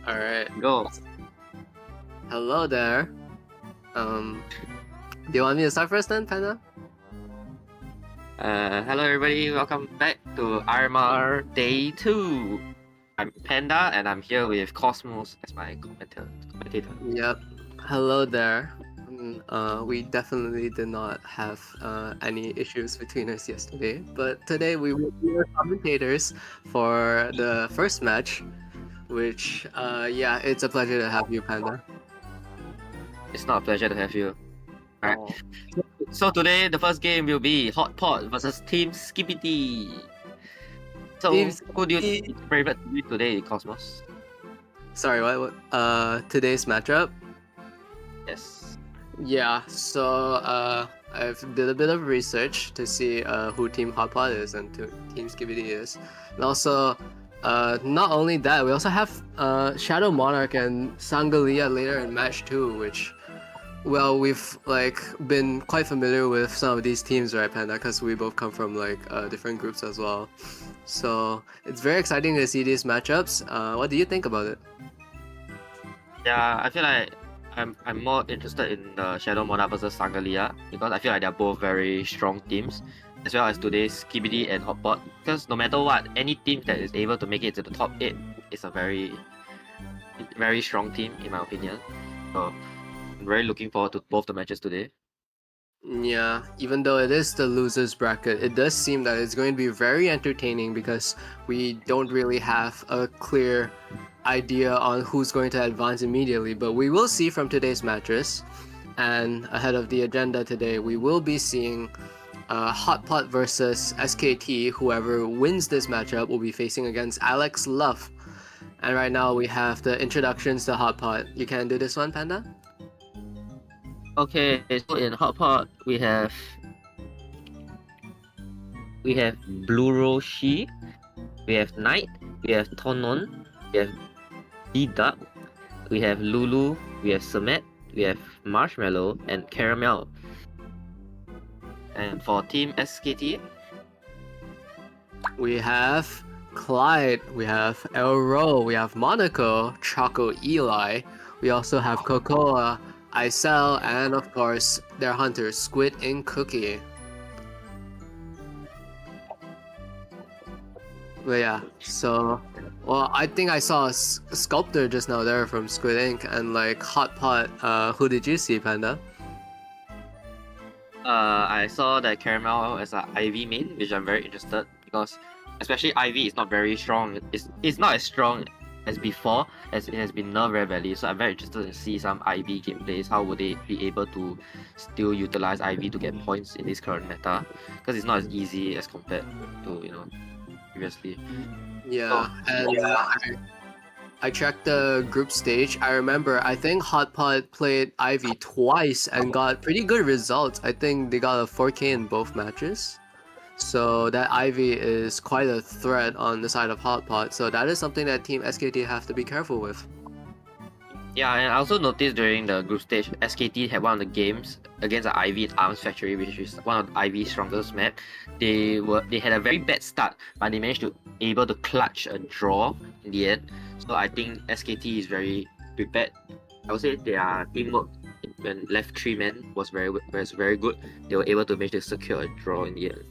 Alright, Go. hello there. Do you want me to start first then, Panda? Hello everybody, welcome back to Armor Day 2. I'm Panda and I'm here with Cosmos as my commentator. Yep. Hello there. We definitely did not have any issues between us yesterday, but today we will be your commentators for the first match, which, yeah, it's a pleasure to have you, Panda. It's not a pleasure to have you. Alright. So today the first game will be Hot Pot versus Team Skippity. So who do you think is favorite to win today, Cosmos? Sorry, what? Today's matchup? Yes. Yeah, so I've did a bit of research to see who Team Hotpot is and who Team Skibidi is, and also not only that, we also have Shadow Monarch and Sangalia later in match 2, which, well, we've like been quite familiar with some of these teams, right, Panda? Because we both come from like different groups as well. So it's very exciting to see these matchups. What do you think about it? Yeah, I feel like I'm more interested in the Shadow Monarch versus Sangalia because I feel like they're both very strong teams, as well as today's Skibidi and Hotpot. Because no matter what, any team that is able to make it to the top 8 is a very, very strong team in my opinion. So I'm very looking forward to both the matches today. Yeah, even though it is the losers bracket, it does seem that it's going to be very entertaining because we don't really have a clear idea on who's going to advance immediately, but we will see from today's matches. And ahead of the agenda today, we will be seeing Hotpot versus SKT. Whoever wins this matchup will be facing against Alex Luff. And right now we have the introductions to Hotpot. You can do this one, Panda? Okay, so in Hotpot we have Blue Roshi, we have Knight, we have Tonon, we have D-Duck, we have Lulu, we have Sumet, we have Marshmallow, and Caramel. And for Team SKT, we have Clyde, we have Elro, we have Monaco, Choco Eli, we also have Cocoa, Isel, and of course their hunter Squid and Cookie. But yeah, so, well, I think I saw a sculptor just now there from Squid Ink and like Hotpot. Who did you see, Panda? I saw that Caramel as an Ivy main, which I'm very interested because especially Ivy is not very strong. It's not as strong as before, as it has been nerfed very badly. So I'm very interested to see some Ivy gameplays. How would they be able to still utilize Ivy to get points in this current meta? Because it's not as easy as compared to previously. Yeah, and I checked the group stage. I remember, I think Hotpot played Ivy twice and got pretty good results. I think they got a 4K in both matches. So that Ivy is quite a threat on the side of Hot Pot. So that is something that Team SKT have to be careful with. Yeah, and I also noticed during the group stage, SKT had one of the games against the Ivy at Arms Factory, which is one of the Ivy's strongest map. They had a very bad start, but they managed to able to clutch a draw in the end. So I think SKT is very prepared. I would say their teamwork when left 3 men was very good. They were able to manage to secure a draw in the end.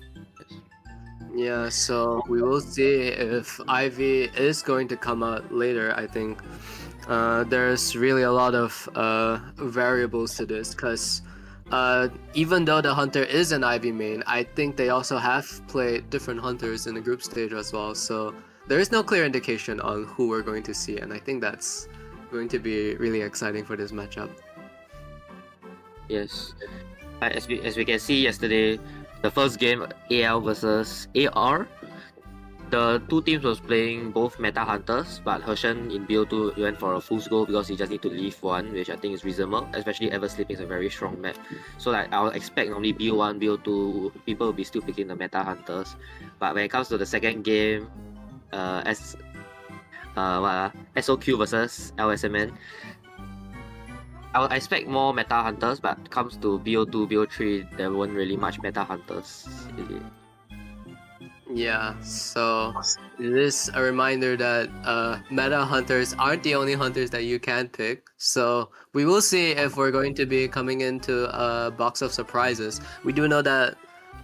Yeah, so we will see if Ivy is going to come out later. I think there's really a lot of variables to this because even though the hunter is an Ivy main, I think they also have played different hunters in the group stage as well. So there is no clear indication on who we're going to see, and I think that's going to be really exciting for this matchup. Yes. As we can see yesterday, the first game AL versus AR, the two teams was playing both meta hunters, but Hershen in BO2 went for a full goal because he just need to leave one, which I think is reasonable, especially Ever Sleeping is a very strong map. So like I'll expect normally BO1, BO2, people will be still picking the meta hunters. But when it comes to the second game, SOQ versus LSMN, I expect more meta hunters, but comes to BO2, BO3, there weren't really much meta hunters. Yeah, so it is a reminder that meta hunters aren't the only hunters that you can pick. So we will see if we're going to be coming into a box of surprises. We do know that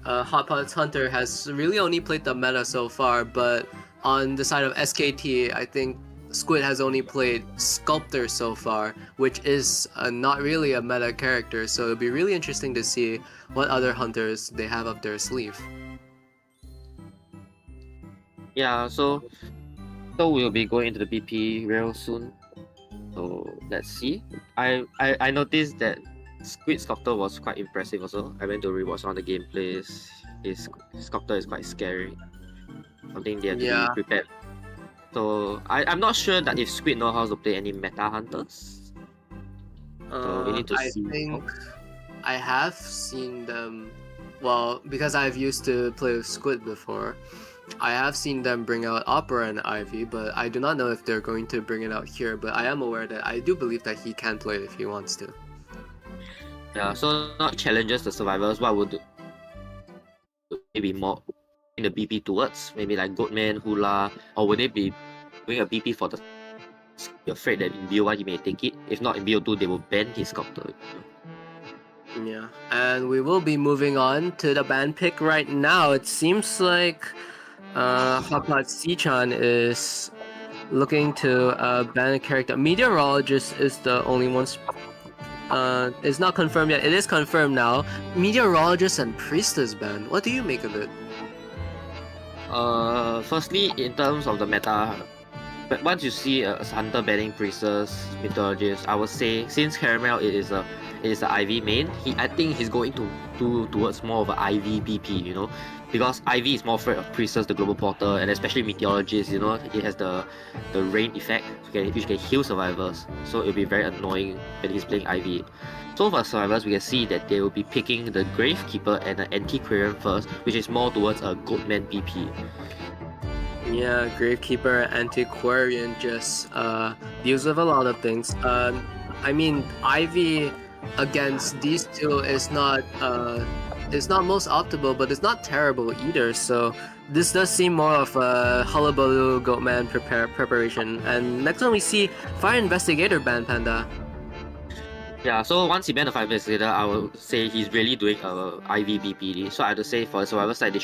Hot Pot's Hunter has really only played the meta so far, but on the side of SKT, I think Squid has only played Sculptor so far, which is not really a meta character. So it'll be really interesting to see what other hunters they have up their sleeve. Yeah, so we'll be going into the BP real soon. So let's see. I noticed that Squid Sculptor was quite impressive also. I went to rewatch all the gameplays. His Sculptor is quite scary. Something they have to be prepared. So I'm not sure that if Squid know how to play any meta hunters. So we need to see. I think I have seen them. Well, because I've used to play with Squid before, I have seen them bring out Opera and Ivy, but I do not know if they're going to bring it out here. But I am aware that I do believe that he can play it if he wants to. Yeah, so not challenges the survivors. What would maybe more in the BP towards? Maybe like Goatman, Hula, or would they be doing a BP for the? You're afraid that in BO1 he may take it. If not in BO2, they will ban his Sculptor. Yeah, and we will be moving on to the ban pick right now. It seems like Hotpot Sichan is looking to ban a character. Meteorologist is the only one. It's not confirmed yet. It is confirmed now. Meteorologist and Priestess ban. What do you make of it? Firstly, in terms of the meta, but once you see a Hunter banning Priestess, Meteorologist, I would say since Caramel it is a IV main, I think he's going to do towards more of an IV BP, you know, because IV is more afraid of Priestess, the Global Porter, and especially Meteorologist, you know, it has the rain effect, which can heal survivors, so it'll be very annoying when he's playing IV. So for survivors, we can see that they will be picking the Gravekeeper and the Antiquarian first, which is more towards a Goatman BP. Yeah, Gravekeeper, Antiquarian just deals with a lot of things. I mean, Ivy against these two is not most optimal, but it's not terrible either. So this does seem more of a Hullabaloo Goatman preparation. And next one we see Fire Investigator ban Panda. Yeah, so once he banned the 5 Investigator, I would say he's really doing a IV BPD. So I have to say for the survivor side, they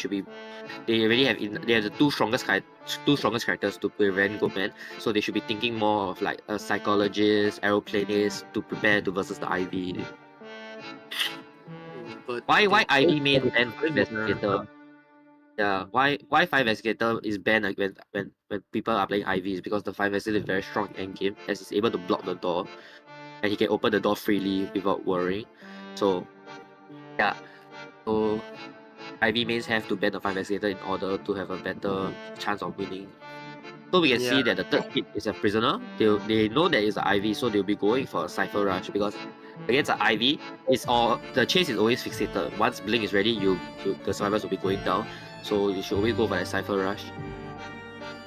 already have the two strongest characters to prevent Goatman. So they should be thinking more of like a psychologist, aeroplanist to prepare to versus the IV. But why IV main ban 5 Investigator? Yeah, why 5 Investigator is banned when people are playing IVs, because the 5 Investigator is very strong in game as he's able to block the door. And he can open the door freely without worrying. So yeah, so IV mains have to ban the 5 Investigator in order to have a better chance of winning. So we can see that the third hit is a prisoner. They know that it's an IV, so they'll be going for a Cypher Rush, because against an IV, the chase is always fixated. Once Blink is ready, the survivors will be going down. So you should always go for that Cypher Rush.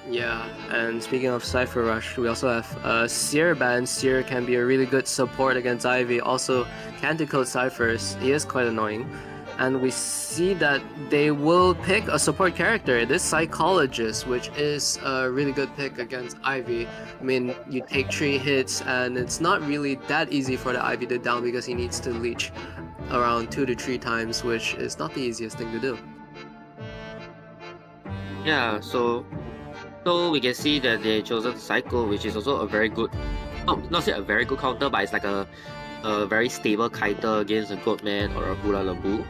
Yeah, and speaking of Cypher Rush, we also have Seer ban. Seer can be a really good support against Ivy. Also, can decode Cyphers. He is quite annoying. And we see that they will pick a support character. This Psychologist, which is a really good pick against Ivy. I mean, you take 3 hits, and it's not really that easy for the Ivy to down because he needs to leech around 2 to 3 times, which is not the easiest thing to do. Yeah, so we can see that they chosen Psycho, which is also a very good, not say a very good counter, but it's like a very stable kiter against a Goatman or a Hula Labu.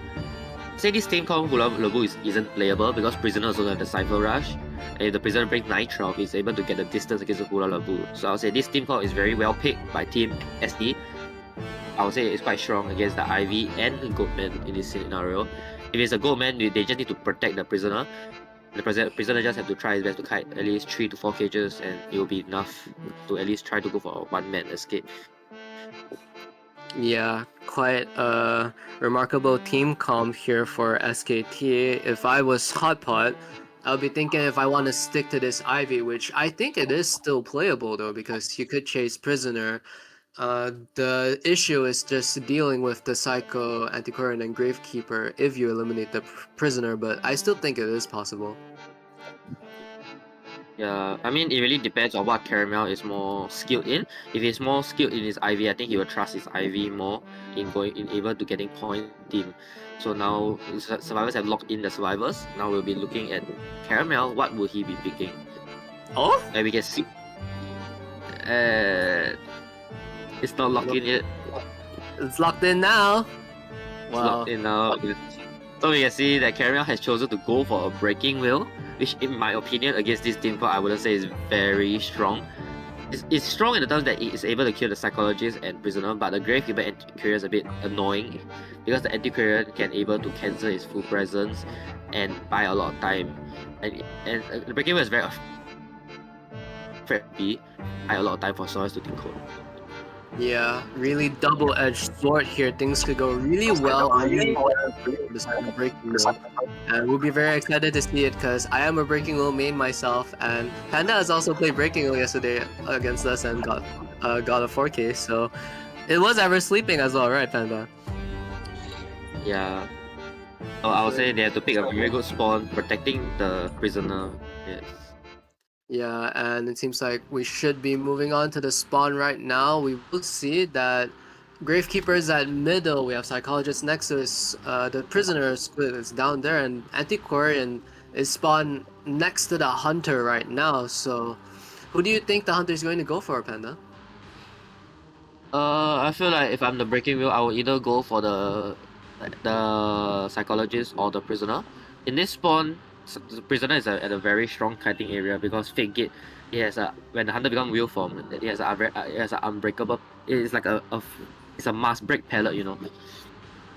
Say this team called Hula Labu isn't playable because Prisoner also have the Cypher Rush, and if the Prisoner brings Nitro, he's able to get the distance against the Hula Labu. So I'll say this team call is very well picked by Team SD. I would say it's quite strong against the Ivy and the Goatman in this scenario. If it's a Goatman, they just need to protect the Prisoner. The prisoner just have to try his best to kite at least 3 to 4 cages, and it will be enough to at least try to go for a one-man escape. Yeah, quite a remarkable team comp here for SKT. If I was Hotpot, I'll be thinking if I want to stick to this Ivy, which I think it is still playable though, because you could chase Prisoner. The issue is just dealing with the Psycho, Antiquarian, and Gravekeeper if you eliminate the Prisoner, but I still think it is possible. Yeah, I mean, it really depends on what Caramel is more skilled in. If he's more skilled in his Ivy, I think he will trust his Ivy more in able to getting point team. So now survivors have locked in the survivors. Now we'll be looking at Caramel. What will he be picking? Oh? And we can see. It's not locked in yet. It's locked in now. It's locked in now. So we can see that Caramel has chosen to go for a Breaking Will, which in my opinion against this team I wouldn't say is very strong. It's strong in the terms that it is able to kill the Psychologist and Prisoner, but the Gravekeeper Antiquarian is a bit annoying because the Antiquarian can able to cancel his full presence and buy a lot of time. And the Breaking Will is very friendly, buy a lot of time for Soros to decode. Yeah, really double-edged sword here. Things could go really well on this Breaking Will. And we'll be very excited to see it because I am a Breaking Will main myself, and Panda has also played Breaking Will yesterday against us and got a 4K, so it was ever sleeping as well, right, Panda? Yeah. So I would say they have to pick a very good spawn, protecting the Prisoner. Yes. Yeah, and it seems like we should be moving on to the spawn right now. We will see that Gravekeeper is at middle. We have Psychologist next to us. The Prisoner split is down there, and Antiquarian is spawned next to the Hunter right now. So, who do you think the Hunter is going to go for, Panda? I feel like if I'm the Breaking Wheel, I will either go for the Psychologist or the Prisoner. In this spawn, the Prisoner is at a very strong kiting area because Fake Gate, it has a, when the Hunter becomes wheel form, it has an unbreakable, it's like it's a mass break pallet, you know.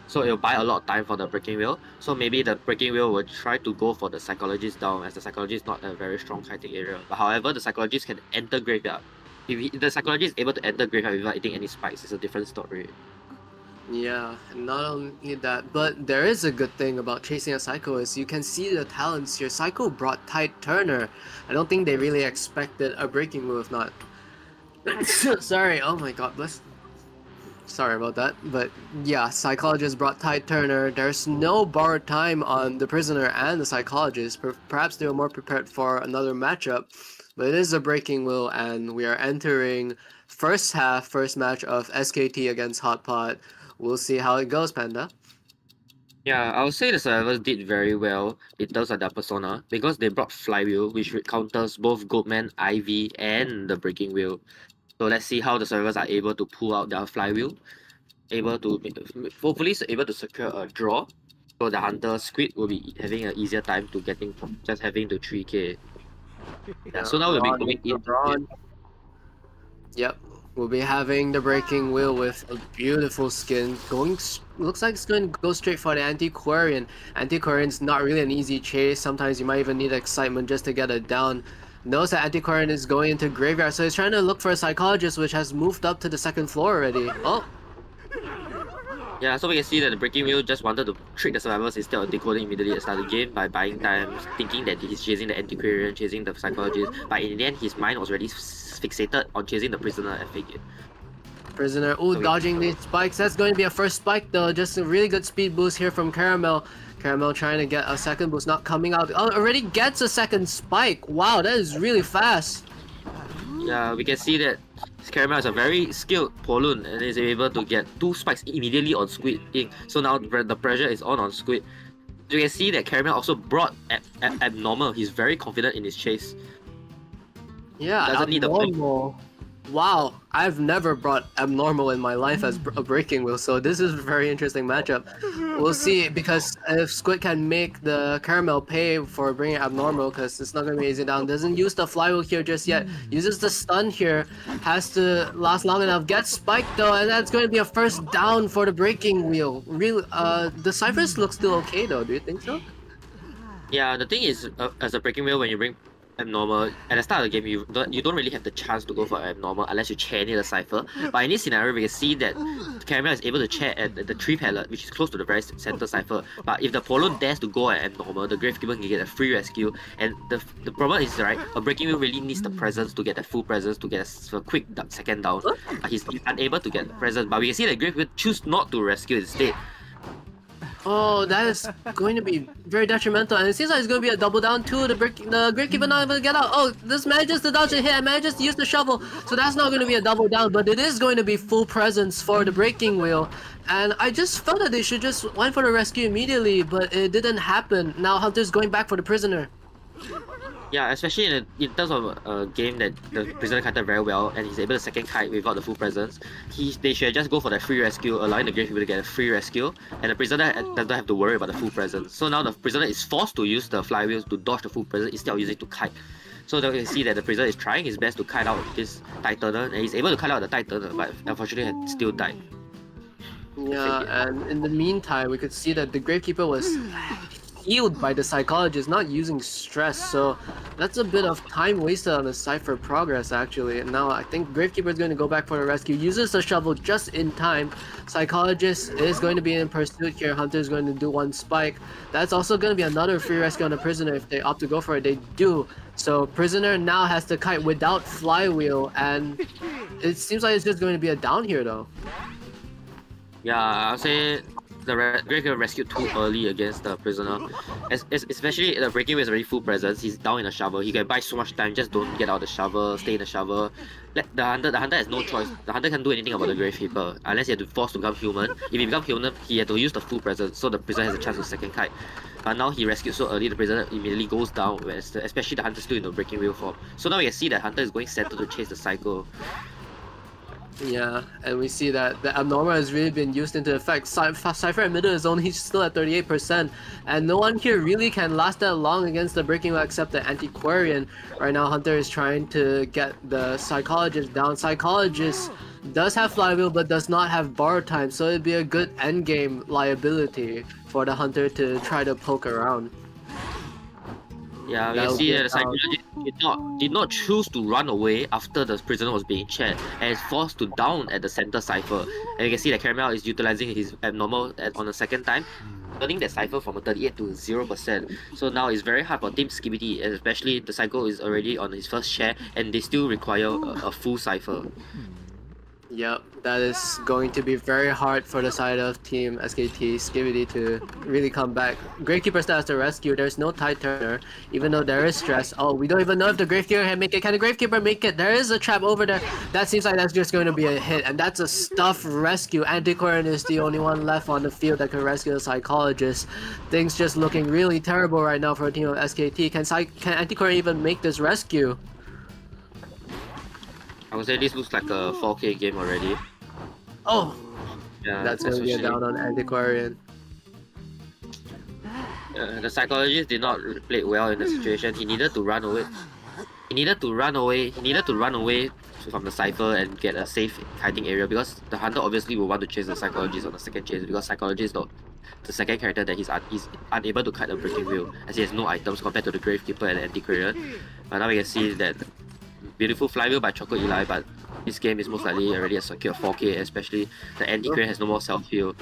So it'll buy a lot of time for the Breaking Wheel. So maybe the Breaking Wheel will try to go for the Psychologist down, as the Psychologist is not a very strong kiting area. But however, the Psychologist can enter Graveyard. If the Psychologist is able to enter Graveyard without eating any spikes, it's a different story. Yeah, and not only that, but there is a good thing about chasing a Psycho is you can see the talents here. Psycho brought Tide Turner. I don't think they really expected a Breaking Move, not. Sorry, oh my god, bless. Sorry about that, but yeah, Psychologist brought Tide Turner. There's no borrowed time on the Prisoner and the Psychologist. Perhaps they were more prepared for another matchup, but it is a Breaking Will, and we are entering first match of SKT against Hotpot. We'll see how it goes, Panda. Yeah, I would say the survivors did very well in terms of their persona because they brought Flywheel, which counters both Goatman, Ivy, and the Breaking Wheel. So let's see how the survivors are able to pull out their Flywheel, hopefully able to secure a draw. So the Hunter Squid will be having an easier time to getting just having the 3k. Yeah, so now we'll be going in. Yep. We'll be having the Breaking Wheel with a beautiful skin. Looks like it's going to go straight for the Antiquarian. Antiquarian's not really an easy chase. Sometimes you might even need excitement just to get it down. Knows that Antiquarian is going into Graveyard, so he's trying to look for a Psychologist, which has moved up to the second floor already. Oh! Yeah, so we can see that the Breaking Wheel just wanted to trick the survivors instead of decoding immediately at the start of the game by buying time, thinking that he's chasing the antiquarian, chasing the psychologist, but in the end his mind was already fixated on chasing the prisoner and fake it. Prisoner, ooh, So dodging these spikes. That's going to be a first spike though. Just a really good speed boost here from Caramel. Caramel trying to get a second boost, not coming out. Oh, already gets a second spike. Wow, that is really fast. yeah, we can see that Caramel is a very skilled Polun and is able to get 2 spikes immediately on Squid Ink. So now the pressure is on Squid. You can see that Caramel also brought Abnormal. He's very confident in his chase. Yeah, Doesn't need a abnormal. Wow, I've never brought abnormal in my life as a breaking wheel, so this is a very interesting matchup. We'll see, because if Squid can make the Caramel pay for bringing abnormal, because it's not going to be easy down. Doesn't use the flywheel here just yet. Uses the stun here. Has to last long enough. Gets spiked though, and that's going to be a first down for the breaking wheel. Really, the ciphers look still okay though. Do you think so? Yeah, the thing is, as a Breaking Wheel, when you bring Abnormal, at the start of the game, you don't really have the chance to go for Abnormal unless you chair near the cipher. But in this scenario, we can see that Caramel is able to chair at the 3 pallet, which is close to the very center cipher. But if the Polo dares to go at Abnormal, the Gravekeeper can get a free rescue. And the problem is, right, a Breaking Wheel really needs the presence to get the full presence to get a quick second down. He's unable to get the presence, but we can see that Gravekeeper choose not to rescue instead. Oh, that is going to be very detrimental, and it seems like it's going to be a double down too. The Gravekeeper not able to get out. Oh, this manages to dodge a hit and manages to use the shovel, so that's not going to be a double down, but it is going to be full presence for the breaking wheel. And I just felt that they should just went for the rescue immediately, but it didn't happen. Now Hunter's going back for the prisoner. Yeah, especially in terms of a game that the prisoner kited very well and he's able to second kite without the full presence, they should just go for the free rescue, allowing the Gravekeeper to get a free rescue, and the prisoner doesn't have to worry about the full presence. So now the prisoner is forced to use the flywheels to dodge the full presence instead of using it to kite. So then we can see that the prisoner is trying his best to kite out this Titaner, and he's able to kite out the Titaner, but unfortunately had still died. Yeah, and in the meantime, we could see that the Gravekeeper was healed by the psychologist, not using stress, so that's a bit of time wasted on the cipher progress actually. And now I think Gravekeeper is going to go back for the rescue, uses the shovel just in time. Psychologist is going to be in pursuit here. Hunter is going to do 1 spike. That's also going to be another free rescue on the prisoner if they opt to go for it. They do. So prisoner now has to kite without flywheel, and it seems like it's just going to be a down here though. Yeah, I'll say the Gravekeeper rescued too early against the prisoner. Especially the Breaking Wheel is already full presence. He's down in the shovel. He can buy so much time. Just don't get out of the shovel. Stay in the shovel. The hunter has no choice. The hunter can't do anything about the Gravekeeper unless he had to force to become human. If he becomes human, he had to use the full presence. So the prisoner has a chance to second kite. But now he rescued so early, the prisoner immediately goes down. Especially the hunter still in the Breaking Wheel form. So now we can see that hunter is going center to chase the cycle. Yeah, and we see that the abnormal has really been used into effect. Cypher emitter is only still at 38%, and no one here really can last that long against the breaking wheel except the antiquarian. Right now, Hunter is trying to get the psychologist down. Psychologist does have flywheel but does not have borrow time, so it'd be a good endgame liability for the Hunter to try to poke around. Yeah, we see that the psychologist did not choose to run away after the prisoner was being chaired and is forced to down at the center cipher. And you can see that Caramel is utilizing his abnormal on the second time, turning that cipher from a 38 to 0%. So now it's very hard for Team Skibidi, and especially the Psycho is already on his first share and they still require a full cipher. Yep, that is going to be very hard for the side of Team SKT Skibidi to really come back. Gravekeeper still has to rescue. There's no tide turner, even though there is stress. Oh, we don't even know if the Gravekeeper can make it. Can the Gravekeeper make it? There is a trap over there. That seems like that's just going to be a hit, and that's a stuff rescue. Antiquarian is the only one left on the field that can rescue the Psychologist. Things just looking really terrible right now for a team of SKT. Can Antiquarian even make this rescue? I would say this looks like a 4K game already. Oh! Yeah, That's going to be a down on Antiquarian. The psychologist did not play well in the situation. He needed to run away. He needed to run away from the cipher and get a safe hiding area, because the hunter obviously will want to chase the psychologist on the second chase, because psychologist is the second character that he's unable to kite the breaking wheel, as he has no items compared to the Gravekeeper and the Antiquarian. But now we can see that beautiful flywheel by Choco Eli, but this game is most likely already a secure 4K, especially the anti-crit has no more self-heal.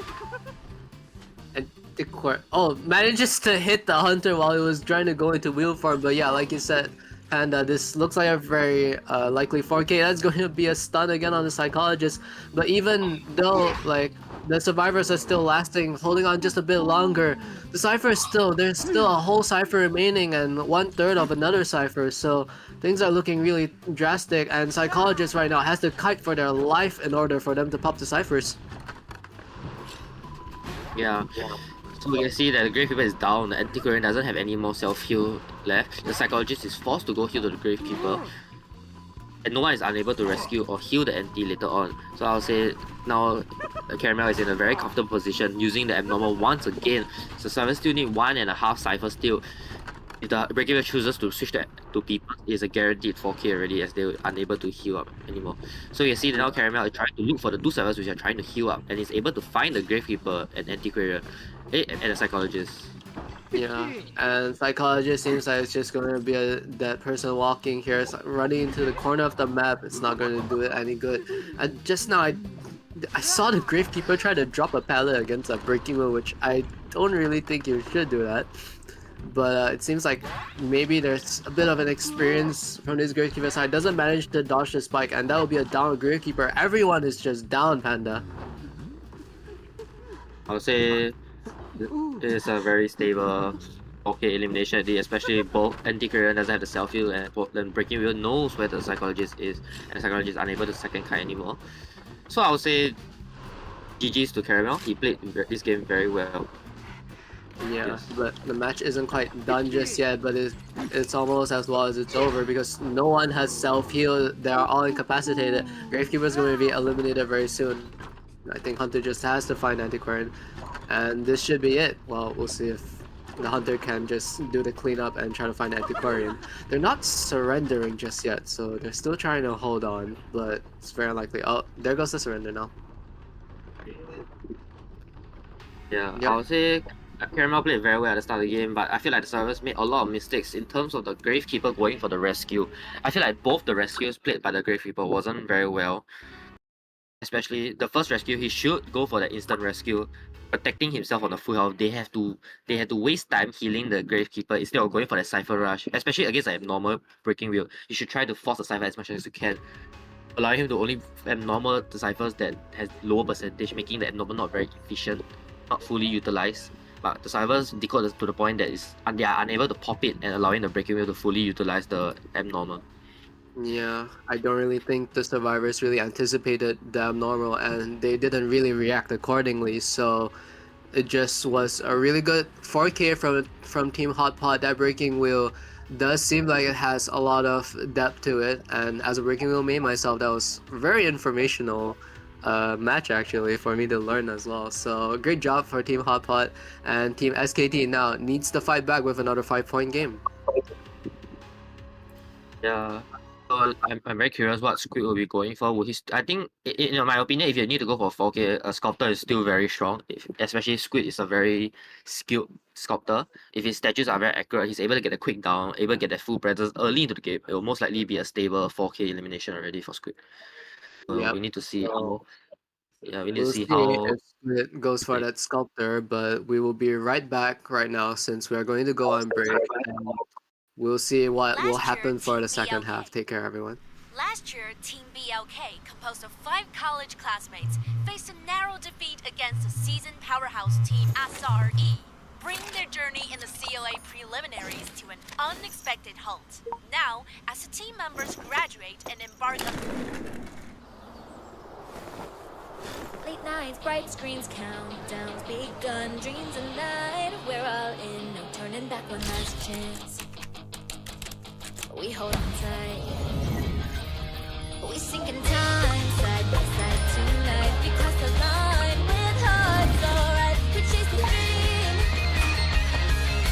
And oh, manages to hit the hunter while he was trying to go into wheel form, but yeah, like you said, Panda, this looks like a very likely 4K. That's going to be a stun again on the psychologist. But even though like the survivors are still lasting, holding on just a bit longer, the cipher is there's still a whole cipher remaining and 1/3 of another cipher. So things are looking really drastic, and psychologists right now has to kite for their life in order for them to pop the ciphers. Yeah. So we can see that the Gravekeeper is down, the Antiquarian doesn't have any more self-heal left. The Psychologist is forced to go heal to the Gravekeeper. And no one is unable to rescue or heal the Anti later on. So I'll say now the Caramel is in a very comfortable position using the Abnormal once again. So Seven still need 1.5 ciphers still. If the Breaker chooses to switch that to people, it's a guaranteed 4K already as they're unable to heal up anymore. So you see that now Caramel is trying to look for the 2 ciphers which are trying to heal up and is able to find the Gravekeeper and Antiquarian and a Psychologist. Yeah, and Psychologist seems like it's just going to be that person walking here, running into the corner of the map. It's not going to do it any good. And just now, I saw the Gravekeeper try to drop a pallet against a Breaking Wheel, which I don't really think you should do that. But it seems like maybe there's a bit of an experience from this Gravekeeper side. Doesn't manage to dodge the spike, and that will be a down Gravekeeper. Everyone is just down, Panda. I would say it is a very stable 4K elimination, especially both Antiquarian doesn't have the self-heal and then Breaking Wheel knows where the Psychologist is, and the Psychologist is unable to second kite anymore. So I would say GG's to Caramel, he played this game very well. Yeah, Yes. but the match isn't quite done just yet, but it's almost as well as it's over because no one has self-heal. They are all incapacitated. Gravekeeper is going to be eliminated very soon. I think Hunter just has to find Antiquarian, and this should be it. Well, we'll see if the Hunter can just do the cleanup and try to find Antiquarian. They're not surrendering just yet, so they're still trying to hold on, but it's very unlikely. Oh, there goes the surrender now. Yeah, Yep. I would say Caramel played very well at the start of the game, but I feel like the servers made a lot of mistakes in terms of the Gravekeeper going for the rescue. I feel like both the rescues played by the Gravekeeper wasn't very well. Especially the first rescue, he should go for the instant rescue, protecting himself on the full health. They had to waste time healing the Gravekeeper instead of going for the Cypher Rush. Especially against an abnormal Breaking Wheel, you should try to force the Cypher as much as you can, allowing him to only abnormal the ciphers that has lower percentage, making the abnormal not very efficient, not fully utilized. But the ciphers decode to the point that they are unable to pop it and allowing the Breaking Wheel to fully utilize the abnormal. Yeah, I don't really think the survivors really anticipated the abnormal, and they didn't really react accordingly. So it just was a really good 4K from Team Hot Pot. That Breaking Wheel does seem like it has a lot of depth to it, and as a Breaking Wheel main myself, that was very informational match actually for me to learn as well. So great job for Team Hot Pot, and Team SKT now needs to fight back with another 5-point game. Yeah. So I'm very curious what Squid will be going for. I think, in my opinion, if you need to go for 4K, a sculptor is still very strong. Especially Squid is a very skilled sculptor. If his statues are very accurate, he's able to get a quick down, able to get that full presence early into the game. It will most likely be a stable 4K elimination already for Squid. So Yep. we need to see how. Yeah, we need We'll to see see how. if it goes for that sculptor, but we will be right back right now since we are going to go on break. And we'll see what will happen for the second half. Take care, everyone. Last year, Team BLK, composed of 5 college classmates, faced a narrow defeat against the seasoned powerhouse team SRE, bringing their journey in the CLA preliminaries to an unexpected halt. Now, as the team members graduate and embark on late nights, bright screens, countdowns, begun, dreams and night. We're all in, no turning back, one last chance. We hold on tight. We sink in time, side by side tonight. We cross the line with hearts alright. We chase the dream.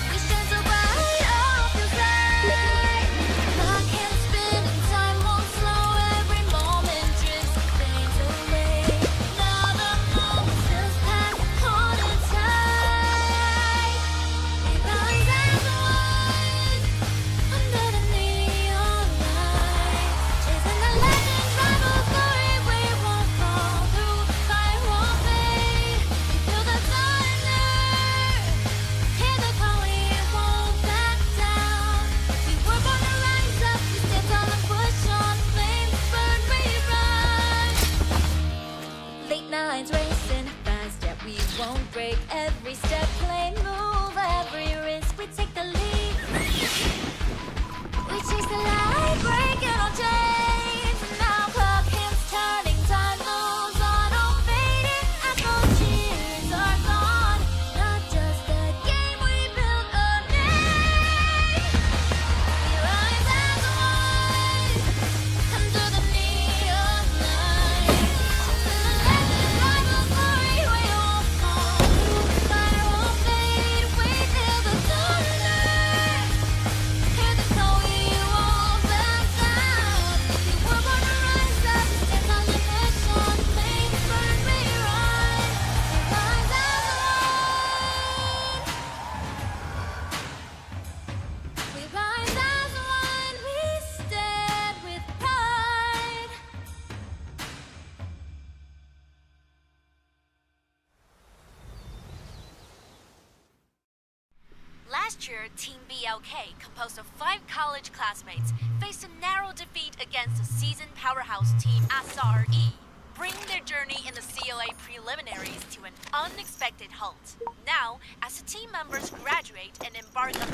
We shine so bright off the sight. Clock can't spin and time won't slow. Every moment drifts and fades away. Now the moment feels past, holding tight. We rise as one under the neon light. won't break. Every step, play, move, every risk, we take the lead. We chase the light, breaking all chains. Now clock hands turning, time moves on, all fading. Echo cheers are gone. Not just a game, we built a name. We rise as one under the neon light. Chasing the legend, rival glory, we won't fall. Fire won't fade, we feel the thunder. Hear the call, we won't back down. We were born to rise up, stand on the mission. Flames burn, we run. We rise as one. We rise as one. We stand with pride. Last year, Team BLK, composed of 5 college classmates, faced a narrow defeat against the seasoned powerhouse team SRE, bringing their journey in the CLA preliminaries to an unexpected halt. Now, as the team members graduate and embark on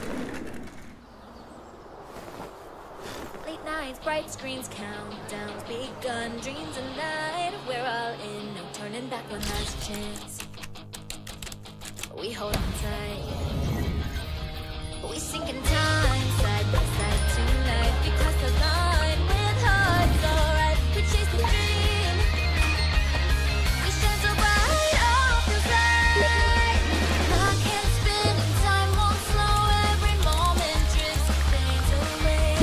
Late nights, bright screens, countdowns begun. Dreams and night, we're all in. No turning back, one last chance. We hold on tight. We sink in time, side by side tonight. Because the line with hearts alright. We chase the dream. We shine so bright, all feels right. Clock can't spin and time won't slow. Every moment drifts, fades away.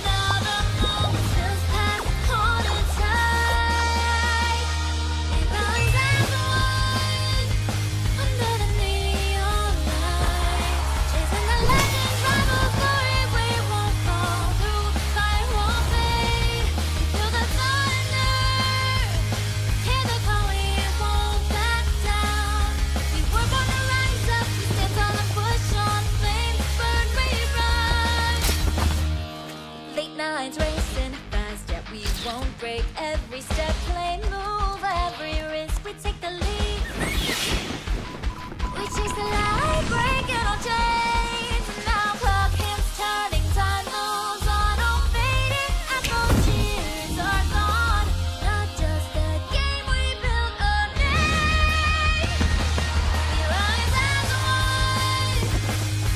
Now the moment feels past, holding tight. We rise as one under the neon light. Chasing the legends, rival glory, we won't fall through. Fire won't fade, we feel the thunder. Hear the call, we won't back down. We were born to rise up, we stand tall and push on. Flames burn, we run. Late nights racing fast, yet we won't break. Every step, play, move, every risk, we take the lead. We chase the light, breaking all chains. Now clock hands turning, time moves on, all fading. Echo cheers are gone. Not just a game, we built a name. We rise as one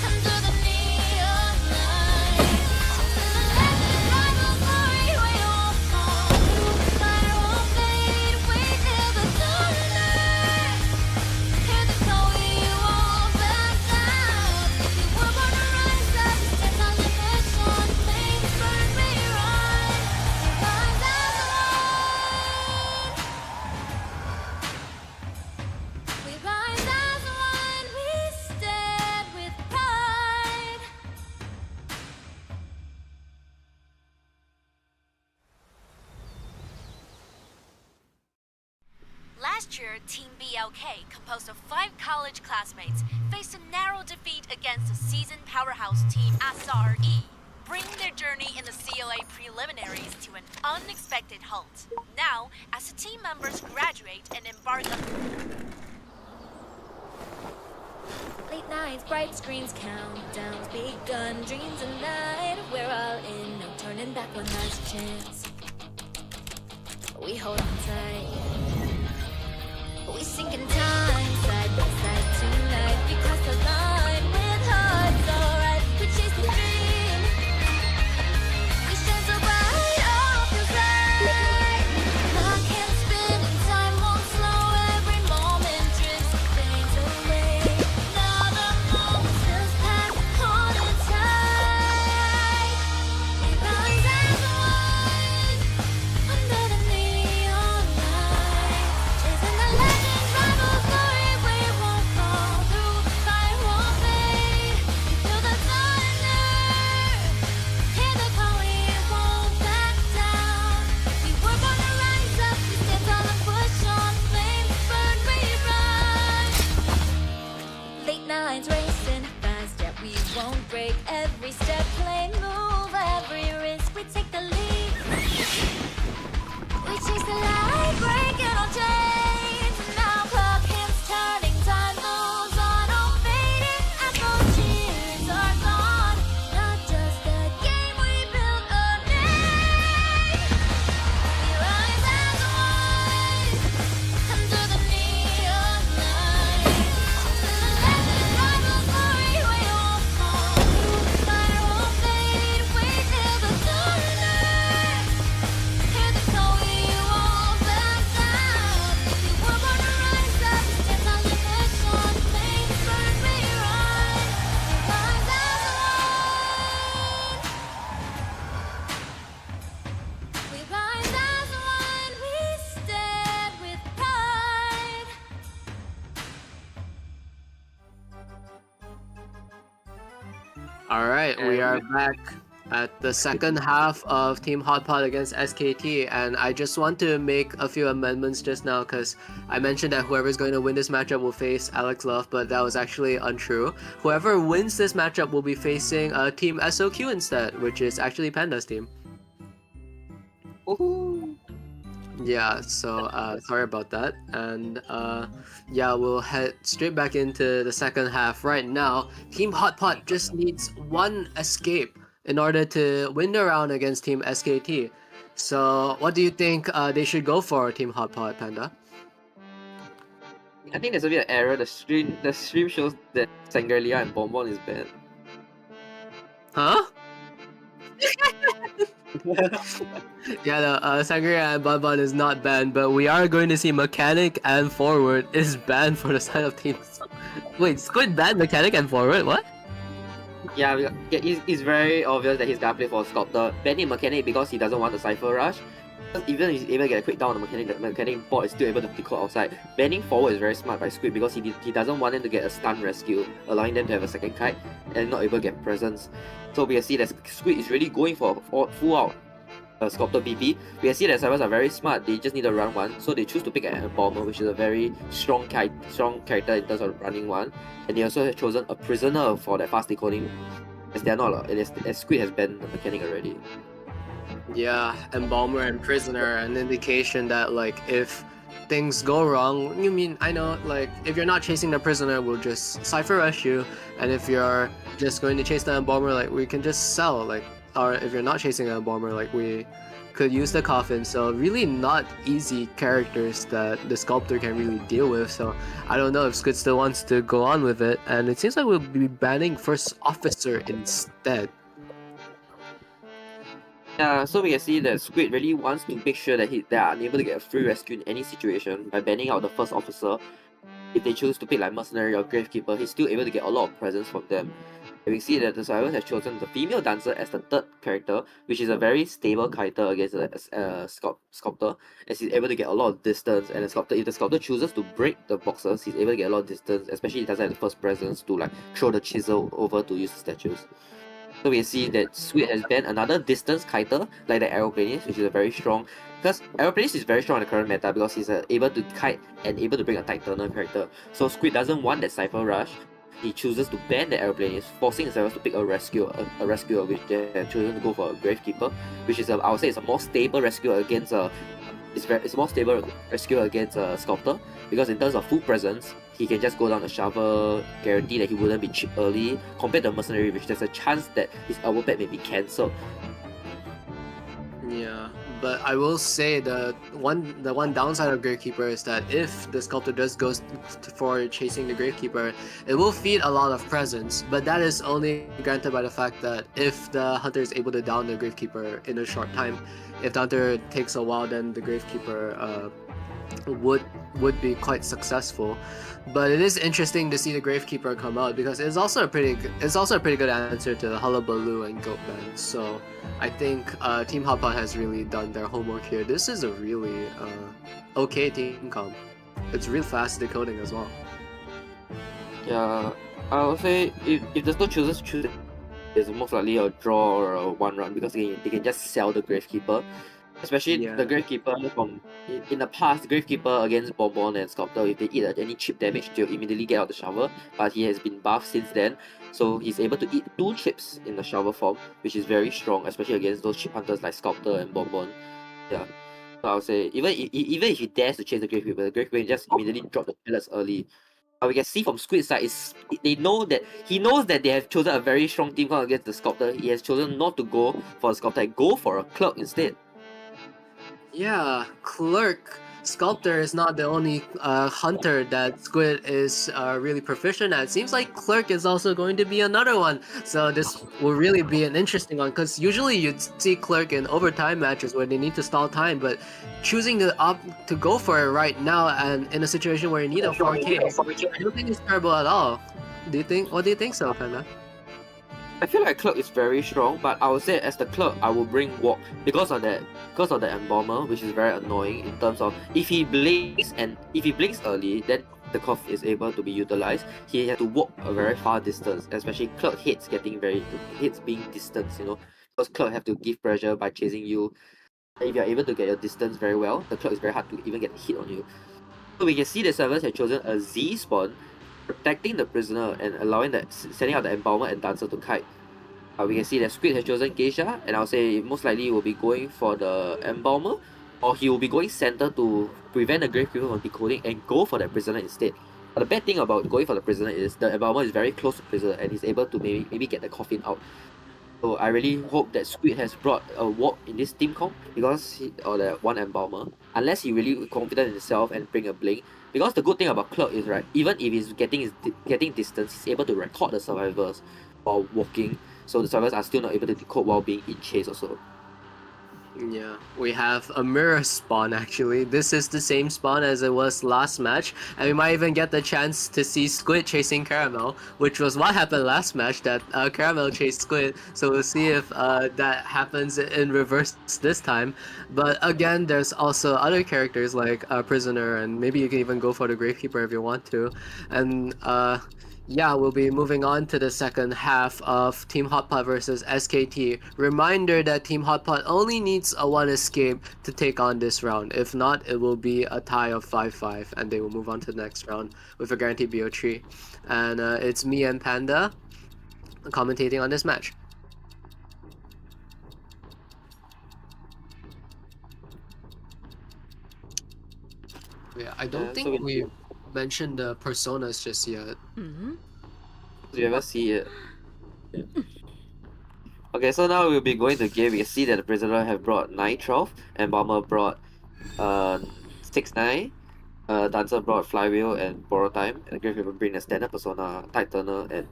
under the neon light. Chasing the legend, rival glory, we won't fall through. Fire won't fade, we feel the thunder. Hear the call, we won't back down. We were born to rise up, stand on the mission. Flames burn, we run. We rise as one. We rise as one. We stand with pride. Last year, Team BLK, composed of 5 college classmates, faced a narrow defeat against the seasoned powerhouse team SRE, bringing their journey in the CLA preliminaries to an unexpected halt. Now, as the team members graduate and embark on Late nights, bright screens, countdowns begun. Dreams and night, we're all in. No turning back, one last chance. We hold on tight. We sink in time, side by side tonight. Because the line with hearts alright. We chase the dream. We shine so bright, all feels right. Clock can't spin and time won't slow. Every moment drifts, fades away. Now the moment feels past, holding tight. We rise as one under the neon light. Chasing the legends, rival All right, we And are back at the second half of Team Hot Pot against SKT, and I just want to make a few amendments just now because I mentioned that whoever's going to win this matchup will face Alex Love, but that was actually untrue. Whoever wins this matchup will be facing Team SOQ instead, which is actually Panda's team. Woohoo! Yeah, so sorry about that. And yeah, we'll head straight back into the second half right now. Team Hot Pot just needs one escape in order to win the round against Team SKT. So what do you think they should go for, Team Hot Pot, Panda? I think there's a bit of error. The stream shows that Sangalia and Bonbon is banned. Huh? Yeah, the Sangria and Bonbon is not banned, but we are going to see Mechanic and Forward is banned for the side of teams. Wait, Squid banned Mechanic and Forward? What? Yeah, it's very obvious that he's gonna play for Sculptor. Banning Mechanic because he doesn't want the Cypher Rush. Because even if he's able to get a quick down on the Mechanic bot is still able to pick out outside. Banning Forward is very smart by Squid because he doesn't want them to get a stun rescue, allowing them to have a second kite and not able to get presence. So we can see that Squid is really going for full out Sculptor BP. We can see that Cybers are very smart, they just need to run one, so they choose to pick an Bomber, which is a very strong character in terms of running one. And they also have chosen a Prisoner for that fast decoding, as they are not as Squid has banned the Mechanic already. Yeah, Embalmer and Prisoner, an indication that like if things go wrong, I know like if you're not chasing the Prisoner, we'll just Cypher Rush you, and if you're just going to chase the Embalmer, like we can just sell, like, or if you're not chasing an Embalmer, like we could use the Coffin. So really not easy characters that the Sculptor can really deal with. So I don't know if Squid still wants to go on with it, and it seems like we'll be banning First Officer instead. Yeah, so we can see that Squid really wants to make sure that they are unable to get a free rescue in any situation by banning out the First Officer. If they choose to pick like Mercenary or Gravekeeper, he's still able to get a lot of presence from them. And we see that the survivors have chosen the female dancer as the third character, which is a very stable character against a Sculptor, as he's able to get a lot of distance. And if the Sculptor chooses to break the boxes, he's able to get a lot of distance, especially if he doesn't have the first presence to like throw the chisel over to use the statues. So we see that Squid has banned another distance kiter like the Aeroplanist, which is a very strong, because Aeroplanist is very strong in the current meta because he's able to kite and able to bring a Titanium character. So Squid doesn't want that Cypher Rush. He chooses to ban the Aeroplanist, forcing his rivals to pick a rescuer, which they have chosen to go for a Gravekeeper, which is I would say it's a more stable rescuer against it's a more stable rescuer against Sculptor, because in terms of full presence, he can just go down the shovel, guarantee that he wouldn't be chipped early, compared to Mercenary, which there's a chance that his elbow pad may be cancelled. Yeah, but I will say the one downside of Gravekeeper is that if the Sculptor does go for chasing the Gravekeeper, it will feed a lot of presence, but that is only granted by the fact that if the Hunter is able to down the Gravekeeper in a short time. If the Hunter takes a while, then the Gravekeeper would be quite successful. But it is interesting to see the Gravekeeper come out because it's also a pretty good answer to Hullabaloo and Goatman. So I think Team Hot Pot has really done their homework here. This is a really okay team comp. It's real fast decoding as well. Yeah, I would say if there's no chooses to choose, it's most likely a draw or a one run because they can just sell the Gravekeeper. Especially the Gravekeeper from in the past, Gravekeeper against Bonbon and Sculptor, if they eat any chip damage, they'll immediately get out the shovel. But he has been buffed since then, so he's able to eat 2 chips in the shovel form, which is very strong, especially against those chip hunters like Sculptor and Bonbon. Yeah. So I would say even if he dares to chase the Gravekeeper can just immediately drop the pellets early. But we can see from Squid's side he knows that they have chosen a very strong team comp against the Sculptor. He has chosen not to go for the Sculptor and go for a Clerk instead. Yeah, Clerk. Sculptor is not the only hunter that Squid is really proficient at. Seems like Clerk is also going to be another one. So this will really be an interesting one because usually you'd see Clerk in overtime matches where they need to stall time, but choosing to go for it right now and in a situation where you need a 4K, I don't think it's terrible at all. What do you think so, Panda? I feel like Clerk is very strong, but I would say as the Clerk, I will bring Walk because of the Embalmer, which is very annoying in terms of if he blinks early, then the cough is able to be utilized, he had to walk a very far distance. Especially Clerk hates being distanced, because Clerk have to give pressure by chasing you. If you are able to get your distance very well, the Clerk is very hard to even get hit on you. So we can see the servers have chosen a Z spawn, protecting the prisoner and sending out the Embalmer and Dancer to kite. We can see that Squid has chosen Geisha, and I'll say most likely he will be going for the Embalmer, or he will be going center to prevent the Gravekeeper from decoding and go for that prisoner instead. But the bad thing about going for the prisoner is the Embalmer is very close to prisoner and he's able to maybe get the coffin out. So I really hope that Squid has brought a warp in this team comp or the one Embalmer, unless he really confident in himself and bring a blink. Because the good thing about Clerk is, right, even if he's getting distance, he's able to record the survivors while walking, so the survivors are still not able to decode while being in chase also. Yeah, we have a mirror spawn actually. This is the same spawn as it was last match, and we might even get the chance to see Squid chasing Caramel, which was what happened last match, that Caramel chased Squid. So we'll see if that happens in reverse this time. But again, there's also other characters like Prisoner, and maybe you can even go for the Gravekeeper if you want to. And yeah, we'll be moving on to the second half of Team Hotpot versus SKT. Reminder that Team Hotpot only needs a 1 escape to take on this round. If not, it will be a tie of 5-5 and they will move on to the next round with a guaranteed BO3. And it's me and Panda commentating on this match. Yeah, I don't think we mentioned the personas just yet. Mm-hmm. Do you ever see it? Okay, so now we'll be going to game. We can see that the prisoner have brought 9-12, Embalmer brought 6-9, Dancer brought Flywheel and Borrow Time, and the Gravekeeper bring the standard persona, Titaner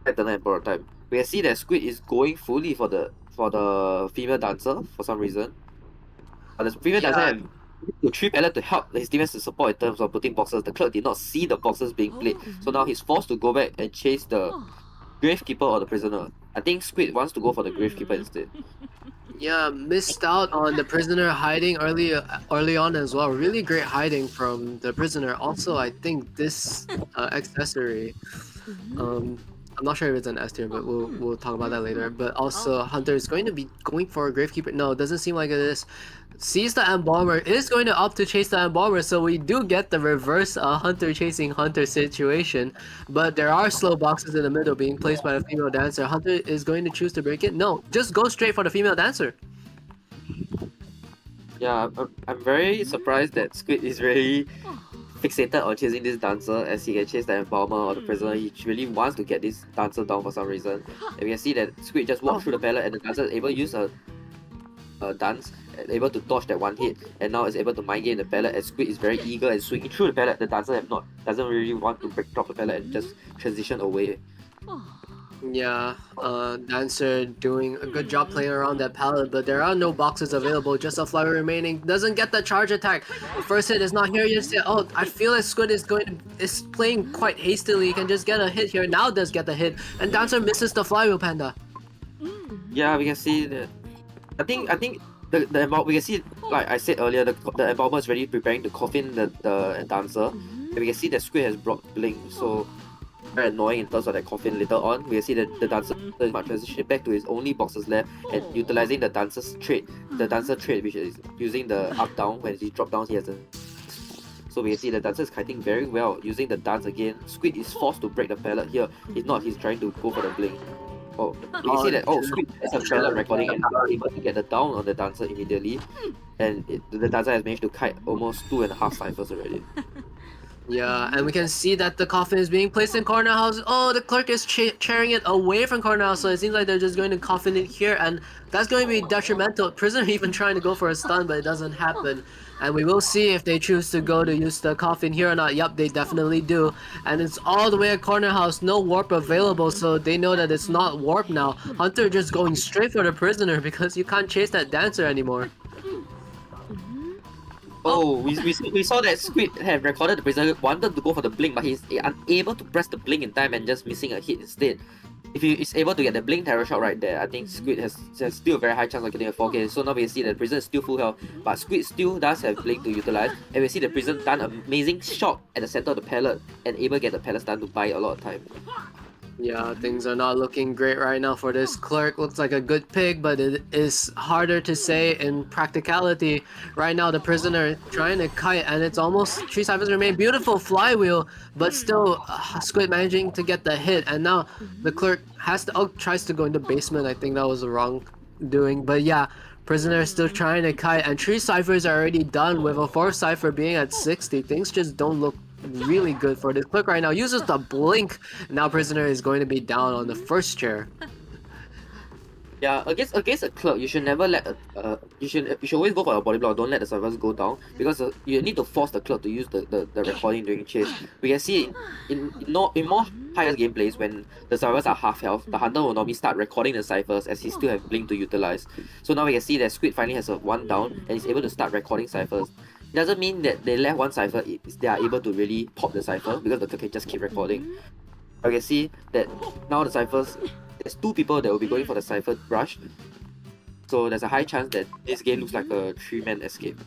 and Borrow Time. We can see that Squid is going fully for the female dancer for some reason. But the female dancer have to 3 pallet to help his teammates to support in terms of putting boxes. The Clerk did not see the boxes being played, so now he's forced to go back and chase the Gravekeeper or the prisoner. I think Squid wants to go for the Gravekeeper instead. Yeah, missed out on the prisoner hiding early on as well. Really great hiding from the prisoner. Also, I think this accessory, I'm not sure if it's an S tier, but we'll talk about that later. But also, Hunter is going to be going for a Gravekeeper. No, it doesn't seem like it is. Sees the Embalmer, is going to opt to chase the Embalmer, so we do get the reverse Hunter chasing Hunter situation. But there are slow boxes in the middle being placed by the female dancer. Hunter is going to choose to break it. No, just go straight for the female dancer. Yeah, I'm very surprised that Squid is very fixated on chasing this dancer, as he can chase the Embalmer or the prisoner. He really wants to get this dancer down for some reason. And we can see that Squid just walked through the pallet and the dancer is able to use a dance, able to dodge that one hit, and now is able to mind game the pallet, as Squid is very eager and swinging through the pallet. The dancer doesn't really want to drop the pallet and just transition away. Yeah, Dancer doing a good job playing around that pallet, but there are no boxes available, just a flower remaining. Doesn't get the charge attack. The first hit is not here yet. Oh, I feel like Squid is playing quite hastily. He can just get a hit here. Now does get the hit, and Dancer misses the flywheel, Panda. Yeah, we can see that. I think the we can see, like I said earlier, the Embalmer is ready preparing to coffin the dancer. And we can see that Squid has brought Blink, so very annoying in terms of that coffin later on. We can see that the dancer is transitioning back to his only boxes left and utilizing the dancer's trait, which is using the up down. When he drop down, he has a. So we can see the dancer is kiting very well, using the dance again. Squid is forced to break the pallet here. If not, he's trying to go for the blink. Oh, we can see that Squid has a pallet recording and able to get the down on the dancer immediately. And the dancer has managed to kite almost 2.5 ciphers already. Yeah, and we can see that the coffin is being placed in corner house. Oh, the Clerk is carrying it away from corner house, so it seems like they're just going to coffin it here, and that's going to be detrimental. Prisoner even trying to go for a stun, but it doesn't happen. And we will see if they choose to go to use the coffin here or not. Yup, they definitely do. And it's all the way at corner house, no warp available, so they know that it's not warp now. Hunter just going straight for the prisoner because you can't chase that dancer anymore. Oh, we saw that Squid had recorded the prisoner wanted to go for the blink, but he's unable to press the blink in time and just missing a hit instead. if he is able to get the blink terror shot right there, I think Squid has still a very high chance of getting a 4K. So now we see that the prison is still full health, but Squid still does have blink to utilize, and we see the prison done an amazing shot at the center of the pallet and able to get the pallet stun to buy a lot of time. Yeah, things are not looking great right now for this clerk. Looks like a good pick, but it is harder to say in practicality. Right now, the prisoner trying to kite, and it's almost 3 seconds remain. Beautiful flywheel, but still Squid managing to get the hit. And now the clerk has to tries to go in the basement. I think that was the wrong doing, but yeah. Prisoner is still trying to kite, and 3 ciphers are already done with a 4 cipher being at 60. Things just don't look really good for this clerk right now. Uses the blink. Now prisoner is going to be down on the first chair. Yeah, against a clerk, you should never let you should always go for a body block. Don't let the servers go down, because you need to force the clerk to use the recording during chase. We can see in more higher gameplays, when the servers are half health, the hunter will normally start recording the ciphers as he still have blink to utilize. So now we can see that Squid finally has a 1 down and is able to start recording ciphers. It doesn't mean that they left 1 cipher, they are able to really pop the cipher, because the clerk can just keep recording. I can see that now the ciphers, there's 2 people that will be going for the cipher rush, so there's a high chance that this game looks like a 3-man escape.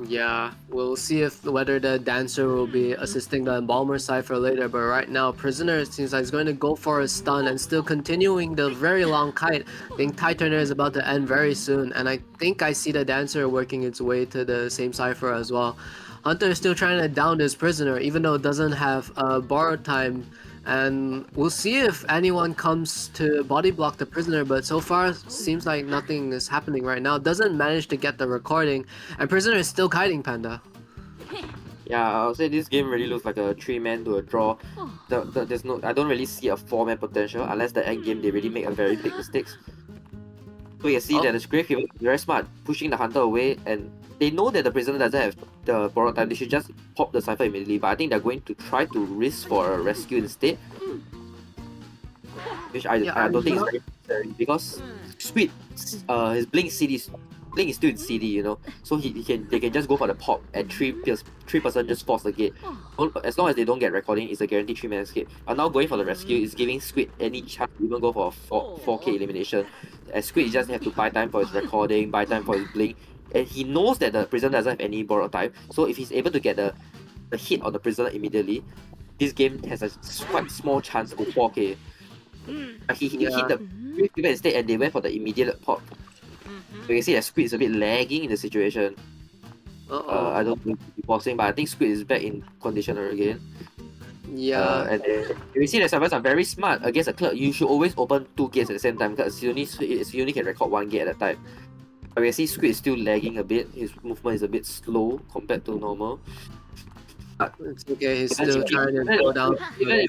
Yeah, we'll see if whether the dancer will be assisting the embalmer cipher later, but right now prisoner seems like he's going to go for a stun and still continuing the very long kite. I think kite turner is about to end very soon, and I think I see the dancer working its way to the same cipher as well. Hunter is still trying to down this prisoner, even though it doesn't have borrowed time. And we'll see if anyone comes to body block the prisoner, but so far seems like nothing is happening right now. Doesn't manage to get the recording, and prisoner is still kiting Panda. Yeah, I'll say this game really looks like a 3-man to a draw. There's no, I don't really see a 4-man potential unless the end game they really make a very big mistakes. So you see that the Gravekeeper is very smart, pushing the hunter away, and they know that the prisoner doesn't have the borrowed time. They should just pop the cipher immediately, but I think they're going to try to risk for a rescue instead, which I don't think is very necessary, because Squid, his blink is still in CD, you know, so they can just go for the pop and 3-person just force the gate. As long as they don't get recording, it's a guaranteed 3-man escape. But now going for the rescue is giving Squid any chance to even go for a 4K elimination, as Squid just have to buy time for his recording, buy time for his blink, and he knows that the prisoner doesn't have any borrowed time, so if he's able to get the hit on the prisoner immediately, this game has a quite small chance to 4K. He hit the Gravekeeper instead, and they went for the immediate pop. You can see that Squid is a bit lagging in the situation. I don't think he's pausing, but I think Squid is back in conditioner again. Yeah. And then you see the servers are very smart against a clerk. You should always open 2 gates at the same time, because you only can record 1 gate at a time. But we see Squid is still lagging a bit. His movement is a bit slow compared to normal. It's okay, he's still trying to go down. Even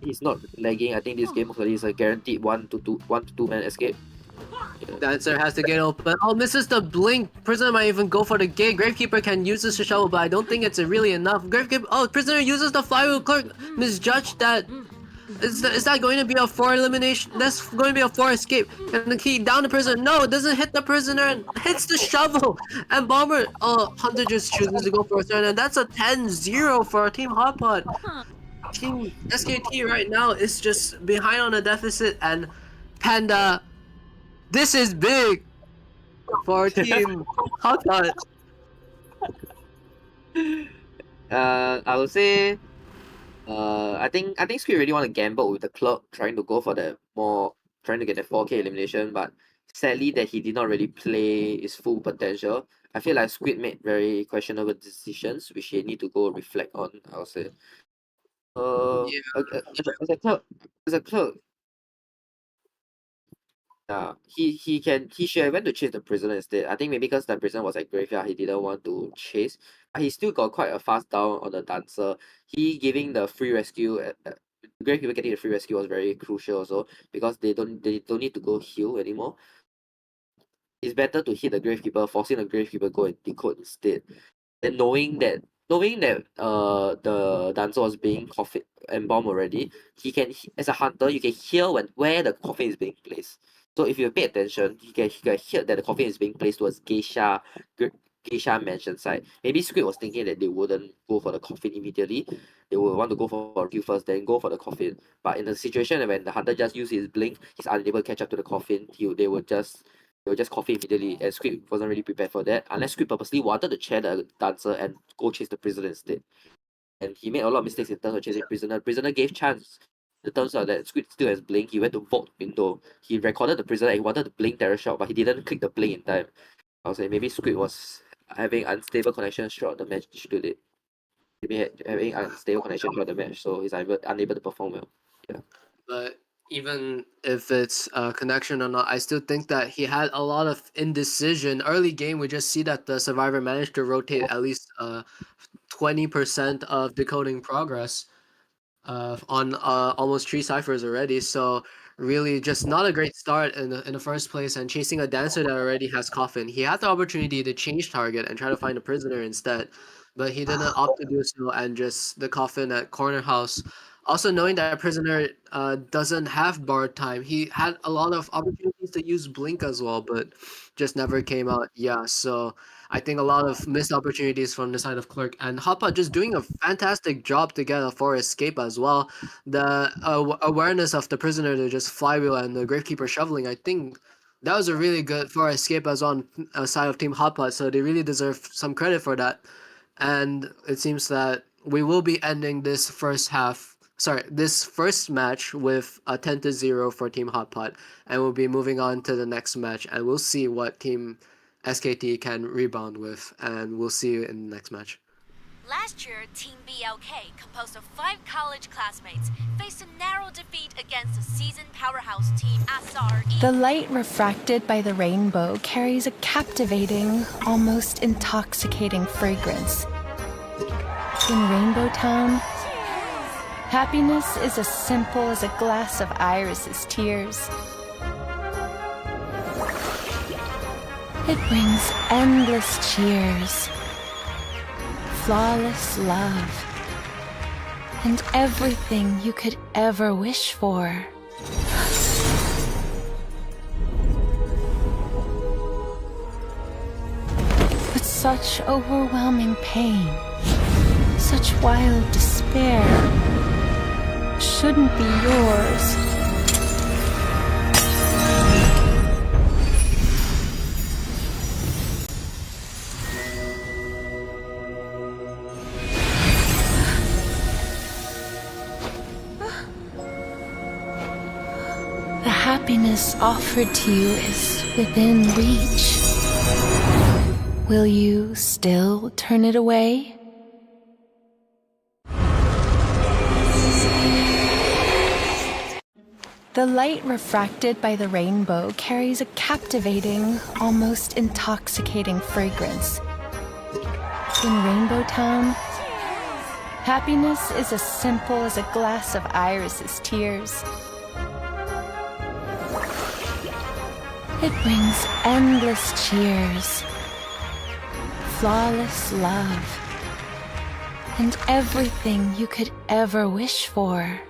he's not lagging, I think this game is a guaranteed 1 to 2-man escape. Dancer has to get open. Oh, misses the blink. Prisoner might even go for the gate. Gravekeeper can use this to shovel, but I don't think it's really enough. Gravekeeper. Oh, prisoner uses the flywheel. Clerk misjudged that. Is that going to be a 4 elimination? That's going to be a 4 escape. And the key down the prisoner. No, it doesn't hit the prisoner and hits the shovel. And Bomber, Hunter just chooses to go for a turn. And that's a 10-0 for Team Hotpot. Team SKT right now is just behind on a deficit. And Panda, this is big for Team Hotpot. I would say, I think Squid really want to gamble with the clerk, trying to go for trying to get the 4K elimination, but sadly that he did not really play his full potential. I feel like Squid made very questionable decisions, which he need to go reflect on, I would say. As a clerk, he should have went to chase the prisoner instead. I think maybe because the prisoner was at graveyard, he didn't want to chase. But he still got quite a fast down on the dancer. He giving the free rescue. The Gravekeeper getting the free rescue was very crucial also, because they don't need to go heal anymore. It's better to hit the Gravekeeper, forcing the Gravekeeper go and decode instead. And knowing that the dancer was being coffin embalmed already, he can, as a hunter, you can hear where the coffin is being placed. So if you pay attention, he can hear that the coffin is being placed towards Geisha, Geisha Mansion side. Maybe Squid was thinking that they wouldn't go for the coffin immediately. They would want to go for a kill first, then go for the coffin. But in the situation when the hunter just used his blink, he's unable to catch up to the coffin. They would just coffin immediately, and Squid wasn't really prepared for that. Unless Squid purposely wanted to chair the dancer and go chase the prisoner instead. And he made a lot of mistakes in terms of chasing prisoner. Prisoner gave chance. It turns out that Squid still has blink. He went to vault window. He recorded the prisoner and he wanted to blink terror shot, but he didn't click the blink in time. I was like, maybe Squid was having unstable connection throughout the match today. Maybe having unstable connection throughout the match, so he's unable to perform well. Yeah. But even if it's a connection or not, I still think that he had a lot of indecision. Early game, we just see that the survivor managed to rotate at least 20% of decoding progress on almost 3 ciphers already. So really, just not a great start in the first place. And chasing a dancer that already has coffin, he had the opportunity to change target and try to find a prisoner instead, but he didn't opt to do so. And just the coffin at corner house. Also knowing that prisoner doesn't have bar time, he had a lot of opportunities to use blink as well, but just never came out. Yeah, so I think a lot of missed opportunities from the side of Clerk, and Hoppa just doing a fantastic job to get a forest escape as well. The awareness of the prisoner to just flywheel and the Gravekeeper shoveling, I think that was a really good forest escape as well on side of Team Hoppa, so they really deserve some credit for that. And it seems that we will be ending this first match with a 10-0 for Team Hot Pot, and we'll be moving on to the next match, and we'll see what Team SKT can rebound with, and we'll see you in the next match. Last year, Team BLK, composed of 5 college classmates, faced a narrow defeat against the seasoned powerhouse team SRE. The light refracted by the rainbow carries a captivating, almost intoxicating fragrance. In Rainbow Town, happiness is as simple as a glass of Iris's tears. It brings endless cheers, flawless love, and everything you could ever wish for. But such overwhelming pain, such wild despair, shouldn't be yours. The happiness offered to you is within reach. Will you still turn it away? The light refracted by the rainbow carries a captivating, almost intoxicating fragrance. In Rainbow Town, happiness is as simple as a glass of Iris's tears. It brings endless cheers, flawless love, and everything you could ever wish for.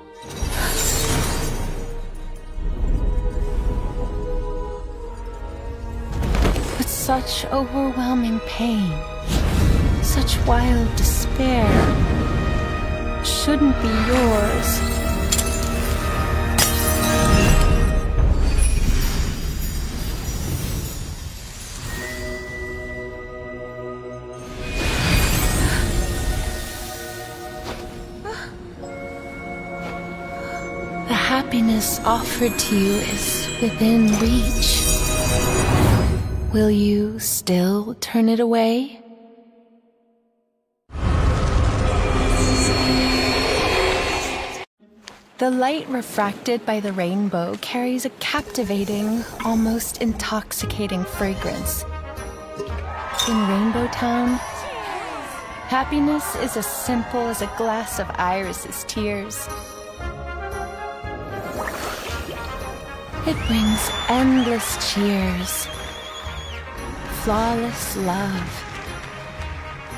But such overwhelming pain, such wild despair, shouldn't be yours. The happiness offered to you is within reach. Will you still turn it away? The light refracted by the rainbow carries a captivating, almost intoxicating fragrance. In Rainbow Town, happiness is as simple as a glass of Iris's tears. It brings endless cheers, flawless love,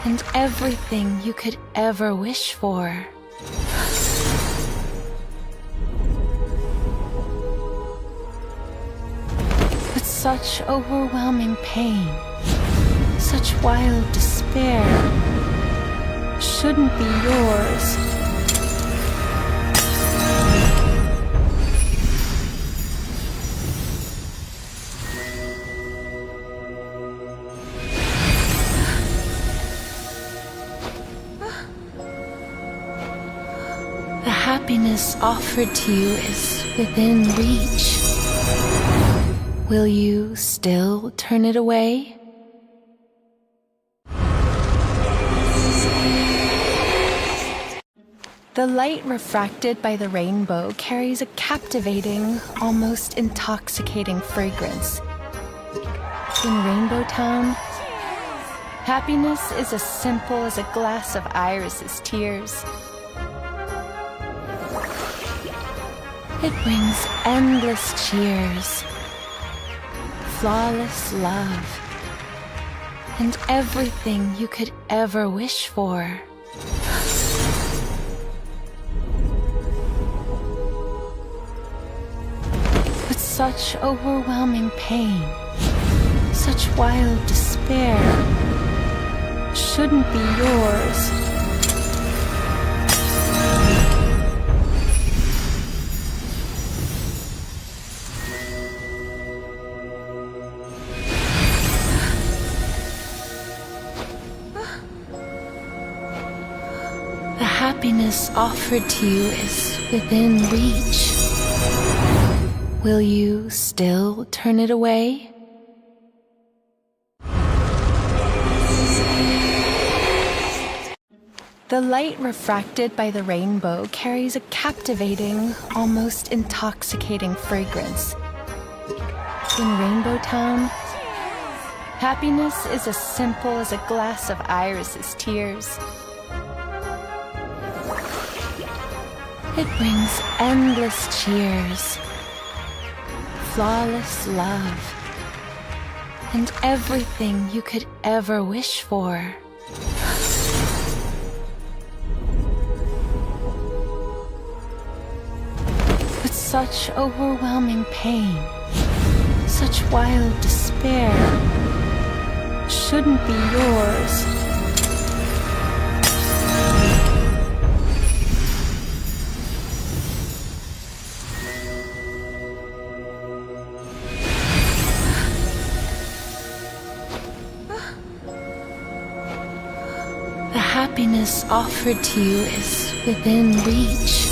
and everything you could ever wish for. But such overwhelming pain, Such wild despair shouldn't be yours. The happiness offered to you is within reach. Will you still turn it away? The light refracted by the rainbow carries a captivating, almost intoxicating fragrance. In Rainbow Town, happiness is as simple as a glass of Iris's tears. It brings endless cheers, flawless love, and everything you could ever wish for. But such overwhelming pain, such wild despair, shouldn't be yours. The happiness offered to you is within reach. Will you still turn it away? The light refracted by the rainbow carries a captivating, almost intoxicating fragrance. In Rainbow Town, happiness is as simple as a glass of Iris's tears. It brings endless cheers, flawless love, and everything you could ever wish for. But such overwhelming pain, such wild despair, shouldn't be yours. The happiness offered to you is within reach.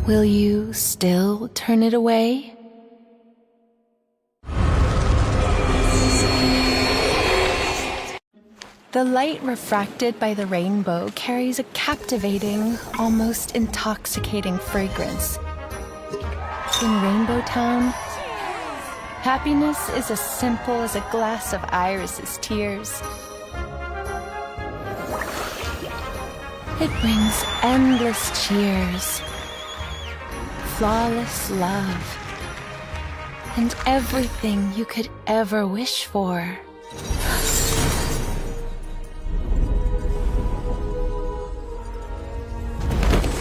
Will you still turn it away? The light refracted by the rainbow carries a captivating, almost intoxicating fragrance. In Rainbow Town, happiness is as simple as a glass of Iris's tears. It brings endless cheers, flawless love, and everything you could ever wish for.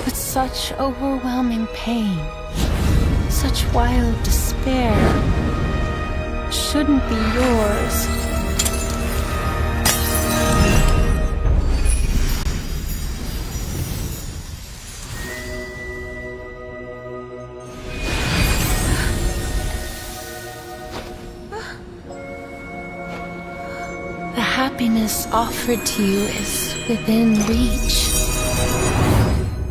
But such overwhelming pain, such wild despair, shouldn't be yours. The happiness offered to you is within reach.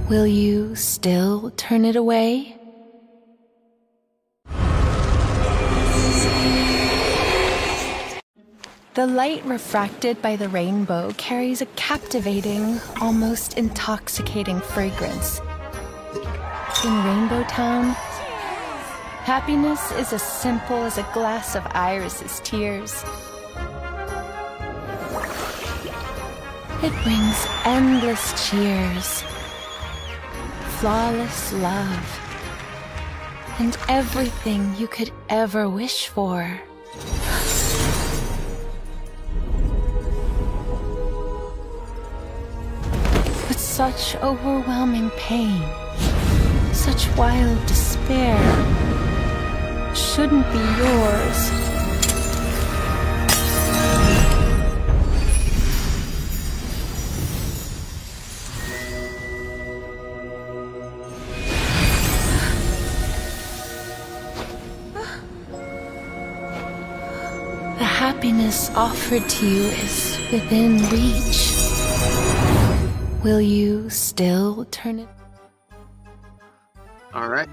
Will you still turn it away? The light refracted by the rainbow carries a captivating, almost intoxicating fragrance. In Rainbow Town, happiness is as simple as a glass of Iris's tears. It brings endless cheers, flawless love, and everything you could ever wish for. But such overwhelming pain, such wild despair, shouldn't be yours. happiness offered to you is within reach, will you still turn it? Alright.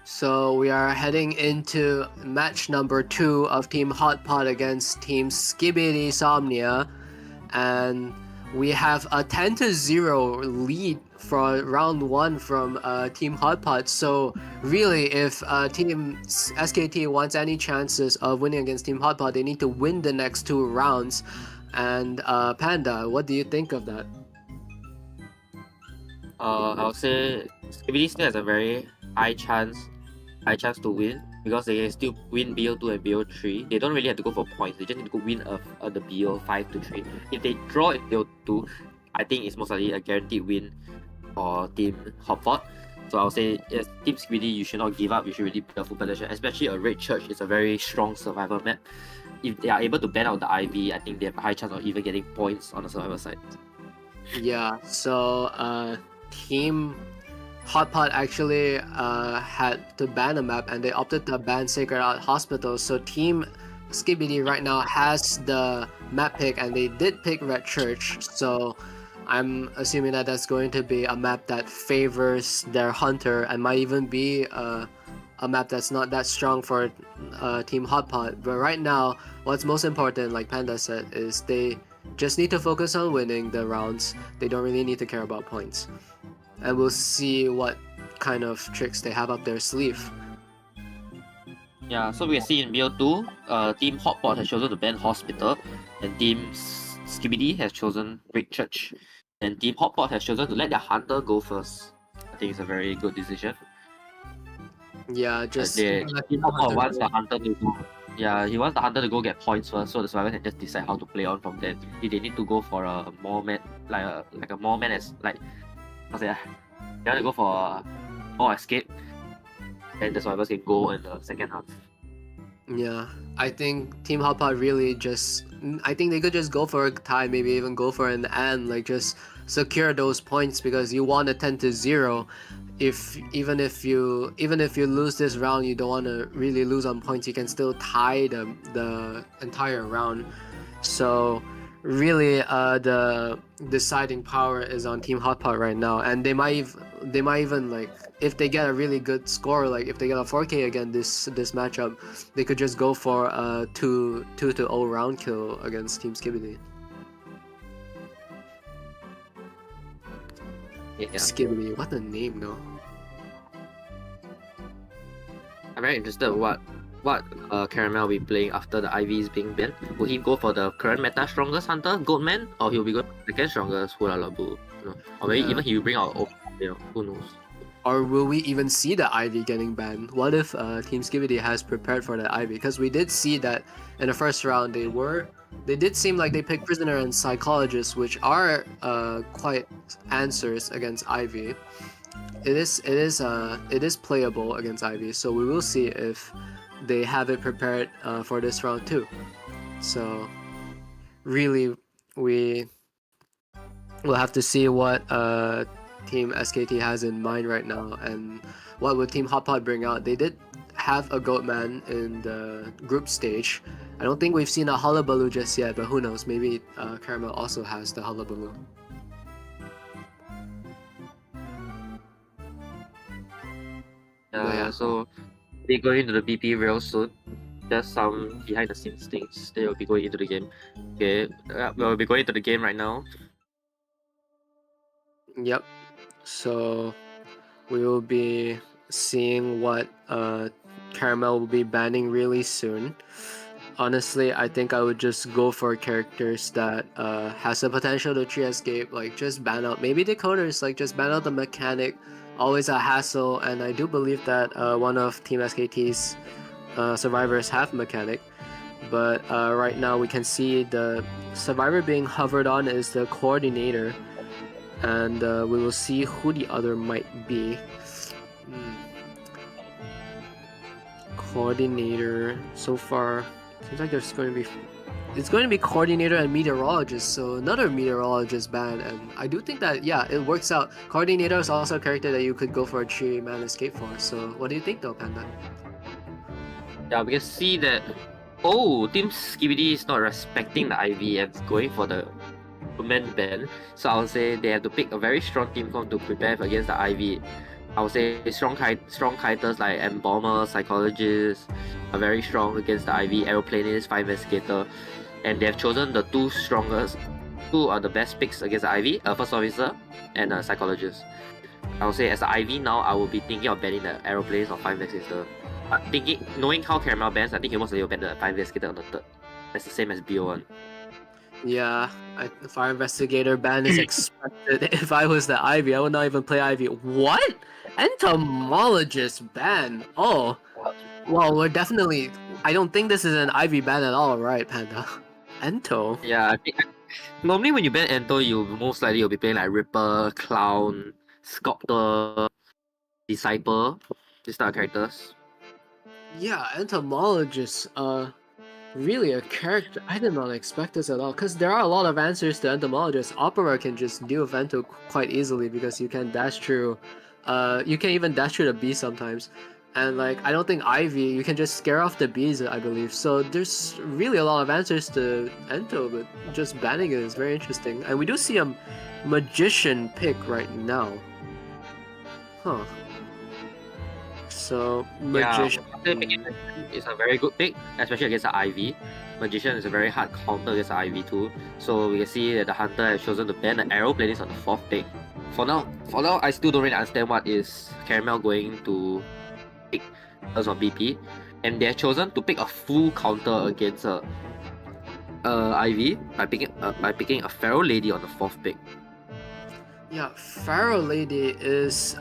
So we are heading into match number 2 of Team Hot Pot against Team Skibidi Somnia. And we have a 10-0 lead for round 1 from Team Hot Pot. So really, if Team SKT wants any chances of winning against Team Hot Pot, they need to win the next 2 rounds. And Panda, what do you think of that? I'll say Skibidi still has a very high chance to win because they can still win BO2 and BO3. They don't really have to go for points. They just need to go win the BO5 to 3. If they draw in BO2, I think it's most likely a guaranteed win for Team Hotpot. So I'll say, yes, Team Skibidi, you should not give up. You should really put a full potential. Especially a Red Church is a very strong survivor map. If they are able to ban out the IV, I think they have a high chance of even getting points on the survivor side. Yeah, so Team Hotpot actually had to ban a map, and they opted to ban Sacred Heart Hospital. So Team Skibidi right now has the map pick, and they did pick Red Church. So I'm assuming that that's going to be a map that favors their hunter, and might even be a map that's not that strong for Team Hotpot. But right now, what's most important, like Panda said, is they just need to focus on winning the rounds. They don't really need to care about points. And we'll see what kind of tricks they have up their sleeve. Yeah, so we can see in BO2, Team Hotpot has chosen to ban Hospital, and Team Skibidi has chosen Red Church, and Team Hotpot has chosen to let their hunter go first. I think it's a very good decision. Yeah, just Team Hotpot wants the hunter to go. Yeah, he wants the hunter to go get points first, so the survivor can just decide how to play on from there. If they need to go for a more man, like a more man as like. They want to go for more escape, and the survivors can go in the second half. Yeah, I think Team Hotpot really just... I think they could just go for a tie, maybe even go for an and like just secure those points, because you want a 10-0. Even if you lose this round, you don't want to really lose on points. You can still tie the entire round. So really, the deciding power is on Team Hotpot right now, and they might even like, if they get a really good score, like if they get a 4K again this matchup, they could just go for a 2-0 round kill against Team Skibidi. Yeah. Skibidi, what a name, though. I'm very interested in what Caramel will be playing after the IV is being banned. Will he go for the current meta strongest hunter, Goatman, or he'll be going for the second strongest Hula Labu? Or maybe even he will bring out who knows? Or will we even see the Ivy getting banned? What if Team Skibidi has prepared for the Ivy? Because we did see that in the first round they did seem like they picked Prisoner and Psychologist, which are quite answers against Ivy. It is playable against Ivy, so we will see if they have it prepared for this round too. So really, we will have to see what Team SKT has in mind right now, and what will Team Hotpot bring out. They did have a Goatman in the group stage. I don't think we've seen a Hullabaloo just yet, but who knows, maybe Caramel also has the Hullabaloo. Yeah. So they're going into the BP real soon. There's some behind the scenes things. They will be going into the game. Okay, we'll be going into the game right now. Yep. So we will be seeing what Caramel will be banning really soon. Honestly, I think I would just go for characters that has the potential to tree escape. Like just ban out maybe decoders. Like just ban out the mechanic. Always a hassle, and I do believe that one of Team SKT's survivors have mechanic. But right now we can see the survivor being hovered on is the coordinator, and we will see who the other might be. Coordinator, so far seems like there's going to be coordinator and meteorologist, so another meteorologist ban, and I do think that it works out. Coordinator is also a character that you could go for a 3-man escape for. So what do you think though, Panda? Yeah, we can see that Oh, Team Skibidi is not respecting the IV and going for the women ban. So I would say they have to pick a very strong team comp to prepare against the IV. I would say strong kiters like Embomber, Psychologist are very strong against the IV, Aeroplanist, Fire Investigator. And they have chosen the two are the best picks against the IV, First Officer and Psychologist. I would say as the IV now, I will be thinking of banning the Aeroplanist or Fire Investigator. Knowing how Caramel bans, I think he most likely will ban the Fire Investigator on the third. That's the same as BO1. Yeah, the Fire Investigator ban is expected. If I was the Ivy, I would not even play Ivy. What? Entomologist ban? Oh, well, we're definitely. I don't think this is an Ivy ban at all, right, Panda? Ento? Yeah, I think normally when you ban Ento, you most likely will be playing like Ripper, Clown, Sculptor, Disciple, these type of characters. Yeah, Entomologist, really a character. I did not expect this at all, because there are a lot of answers to Entomologist. Opera can just deal with Ento quite easily because you can dash through, you can even dash through the bee sometimes. And like, I don't think Ivy, you can just scare off the bees, I believe. So there's really a lot of answers to Ento, but just banning it is very interesting. And we do see a Magician pick right now. Huh. So, Magician... Yeah, is a very good pick, especially against the IV. Magician is a very hard counter against the IV too. So we can see that the Hunter has chosen to ban the Aeroplanist on the 4th pick. For now, I still don't really understand what is Caramel going to pick in terms of BP. And they have chosen to pick a full counter against IV by picking a Feral Lady on the 4th pick. Yeah, Pharaoh Lady is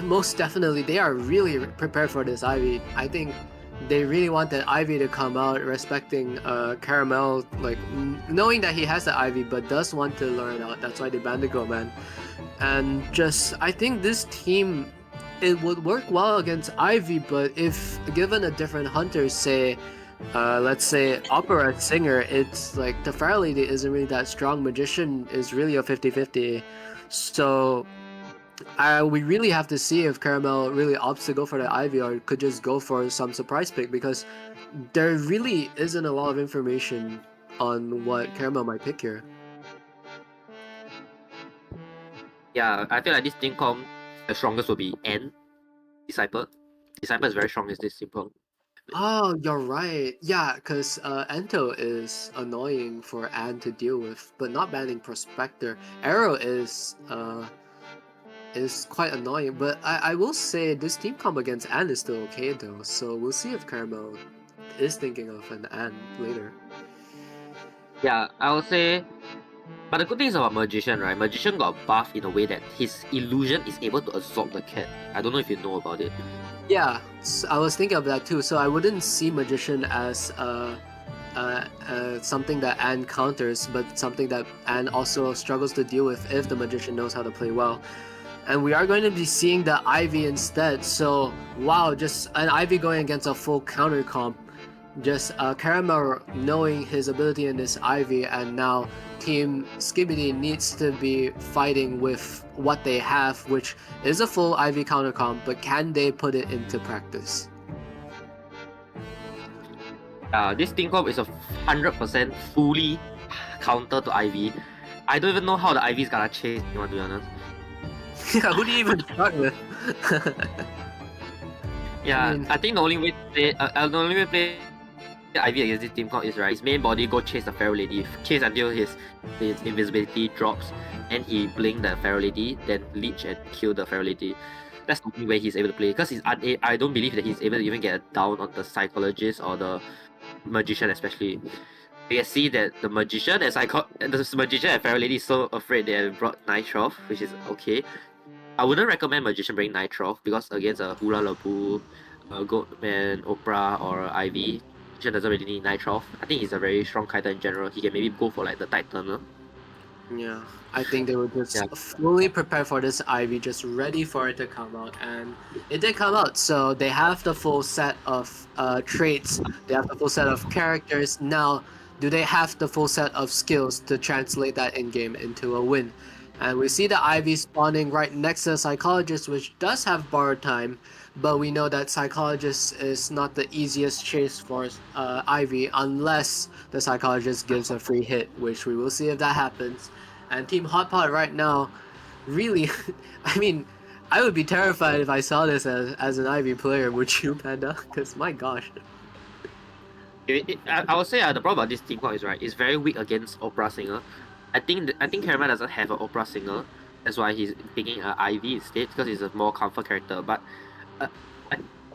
most definitely, they are really prepared for this Ivy. I think they really wanted Ivy to come out respecting Caramel, like knowing that he has the Ivy but does want to learn out. That's why they banned the Go Man. And just, I think this team, it would work well against Ivy, but if given a different hunter, say let's say opera singer, it's like the Fire Lady isn't really that strong. Magician is really a 50-50. So we really have to see if Caramel really opts to go for the Ivy or could just go for some surprise pick, because there really isn't a lot of information on what Caramel might pick here. Yeah, I feel like this team comp, the strongest will be N, Disciple. Disciple is very strong in this team comp. Oh, you're right. Yeah, because Ento is annoying for Anne to deal with, but not banning Prospector. Arrow is quite annoying, but I will say this team comp against Anne is still okay though, so we'll see if Caramel is thinking of an Anne later. Yeah, I would say, but the good thing is about Magician, right? Magician got buff in a way that his illusion is able to absorb the cat. I don't know if you know about it. Yeah, I was thinking of that too, so I wouldn't see Magician as something that Anne counters, but something that Anne also struggles to deal with if the Magician knows how to play well. And we are going to be seeing the Ivy instead, so wow, just an Ivy going against a full counter comp. Just Caramel knowing his ability in this Ivy, and now Team Skibidi needs to be fighting with what they have, which is a full Ivy counter comp, but can they put it into practice? This team comp is a 100% fully counter to Ivy. I don't even know how the Ivy is gonna chase anyone, to be honest. Yeah, who do you even start with? Yeah, I think the only way to play Ivy against this team comp is, right, his main body go chase the Feral Lady, chase until his invisibility drops, and he blink the Feral Lady, then leech and kill the Feral Lady. That's the only way he's able to play, because I don't believe that he's able to even get a down on the Psychologist or the Magician especially. You can see that the Magician and Feral Lady is so afraid they have brought Nitroff, which is okay. I wouldn't recommend Magician bring Nitroff, because against a Hula Labu, Goatman, Oprah, or Ivy, Magician doesn't really need Nitroff. I think he's a very strong kiter in general. He can maybe go for like the Titan. Yeah, I think they were just fully prepared for this Ivy, just ready for it to come out, and it did come out. So they have the full set of traits, they have the full set of characters. Now, do they have the full set of skills to translate that in-game into a win? And we see the Ivy spawning right next to the Psychologist, which does have borrowed time, but we know that Psychologist is not the easiest chase for Ivy unless the Psychologist gives a free hit, which we will see if that happens. And Team Hotpot right now, really, I mean, I would be terrified if I saw this as an Ivy player, would you, Panda? Because my gosh. I would say the problem about this team is right. It's very weak against opera singer. I think Caramel doesn't have an opera singer. That's why he's picking Ivy instead because he's a more comfort character. But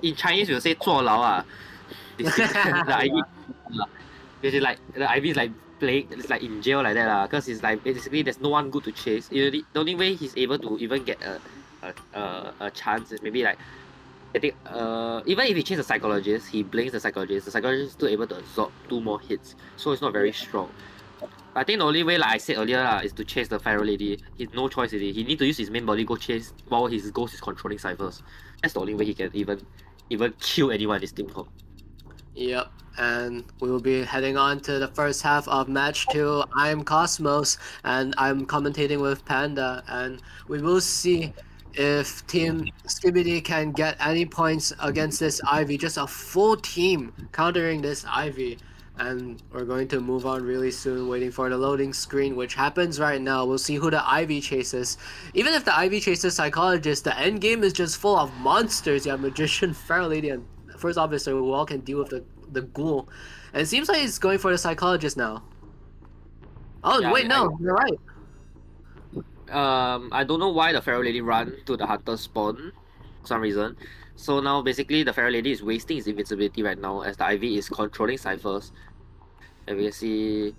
in Chinese we'll say 坐牢 ah. The Ivy, which is like the Ivy is like playing. It's like in jail like that lah. Because it's like basically there's no one good to chase. The only way he's able to even get a chance is maybe like. I think even if he chases the Psychologist, he blinks the Psychologist. The Psychologist is still able to absorb 2 more hits, so it's not very strong. I think the only way, like I said earlier, is to chase the Pharaoh Lady. He's no choice really. He need to use his main body go chase while his ghost is controlling ciphers. That's the only way he can even kill anyone in this team comp. Yep, and we will be heading on to the first half of match 2. I'm Cosmos, and I'm commentating with Panda, and we will see if Team Skibidi can get any points against this Ivy. Just a full team countering this Ivy. And we're going to move on really soon, waiting for the loading screen, which happens right now. We'll see who the Ivy chases. Even if the Ivy chases Psychologist, the end game is just full of monsters. You have Magician, Pharaoh Lady, and First Officer who all can deal with the ghoul. And it seems like he's going for the Psychologist now. Oh, Yeah, wait, no, you're right. I don't know why the Pharaoh Lady ran to the Hunter spawn for some reason. So now basically the Pharaoh Lady is wasting his invincibility right now as the Ivy is controlling ciphers. And we can see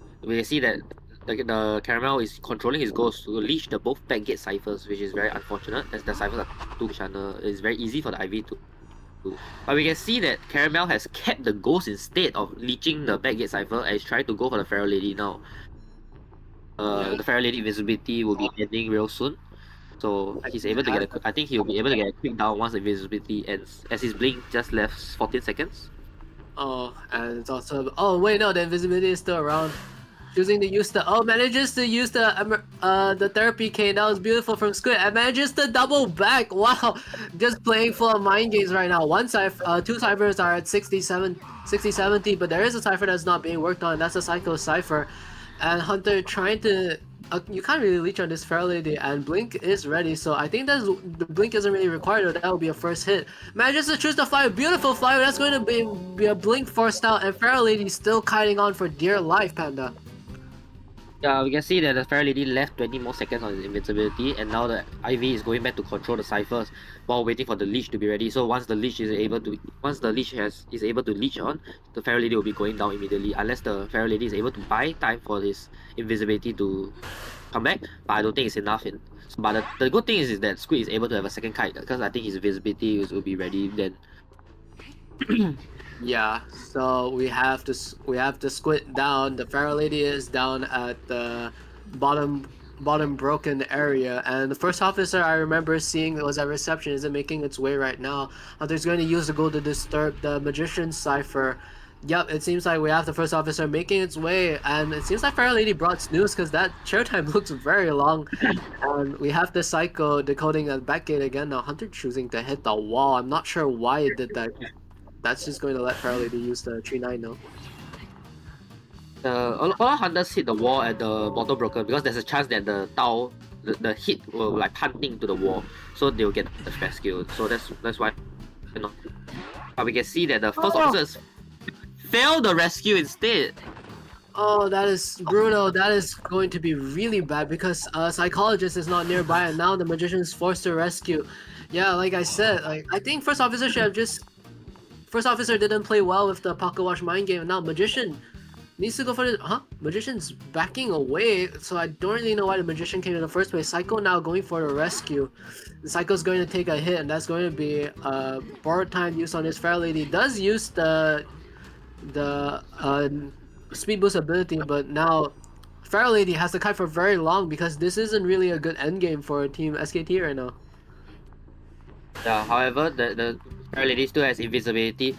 that the Caramel is controlling his ghost to leech the both backgate ciphers, which is very unfortunate as the ciphers are 2 channel. It's very easy for the Ivy to do. But we can see that Caramel has kept the ghost instead of leeching the backgate cipher and is trying to go for the Pharaoh Lady now. The Pharaoh Lady invisibility will be ending real soon. So he's able to get I think he'll be able to get a quick down once the invisibility ends, as his blink just left 14 seconds. Oh, and it's also... Oh, wait, no, the invisibility is still around. Choosing to use the... Oh, manages to use the therapy cane. That was beautiful from Squid. And manages to double back. Wow. Just playing full of mind games right now. 2 ciphers are at 60, 70, but there is a cipher that's not being worked on. That's a Psycho cipher. And Hunter trying to... you can't really leech on this Pharaoh Lady, and Blink is ready, so I think the Blink isn't really required, that will be a first hit. Manages to choose the fly, beautiful fly, that's going to be a Blink forced out, and Pharaoh Lady still kiting on for dear life, Panda. Yeah, we can see that the Pharaoh Lady left 20 more seconds on his invincibility, and now the Ivy is going back to control the ciphers while waiting for the leech to be ready. So once the leech is able to leech on, the Pharaoh Lady will be going down immediately, unless the Pharaoh Lady is able to buy time for his invisibility to come back. But I don't think it's enough. But the good thing is that Squid is able to have a second kite, because I think his invisibility will be ready then. Yeah, so we have to Squid down. The Pharaoh Lady is down at the bottom broken area, and the First Officer I remember seeing was at reception isn't making its way right now. Hunter's going to use the gold to disturb the Magician cipher. Yep, it seems like we have the First Officer making its way, and it seems like Pharaoh Lady brought snooze because that chair time looks very long. And we have the Psycho decoding the backgate again. Now Hunter choosing to hit the wall. I'm not sure why it did that. That's just going to let Pharaoh Lady use the 3-9 now. All hunters hit the wall at the bottom broken because there's a chance that the Tao, the hit will like punting to the wall, so they'll get the rescue. So that's why, you know. But we can see that the First Officers failed the rescue instead. Oh, that is brutal. That is going to be really bad because Psychologist is not nearby, and now the Magician is forced to rescue. Yeah, like I said, I think First Officer should have just... First Officer didn't play well with the Pocket Watch mind game, and now Magician needs to go for the... Magician's backing away, so I don't really know why the Magician came in the first place. Psycho now going for the rescue. The Psycho's going to take a hit, and that's going to be borrowed time use on his Pharaoh Lady. Does use the speed boost ability, but now Pharaoh Lady has to kite for very long because this isn't really a good endgame for Team SKT right now. Yeah, however, the Pharaoh Lady still has invisibility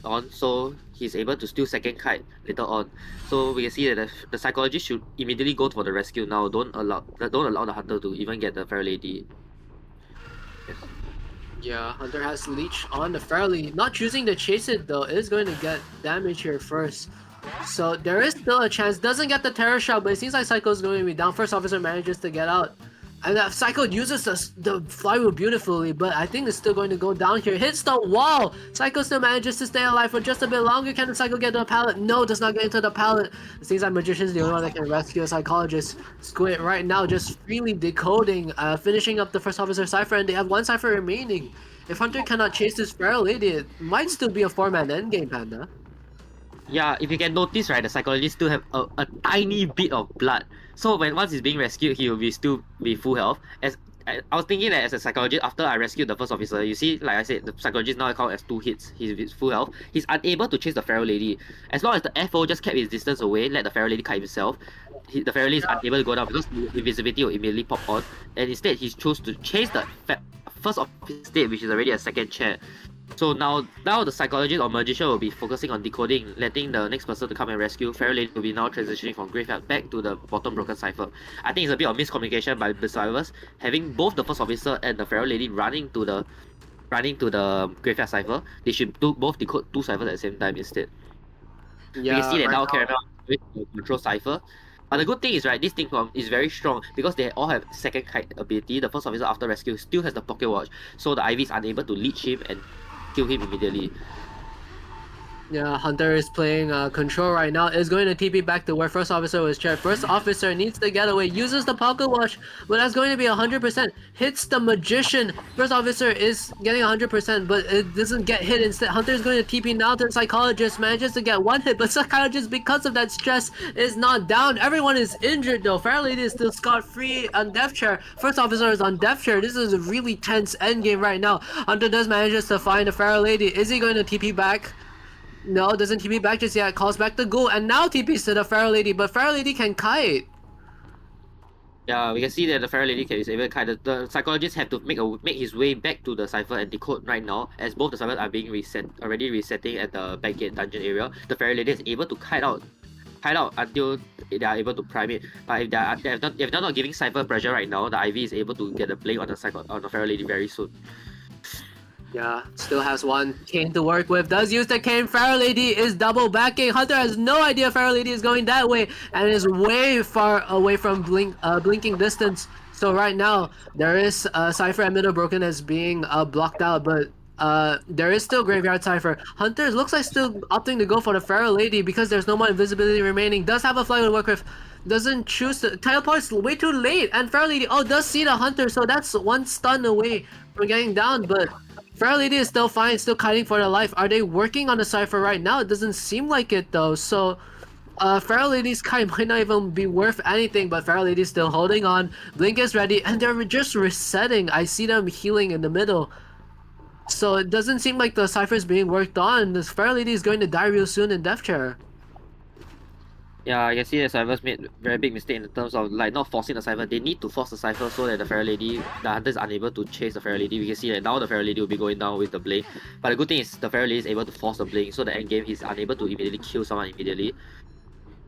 on, so he's able to steal second kite later on. So we can see that the psychologist should immediately go for the rescue now. Don't allow the hunter to even get the fair lady. Yes. Yeah, Hunter has leech on the Fairly. Not choosing to chase it though is going to get damage here first. So there is still a chance. Doesn't get the terror shot, but it seems like Psycho is going to be down. First officer manages to get out. And Psycho uses the flywheel beautifully, but I think it's still going to go down here. Hits the wall! Psycho still manages to stay alive for just a bit longer. Can the Psycho get to the pallet? No, does not get into the pallet. It seems like Magician's the only one that can rescue a Psychologist. Squid right now just freely decoding, finishing up the first officer Cypher, and they have one Cypher remaining. If Hunter cannot chase this Feral Lady, it might still be a 4-man endgame, Panda. Yeah, if you can notice, right, the psychologist still have a tiny bit of blood. So once he's being rescued, he will still be full health. As I was thinking that as a psychologist, after I rescued the first officer, you see, like I said, the psychologist now count as 2 hits. He's full health. He's unable to chase the feral lady. As long as the FO just kept his distance away, let the feral lady kite himself, the feral lady is unable to go down because the invisibility will immediately pop on. And instead, he chose to chase the first officer state, which is already a second chair. So now the psychologist or magician will be focusing on decoding, letting the next person to come and rescue. Feral lady will be now transitioning from graveyard back to the bottom broken cipher. I think it's a bit of miscommunication by the survivors, having both the first officer and the feral lady running to the graveyard cipher. They should both decode 2 ciphers at the same time instead. Yeah, you can see that right now Caramel is control cipher. But the good thing is, right, this thing is very strong because they all have second kite ability. The first officer after rescue still has the pocket watch, so the IV is unable to leech him and kill him immediately. Yeah, Hunter is playing control right now. Is going to TP back to where first officer was chair. First officer needs to get away. Uses the pocket watch, but that's going to be 100%. Hits the magician. First officer is getting 100%, but it doesn't get hit. Instead, Hunter is going to TP now to the psychologist. Manages to get 1 hit, but psychologist, because of that stress, is not down. Everyone is injured though. Feral Lady is still scot-free on death chair. First officer is on death chair. This is a really tense endgame right now. Hunter does manages to find the Feral Lady. Is he going to TP back? No, doesn't TP back just yet. Calls back the ghoul and now TPs to the Feral Lady, but Feral Lady can kite. Yeah, we can see that the feral lady is able to kite. The psychologist have to make his way back to the cipher and decode right now, as both the ciphers are being already resetting at the back gate dungeon area. The feral lady is able to kite out until they are able to prime it. But if they're not giving cipher pressure right now, the IV is able to get the play on the feral lady very soon. Yeah, still has one cane to work with. Does use the cane. Feral Lady is double backing. Hunter has no idea Feral Lady is going that way and is way far away from blinking distance. So right now, there is Cypher and Middle Broken as being blocked out, but there is still Graveyard Cypher. Hunter looks like still opting to go for the Feral Lady because there's no more invisibility remaining. Does have a fly to work with. Doesn't choose to teleports way too late. And Feral Lady, does see the Hunter, so that's 1 stun away from getting down, but Feral Lady is still fine, still kiting for their life. Are they working on the cipher right now? It doesn't seem like it though. So Feral Lady's kite might not even be worth anything, but Feral Lady's still holding on. Blink is ready, and they're just resetting. I see them healing in the middle. So it doesn't seem like the cipher is being worked on. This Feral Lady is going to die real soon in Death Chair. Yeah, you can see the Cyphers made very big mistake in terms of like not forcing the Cypher. They need to force the Cypher so that the Hunter is unable to chase the Feral Lady. We can see that now the Feral Lady will be going down with the Blade. But the good thing is the Feral Lady is able to force the Blade, so the end game he's unable to immediately kill someone immediately.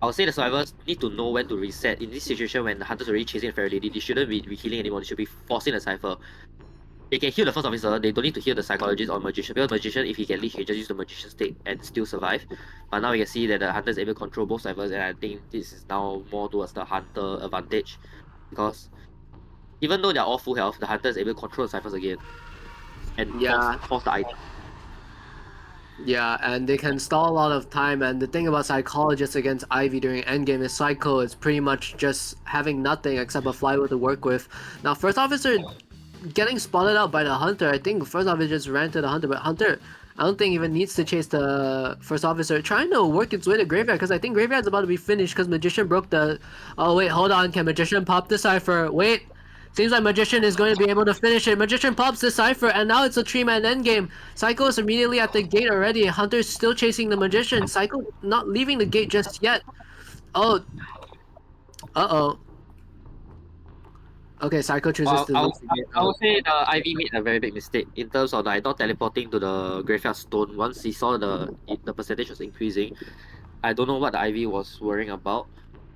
I would say the survivors need to know when to reset. In this situation when the Hunter's already chasing the Feral Lady, they shouldn't be healing anymore, they should be forcing the Cypher. They can heal the first officer, they don't need to heal the psychologist or magician, because magician, if he can leech, he just use the magician state and still survive. But now we can see that the Hunter is able to control both ciphers, and I think this is now more towards the Hunter advantage, because even though they're all full health, the Hunter is able to control the ciphers again and force the item. Yeah, and they can stall a lot of time, and the thing about Psychologist against Ivy during endgame is Psycho is pretty much just having nothing except a flywheel to work with. Now, First Officer getting spotted out by the Hunter. I think First Officer just ran to the Hunter, but Hunter, I don't think even needs to chase the First Officer. Trying to work its way to Graveyard, because I think Graveyard's about to be finished because Magician broke the... Oh wait, hold on, can Magician pop the Cypher? Wait, seems like Magician is going to be able to finish it. Magician pops the Cypher, and now it's a 3-man endgame. Psycho is immediately at the gate already. Hunter's still chasing the Magician. Psycho not leaving the gate just yet. Oh. Uh-oh. Okay, Psycho chooses to leave the gate I would out. say the Ivy made a very big mistake in terms of like not teleporting to the graveyard stone once he saw the percentage was increasing. I don't know what the Ivy was worrying about.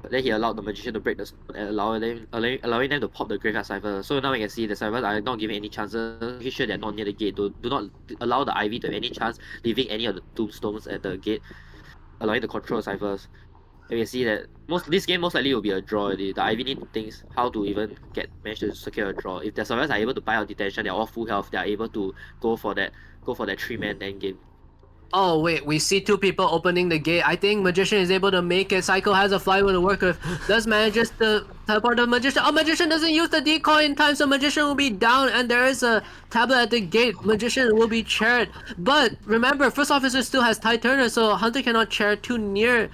But then he allowed the magician to break the stone and allowing them to pop the graveyard cipher. So now we can see the ciphers are not giving any chances. Making sure they're not near the gate. Do not allow the Ivy to have any chance leaving any of the tombstones at the gate, allowing the control ciphers. And we see that this game most likely will be a draw already. The Ivy need to think how to even manage to secure a draw. If the survivors are able to buy out detention, they're all full health, they're able to go for that 3-man end game. Oh wait, we see two people opening the gate. I think Magician is able to make it. Psycho has a flywheel to work with. Does manages to teleport the Magician. Oh, Magician doesn't use the decoy in time, so Magician will be down, and there is a tablet at the gate. Magician will be chaired. But remember, First Officer still has Tide Turner, so Hunter cannot chair too near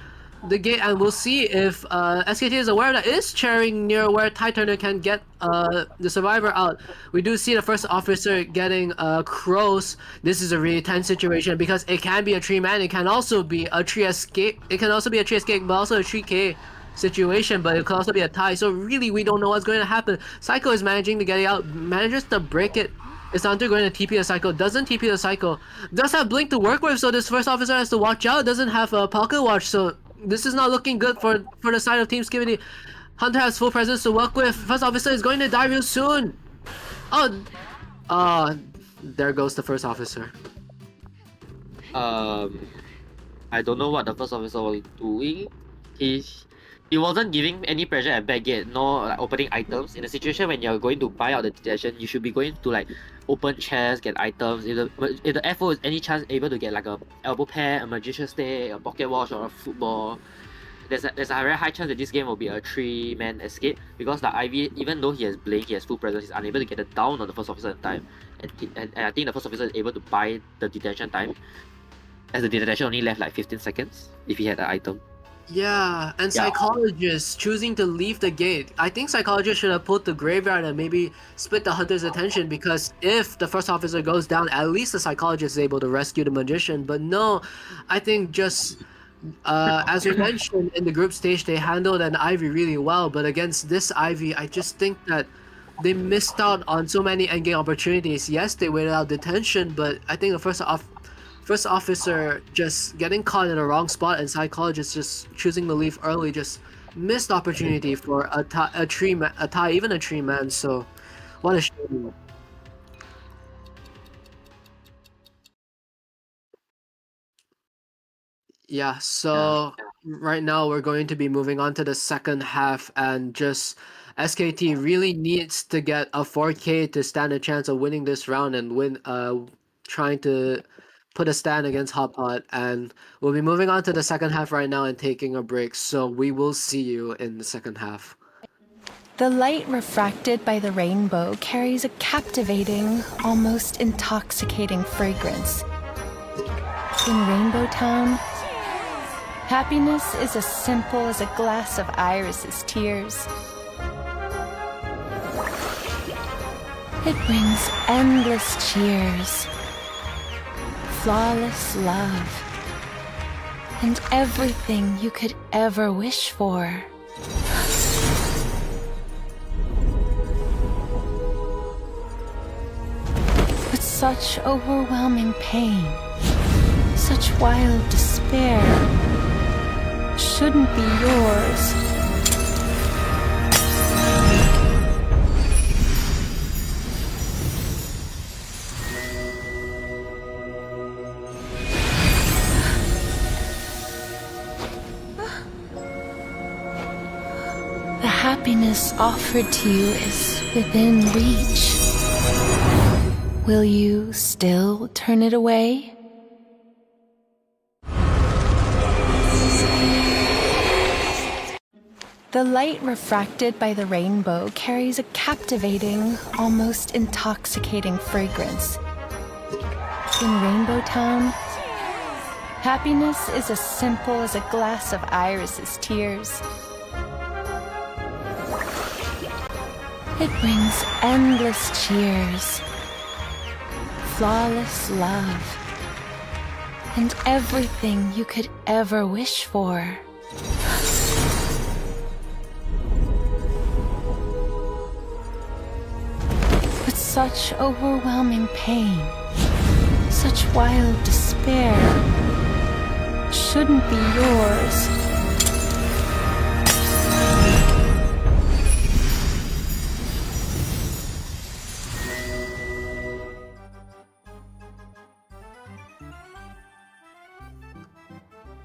the gate, and we'll see if SKT is aware that it is chairing near where Tide Turner can get the survivor out. We do see the First Officer getting crows. This is a really tense situation because it can be a tree man, it can also be a tree escape, but also a tree K situation, but it could also be a tie. So really, we don't know what's going to happen. Psycho is managing to get it out, manages to break it. Is Hunter going to TP the Psycho? Doesn't TP the Psycho. Does have Blink to work with, so this First Officer has to watch out. Doesn't have a Pocket Watch, so this is not looking good for the side of Team Skibidi. Hunter has full presence to work with. First Officer is going to die real soon. There goes the First Officer. I don't know what the First Officer was doing. He wasn't giving any pressure at back gate, nor like opening items. In a situation when you're going to buy out the detention, you should be going to like open chairs, get items. If the FO is any chance able to get like a elbow pad, a magician stick, a pocket watch, or a football, there's a very high chance that this game will be a 3-man escape, because the Ivy, even though he has Blink, he has full presence, he's unable to get it down on the First Officer in time. And I think the First Officer is able to buy the detention time, as the detention only left like 15 seconds if he had an item. Yeah, and Psychologist choosing to leave the gate. I think Psychologist should have put the graveyard and maybe split the Hunter's attention, because if the First Officer goes down, at least the Psychologist is able to rescue the Magician. But no, I think just as we mentioned in the group stage, they handled an Ivy really well, but against this Ivy, I just think that they missed out on so many endgame opportunities. Yes, they waited out detention, but I think the First Officer just getting caught in the wrong spot, and Psychologist just choosing to leave early, just missed opportunity for a tie, even a tree man. So, what a shame. Yeah, so right now we're going to be moving on to the second half, and just SKT really needs to get a 4K to stand a chance of winning this round and trying to put a stand against Hot Pot. And we'll be moving on to the second half right now and taking a break, so we will see you in the second half. The light refracted by the rainbow carries a captivating, almost intoxicating fragrance. In Rainbow Town, happiness is as simple as a glass of Iris's tears. It brings endless cheers, flawless love, and everything you could ever wish for. But such overwhelming pain, such wild despair, shouldn't be yours. The happiness offered to you is within reach. Will you still turn it away? The light refracted by the rainbow carries a captivating, almost intoxicating fragrance. In Rainbow Town, happiness is as simple as a glass of Iris's tears. It brings endless cheers, flawless love, and everything you could ever wish for. with such overwhelming pain, such wild despair, shouldn't be yours.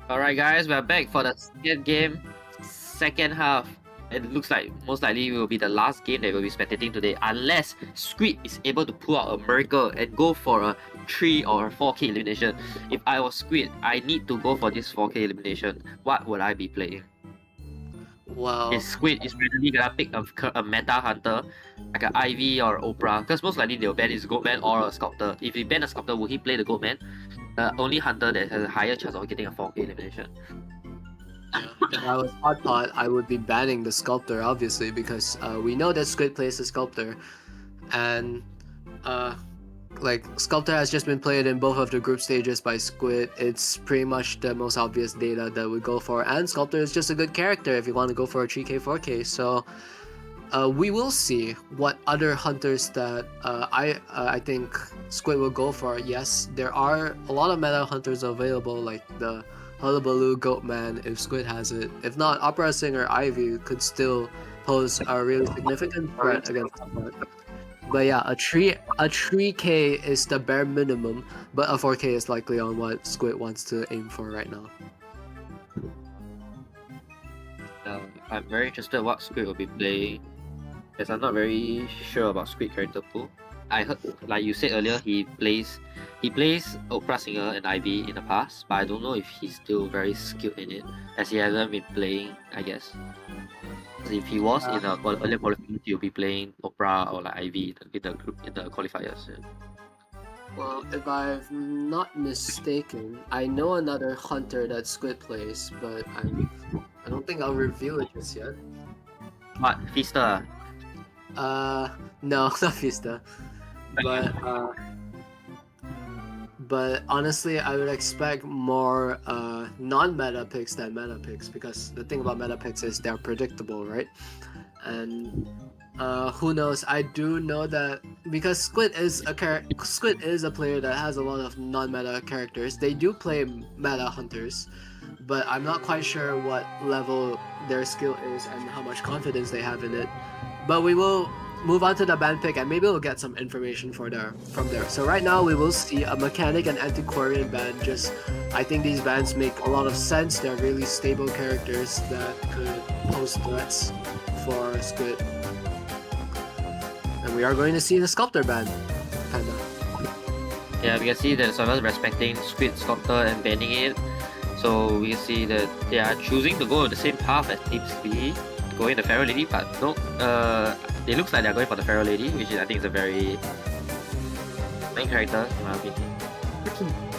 Alright guys, we're back for the second game, second half. It looks like most likely will be the last game that we'll be spectating today, unless Squid is able to pull out a miracle and go for a 3 or 4K elimination. If I was Squid, I need to go for this 4K elimination. What would I be playing? Well, If Squid is randomly gonna pick a meta hunter, like an Ivy or Oprah, because most likely they'll ban his Goatman or a Sculptor. If he ban a Sculptor, will he play the Goatman? The only hunter that has a higher chance of getting a 4K elimination. if I was Hot Pot, I would be banning the Sculptor, obviously, because we know that Squid plays the Sculptor, and like Sculptor has just been played in both of the group stages by Squid. It's pretty much the most obvious data that we go for, and Sculptor is just a good character if you want to go for a 3K, 4K. So we will see what other hunters that I think Squid will go for. Yes, there are a lot of meta hunters available, like the Hullabaloo Goatman if Squid has it. If not, Opera Singer Ivy could still pose a really significant threat against Squid. But yeah, a 3K is the bare minimum, but a 4K is likely on what Squid wants to aim for right now. I'm very interested what Squid will be playing, as I'm not very sure about Squid character pool. I heard, like you said earlier, he plays Opera Singer and Ivy in the past, but I don't know if he's still very skilled in it, as he hasn't been playing, I guess. If he was in a earlier qualification, he'll be playing Opera or like Ivy in the group in the qualifiers. Yeah. Well, if I'm not mistaken, I know another hunter that Squid plays, but I don't think I'll reveal it just yet. What? Feaster? No, not Fista. But honestly, I would expect more non-meta picks than meta picks, because the thing about meta picks is they're predictable, right? And who knows? I do know that because Squid is a player that has a lot of non-meta characters. They do play meta hunters, but I'm not quite sure what level their skill is and how much confidence they have in it. But we will move on to the band pick, and maybe we'll get some information from there. So right now we will see a Mechanic and Antiquarian band. I think these bands make a lot of sense. They're really stable characters that could pose threats for Squid. And we are going to see the Sculptor band, kinda. Yeah, we can see that someone's respecting Squid Sculptor and banning it. So we can see that they are choosing to go the same path as Team Speed, going the Pharaoh Lady, but no, it looks like they're going for the Pharaoh Lady, which I think is a very main character in my opinion.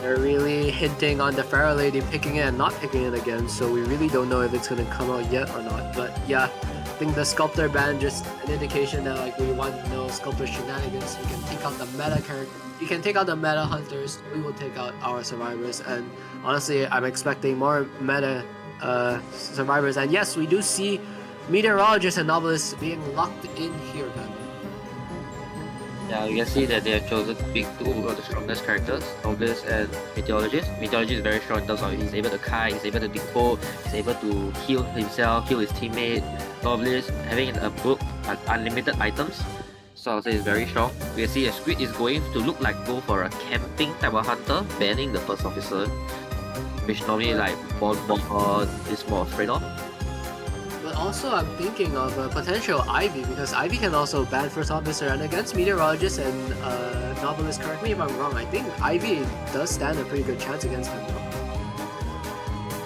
They're really hinting on the Pharaoh Lady picking it and not picking it again, so we really don't know if it's gonna come out yet or not. But yeah, I think the Sculptor ban just an indication that like we want to know Sculptor shenanigans. You can take out the meta character. You can take out the meta hunters. We will take out our survivors. And honestly, I'm expecting more meta survivors. And yes, we do see meteorologists and novelists being locked in here, man. Yeah, you can see that they have chosen to pick two of the strongest characters, Novelist and Meteorologist. Meteorologist is very strong in terms of he's able to kite, he's able to decode, he's able to heal himself, heal his teammate. Novelist having a book and unlimited items, so I'll say it's very strong. We can see a Squid is going to look like go for a camping type of hunter, banning the first officer, which normally like Bon is more afraid of. But also, I'm thinking of a potential Ivy, because Ivy can also ban First Officer, and against Meteorologist and Novelist, correct me if I'm wrong, I think Ivy does stand a pretty good chance against him,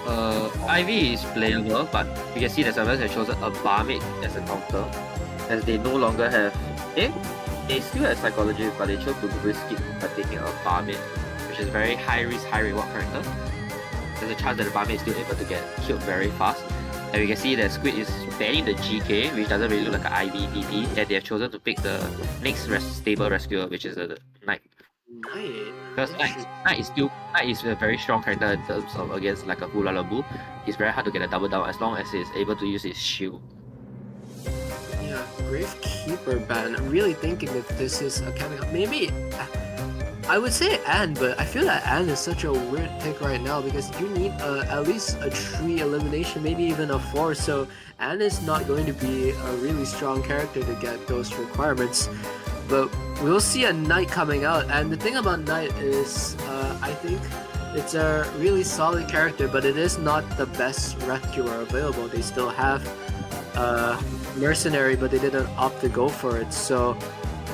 though. Ivy is playable, but we can see that someone has chosen a Barmaid as a counter, as they no longer have... They still have Psychologist, but they chose to risk it by taking a Barmaid, which is a very high risk, high reward character. There's a chance that the Barmaid is still able to get killed very fast. And we can see that Squid is banning the GK, which doesn't really look like an IVDP, and they have chosen to pick the next stable rescuer, which is the Knight. Knight? Because Knight is a very strong character in terms of against like a Hulalabu. It's very hard to get a double down as long as he's able to use his shield. Yeah, Gravekeeper ban. I'm really thinking if this is a coming up. Maybe I would say Anne, but I feel that Anne is such a weird pick right now because you need at least a 3 elimination, maybe even a 4. So Anne is not going to be a really strong character to get those requirements. But we'll see a Knight coming out, and the thing about Knight is, I think it's a really solid character, but it is not the best rescuer available. They still have Mercenary, but they didn't opt to go for it. So,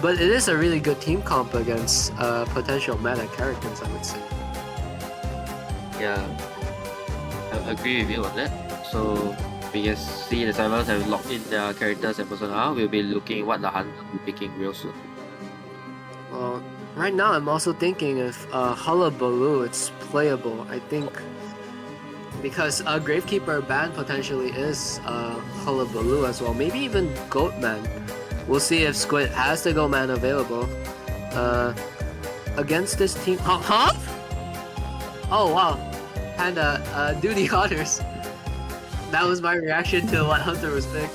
but it is a really good team comp against potential meta characters, I would say. Yeah, I agree with you on that. So we can see the servers have locked in their characters and persona. We'll be looking what the hunt will be picking real soon. Well, right now I'm also thinking if Hullabaloo it's playable. I think because Gravekeeper ban potentially is Hullabaloo as well. Maybe even Goatman. We'll see if Squid has the Goatman available against this team. Huh? Oh wow, Panda, do the honors. That was my reaction to what Hunter was picked.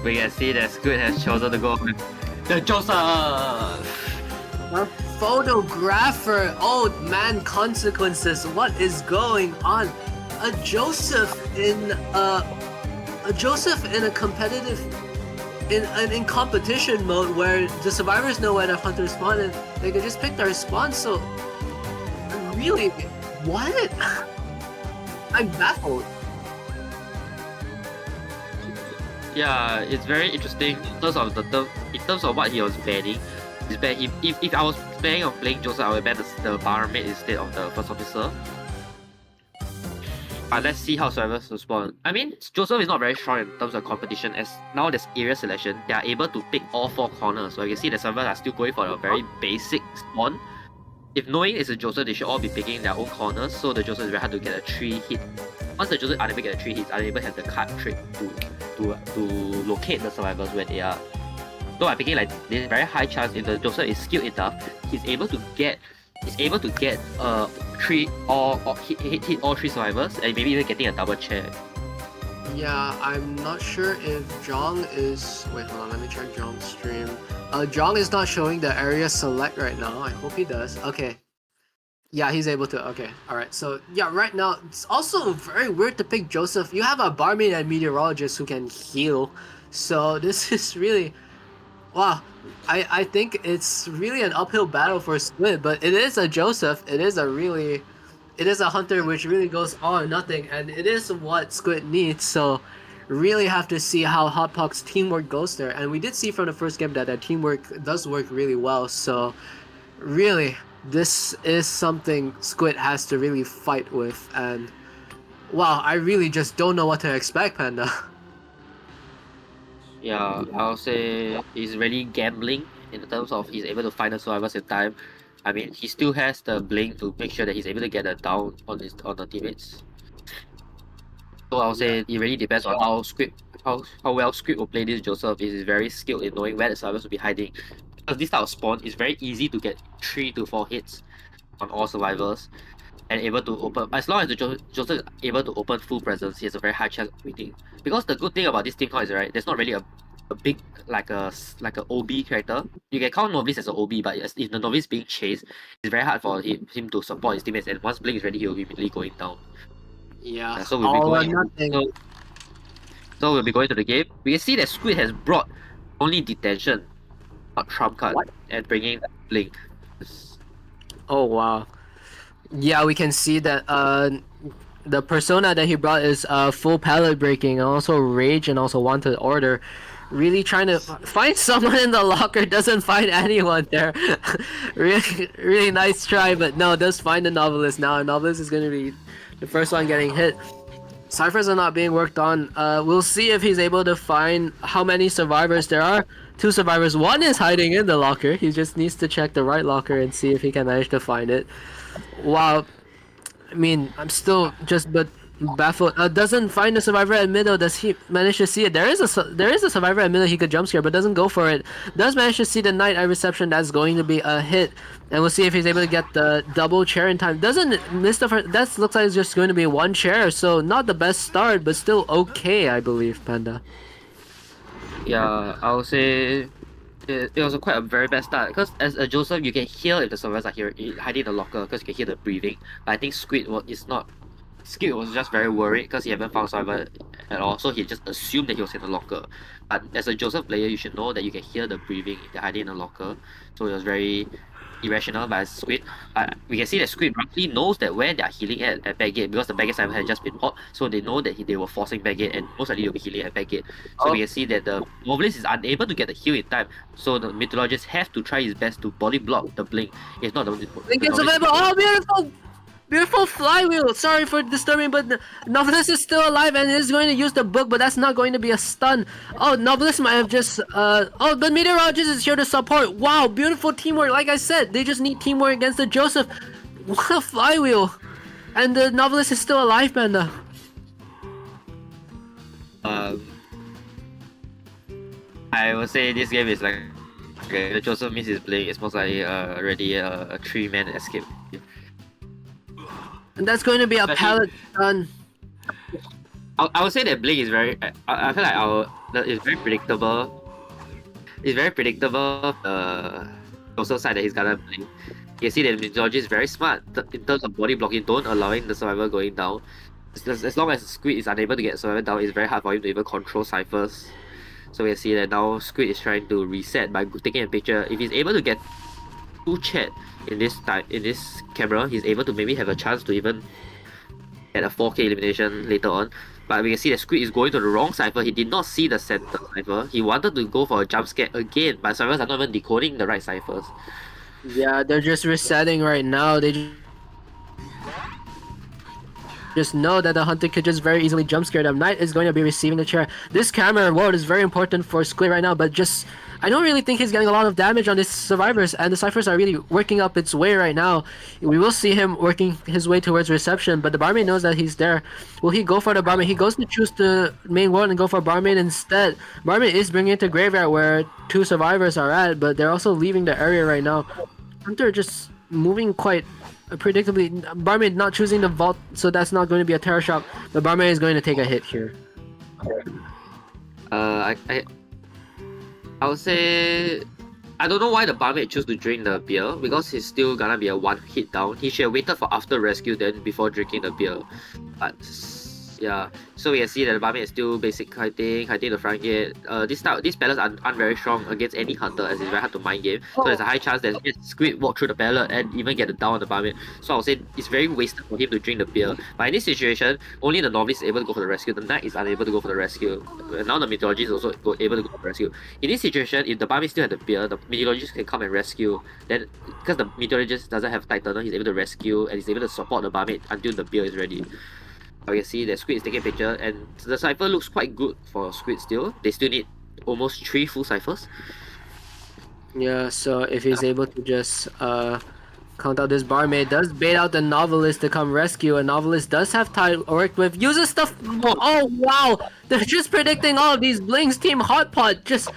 We can see that Squid has chosen to go with the Joseph. A photographer. Oh man, consequences. What is going on? A Joseph in a competitive in competition mode where the survivors know where the hunter spawn and they can just pick their spawn. So really, what? I'm baffled. Yeah, it's very interesting in terms of what he was banning. If I was planning on playing Joseph, I would ban the barmaid instead of the first officer. But let's see how survivors respond. I mean, Joseph is not very strong in terms of competition, as now there's area selection. They are able to pick all 4 corners, so you can see the servers are still going for a very basic spawn. If knowing it's a Joseph, they should all be picking their own corners, so the Joseph is very hard to get a 3 hit. Once the Joseph unable to get a 3 hits, unable to have the card trick to locate the survivors where they are. So I'm thinking like there's a very high chance if the Joseph is skilled enough, he's able to get 3 or hit all 3 survivors and maybe even getting a double chair. Yeah, I'm not sure if Jong is. Wait, hold on. Let me check Jong's stream. Jong is not showing the area select right now. I hope he does. Okay. Yeah, he's able to. Okay, all right. So yeah, right now it's also very weird to pick Joseph. You have a barmaid and meteorologist who can heal. So this is really, wow. I think it's really an uphill battle for Squid, but it is a Joseph. It is a hunter which really goes all or nothing, and it is what Squid needs. So really have to see how Hotpot's teamwork goes there. And we did see from the first game that their teamwork does work really well. So really, this is something Squid has to really fight with. And wow, I really just don't know what to expect, Panda. Yeah, I'll say he's really gambling in terms of he's able to find the survivors in time. I mean, he still has the blink to make sure that he's able to get a down on the teammates. So I'll say it really depends on how well Squid will play this Joseph. He's very skilled in knowing where the survivors will be hiding. Because this type of spawn is very easy to get 3 to 4 hits on all survivors and able to open. As long as the Joseph is able to open full presence, he has a very high chance of winning. Because the good thing about this team count is right, there's not really a big like a OB character. You can count Novice as an OB, but if the Novice being chased, it's very hard for him to support his teammates. And once Blink is ready, he'll be immediately going down. Yeah. So we'll be going. So we'll be going to the game. We can see that Squid has brought only detention, not trump card, and bringing Blink. Oh wow. Yeah, we can see that the persona that he brought is full pallet breaking, and also rage, and also wanted order. Really trying to find someone in the locker, doesn't find anyone there. really nice try, but no, does find the novelist now. And novelist is going to be the first one getting hit. Ciphers are not being worked on. We'll see if he's able to find how many survivors there are. 2 survivors. 1 is hiding in the locker. He just needs to check the right locker and see if he can manage to find it. Wow. I mean, I'm still just, but baffled. Doesn't find the survivor at middle. Does he manage to see it? There is a survivor at middle he could jump scare, but doesn't go for it. Does manage to see the night eye reception. That's going to be a hit, and we'll see if he's able to get the double chair in time. Doesn't miss the first. That looks like it's just going to be one chair. So not the best start, but still okay, I believe, Panda. Yeah, I would say it was quite a very bad start because as a Joseph, you can hear if the survivors are here hiding in the locker because you can hear the breathing. But I think Squid is not. Squid was just very worried because he haven't found survivor at all, so he just assumed that he was in the locker. But as a Joseph player, you should know that you can hear the breathing if they're hiding in the locker. So it was very irrational by Squid. But we can see that Squid roughly knows that where they are healing at backgate because the backgate survivor had just been popped, so they know that they were forcing backgate and most likely they'll be healing at backgate. So we can see that the Novelist is unable to get the heal in time, so the Mythologist have to try his best to body block the blink. If not, Blink is available. Oh, beautiful! Beautiful flywheel! Sorry for disturbing, but Novelist is still alive and is going to use the book, but that's not going to be a stun. Oh, Novelist might have just... Oh, but Meteorologist is here to support. Wow, beautiful teamwork. Like I said, they just need teamwork against the Joseph. What a flywheel! And the Novelist is still alive, Panda. I would say this game is like... Okay, the Joseph misses his blink. It's most likely already a 3-man escape. And that's going to be a pallet stun. I would say that Blink is very. I feel like it's very predictable. It's very predictable. Also side that he's gonna Blink. You can see that Georgie is very smart in terms of body blocking, don't allowing the survivor going down. As long as Squid is unable to get survivor down, it's very hard for him to even control ciphers. So we can see that now Squid is trying to reset by taking a picture. If he's able to get 2 chat in this camera, he's able to maybe have a chance to even get a 4K elimination later on. But we can see that Squid is going to the wrong cipher. He did not see the center cipher. He wanted to go for a jump scare again, but survivors are not even decoding the right ciphers. Yeah, they're just resetting right now. They just know that the hunter could just very easily jump scare them. Knight is going to be receiving the chair. This camera world is very important for Squid right now, but just I don't really think he's getting a lot of damage on these survivors, and the ciphers are really working up its way right now. We will see him working his way towards reception, but the barmaid knows that he's there. Will he go for the barmaid? He goes to choose the main world and go for barmaid instead. Barmaid is bringing it to graveyard where 2 survivors are at, but they're also leaving the area right now. Hunter just moving quite predictably. Barmaid not choosing the vault, so that's not going to be a terror shock. But barmaid is going to take a hit here. I would say I don't know why the barmaid chose to drink the beer because he's still gonna be a 1 hit down. He should have waited for after rescue then before drinking the beer. But yeah, so we can see that the barmaid is still basic hiding the front gate. These pallets aren't very strong against any hunter as it's very hard to mind game. So there's a high chance that Squid walk through the pallet and even get the down on the barmaid. So I would say it's very wasted for him to drink the beer. But in this situation, only the novice is able to go for the rescue. The knight is unable to go for the rescue. And now the meteorologist is also able to go for the rescue. In this situation, if the barmaid still has the beer, the meteorologist can come and rescue. Then because the meteorologist doesn't have Titaner, he's able to rescue and he's able to support the barmaid until the beer is ready. We can see that Squid is taking a picture and the cipher looks quite good for Squid still. They still need almost 3 full ciphers. Yeah, so if he's able to just count out this barmaid, does bait out the novelist to come rescue. A novelist does have time worked with, uses stuff. Oh wow, they're just predicting all of these blinks. Team Hotpot just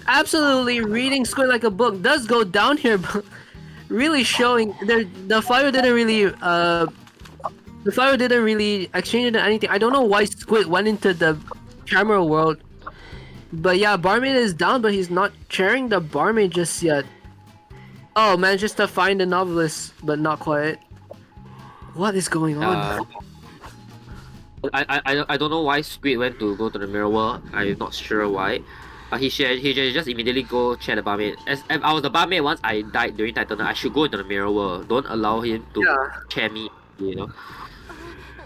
absolutely reading Squid like a book. Does go down here, but really showing the flyer didn't really the flower didn't really exchange into anything. I don't know why Squid went into the camera world. But yeah, barmaid is down, but he's not chairing the barmaid just yet. Oh, manages to find the novelist, but not quite. What is going on? I don't know why Squid went to go to the mirror world. I'm not sure why. But he just immediately go chair the barmaid. As if I was the barmaid once I died during Titaner, I should go into the mirror world. Don't allow him to chair me, you know?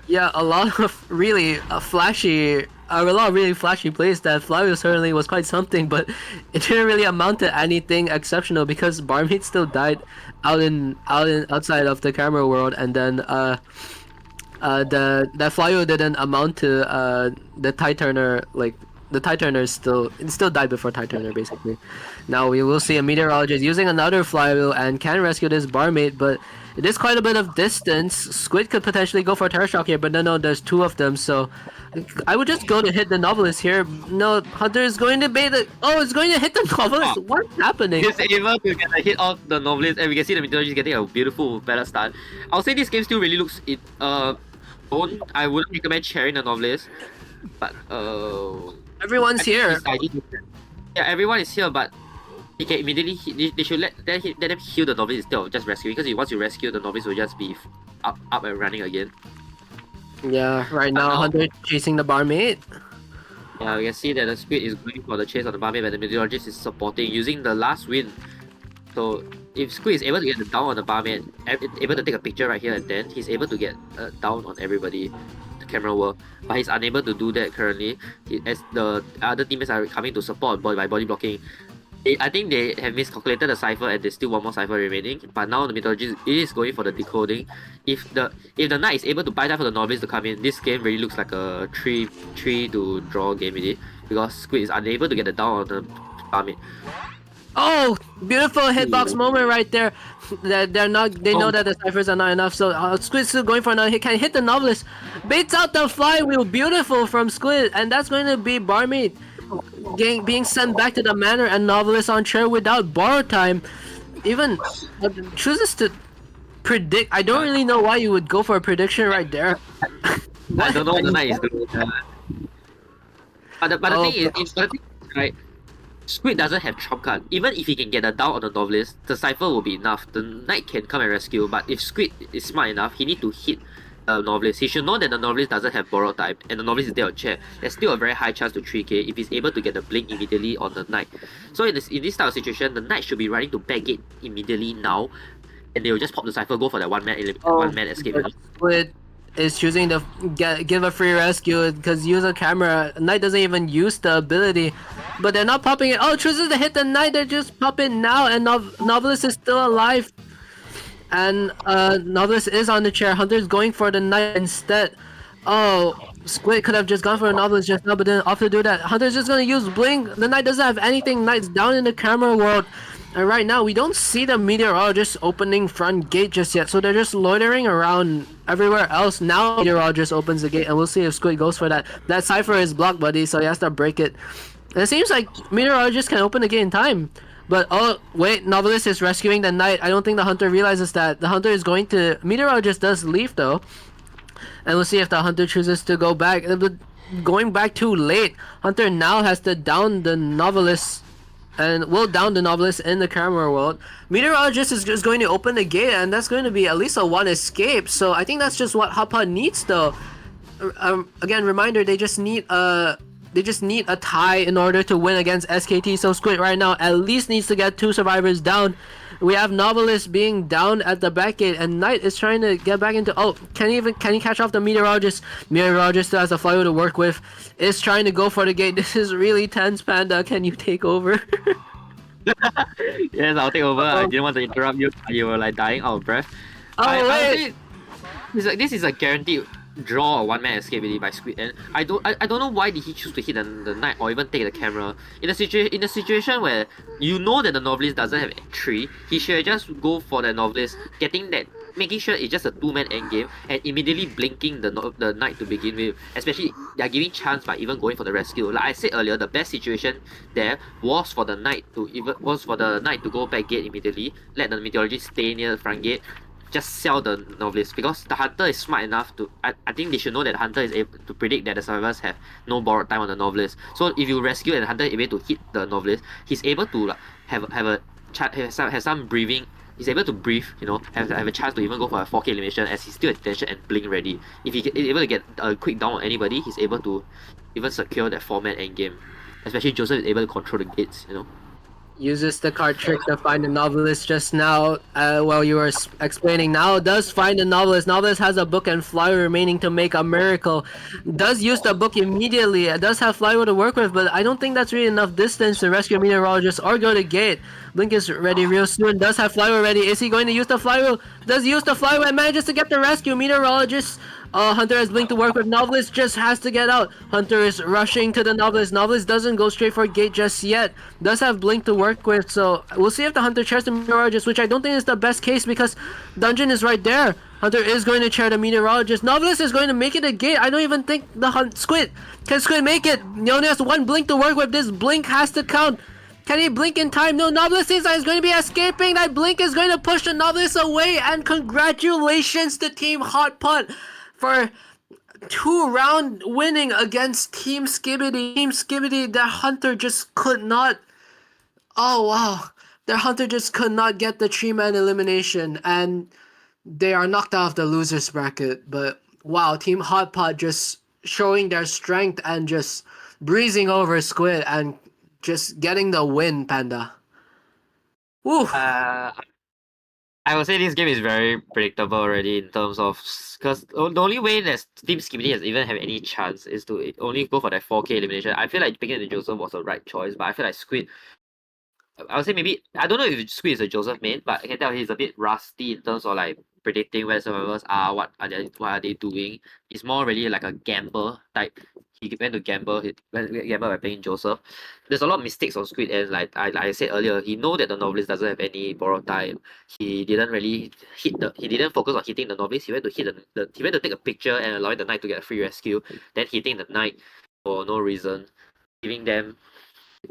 Yeah, a lot of really flashy plays that Flavio certainly was quite something, but it didn't really amount to anything exceptional because barmaid still died outside of the camera world, and then the Flavio didn't amount to the Titaner like the Tide Turner is still died before Tide Turner basically. Now we will see a meteorologist using another flywheel and can rescue this barmate, but it is quite a bit of distance. Squid could potentially go for a Terror Shock here, but no, there's two of them, so I would just go to hit the Novelist here. No, Hunter is going to bait the... Oh, it's going to hit the Novelist? What's happening? He's able to get a hit off the Novelist, and we can see the Meteorologist getting a beautiful battle start. I'll say this game still really looks... I wouldn't recommend sharing the Novelist, but Everyone's here. Yeah, everyone is here, but they can immediately they should let them heal the Novelist instead of just rescuing, because once you rescue, the Novelist will just be up and running again. Yeah, right now Hunter chasing the barmaid. Yeah, we can see that the Squid is going for the chase on the barmaid, but the Meteorologist is supporting using the last win. So if Squid is able to get the down on the barmaid, able to take a picture right here and then, he's able to get down on everybody, the camera work. But he's unable to do that currently, as the other teammates are coming to support by body blocking. I think they have miscalculated the cipher and there's still one more cipher remaining. But now the Meteorologist is going for the decoding. If the Knight is able to buy time for the Novice to come in, this game really looks like a 3 to draw game really, because Squid is unable to get the down on the barmaid. Oh, beautiful hitbox moment right there. They know that the ciphers are not enough, so Squid's still going for another hit. Can hit the Novelist. Baits out the flywheel, beautiful from Squid, and that's going to be barmaid being sent back to the Manor and Novelist on chair without borrow time. Even chooses to predict. I don't really know why you would go for a prediction right there. I don't know what the Knight is doing. But the thing is, right? Squid doesn't have trump card. Even if he can get a down on the Novelist, the cipher will be enough. The Knight can come and rescue, but if Squid is smart enough, he need to hit the Novelist. He should know that the Novelist doesn't have borrow type, and the Novelist is there on chair. There's still a very high chance to 3k if he's able to get the blink immediately on the Knight. So in this type of situation, the Knight should be running to backgate immediately now, and they will just pop the cipher, go for that one man escape. Squid is choosing to give a free rescue because use a camera. Knight doesn't even use the ability, but they're not popping it. Oh, chooses to hit the Knight. They just pop it now, and Novelist is still alive. And Novelist is on the chair. Hunter's going for the Knight instead. Oh, Squid could have just gone for a Novelist just now, but then after do that, Hunter's just gonna use Blink. The Knight doesn't have anything. Knight's down in the camera world. And right now, we don't see the Meteorologist opening front gate just yet, so they're just loitering around everywhere else. Now Meteorologist opens the gate, and we'll see if Squid goes for that. That cipher is blocked, buddy, so he has to break it. And it seems like Meteorologist can open the gate in time. But oh, wait, Novelist is rescuing the Knight. I don't think the Hunter realizes that. The Hunter is going to... Meteorologist does leave, though. And we'll see if the Hunter chooses to go back. But going back too late. Hunter now has to down the Novelist. And will down the Novelist in the camera world. Meteorologist is just going to open the gate, and that's going to be at least a one escape. So I think that's just what Hapa needs, though. Again, reminder, they just need a tie in order to win against SKT. So Squid right now at least needs to get 2 survivors down. We have Novelist being down at the back gate, and Knight is trying to get back into... Oh, can he catch off the Meteorologist? Meteorologist still has a flywheel to work with. Is trying to go for the gate. This is really tense, Panda. Can you take over? Yes, I'll take over. I didn't want to interrupt you. You were like dying out of breath. Oh, wait! This is a guaranteed draw a one-man escape really by Squid, and I don't know why did he choose to hit the Knight or even take the camera in a situation where you know that the Novelist doesn't have 3. He should just go for the Novelist, making sure it's just a 2-man endgame and immediately blinking the Knight to begin with. Especially they are giving chance by even going for the rescue. Like I said earlier, the best situation there was for the Knight to go back gate immediately, let the Meteorologist stay near the front gate. Just sell the Novelist, because the Hunter is smart enough to... I think they should know that the Hunter is able to predict that the survivors have no borrowed time on the Novelist. So if you rescue and the Hunter is able to hit the Novelist, he's able to have some breathing. He's able to breathe, have a chance to even go for a 4k elimination as he's still at attention and blink ready. If he is able to get a quick down on anybody, he's able to even secure that 4-man endgame. Especially Joseph is able to control the gates, Uses the card trick to find the Novelist just now while you were explaining. Now does find the Novelist. Novelist has a book and flywheel remaining to make a miracle. Does use the book immediately. It does have flywheel to work with, but I don't think that's really enough distance to rescue a Meteorologist or go to gate. Blink is ready real soon. Does have flywheel ready. Is he going to use the flywheel? Does use the flywheel and manages to get the rescue. Meteorologist. Hunter has Blink to work with. Novelist just has to get out. Hunter is rushing to the Novelist. Novelist doesn't go straight for Gate just yet. Does have Blink to work with, so we'll see if the Hunter shares the Meteorologist, which I don't think is the best case because Dungeon is right there. Hunter is going to chair the Meteorologist. Novelist is going to make it a Gate. I don't even think the Squid. Can Squid make it? He only has one Blink to work with. This Blink has to count. Can he blink in time? No, Novelist seems like he's going to be escaping. That blink is going to push the Novelist away. And congratulations to Team Hot Pot for 2-round winning against Team Skibidi. Team Skibidi, their Hunter just could not. Oh wow. Their Hunter just could not get the 3-man elimination. And they are knocked out of the losers bracket. But wow, Team Hot Pot just showing their strength and just breezing over Squid and just getting the win, Panda. Woo! I would say this game is very predictable already in terms of because the only way that Team Skibidi has even have any chance is to only go for that 4K elimination. I feel like picking the Joseph was the right choice, but I feel like Squid. I would say maybe I don't know if Squid is a Joseph main, but I can tell he's a bit rusty in terms of like predicting where survivors are, what are they doing. It's more really like a gamble type. He went to gamble. He went to gamble by playing Joseph. There's a lot of mistakes on Squid, and like I said earlier, he know that the novelist doesn't have any borrowed time. He didn't really he didn't focus on hitting the novelist. He went to hit he went to take a picture and allowing the knight to get a free rescue. Then hitting the knight for no reason,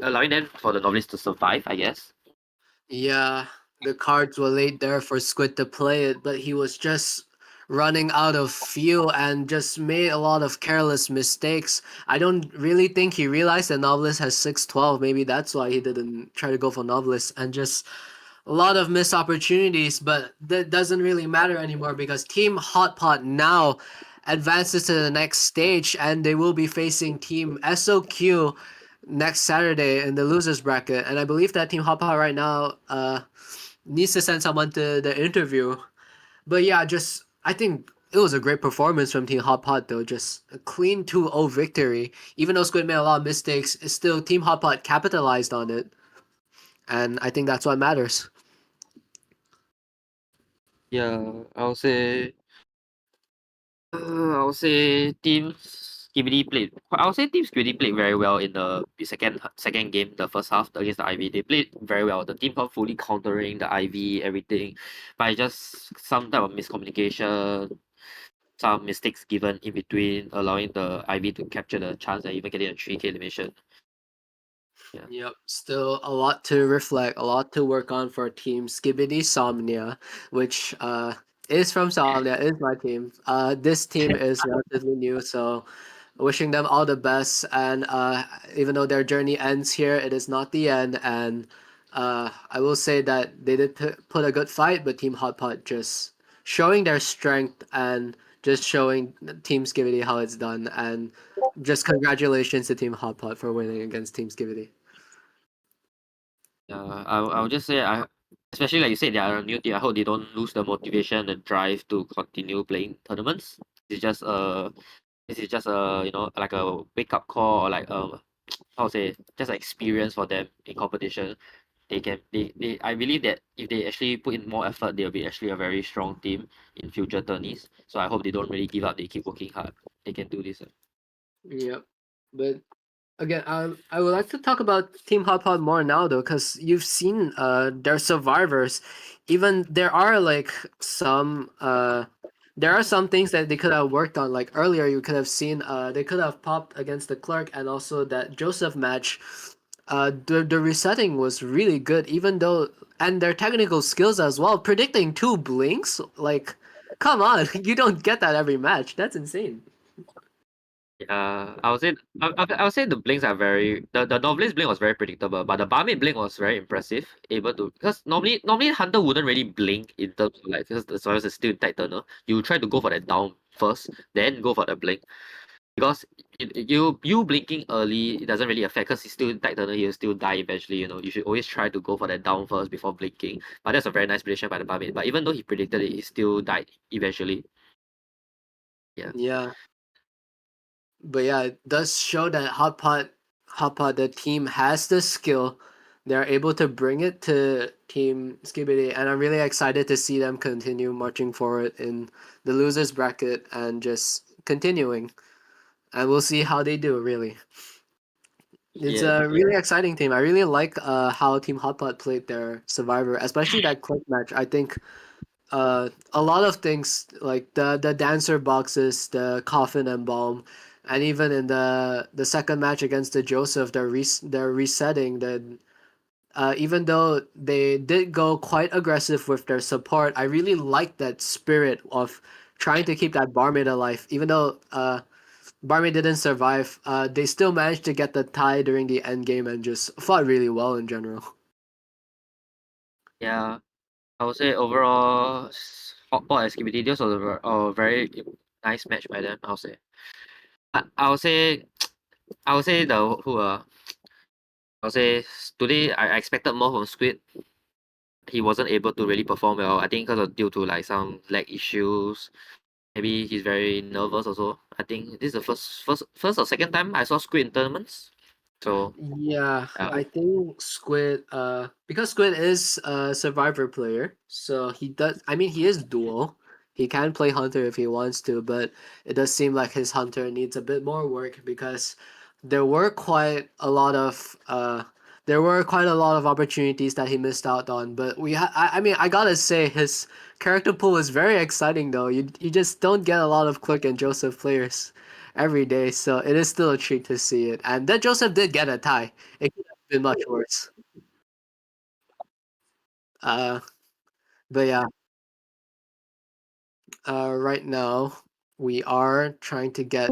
allowing them for the novelist to survive, I guess. Yeah, the cards were laid there for Squid to play it, but he was just running out of fuel and just made a lot of careless mistakes. I don't really think he realized that Novelist has 612. Maybe that's why he didn't try to go for Novelist and just a lot of missed opportunities, but that doesn't really matter anymore because Team Hot Pot now advances to the next stage and they will be facing Team SOQ next Saturday in the losers bracket. And I believe that Team Hot Pot right now needs to send someone to the interview. But yeah, just I think it was a great performance from Team Hot Pot though. Just a clean 2-0 victory. Even though Squid made a lot of mistakes, it's still Team Hot Pot capitalized on it. And I think that's what matters. Yeah, I would say Team Skibidi played. I would say Team Skibidi played very well in the second game, the first half against the IV. They played very well. The team got fully countering the IV, everything, but just some type of miscommunication, some mistakes given in between, allowing the IV to capture the chance and even getting a 3K elimination. Yep, still a lot to reflect, a lot to work on for Team Skibidi Somnia, which is from Somnia, is my team. This team is relatively new, so wishing them all the best. And even though their journey ends here, it is not the end. And I will say that they did put a good fight, but Team Hot Pot just showing their strength and just showing Team Skibidi how it's done. And just congratulations to Team Hot Pot for winning against Team Skibidi. I would just say especially like you said, they are a new team. I hope they don't lose the motivation and drive to continue playing tournaments. It's just like a wake up call or like how to say just an experience for them in competition. I believe that if they actually put in more effort, they'll be actually a very strong team in future tourneys. So I hope they don't really give up. They keep working hard. They can do this. Yep. But again, I would like to talk about Team Hot Pot more now though, because you've seen their survivors. Even there are like some there are some things that they could have worked on. Like earlier, you could have seen they could have popped against the Clerk, and also that Joseph match. The resetting was really good, even though and their technical skills as well. Predicting 2 blinks, like, come on, you don't get that every match. That's insane. I would say the blinks are the novelist blink was very predictable, but the barmaid blink was very impressive. Able to because normally Hunter wouldn't really blink in terms of like because the soils is still in tight turner. You try to go for that down first, then go for the blink. Because you blinking early, it doesn't really affect because he's still in tight turner, he'll still die eventually, you know. You should always try to go for that down first before blinking. But that's a very nice prediction by the barmaid. But even though he predicted it, he still died eventually. Yeah. Yeah. But yeah, it does show that Hot Pot, the team has the skill, they're able to bring it to Team Skibidi, and I'm really excited to see them continue marching forward in the losers bracket and just continuing. And we'll see how they do. Really, it's Yeah. a really exciting team. I really like how Team Hotpot played their Survivor, especially that quick match. I think a lot of things like the dancer boxes, the coffin and bomb, and even in the second match against the Joseph, they're resetting the. Even though they did go quite aggressive with their support, I really like that spirit of trying to keep that barmaid alive. Even though barmaid didn't survive, they still managed to get the tie during the end game and just fought really well in general. Yeah. I would say overall, Hotpot and Skibidi, this was a very nice match by them. I'll say. I would say, I would say the who I'll say today I expected more from Squid. He wasn't able to really perform well. I think because of due to like some leg issues. Maybe he's very nervous also. I think this is the first or second time I saw Squid in tournaments. So Yeah, yeah, I think Squid, because Squid is a Survivor player, so he does. I mean, he is dual. He can play Hunter if he wants to, but it does seem like his Hunter needs a bit more work because there were quite a lot of opportunities that he missed out on. But I mean, I gotta say his character pool is very exciting though. You just don't get a lot of Quick and Joseph players every day, so it is still a treat to see it. And that Joseph did get a tie. It could have been much worse. Uh, but yeah, right now we are trying to get.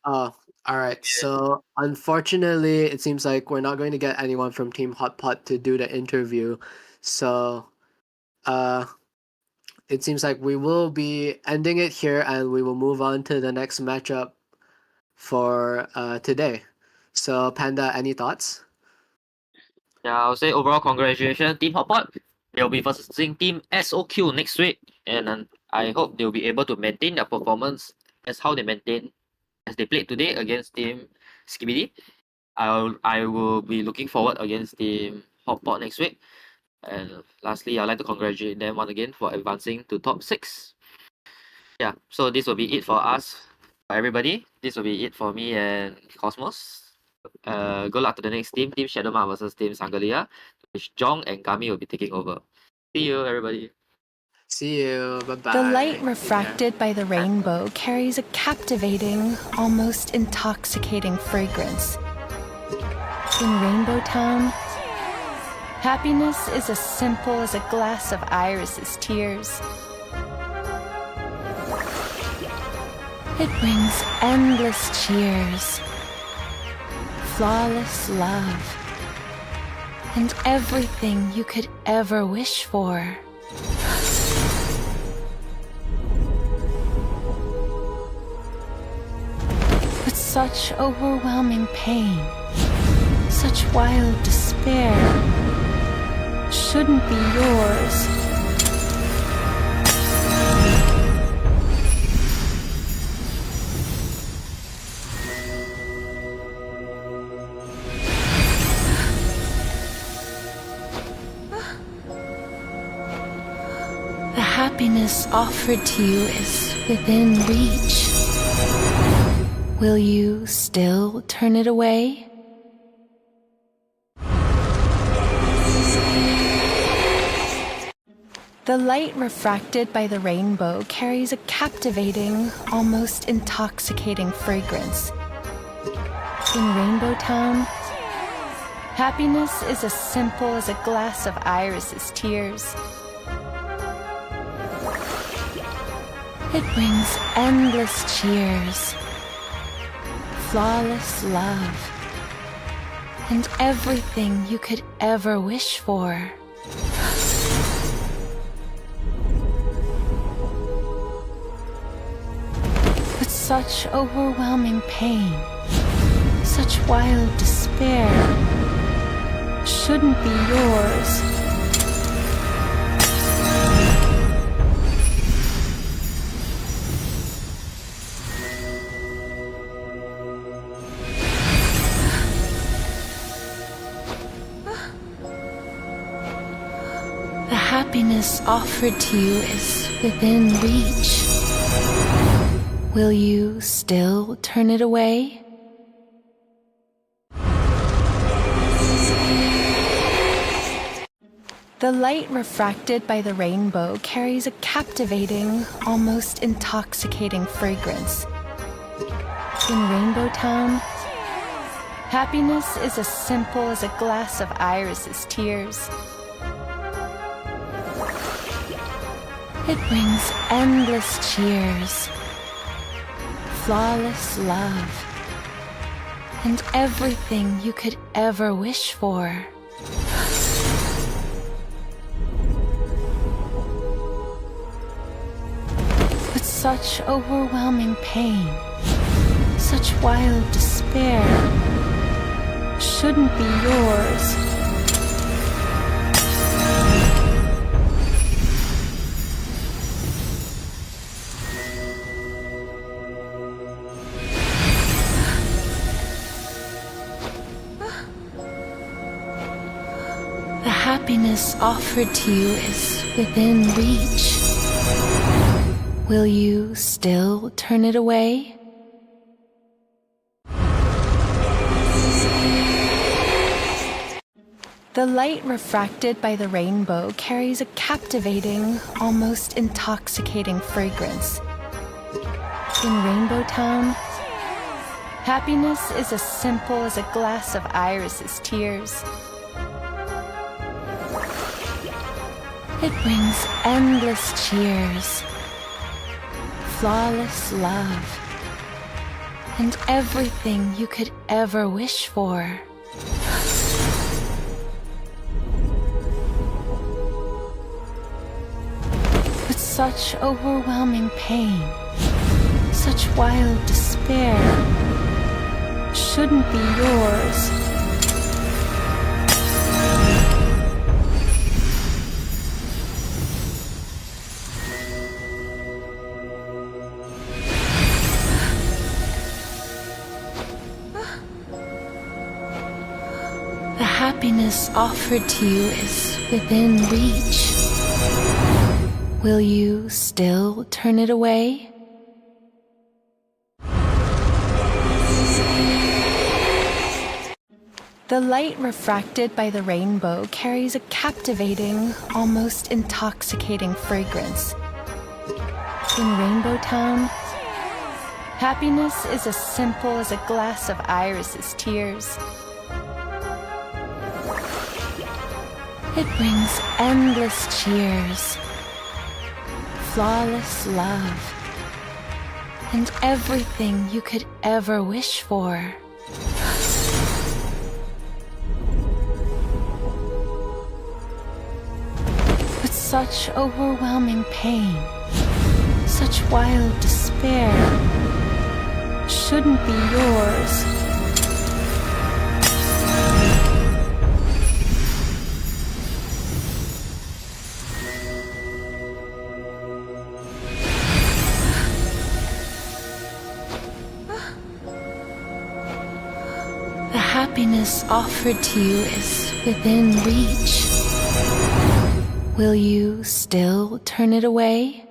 Oh, all right. So unfortunately, it seems like we're not going to get anyone from Team Hot Pot to do the interview. So, uh, it seems like we will be ending it here, and we will move on to the next matchup for today. So, Panda, any thoughts? yeah. I would say overall congratulations, Team Hotpot. They'll be versus Team SOQ next week, and I hope they'll be able to maintain their performance as how they maintain as they played today against Team Skibidi. I will be looking forward against Team Hotpot next week. And lastly, I'd like to congratulate them once again for advancing to top 6. Yeah, so this will be it for us, for everybody. This will be it for me and Cosmos. Good luck to the next team, Team Shadowma versus Team Sangalia, which Jong and Gami will be taking over. See you, everybody. See you. Bye bye. The light refracted by the rainbow carries a captivating, almost intoxicating fragrance. In Rainbow Town, happiness is as simple as a glass of Iris's tears. It brings endless cheers, flawless love, and everything you could ever wish for. But such overwhelming pain, such wild despair, shouldn't be yours. The happiness offered to you is within reach. Will you still turn it away? The light refracted by the rainbow carries a captivating, almost intoxicating fragrance. In Rainbow Town, happiness is as simple as a glass of Iris's tears. It brings endless cheers, flawless love, and everything you could ever wish for. But such overwhelming pain, such wild despair, shouldn't be yours. happiness offered to you is within reach. Will you still turn it away? The light refracted by the rainbow carries a captivating, almost intoxicating fragrance. In Rainbow Town, happiness is as simple as a glass of Iris's tears. It brings endless cheers, flawless love, and everything you could ever wish for. But such overwhelming pain, such wild despair, shouldn't be yours. The happiness offered to you is within reach. Will you still turn it away? The light refracted by the rainbow carries a captivating, almost intoxicating fragrance. In Rainbow Town, happiness is as simple as a glass of Iris's tears. It brings endless cheers, flawless love, and everything you could ever wish for. But such overwhelming pain, such wild despair, shouldn't be yours. The happiness offered to you is within reach. Will you still turn it away? The light refracted by the rainbow carries a captivating, almost intoxicating fragrance. In Rainbow Town, happiness is as simple as a glass of Iris's tears. It brings endless cheers, flawless love, and everything you could ever wish for. But such overwhelming pain, such wild despair, shouldn't be yours. The happiness offered to you is within reach. Will you still turn it away?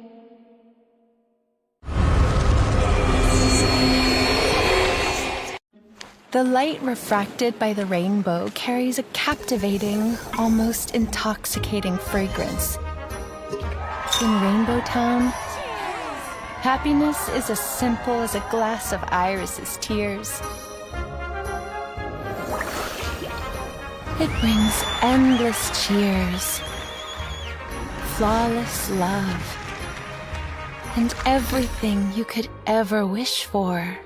The light refracted by the rainbow carries a captivating, almost intoxicating fragrance. In Rainbow Town, happiness is as simple as a glass of Iris's tears. It brings endless cheers, flawless love, and everything you could ever wish for.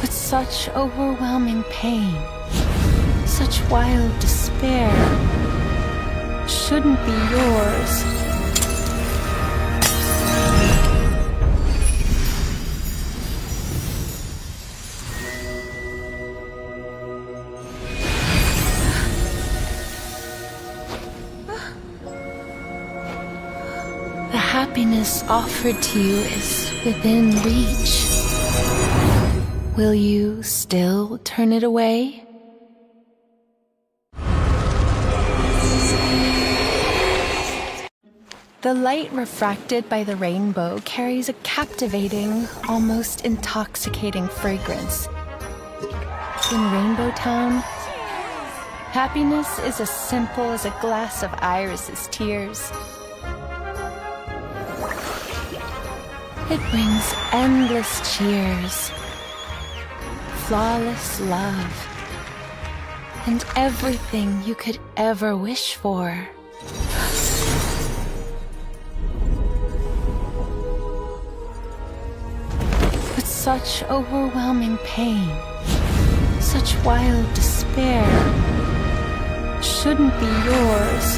But such overwhelming pain, such wild despair, shouldn't be yours. The happiness offered to you is within reach. Will you still turn it away? The light refracted by the rainbow carries a captivating, almost intoxicating fragrance. In Rainbow Town, happiness is as simple as a glass of Iris's tears. It brings endless cheers, flawless love, and everything you could ever wish for. But such overwhelming pain, such wild despair, shouldn't be yours.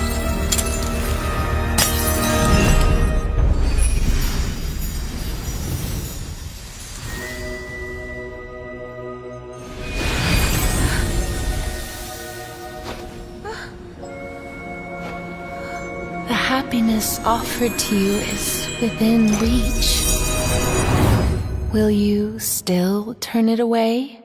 The happiness offered to you is within reach. Will you still turn it away?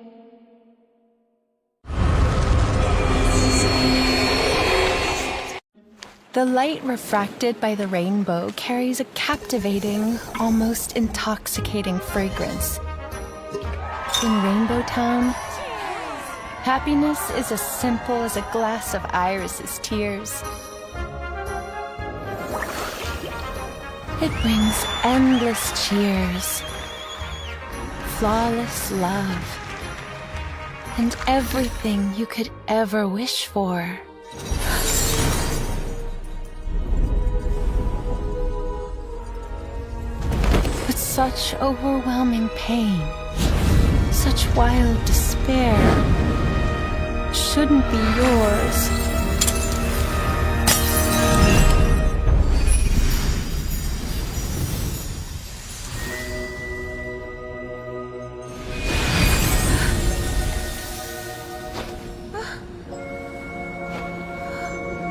The light refracted by the rainbow carries a captivating, almost intoxicating fragrance. In Rainbow Town, happiness is as simple as a glass of Iris's tears. It brings endless cheers, flawless love, and everything you could ever wish for. But such overwhelming pain, such wild despair, shouldn't be yours.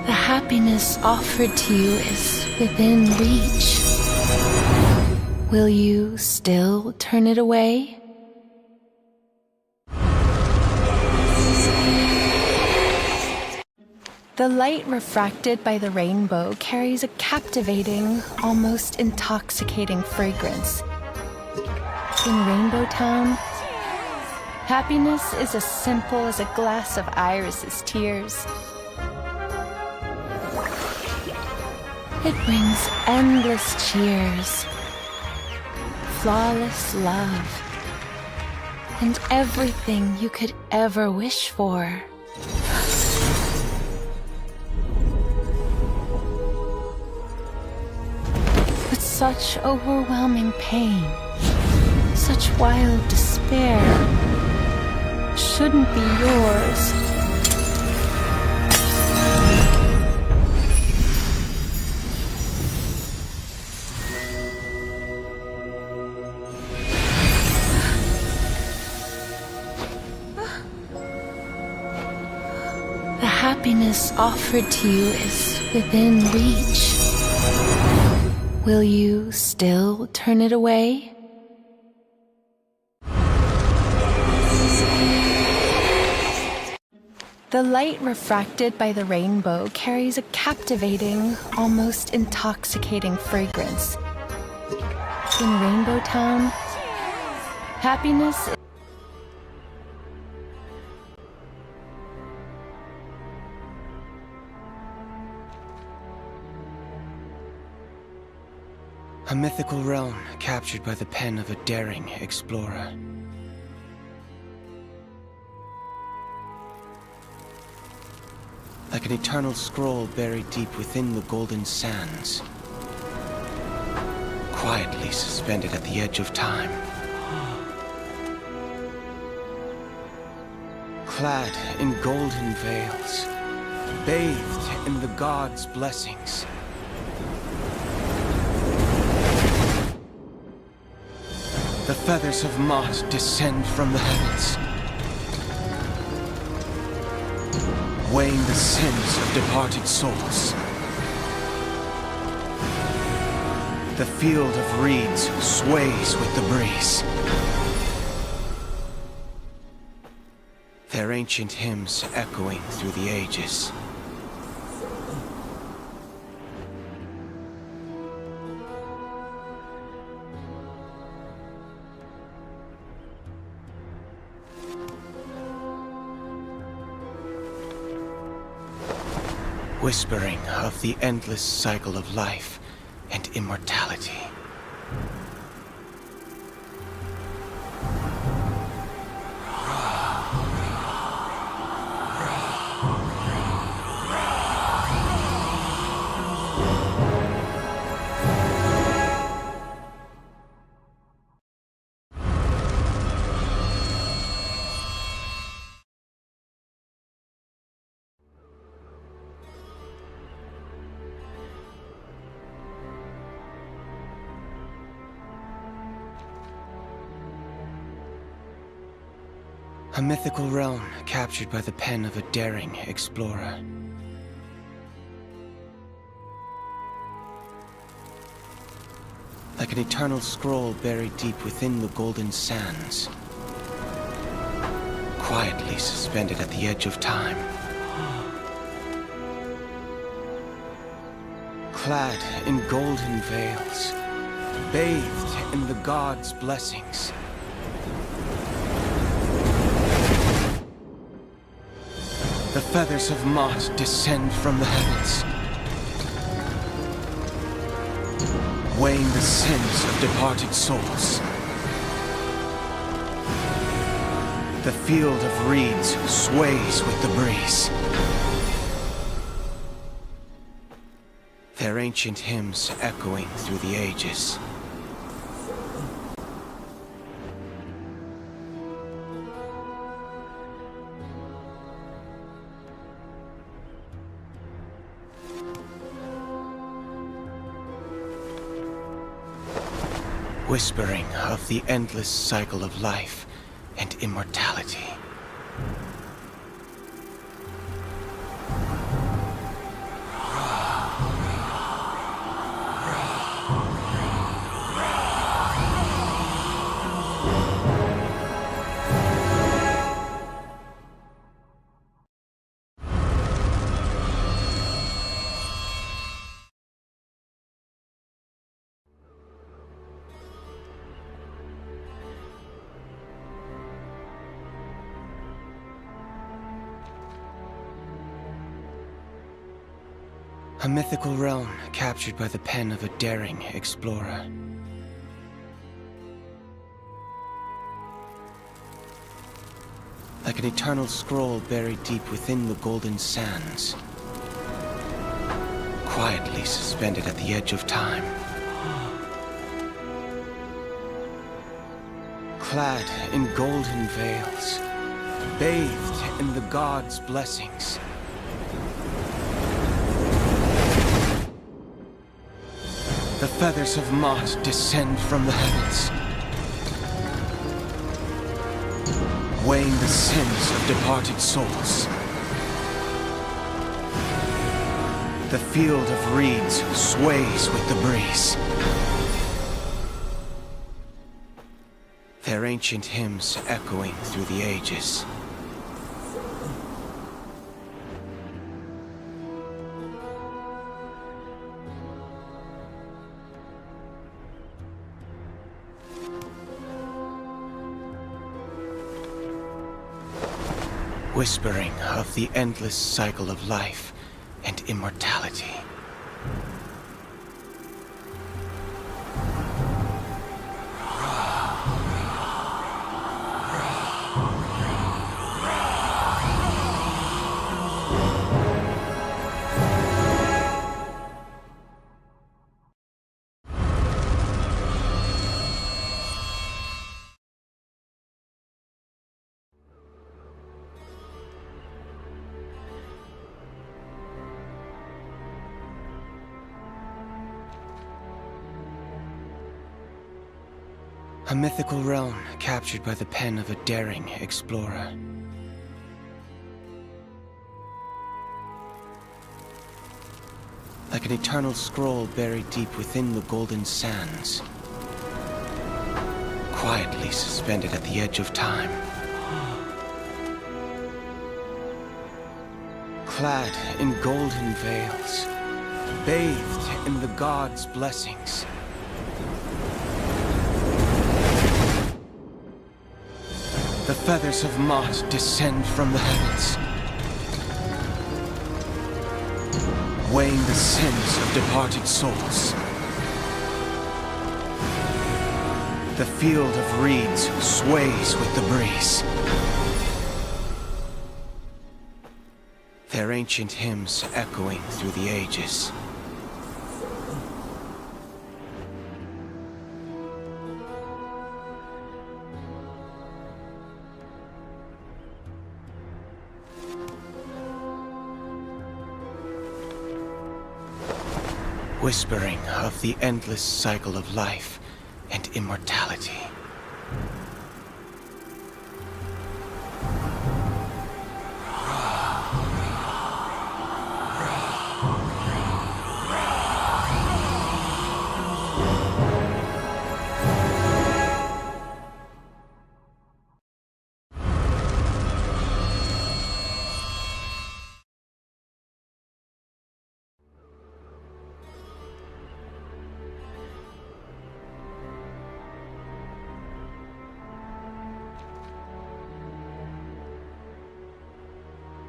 The happiness offered to you is within reach. Will you still turn it away? The light refracted by the rainbow carries a captivating, almost intoxicating fragrance. In Rainbow Town, happiness is as simple as a glass of Iris's tears. It brings endless cheers, flawless love, and everything you could ever wish for. But such overwhelming pain, such wild despair, shouldn't be yours. The happiness offered to you is within reach. Will you still turn it away? The light refracted by the rainbow carries a captivating, almost intoxicating fragrance. In Rainbow Town, happiness A mythical realm captured by the pen of a daring explorer. Like an eternal scroll buried deep within the golden sands. Quietly suspended at the edge of time. Clad in golden veils. Bathed in the gods' blessings. The feathers of Mott descend from the heavens, weighing the sins of departed souls. The field of reeds sways with the breeze. Their ancient hymns echoing through the ages. Whispering of the endless cycle of life and immortality. A mythical realm captured by the pen of a daring explorer. Like an eternal scroll buried deep within the golden sands. Quietly suspended at the edge of time. Clad in golden veils. Bathed in the gods' blessings. The feathers of Mott descend from the heavens, weighing the sins of departed souls. The field of reeds sways with the breeze. Their ancient hymns echoing through the ages. Whispering of the endless cycle of life and immortality. A mythical realm captured by the pen of a daring explorer. Like an eternal scroll buried deep within the golden sands. Quietly suspended at the edge of time. Clad in golden veils. Bathed in the gods' blessings. The feathers of Mott descend from the heavens, weighing the sins of departed souls. The field of reeds sways with the breeze. Their ancient hymns echoing through the ages. Whispering of the endless cycle of life and immortality. A mythical realm captured by the pen of a daring explorer. Like an eternal scroll buried deep within the golden sands. Quietly suspended at the edge of time. Clad in golden veils, bathed in the gods' blessings. The feathers of Mott descend from the heavens, weighing the sins of departed souls. The field of reeds sways with the breeze, their ancient hymns echoing through the ages. Whispering of the endless cycle of life and immortality.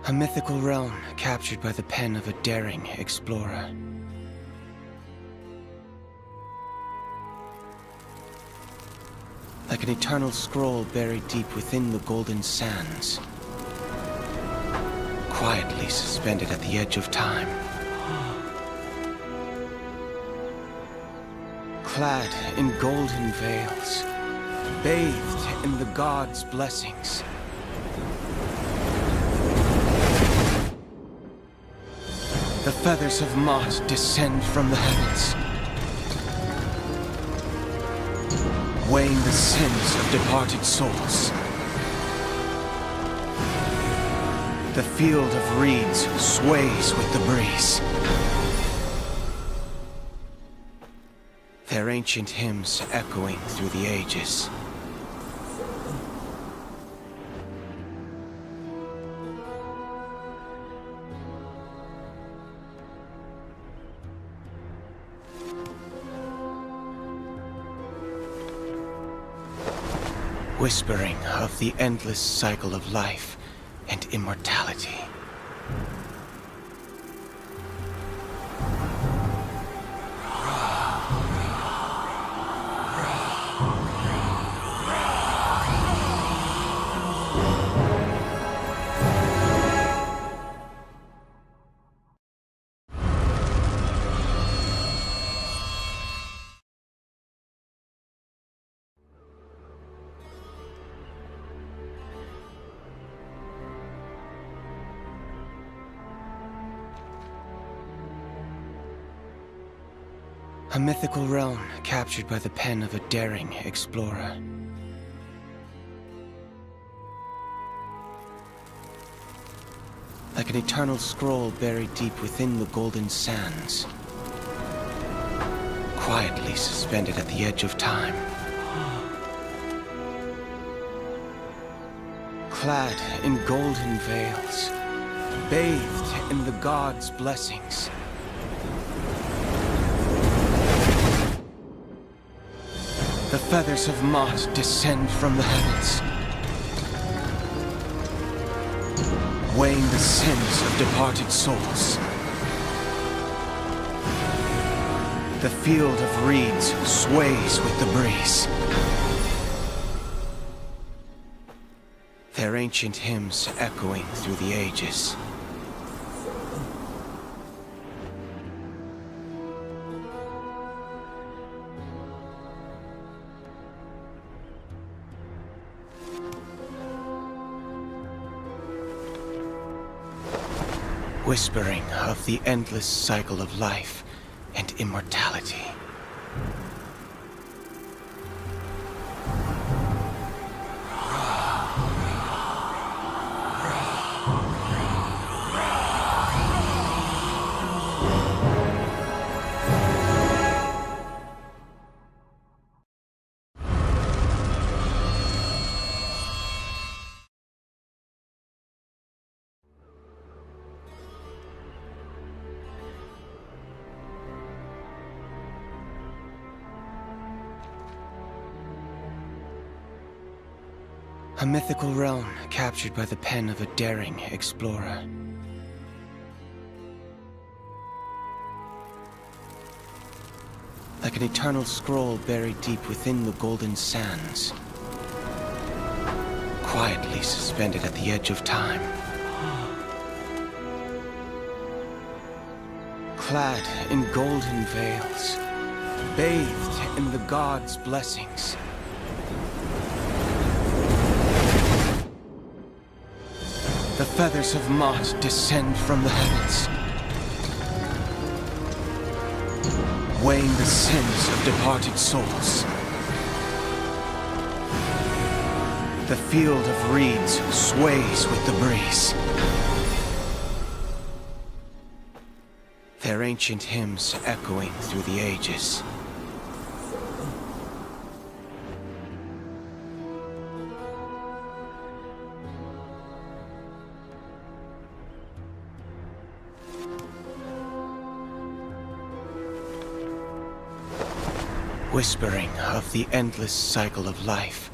A mythical realm captured by the pen of a daring explorer. Like an eternal scroll buried deep within the golden sands, quietly suspended at the edge of time. Clad in golden veils, bathed in the gods' blessings. The feathers of Mott descend from the heavens, weighing the sins of departed souls. The field of reeds sways with the breeze, their ancient hymns echoing through the ages. Whispering of the endless cycle of life and immortality. A mythical realm captured by the pen of a daring explorer. Like an eternal scroll buried deep within the golden sands, quietly suspended at the edge of time. Clad in golden veils, bathed in the gods' blessings. The feathers of Mott descend from the heavens, weighing the sins of departed souls. The field of reeds sways with the breeze, their ancient hymns echoing through the ages. Whispering of the endless cycle of life and immortality. A mythical realm captured by the pen of a daring explorer. Like an eternal scroll buried deep within the golden sands. Quietly suspended at the edge of time. Clad in golden veils. Bathed in the gods' blessings. The feathers of Mott descend from the heavens. Weighing the sins of departed souls. The field of reeds sways with the breeze. Their ancient hymns echoing through the ages. Whispering of the endless cycle of life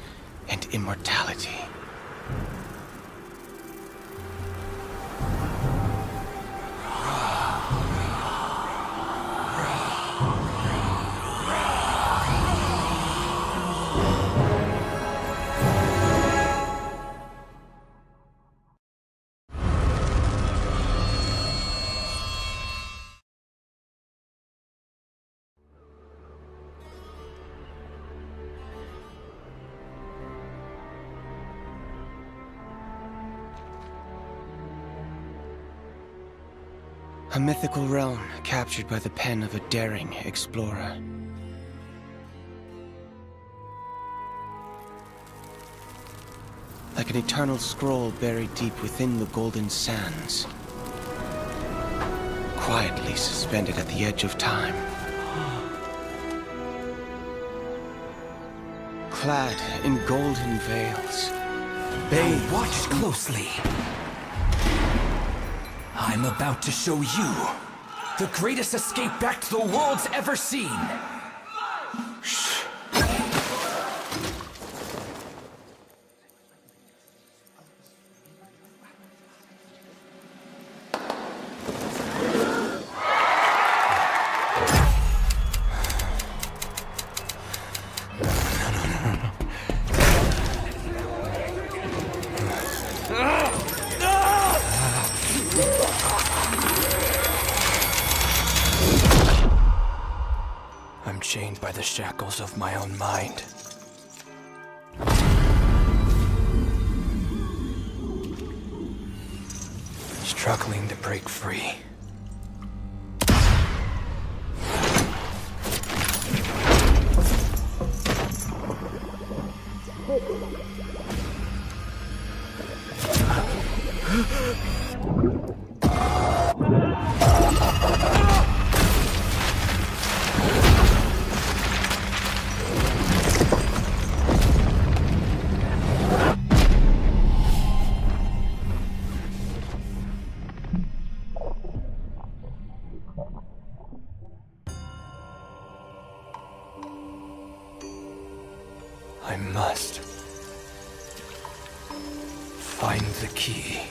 and immortality. A mythical realm captured by the pen of a daring explorer. Like an eternal scroll buried deep within the golden sands. Quietly suspended at the edge of time. Clad in golden veils. Now watch closely. I'm about to show you the greatest escape back to the world's ever seen. I'm chained by the shackles of my own mind. Struggling to break free. I must find the key.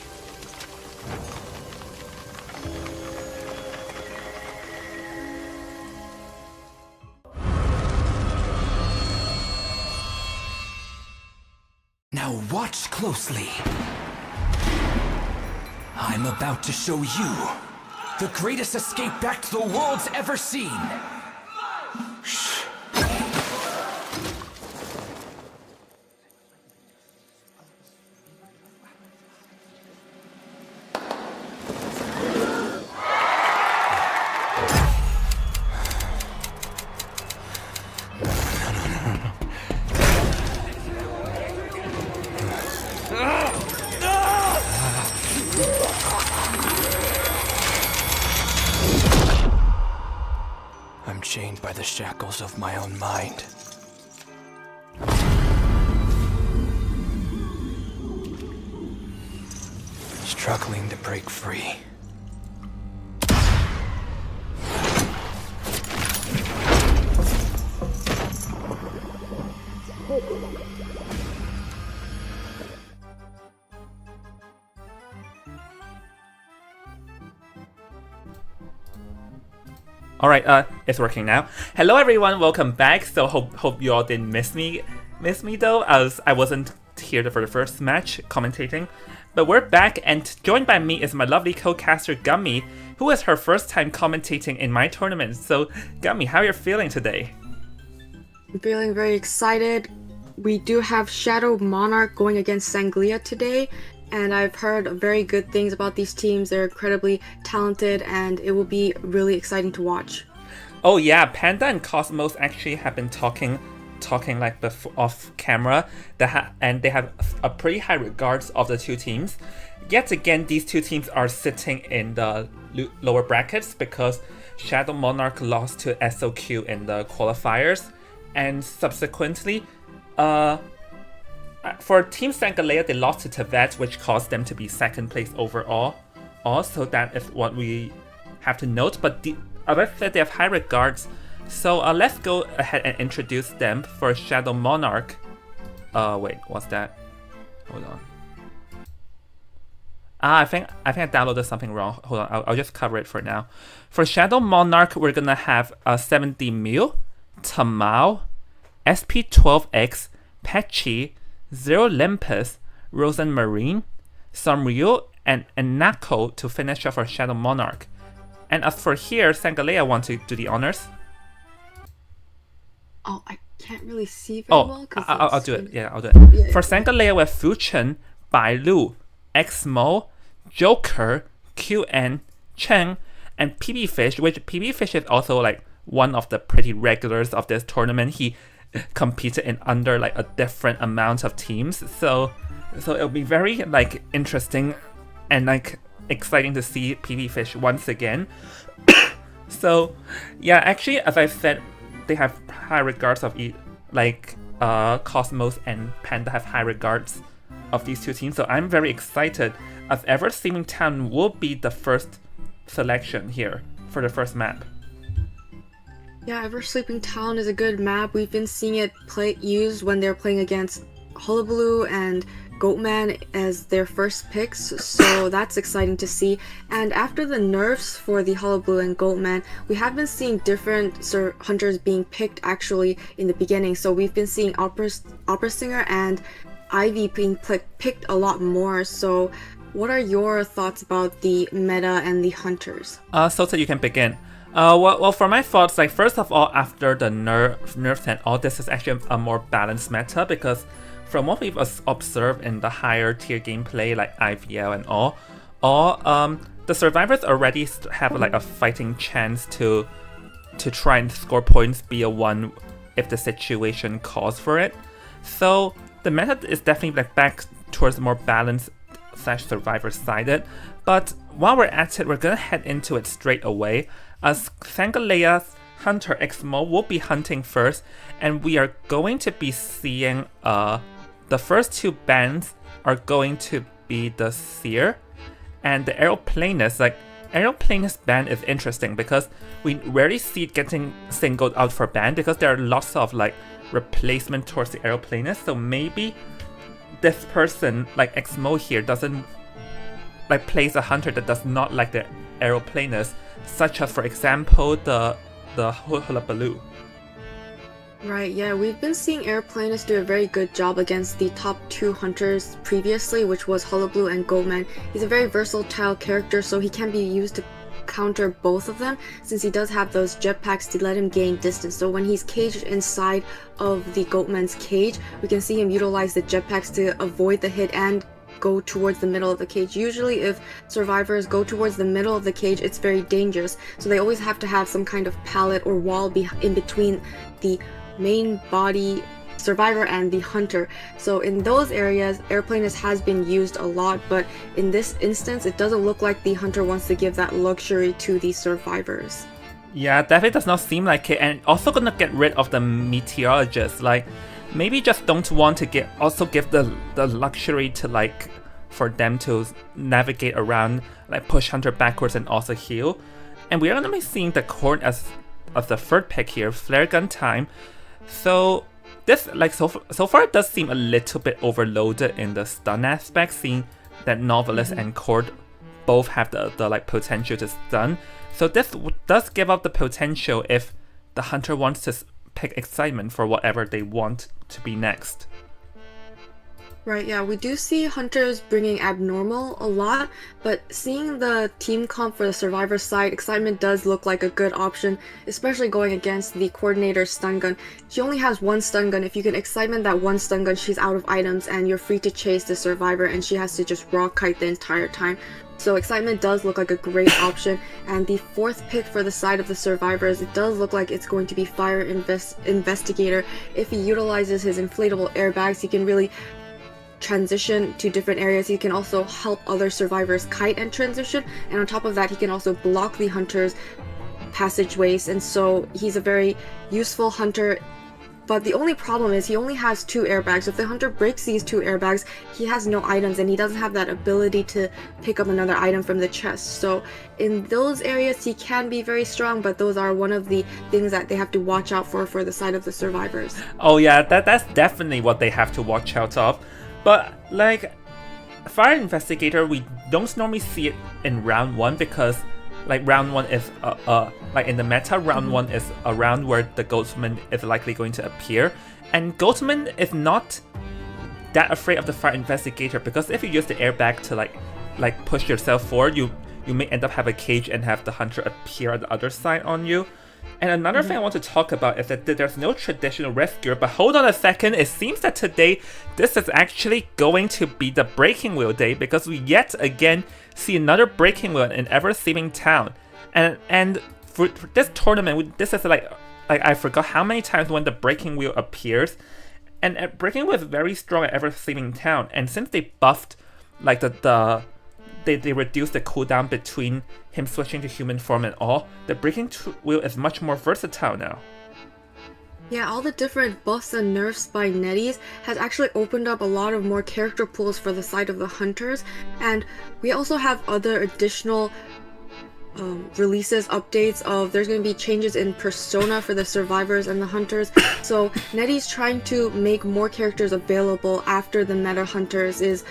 Now watch closely. I'm about to show you the greatest escape back to the world's ever seen. I'm chained by the shackles of my own mind. Struggling to break free. Alright, it's working now. Hello everyone, welcome back. So hope you all didn't miss me though, as I wasn't here for the first match commentating. But we're back, and joined by me is my lovely co-caster Gummy, who is her first time commentating in my tournament. So Gummy, how are you feeling today? I'm feeling very excited. We do have Shadow Monarch going against Sanglia today, and I've heard very good things about these teams. They're incredibly talented, and it will be really exciting to watch. Oh yeah, Panda and Cosmos actually have been talking like off camera, and they have a pretty high regards of the two teams. Yet again, these two teams are sitting in the lower brackets because Shadow Monarch lost to SOQ in the qualifiers, and subsequently, for Team Sangalea, they lost to Tibet, which caused them to be second place overall. Also, that is what we have to note. But the other said they have high regards. So let's go ahead and introduce them. For Shadow Monarch. Wait, what's that? Hold on. I think I downloaded something wrong. Hold on, I'll just cover it for now. For Shadow Monarch, we're gonna have 70 Mew, Tamao, SP12X, Pechi, Zero Limpus, Rosen Marine, Samryu, and Nako to finish off our Shadow Monarch. And as for here, Sangalea want to do the honors. Oh, I can't really see very well. I'll do it. Yeah, I'll do it. Yeah. For Sangalea, we have Fuchen, Bailu, Xmo, Joker, QN, Cheng, and PB Fish, which PB Fish is also like one of the pretty regulars of this tournament. He competed in under like a different amount of teams, so it'll be very like interesting and like exciting to see PB Fish once again. So yeah, actually, as I said, they have high regards of Cosmos and Panda have high regards of these two teams, so I'm very excited, as Ever Sleeping Town will be the first selection here for the first map. Yeah, Ever Sleeping Town is a good map. We've been seeing it used when they're playing against Hullabaloo and Goatman as their first picks, so that's exciting to see. And after the nerfs for the Hullabaloo and Goatman, we have been seeing different hunters being picked actually in the beginning. So we've been seeing Opera Singer and Ivy being picked a lot more. So what are your thoughts about the meta and the hunters? Sota, you can begin. Well, for my thoughts, like first of all, after the nerfs and all, this is actually a more balanced meta, because from what we've observed in the higher tier gameplay like IVL and all, the survivors already have like a fighting chance to try and score points BO1 if the situation calls for it. So the meta is definitely like back towards more balanced / survivor sided. But while we're at it, we're gonna head into it straight away, as Sangalea's Hunter Xmo will be hunting first, and we are going to be seeing the first two bands are going to be the Seer and the Aeroplanist. Like, Aeroplanist band is interesting because we rarely see it getting singled out for ban, because there are lots of like replacement towards the Aeroplanist. So maybe this person, like Xmo here, doesn't like plays a hunter that does not like the Aeroplanist, such as for example the Hullabaloo. Right, yeah, we've been seeing Airplanist do a very good job against the top two hunters previously, which was Hullabaloo and Goatman. He's a very versatile character, so he can be used to counter both of them, since he does have those jetpacks to let him gain distance. So when he's caged inside of the Goatman's cage, we can see him utilize the jetpacks to avoid the hit and go towards the middle of the cage. Usually if survivors go towards the middle of the cage, it's very dangerous, so they always have to have some kind of pallet or wall in between the main body survivor and the hunter. So in those areas, Airplanist has been used a lot, but in this instance, it doesn't look like the hunter wants to give that luxury to the survivors. Yeah, definitely does not seem like it, and also gonna get rid of the meteorologist. Like, maybe just don't want to give the luxury to like for them to navigate around, like push hunter backwards and also heal. And we're gonna be seeing the Corn as the third pick here, flare gun time. So this, like, so far it does seem a little bit overloaded in the stun aspect, seeing that Novelist and Cord both have the like potential to stun. So this does give up the potential if the hunter wants to pick excitement for whatever they want to be next. Right, yeah, we do see hunters bringing abnormal a lot, but seeing the team comp for the survivor side, excitement does look like a good option, especially going against the coordinator's stun gun. She only has one stun gun. If you can excitement that one stun gun, she's out of items and you're free to chase the survivor and she has to just raw kite the entire time. So excitement does look like a great option. And the fourth pick for the side of the survivors, it does look like it's going to be Fire Investigator. If he utilizes his inflatable airbags, he can really transition to different areas. He can also help other survivors kite and transition, and on top of that he can also block the hunter's passageways, and so he's a very useful hunter. But the only problem is he only has 2 airbags. If the hunter breaks these 2 airbags, he has no items and he doesn't have that ability to pick up another item from the chest. So in those areas he can be very strong, but those are one of the things that they have to watch out for the side of the survivors. Oh yeah, that's definitely what they have to watch out of. But like Fire Investigator, we don't normally see it in round 1 because like round 1 is like in the meta, round 1 is a round where the Goatman is likely going to appear, and Goatman is not that afraid of the Fire Investigator because if you use the airbag to like push yourself forward, you may end up have a cage and have the hunter appear on the other side on you. And another thing I want to talk about is that there's no traditional rescuer, but hold on a second, it seems that today this is actually going to be the breaking wheel day because we yet again see another breaking wheel in Ever Seeming Town. And for this tournament, this is like I forgot how many times when the breaking wheel appears, and breaking wheel is very strong at Ever Seeming Town, and since they buffed like they reduced the cooldown between him switching to human form and all, the breaking wheel is much more versatile now. Yeah, all the different buffs and nerfs by NetEase has actually opened up a lot of more character pools for the side of the hunters, and we also have other additional releases, updates of there's going to be changes in persona for the survivors and the hunters. So NetEase trying to make more characters available after the meta hunters is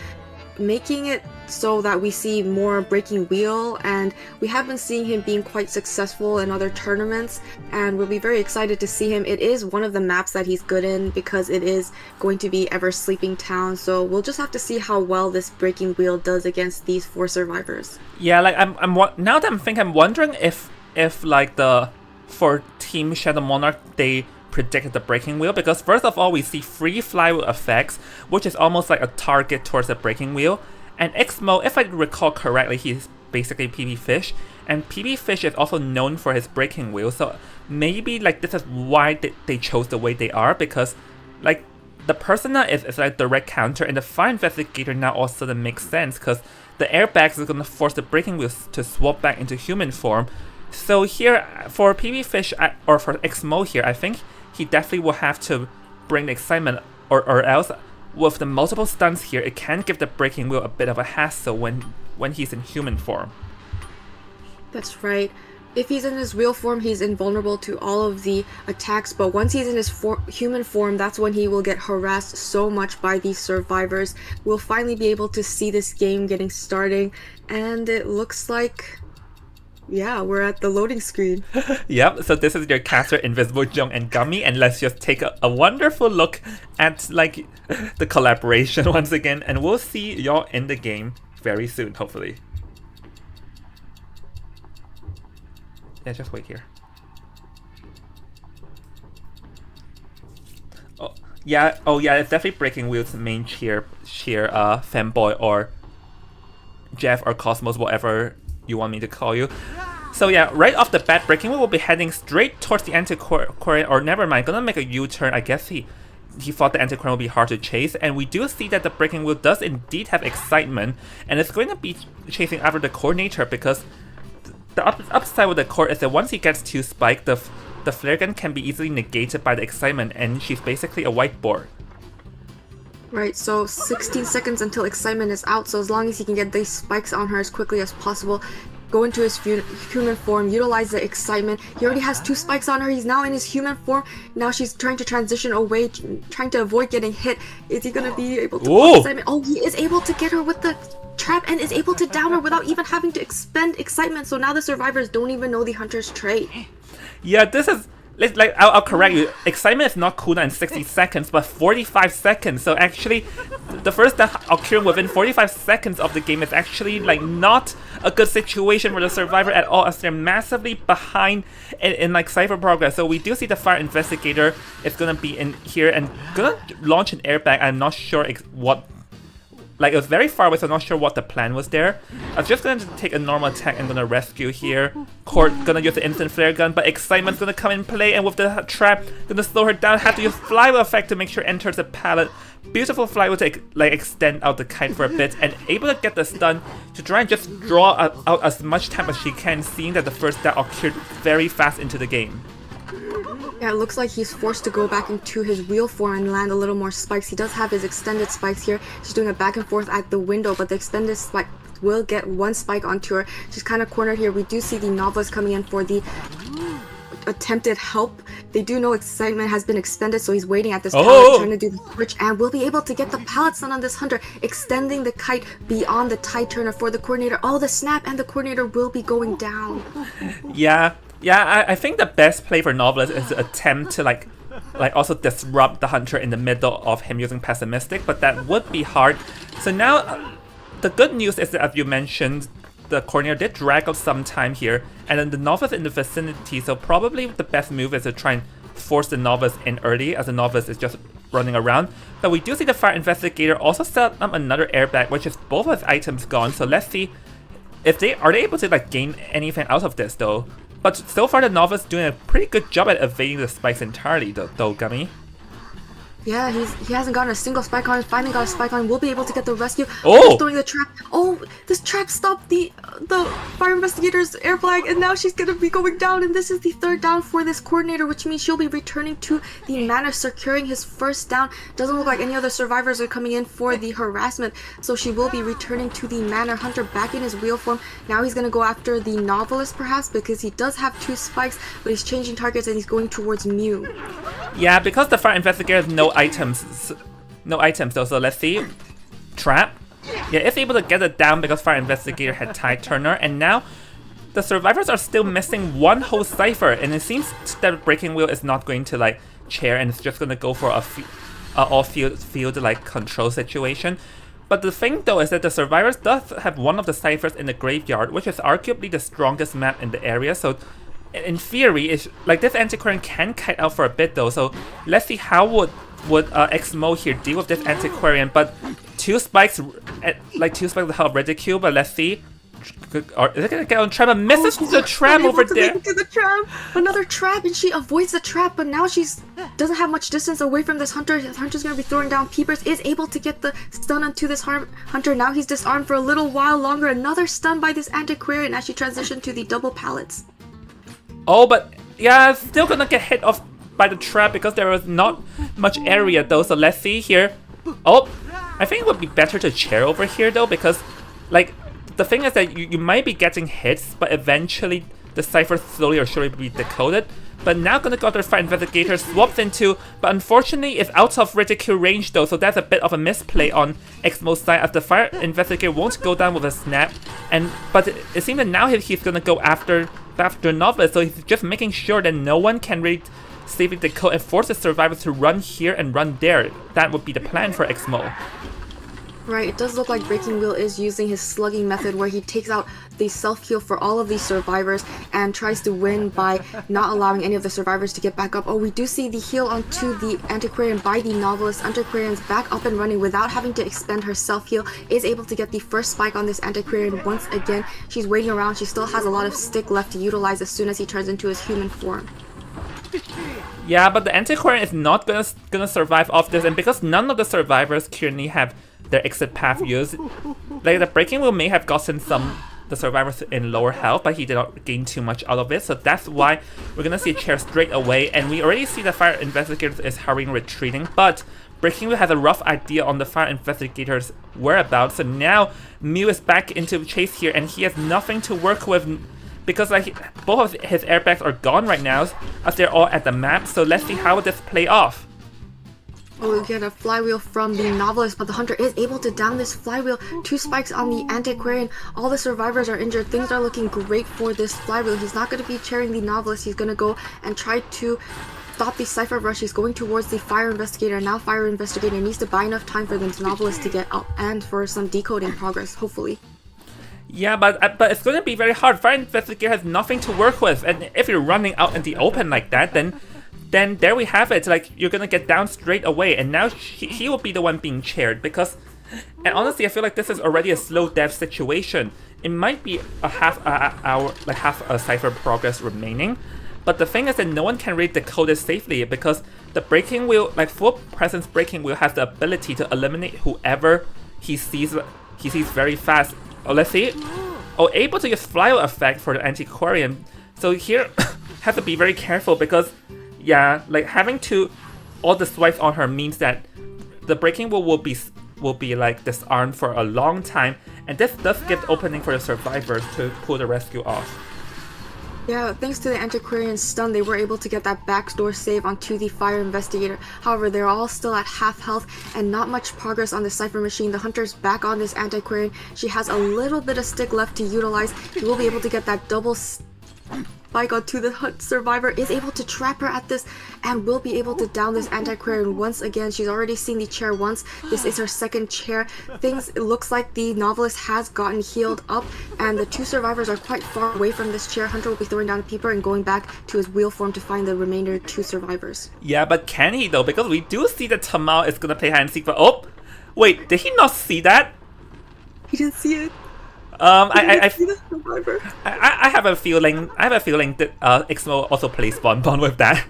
making it so that we see more breaking wheel, and we have been seeing him being quite successful in other tournaments, and we'll be very excited to see him. It is one of the maps that he's good in because it is going to be Ever Sleeping Town, so we'll just have to see how well this breaking wheel does against these 4 survivors. Yeah, like I'm now that I'm thinking, I'm wondering if like for Team Shadow Monarch they predicted the breaking wheel, because first of all we see free flywheel effects, which is almost like a target towards the breaking wheel, and Xmo, if I recall correctly, he's basically PB Fish, and PB Fish is also known for his breaking wheel, so maybe like this is why they chose the way they are, because like the persona is like direct counter, and the Fire Investigator now all of a sudden makes sense because the airbags is going to force the breaking wheels to swap back into human form. So here for PB Fish or for Xmo here, I think he definitely will have to bring the excitement, or else with the multiple stuns here, it can give the breaking wheel a bit of a hassle when he's in human form. That's right. If he's in his real form, he's invulnerable to all of the attacks, but once he's in his human form, that's when he will get harassed so much by these survivors. We'll finally be able to see this game getting starting, and it looks like, yeah, we're at the loading screen. Yep, so this is your caster Invisible Jung and Gummy, and let's just take a wonderful look at like the collaboration once again, and we'll see y'all in the game very soon, hopefully. Yeah, just wait here. Oh yeah, it's definitely Breaking Wheel's main cheer fanboy, or Jeff or Cosmos, whatever you want me to call you. So yeah, right off the bat, Breaking Wheel will be heading straight towards the Antiquarian, or never mind, gonna make a U-turn. I guess he thought the Antiquarian would be hard to chase, and we do see that the Breaking Wheel does indeed have excitement, and it's going to be chasing after the Coordinator, because the upside with the Core is that once he gets to Spike, the flare gun can be easily negated by the excitement, and she's basically a whiteboard. Right, so 16 seconds until excitement is out, so as long as he can get these spikes on her as quickly as possible, go into his human form, utilize the excitement. He already has 2 spikes on her. He's now in his human form. Now she's trying to transition away, trying to avoid getting hit. Is he gonna be able to block excitement? Oh, he is able to get her with the trap and is able to down her without even having to expend excitement. So now the survivors don't even know the hunter's trait. Yeah, this is like I'll correct you. Excitement is not cooldown in 60 seconds, but 45 seconds. So actually, the first death occurring within 45 seconds of the game is actually like not a good situation for the survivor at all, as they're massively behind in like Cypher progress. So we do see the fire investigator is gonna be in here and gonna launch an airbag. I'm not sure what. Like, it was very far away, so I'm not sure what the plan was there. I was just going to take a normal attack and gonna rescue here. Court gonna use the instant flare gun, but Excitement's gonna come in play, and with the trap, gonna slow her down. Have to use flywheel effect to make sure it enters the pallet. Beautiful flywheel to like extend out the kite for a bit, and able to get the stun to try and just draw out as much time as she can, seeing that the first death occurred very fast into the game. Yeah, it looks like he's forced to go back into his wheel form and land a little more spikes. He does have his extended spikes here. She's doing a back and forth at the window, but the extended spike will get 1 spike onto her. She's kind of cornered here. We do see the novelist coming in for the attempted help. They do know excitement has been expended, so he's waiting at this pallet, trying to do the switch, and will be able to get the pallet stun on this hunter, extending the kite beyond the tide turner for the coordinator. Oh, the snap, and the coordinator will be going down. Yeah, I think the best play for Novelist is to attempt to like also disrupt the hunter in the middle of him using pessimistic, but that would be hard. So now, the good news is that, as you mentioned, the coordinator did drag out some time here, and then the novice in the vicinity, so probably the best move is to try and force the novice in early, as the novice is just running around. But we do see the fire investigator also set up another airbag, which is both of his items gone, so let's see if they able to like gain anything out of this though. But so far the novice doing a pretty good job at evading the spikes entirely though, Gummy. Yeah, he hasn't gotten a single spike on. Finally got a spike on. Will be able to get the rescue. Oh! Throwing the trap. Oh, this trap stopped the fire investigator's air flag, and now she's gonna be going down. And this is the 3rd down for this coordinator, which means she'll be returning to the Manor, securing his 1st down. Doesn't look like any other survivors are coming in for the harassment, so she will be returning to the Manor. Hunter back in his wheel form. Now he's gonna go after the novelist, perhaps, because he does have 2 spikes, but he's changing targets and he's going towards Mew. Yeah, because the fire investigator has no items though, so let's see. Trap. Yeah, it's able to get it down because fire investigator had tide turner, and now the survivors are still missing 1 whole cipher, and it seems that breaking wheel is not going to like chair, and it's just gonna go for a all field like control situation. But the thing though is that the survivors does have one of the ciphers in the graveyard, which is arguably the strongest map in the area, so in theory, it's like this antiquarian can kite out for a bit though, so let's see how would Xmo here deal with this antiquarian. But 2 spikes, like 2 spikes with help ridicule, but let's see. Or is it gonna get on trap? But misses the trap over there. The trap. Another trap, and she avoids the trap, but now she's doesn't have much distance away from this hunter. The hunter's gonna be throwing down peepers. Is able to get the stun onto this hunter. Now he's disarmed for a little while longer. Another stun by this antiquarian as she transitioned to the double pallets. Oh, but yeah, still gonna get hit off by the trap because there was not much area though. So let's see here. Oh, I think it would be better to chair over here though, because like the thing is that you might be getting hits, but eventually the cipher slowly or surely be decoded. But now gonna go after fire investigator, swaps into, but unfortunately it's out of ridicule range though, so that's a bit of a misplay on Xmo's side, as the fire investigator won't go down with a snap. But it seems that now he's gonna go after novice, so he's just making sure that no one can really safely decode and force the survivors to run here and run there. That would be the plan for Xmo. Right, it does look like Breaking Wheel is using his slugging method, where he takes out the self-heal for all of these survivors and tries to win by not allowing any of the survivors to get back up. Oh, we do see the heal onto the Antiquarian by the Novelist. Antiquarian's back up and running without having to expend her self-heal, is able to get the first spike on this Antiquarian once again. She's waiting around. She still has a lot of stick left to utilize as soon as he turns into his human form. Yeah, but the Antiquarian is not gonna survive off this, and because none of the survivors currently have their exit path used, like the Breaking Wheel may have gotten the survivors in lower health, but he did not gain too much out of it, so that's why we're gonna see a chair straight away. And we already see the fire investigator is hurrying, retreating, but Breaking Wheel has a rough idea on the fire investigator's whereabouts, so now Mew is back into chase here, and he has nothing to work with because like both of his airbags are gone right now, as they're all at the map. So let's see how this play off. Oh, we get a flywheel from the novelist, but the hunter is able to down this flywheel. 2 spikes on the antiquarian. All the survivors are injured. Things are looking great for this flywheel. He's not going to be cheering the novelist. He's going to go and try to stop the Cypher rush. He's going towards the fire investigator. Now fire investigator needs to buy enough time for the novelist to get up and for some decoding progress, hopefully. Yeah, but it's going to be very hard. Fire investigator has nothing to work with, and if you're running out in the open like that, then there we have it. Like, you're gonna get down straight away, and now he will be the one being chaired because, and honestly, I feel like this is already a slow death situation. It might be a half a cipher progress remaining, but the thing is that no one can really decode it safely because the breaking wheel, like full presence breaking wheel, has the ability to eliminate whoever he sees very fast. Oh, let's see. Oh, able to use flywheel effect for the antiquarian. So here, have to be very careful because, yeah, like having all the swipes on her means that the breaking wheel will be like disarmed for a long time, and this does give opening for the survivors to pull the rescue off. Yeah, thanks to the antiquarian stun, they were able to get that backdoor save onto the fire investigator. However, they're all still at half health and not much progress on the Cypher machine. The hunter's back on this antiquarian. She has a little bit of stick left to utilize. He will be able to get that double spike onto the survivor, is able to trap her at this, and will be able to down this antiquarian once again. She's already seen the chair once. This is her second chair. It looks like the novelist has gotten healed up, and the 2 survivors are quite far away from this chair. Hunter will be throwing down a peeper and going back to his wheel form to find the remainder 2 survivors. Yeah, but can he though? Because we do see that Tamal is gonna play hide and seek, but oh, wait, did he not see that? He didn't see it. I have a feeling that Ixmo also plays Bonbon with that.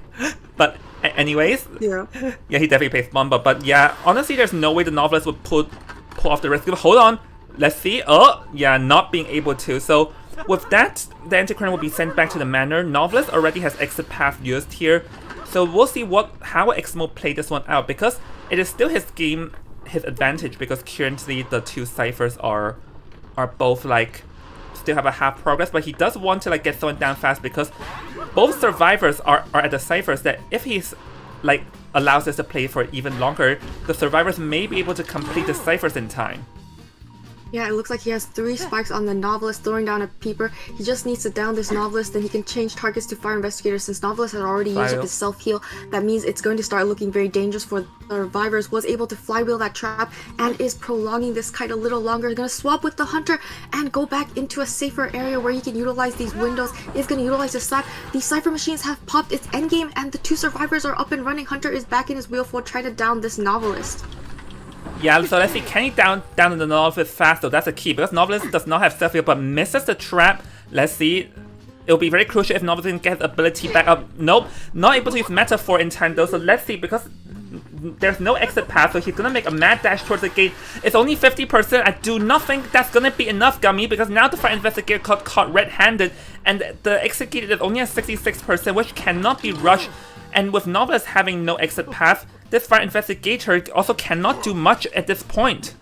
But anyways, yeah, he definitely plays Bonbon. But yeah, honestly, there's no way the novelist would pull off the rescue. Hold on, let's see. Oh, yeah, not being able to. So with that, the antiquarian will be sent back to the manor. Novelist already has exit path used here, so we'll see how Ixmo play this one out, because it is still his advantage, because currently the 2 ciphers are both like still have a half progress, but he does want to like get someone down fast because both survivors are at the ciphers that if he's like allows us to play for even longer, the survivors may be able to complete the ciphers in time. Yeah, it looks like he has 3 spikes on the novelist, throwing down a peeper. He just needs to down this novelist, then he can change targets to fire investigator. Since novelist has already used up his self-heal, that means it's going to start looking very dangerous for the survivors. Was able to flywheel that trap and is prolonging this kite a little longer. Gonna swap with the hunter and go back into a safer area where he can utilize these windows. Is gonna utilize the slap. The cipher machines have popped its endgame and the 2 survivors are up and running. Hunter is back in his wheel for try to down this novelist. Yeah, so let's see, can he down the novelist fast though? That's a key, because novelist does not have self-heal but misses the trap. Let's see. It'll be very crucial if novelist can get ability back up. Nope, not able to use metaphor in time though, so let's see, because there's no exit path, so he's gonna make a mad dash towards the gate. It's only 50%. I do not think that's gonna be enough, Gummy, because now the fire investigator got caught red-handed, and the exit gate is only at 66%, which cannot be rushed. And with novelist having no exit path, this fire investigator also cannot do much at this point.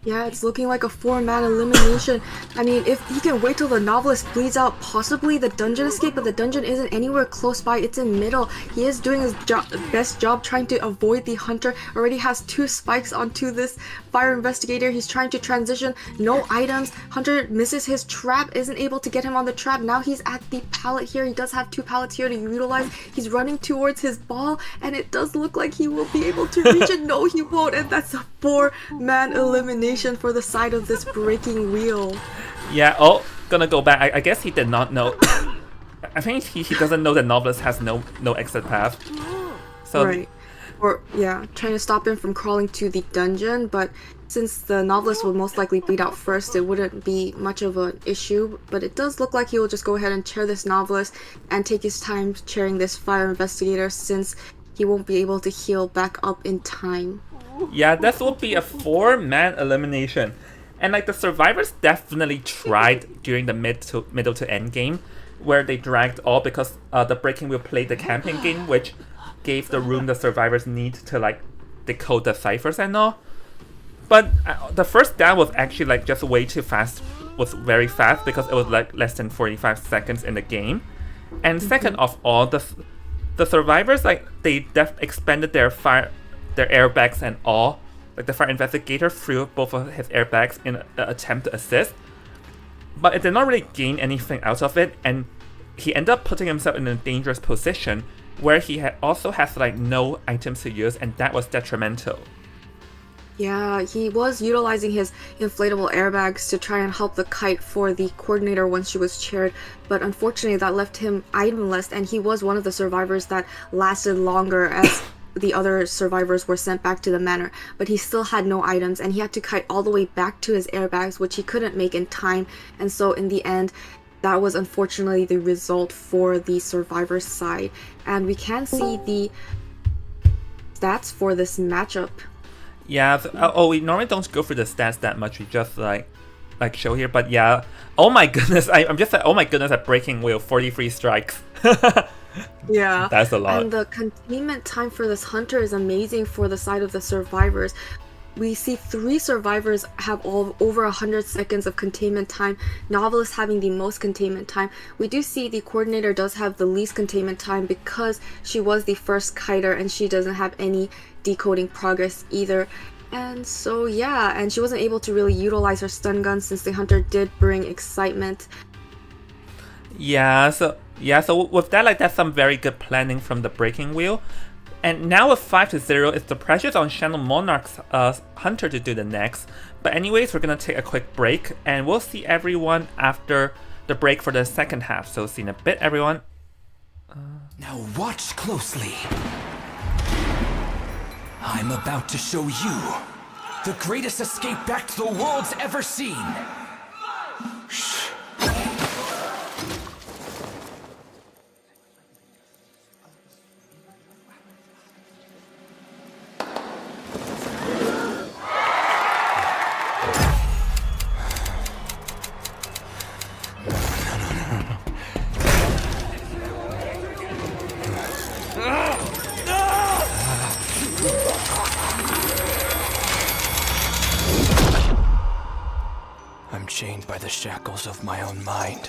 Yeah, it's looking like a 4-man elimination. I mean, if he can wait till the novelist bleeds out, possibly the dungeon escape, but the dungeon isn't anywhere close by. It's in middle. He is doing his best job trying to avoid the hunter. Already has 2 spikes onto this fire investigator. He's trying to transition. No items. Hunter misses his trap, isn't able to get him on the trap. Now he's at the pallet here. He does have 2 pallets here to utilize. He's running towards his ball, and it does look like he will be able to reach it. No, he won't, and that's a 4-man elimination for the side of this breaking wheel. Yeah, oh, gonna go back. I guess he did not know. I think he doesn't know that novelist has no exit path. So right. Or, yeah, trying to stop him from crawling to the dungeon, but since the novelist will most likely bleed out first, it wouldn't be much of an issue. But it does look like he will just go ahead and chair this novelist and take his time chairing this fire investigator, since he won't be able to heal back up in time. Yeah, this will be a 4-man elimination. And like the survivors definitely tried during the middle to end game, where they dragged all because the breaking wheel played the camping game, which gave the room the survivors need to like decode the ciphers and all. But the first stab was actually like just way too fast, was very fast because it was like less than 45 seconds in the game. And second of all, the survivors, like they expended their airbags and all. Like the fire investigator threw both of his airbags in an attempt to assist, but it did not really gain anything out of it, and he ended up putting himself in a dangerous position where he also has like no items to use, and that was detrimental. Yeah, he was utilizing his inflatable airbags to try and help the kite for the coordinator when she was chaired, but unfortunately that left him itemless, and he was one of the survivors that lasted longer as the other survivors were sent back to the manor, but he still had no items, and he had to kite all the way back to his airbags, which he couldn't make in time, and so in the end, that was unfortunately the result for the survivor side. And we can see the stats for this matchup. Yeah, we normally don't go through the stats that much, we just like show here, but yeah, oh my goodness, I'm just like, oh my goodness, at Breaking Wheel, 43 strikes. Yeah, that's a lot. And the containment time for this hunter is amazing for the side of the survivors. We see 3 survivors have all over 100 seconds of containment time, Novelist having the most containment time. We do see the coordinator does have the least containment time because she was the first kiter and she doesn't have any decoding progress either. And so yeah, and she wasn't able to really utilize her stun gun since the hunter did bring excitement. Yeah, so with that, like that's some very good planning from the Breaking Wheel. And now with 5-0, it's the pressures on Channel Monarch's hunter to do the next. But anyways, we're gonna take a quick break, and we'll see everyone after the break for the second half. So see in a bit, everyone. Now watch closely. I'm about to show you the greatest escape back to the world's ever seen. Shh. I'm chained by the shackles of my own mind.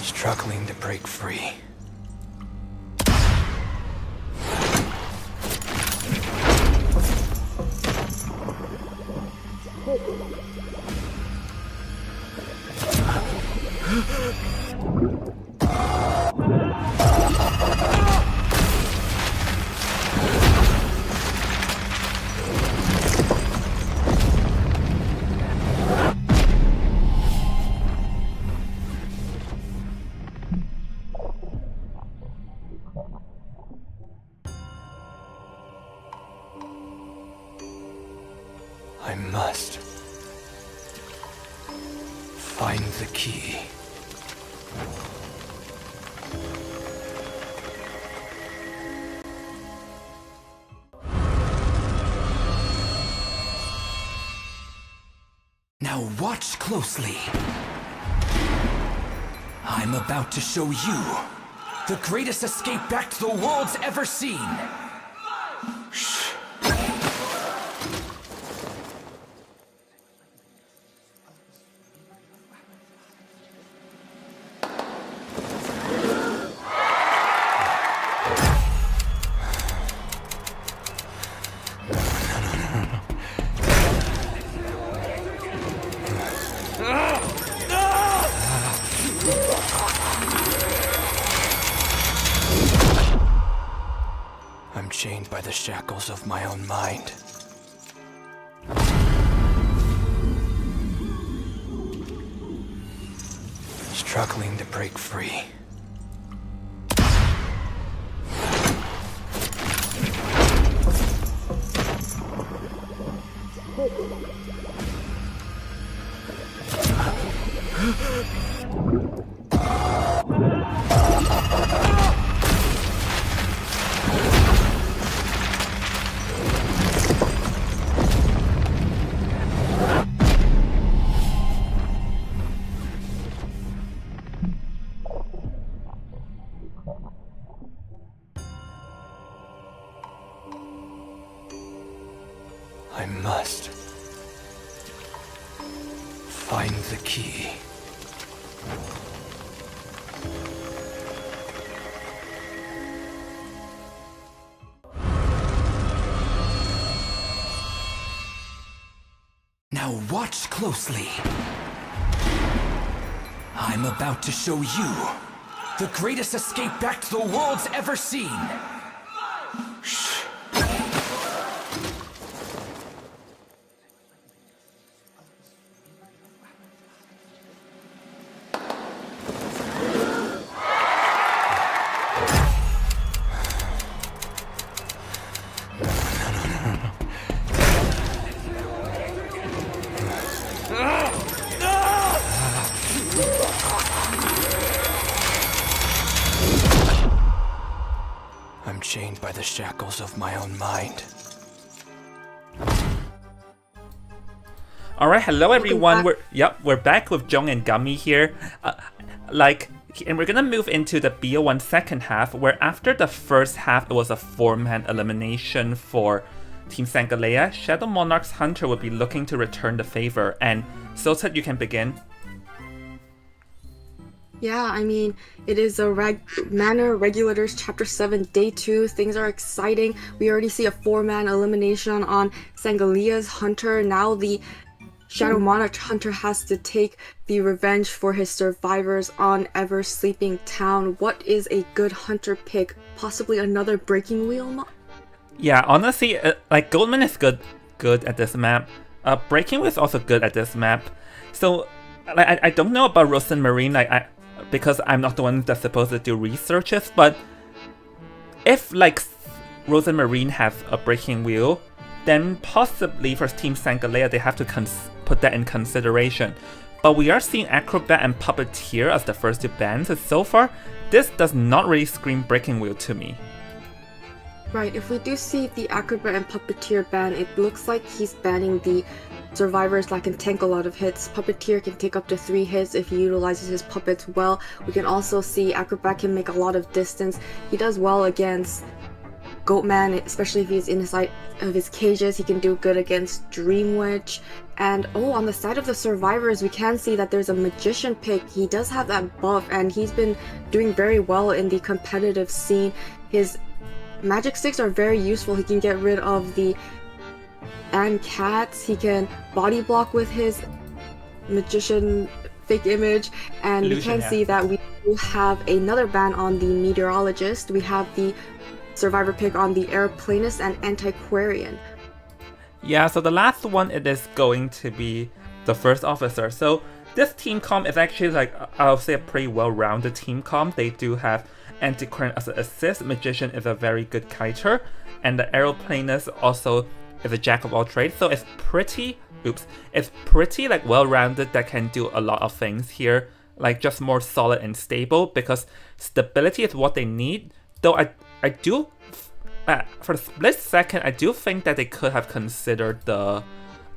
Struggling to break free. I must find the key. Now watch closely. I'm about to show you the greatest escape back to the world's ever seen. Shh. I'm chained by the shackles of my own mind. Struggling to break free. must find the key. Now watch closely. I'm about to show you the greatest escape back to the world's ever seen. Shh. I'm chained by the shackles of my own mind. All right, hello everyone. We're back with Jong and Gummy here. And we're gonna move into the BO1 second half, where after the first half it was a 4-man elimination for Team Sangalea. Shadow Monarch's Hunter will be looking to return the favor, and Sotet, you can begin. Yeah, I mean, it is a Manor Regulators Chapter 7, Day 2. Things are exciting. We already see a 4-man elimination on Sangalea's Hunter. Now the Shadow Monarch Hunter has to take the revenge for his survivors on Ever Sleeping Town. What is a good Hunter pick? Possibly another Breaking Wheel? Yeah, honestly, Goldman is good at this map. Breaking Wheel is also good at this map. So, I don't know about Rose and Marine, because I'm not the one that's supposed to do researches, but if Rose and Marine have a Breaking Wheel, then possibly for Team Sangalea they have to put that in consideration. But we are seeing Acrobat and Puppeteer as the first two bans, so far this does not really scream Breaking Wheel to me. Right, if we do see the Acrobat and Puppeteer ban, it looks like he's banning the survivors that can tank a lot of hits. Puppeteer can take up to 3 hits if he utilizes his puppets well. We can also see Acrobat can make a lot of distance. He does well against Goatman, especially if he's inside of his cages. He can do good against Dream Witch. And on the side of the survivors, we can see that there's a Magician pick. He does have that buff, and he's been doing very well in the competitive scene. His magic sticks are very useful. He can get rid of the cats. He can body block with his Magician fake image, and Illusion, we can see that we do have another ban on the Meteorologist. We have the survivor pick on the Aeroplanist and Antiquarian. Yeah, so the last one, it is going to be the first officer. So this team comp is actually I'll say a pretty well-rounded team comp. They do have Antiquarian as an assist, Magician is a very good kiter, and the Aeroplanist also is a jack of all trades. So it's pretty well-rounded, that can do a lot of things here, just more solid and stable, because stability is what they need. Though I do, for the split second, I do think that they could have considered the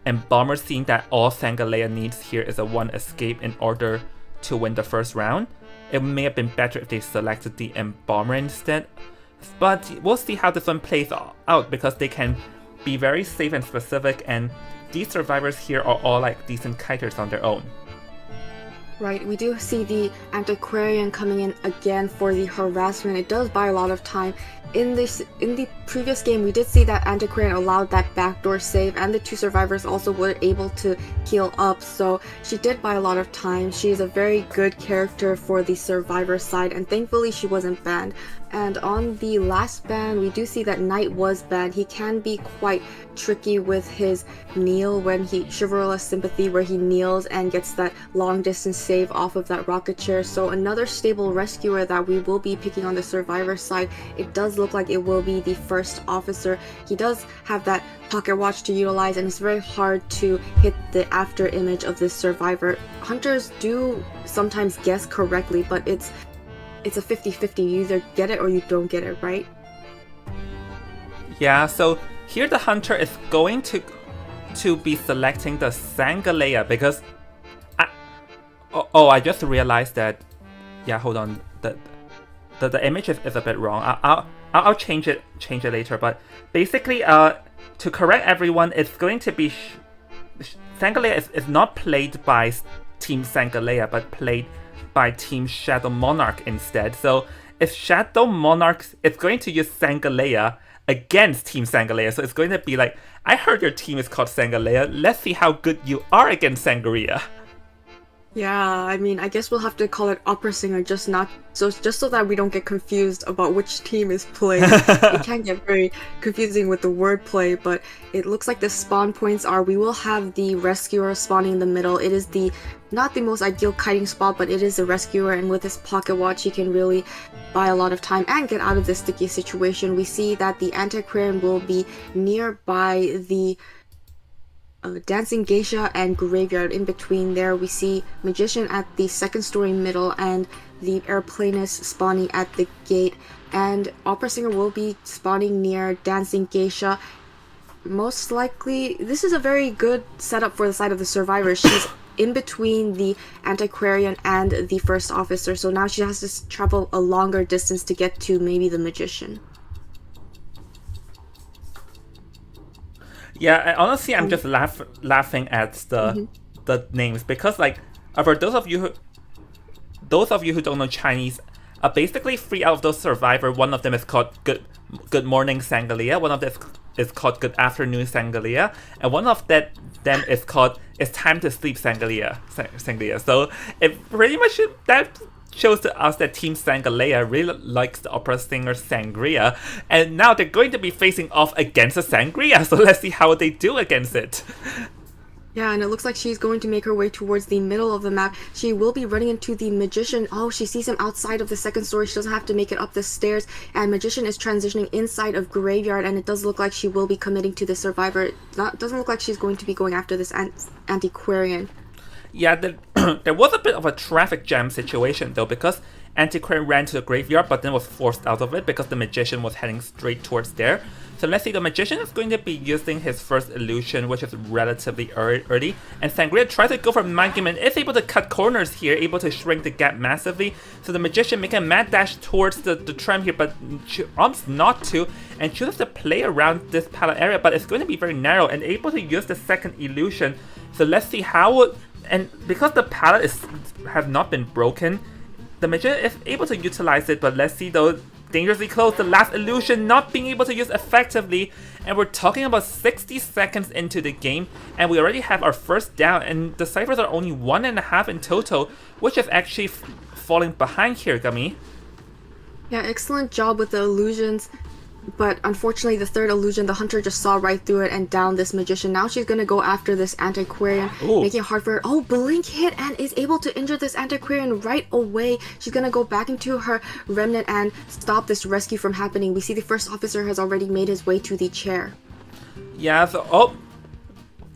Embalmer, seeing that all Sangalea needs here is a 1 escape in order to win the first round. It may have been better if they selected the Embalmer instead, but we'll see how this one plays out, because they can be very safe and specific, and these survivors here are all decent kiters on their own. Right, we do see the Antiquarian coming in again for the harassment. It does buy a lot of time. In the previous game, we did see that Antiquarian allowed that backdoor save, and the 2 survivors also were able to heal up, so she did buy a lot of time. She is a very good character for the survivor side, and thankfully she wasn't banned. And on the last ban, we do see that Knight was banned. He can be quite tricky with his kneel when Chivalrous Sympathy, where he kneels and gets that long distance save off of that rocket chair. So another stable rescuer that we will be picking on the survivor side. It does look like it will be the first officer. He does have that pocket watch to utilize, and it's very hard to hit the after image of this survivor. Hunters do sometimes guess correctly, but it's a 50-50. You either get it or you don't get it, right? Yeah, so here the Hunter is going to be selecting the Sangalea, because I just realized that, yeah, hold on, the image is a bit wrong. I'll change it later. But basically, to correct everyone, it's going to be Sangalea is not played by Team Sangalea, but played by Team Shadow Monarch instead. So if Shadow Monarch is going to use Sangalea against Team Sangalea, so it's going to be like, I heard your team is called Sangalea. Let's see how good you are against Sangria. Yeah, I mean, I guess we'll have to call it opera singer, just so that we don't get confused about which team is playing. It can get very confusing with the wordplay, but it looks like the spawn points are, we will have the rescuer spawning in the middle. It is not the most ideal kiting spot, but it is the rescuer, and with his pocket watch, he can really buy a lot of time and get out of this sticky situation. We see that the antiquarian will be nearby the dancing geisha and graveyard. In between there, we see magician at the second story middle and the airplanist spawning at the gate, and opera singer will be spawning near dancing geisha. Most likely, this is a very good setup for the side of the survivor. She's in between the antiquarian and the first officer, so now she has to travel a longer distance to get to maybe the magician. Yeah, honestly, I'm just laughing at the names, because like for those of you who don't know Chinese, basically 3 out of those survivor, one of them is called Good Morning Sangalea, one of them is called Good Afternoon Sangalea, and one of them is called It's Time to Sleep Sangalea. So it pretty much that shows to us that Team Sangalea really likes the opera singer Sangria, and now they're going to be facing off against a Sangria, so let's see how they do against it. Yeah, and it looks like she's going to make her way towards the middle of the map. She will be running into the magician. Oh, she sees him outside of the second story. She doesn't have to make it up the stairs, and magician is transitioning inside of graveyard, and it does look like she will be committing to the survivor. Doesn't look like she's going to be going after this antiquarian. Yeah, there was a bit of a traffic jam situation though, because Antiquarian ran to the graveyard but then was forced out of it because the magician was heading straight towards there. So let's see, the magician is going to be using his first illusion, which is relatively early, and Sangria tries to go for mind game and is able to cut corners here, able to shrink the gap massively. So the magician making a mad dash towards the tram here, but opts not to, and chooses to play around this pallet area, but it's going to be very narrow and able to use the second illusion. So let's see how. And because the pallet has not been broken, the magician is able to utilize it, but let's see though, dangerously close, the last illusion not being able to use effectively, and we're talking about 60 seconds into the game, and we already have our first down, and the ciphers are only 1.5 in total, which is actually falling behind here, Gummy. Yeah, excellent job with the illusions. But unfortunately, the third illusion, the hunter just saw right through it and down this magician. Now she's gonna go after this antiquarian, making it hard for her. Oh, blink hit and is able to injure this antiquarian right away. She's gonna go back into her remnant and stop this rescue from happening. We see the first officer has already made his way to the chair. Yeah, so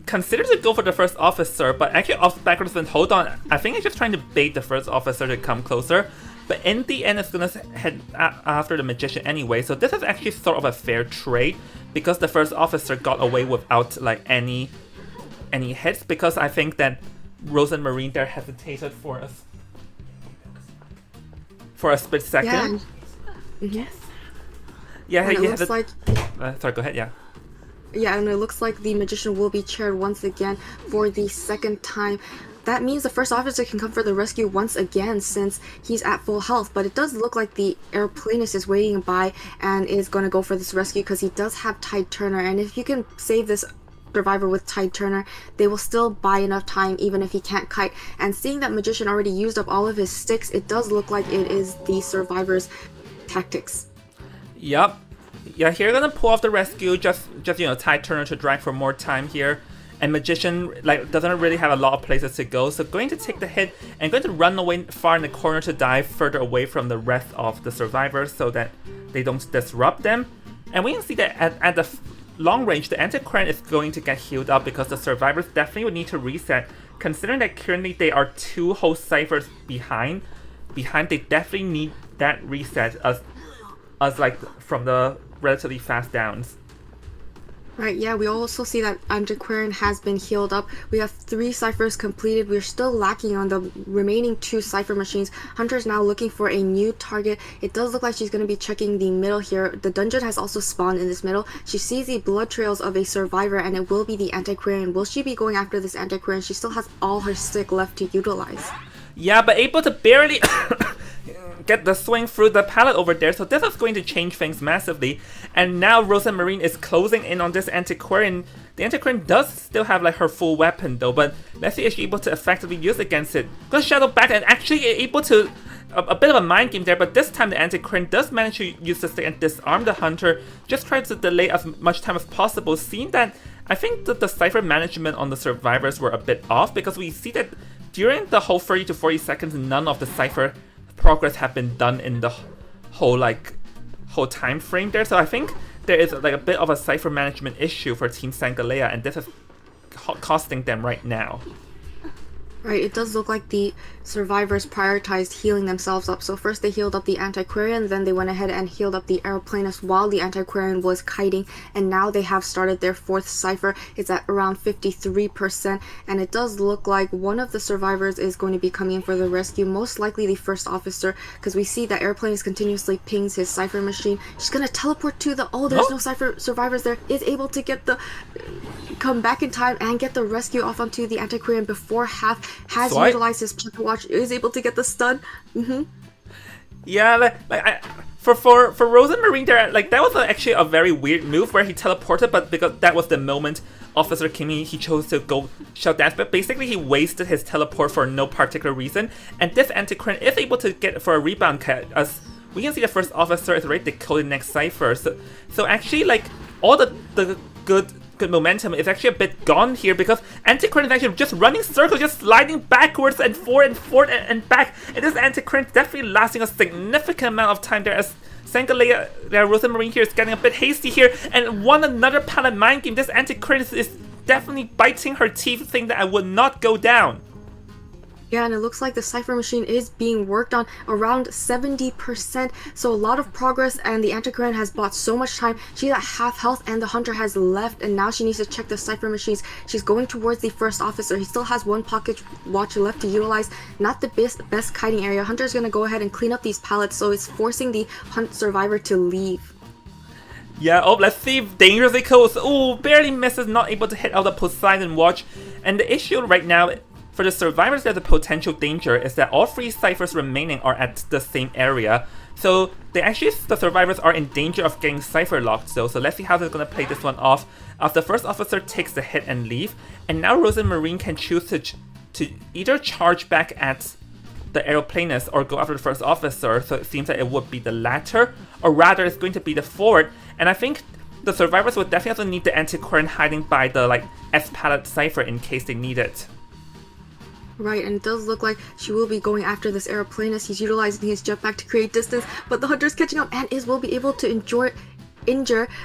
consider to go for the first officer, but actually off backwards and hold on. I think he's just trying to bait the first officer to come closer. But in the end, it's gonna head after the magician anyway. So this is actually sort of a fair trade, because the first officer got away without like any hits. Because I think that Rose and Marine there hesitated for a split second. Yeah. Yeah. And it looks like. Sorry, go ahead. Yeah. Yeah, and it looks like the magician will be chaired once again for the second time. That means the first officer can come for the rescue once again since he's at full health, but it does look like the airplanist is waiting by and is going to go for this rescue because he does have Tide Turner, and if you can save this survivor with Tide Turner, they will still buy enough time even if he can't kite. And seeing that magician already used up all of his sticks, it does look like it is the survivor's tactics. Yup. Yeah, here gonna pull off the rescue, just Tide Turner to drag for more time here. And magician doesn't really have a lot of places to go, so going to take the hit and going to run away far in the corner to dive further away from the rest of the survivors so that they don't disrupt them. And we can see that at the long range, the antiquarian is going to get healed up because the survivors definitely would need to reset. Considering that currently they are 2 whole ciphers behind, they definitely need that reset as like from the relatively fast downs. Right, yeah, we also see that Antiquarian has been healed up. We have 3 ciphers completed. We're still lacking on the remaining 2 cipher machines. Hunter's now looking for a new target. It does look like she's going to be checking the middle here. The dungeon has also spawned in this middle. She sees the blood trails of a survivor, and it will be the Antiquarian. Will she be going after this Antiquarian? She still has all her stick left to utilize. Yeah, but able to barely get the swing through the pallet over there, so this is going to change things massively. And now Rosamarine is closing in on this Antiquarian. The Antiquarian does still have like her full weapon though, but let's see if she's able to effectively use against it. Goes Shadow back and actually able to a bit of a mind game there, but this time the Antiquarian does manage to use the stick and disarm the Hunter, just trying to delay as much time as possible, seeing that I think that the cipher management on the survivors were a bit off, because we see that during the whole 30 to 40 seconds, none of the cipher progress have been done in the whole time frame there. So I think there is like a bit of a cipher management issue for Team Sangalea, and this is costing them right now. Right, it does look like the survivors prioritized healing themselves up. So first they healed up the Antiquarian, then they went ahead and healed up the Aeroplanist while the Antiquarian was kiting, and now they have started their 4th cipher. It's at around 53%, and it does look like one of the survivors is going to be coming in for the rescue, most likely the first officer, because we see that Aeroplanist continuously pings his cipher machine. She's gonna teleport to the, there's no cipher survivors there, is able to get the come back in time and get the rescue off onto the Antiquarian before half has utilized his pocket watch, is able to get the stun. Yeah, for Rosamarine there, like that was actually a very weird move where he teleported, but because that was the moment Officer came in, he chose to go shut down. But basically, he wasted his teleport for no particular reason, and this Antiquarian is able to get for a rebound cut, as we can see the first officer is already decoded next cipher. So actually, like all the good momentum is actually a bit gone here, because Antiquarian is actually just running circles, just sliding backwards and forward and back. And this Antiquarian is definitely lasting a significant amount of time there, as Sangalea, Rosamarine here is getting a bit hasty here and won another pallet mind game. This Antiquarian is definitely biting her teeth, saying that I would not go down. Yeah, and it looks like the cipher machine is being worked on around 70%, so a lot of progress, and the Antiquarian has bought so much time. She's at half health and the Hunter has left, and now she needs to check the cipher machines. She's going towards the first officer. He still has 1 pocket watch left to utilize. Not the best kiting area. Hunter's gonna go ahead and clean up these pallets, so it's forcing the hunt survivor to leave. Yeah, let's see if dangerously close. Barely misses, not able to hit out the Poseidon watch. And the issue right now for the survivors, there's a potential danger is that all 3 ciphers remaining are at the same area. So the survivors are in danger of getting cipher locked though. So let's see how they're gonna play this one off. As the first officer takes the hit and leave, and now Rosamarine can choose to either charge back at the Aeroplanist or go after the first officer. So it seems that it would be the latter, or rather it's going to be the forward. And I think the survivors would definitely need the Antiquarian hiding by the S-pallet cipher in case they need it. Right, and it does look like she will be going after this Aeroplanist. He's utilizing his jetpack to create distance, but the Hunter's catching up and will be able to injure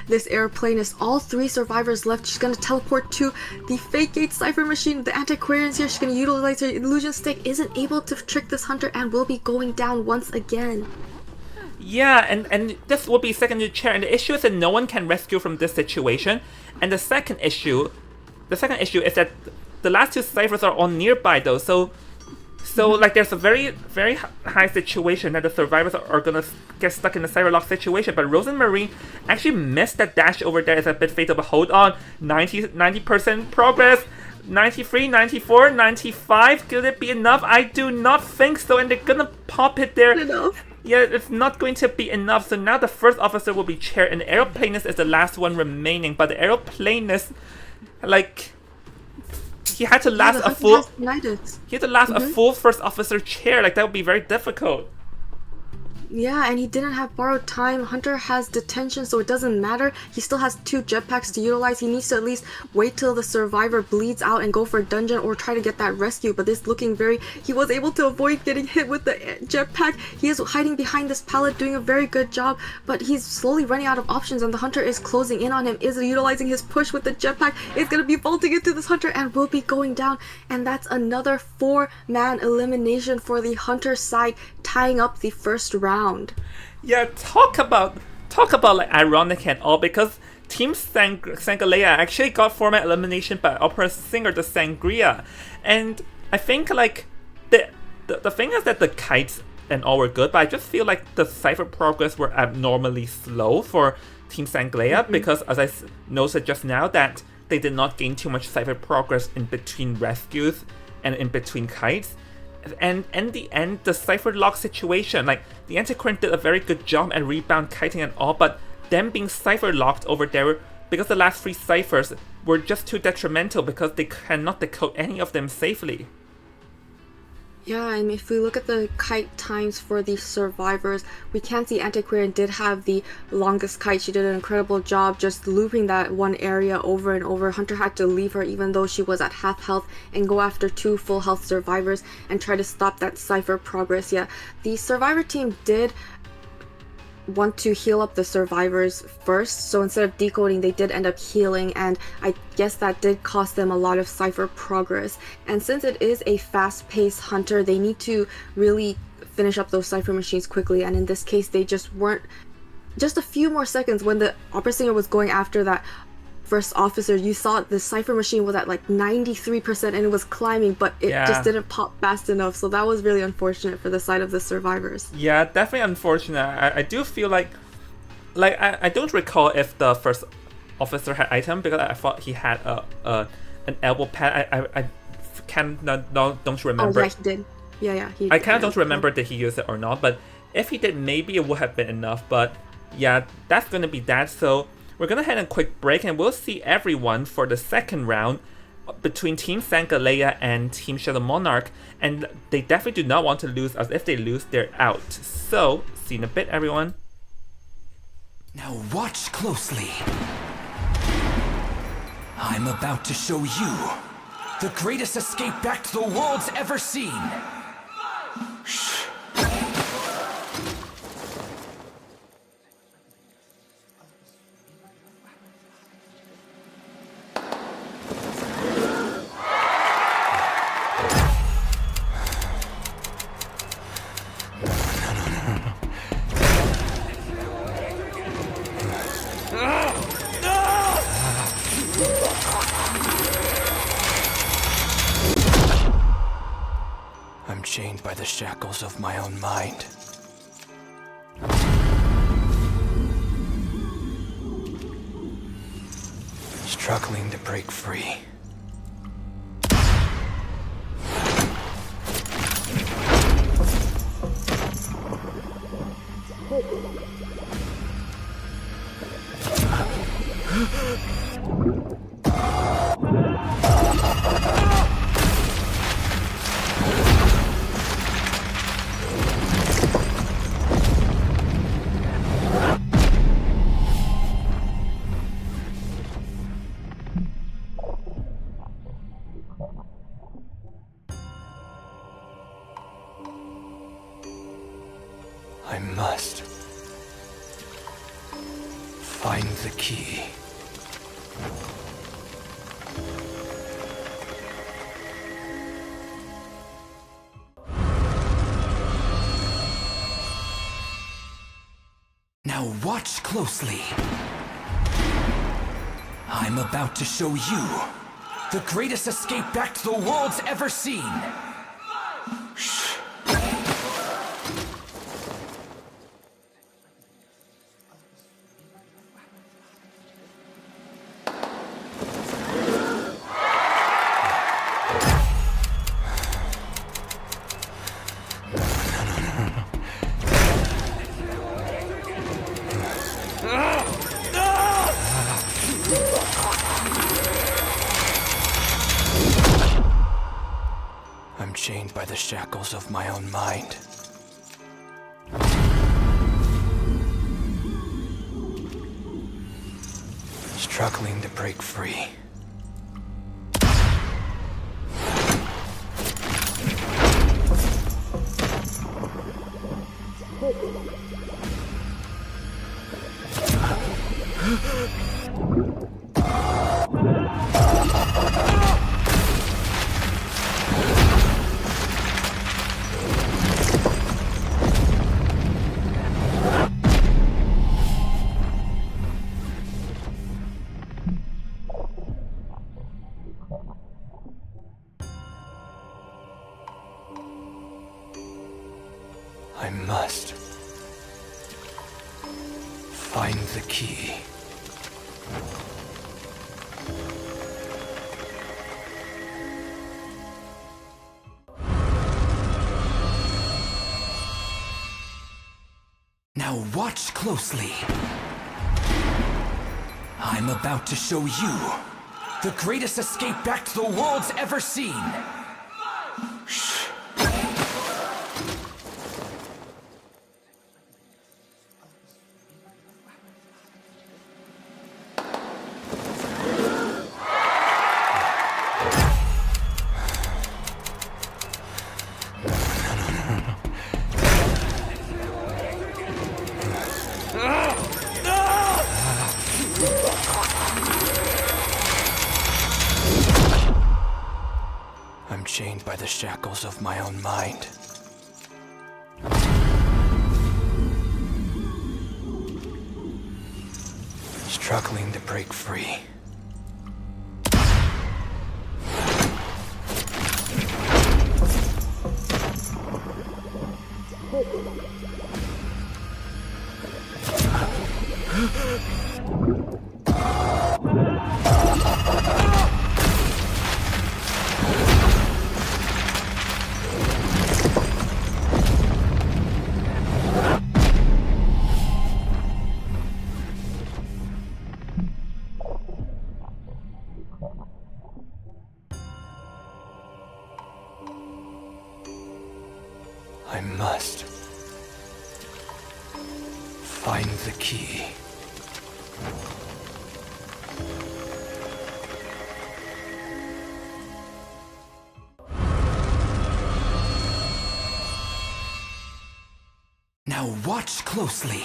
this Aeroplanist. All 3 survivors left. She's going to teleport to the fake gate cipher machine. The Antiquarian's here. She's going to utilize her illusion stick. Isn't able to trick this Hunter and will be going down once again. Yeah, and this will be secondary chair, and the issue is that no one can rescue from this situation. And the second issue is that the last 2 ciphers are all nearby though, so like there's a very, very high situation that the survivors are gonna get stuck in a cipher lock situation. But Rosamarine actually missed that dash over there. It's a bit fatal, but hold on, 90% progress, 93, 94, 95, could it be enough? I do not think so, and they're gonna pop it there. Enough. Yeah, it's not going to be enough, so now the first officer will be chaired, and the Aeroplanist is the last one remaining, but the Aeroplanist, he had to last a full first officer chair. That would be very difficult. Yeah, and he didn't have borrowed time. Hunter has detention, so it doesn't matter. He still has 2 jetpacks to utilize. He needs to at least wait till the survivor bleeds out and go for a dungeon or try to get that rescue. But this looking he was able to avoid getting hit with the jetpack. He is hiding behind this pallet, doing a very good job, but he's slowly running out of options, and the Hunter is closing in on him, is utilizing his push with the jetpack. It's going to be vaulting into this Hunter and will be going down, and that's another 4-man elimination for the Hunter side, tying up the first round. Yeah, talk about ironic and all, because Team Sangaleya actually got format elimination by opera singer the Sangria, and I think like the thing is that the kites and all were good, but I just feel like the cipher progress were abnormally slow for Team Sangaleya because, as I noted just now, that they did not gain too much cipher progress in between rescues and in between kites. And in the end, the cipher lock situation, like the Antiquarian did a very good job at rebound kiting and all, but them being cipher locked over there because the last 3 ciphers were just too detrimental because they cannot decode any of them safely. Yeah, and if we look at the kite times for the survivors, we can see Antiquarian did have the longest kite. She did an incredible job just looping that one area over and over. Hunter had to leave her even though she was at half health and go after 2 full health survivors and try to stop that cipher progress. Yeah, the survivor team did want to heal up the survivors first, so instead of decoding they did end up healing, and I guess that did cost them a lot of cipher progress. And since it is a fast-paced hunter, they need to really finish up those cipher machines quickly, and in this case they just weren't. Just a few more seconds when the opera singer was going after that first officer, you saw the cipher machine was at like 93% and it was climbing, but it just didn't pop fast enough, so that was really unfortunate for the side of the survivors. Yeah, definitely unfortunate. I do feel like I don't recall if the first officer had item because I thought he had an elbow pad. I don't remember. Oh yeah, he did. Yeah, he did. I kind of don't remember did he use it or not, but if he did, maybe it would have been enough. But yeah, that's gonna be that. So we're gonna head a quick break and we'll see everyone for the second round between Team Sangaleya and Team Shadow Monarch, and they definitely do not want to lose, as if they lose, they're out. So, see you in a bit, everyone. Now watch closely. I'm about to show you the greatest escape back to the world's ever seen. I'm chained by the shackles of my own mind. Struggling to break free. I must find the key. Now watch closely. I'm about to show you the greatest escape back to the world's ever seen. I'm chained by the shackles of my own mind. Struggling to break free. Find the key. Now watch closely. I'm about to show you the greatest escape back to the world's ever seen. I'm chained by the shackles of my own mind. Struggling to break free. I must find the key. Now watch closely.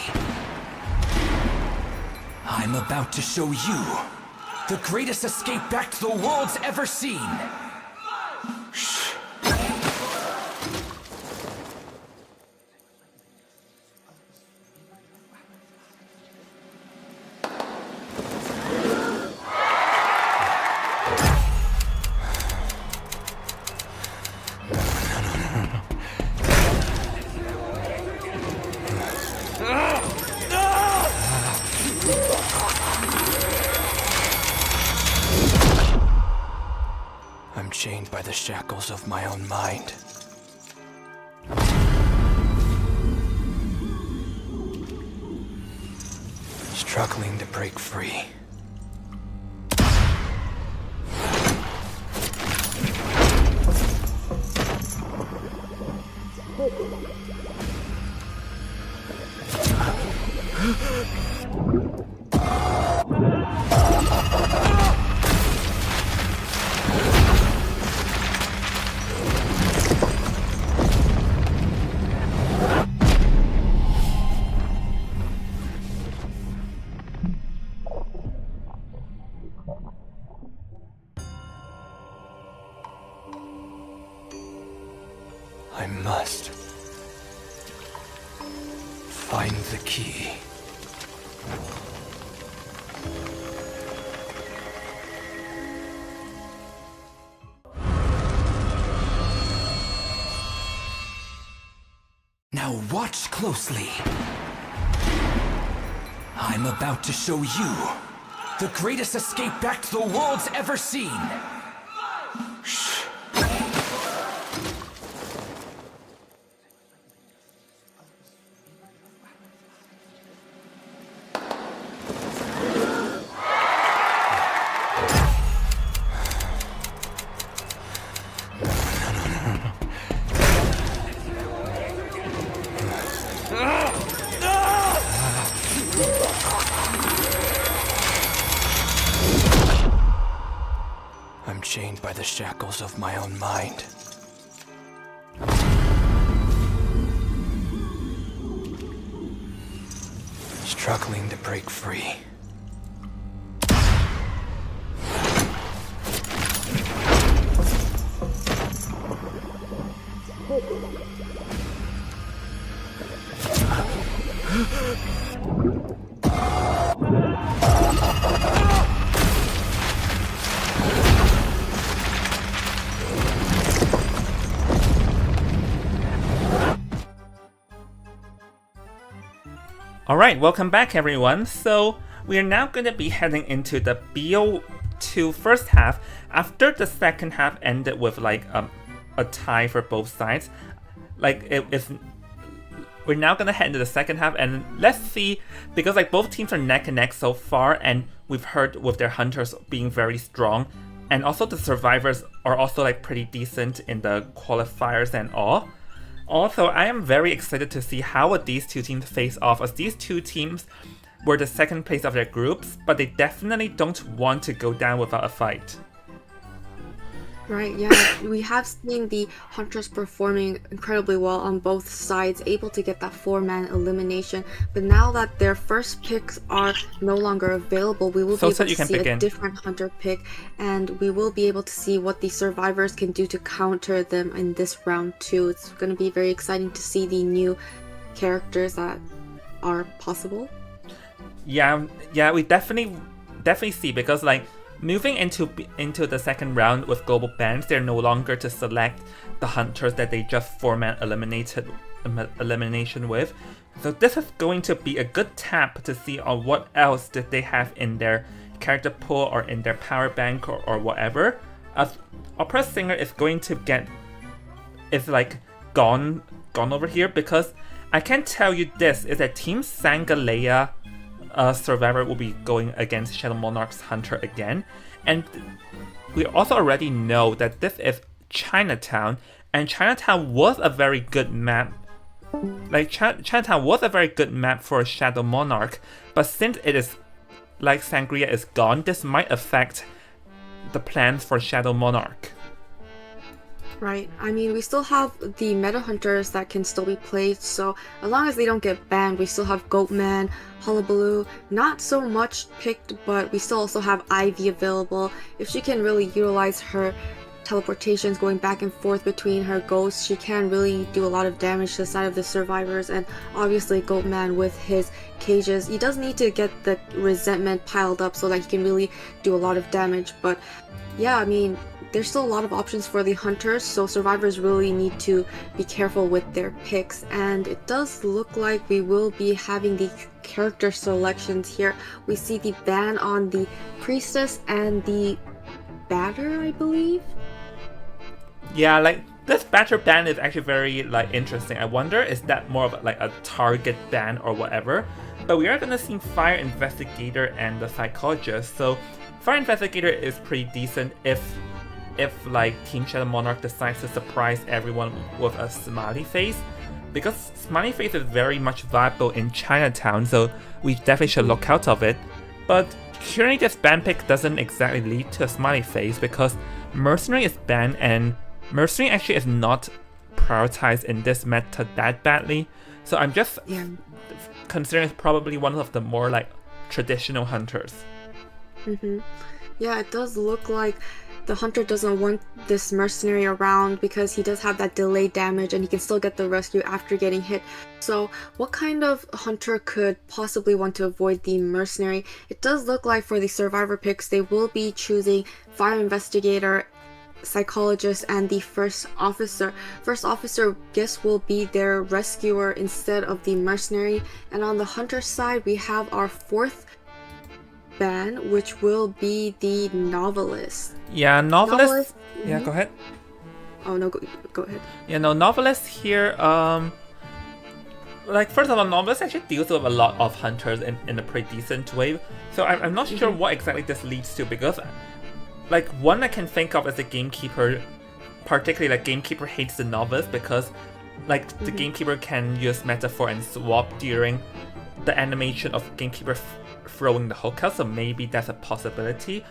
I'm about to show you the greatest escape back to the world's ever seen. I'm chained by the shackles of my own mind. Struggling to break free. I must find the key. Now watch closely. I'm about to show you the greatest escape back to the world's ever seen. I'm chained by the shackles of my own mind. Struggling to break free. Alright, welcome back everyone. So we are now going to be heading into the BO2 first half after the second half ended with like a tie for both sides. Like we're now gonna head into the second half and let's see, because like both teams are neck and neck so far, and we've heard with their hunters being very strong, and also the survivors are also like pretty decent in the qualifiers and all. Also, I am very excited to see how these two teams face off, as these two teams were the second place of their groups, but they definitely don't want to go down without a fight. Right, yeah, we have seen the Hunters performing incredibly well on both sides, able to get that 4-man elimination. But now that their first picks are no longer available, we will be able to see a different Hunter pick, and we will be able to see what the survivors can do to counter them in this round too. It's going to be very exciting to see the new characters that are possible. Yeah, we definitely see, because like moving into the second round with global bans, they're no longer to select the hunters that they just 4-man elimination with. So this is going to be a good tap to see on what else did they have in their character pool or in their power bank or whatever. As Opera Singer is going to is like gone over here, because I can tell you this is that Team Sangalea Survivor will be going against Shadow Monarch's Hunter again, and we also already know that this is Chinatown, and Chinatown was a very good map. Like Chinatown was a very good map for Shadow Monarch, but since it is like Sangria is gone, this might affect the plans for Shadow Monarch. Right. I mean, we still have the meta hunters that can still be played, so as long as they don't get banned, we still have Goatman, Hullabaloo, not so much picked, but we still also have Ivy available. If she can really utilize her teleportations going back and forth between her ghosts, she can really do a lot of damage to the side of the survivors. And obviously Goatman with his cages, he does need to get the resentment piled up so that he can really do a lot of damage. But yeah, I mean, there's still a lot of options for the hunters, so survivors really need to be careful with their picks. And it does look like we will be having the character selections here. We see the ban on the priestess and the batter, I believe. Yeah, like this batter ban is actually very like interesting. I wonder, is that more of like a target ban or whatever? But we are gonna see Fire Investigator and the Psychologist. So Fire Investigator is pretty decent if like Team Shadow Monarch decides to surprise everyone with a smiley face, because smiley face is very much viable in Chinatown, so we definitely should look out of it. But currently this ban pick doesn't exactly lead to a smiley face, because Mercenary is banned, and Mercenary actually is not prioritized in this meta that badly, so I'm just considering it's probably one of the more like traditional hunters. Yeah, it does look like the hunter doesn't want this mercenary around because he does have that delayed damage and he can still get the rescue after getting hit. So what kind of hunter could possibly want to avoid the mercenary? It does look like for the survivor picks, they will be choosing Fire Investigator, Psychologist, and the First Officer. First Officer, guess, will be their rescuer instead of the mercenary. And on the hunter side, we have our fourth ban, which will be the Novelist. Yeah, Novelist. Yeah, go ahead. Oh no, go ahead. Yeah, no, Novelist here, like first of all, Novelist actually deals with a lot of hunters in a pretty decent way. So I'm not sure what exactly this leads to, because like one I can think of as a Gamekeeper, particularly like Gamekeeper hates the Novelist because like the Gamekeeper can use metaphor and swap during the animation of Gamekeeper throwing the hook out, so maybe that's a possibility.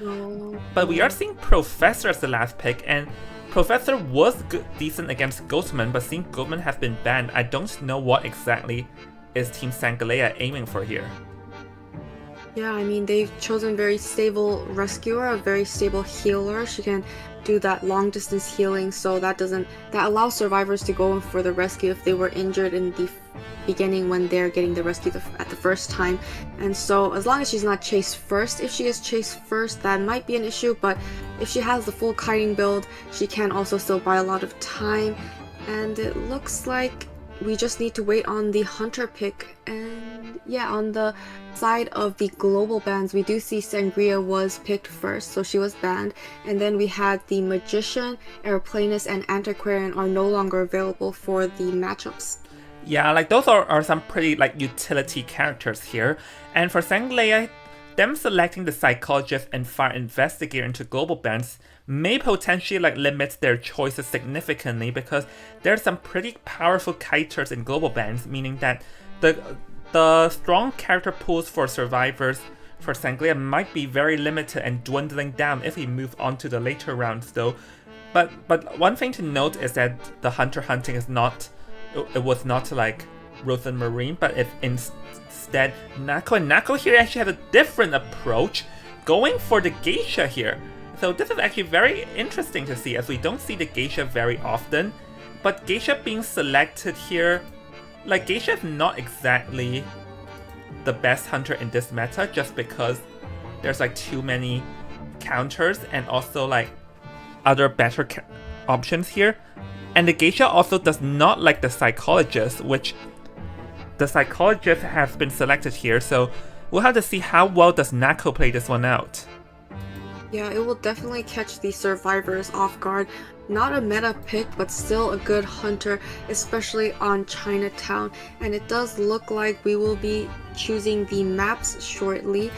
But we are seeing Professor as the last pick, and Professor was decent against Ghostman, but seeing Ghostman has been banned, I don't know what exactly is Team Sangalea aiming for here. Yeah, I mean, they've chosen very stable rescuer, a very stable healer. She can do that long distance healing, so that allows survivors to go in for the rescue if they were injured in the beginning when they're getting the rescue at the first time. And so as long as she's not chased first, if she is chased first, that might be an issue, but if she has the full kiting build, she can also still buy a lot of time. And it looks like we just need to wait on the hunter pick. And yeah, on the side of the global bans, we do see Sangria was picked first, so she was banned. And then we had the Magician, Aeroplanist, and Antiquarian are no longer available for the matchups. Yeah, like those are some pretty like utility characters here. And for Sanglea, them selecting the Psychologist and Fire Investigator into global bans may potentially like limit their choices significantly, because there's some pretty powerful kiters in global bans, meaning that the strong character pools for survivors for Sanglea might be very limited and dwindling down if we move on to the later rounds though. But one thing to note is that the hunter hunting is not, it was not like Rose and Marine, but if instead Nako here actually has a different approach, going for the Geisha here. So this is actually very interesting to see, as we don't see the Geisha very often. But Geisha being selected here, like Geisha is not exactly the best hunter in this meta, just because there's like too many counters and also like other better options here. And the Geisha also does not like the Psychologist, which the Psychologist has been selected here, so we'll have to see how well does Nako play this one out. Yeah, it will definitely catch the survivors off guard. Not a meta pick, but still a good hunter, especially on Chinatown. And it does look like we will be choosing the maps shortly.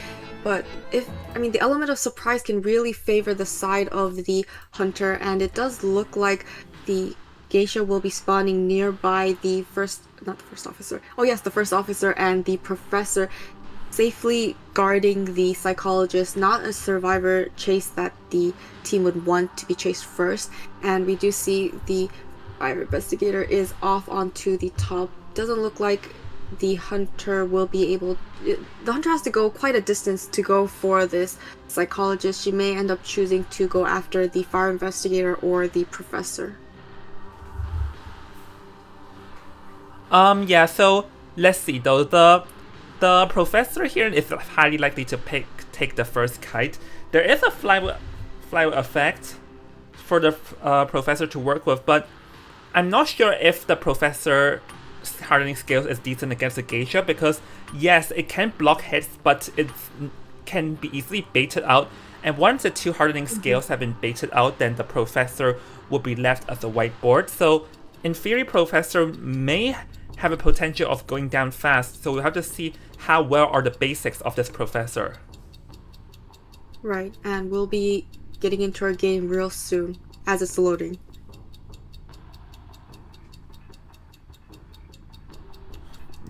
But the element of surprise can really favor the side of the hunter, and it does look like the Geisha will be spawning nearby the first officer and the professor, safely guarding the Psychologist, not a survivor chase that the team would want to be chased first. And we do see the Fire Investigator is off onto the top. Doesn't look like the hunter will be able. The hunter has to go quite a distance to go for this Psychologist. She may end up choosing to go after the Fire Investigator or the professor. Yeah, so let's see though. The professor here is highly likely to take the first kite. There is a flywheel effect for the professor to work with, but I'm not sure if the professor hardening skills is decent against the Geisha, because yes, it can block hits, but it can be easily baited out. And once the two hardening scales have been baited out, then the professor will be left as a whiteboard. So in theory, professor may have a potential of going down fast, so we'll have to see how well are the basics of this professor. Right, and we'll be getting into our game real soon as it's loading.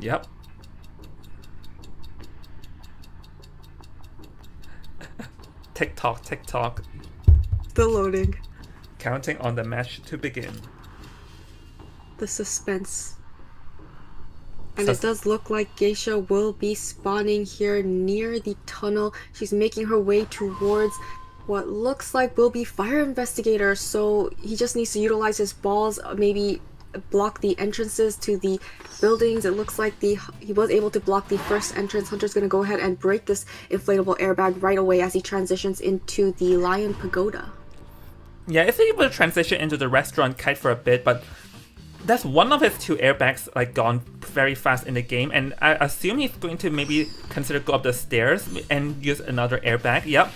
Yep. Tick tock, tick tock. Still loading. Counting on the match to begin. The suspense. And it does look like Geisha will be spawning here near the tunnel. She's making her way towards what looks like will be Fire Investigator, so he just needs to utilize his balls, maybe block the entrances to the buildings. It looks like he was able to block the first entrance. Hunter's gonna go ahead and break this inflatable airbag right away as he transitions into the Lion Pagoda. Yeah, if he will transition into the restaurant kite for a bit, but that's one of his two airbags like gone very fast in the game, and I assume he's going to maybe consider go up the stairs and use another airbag. Yep.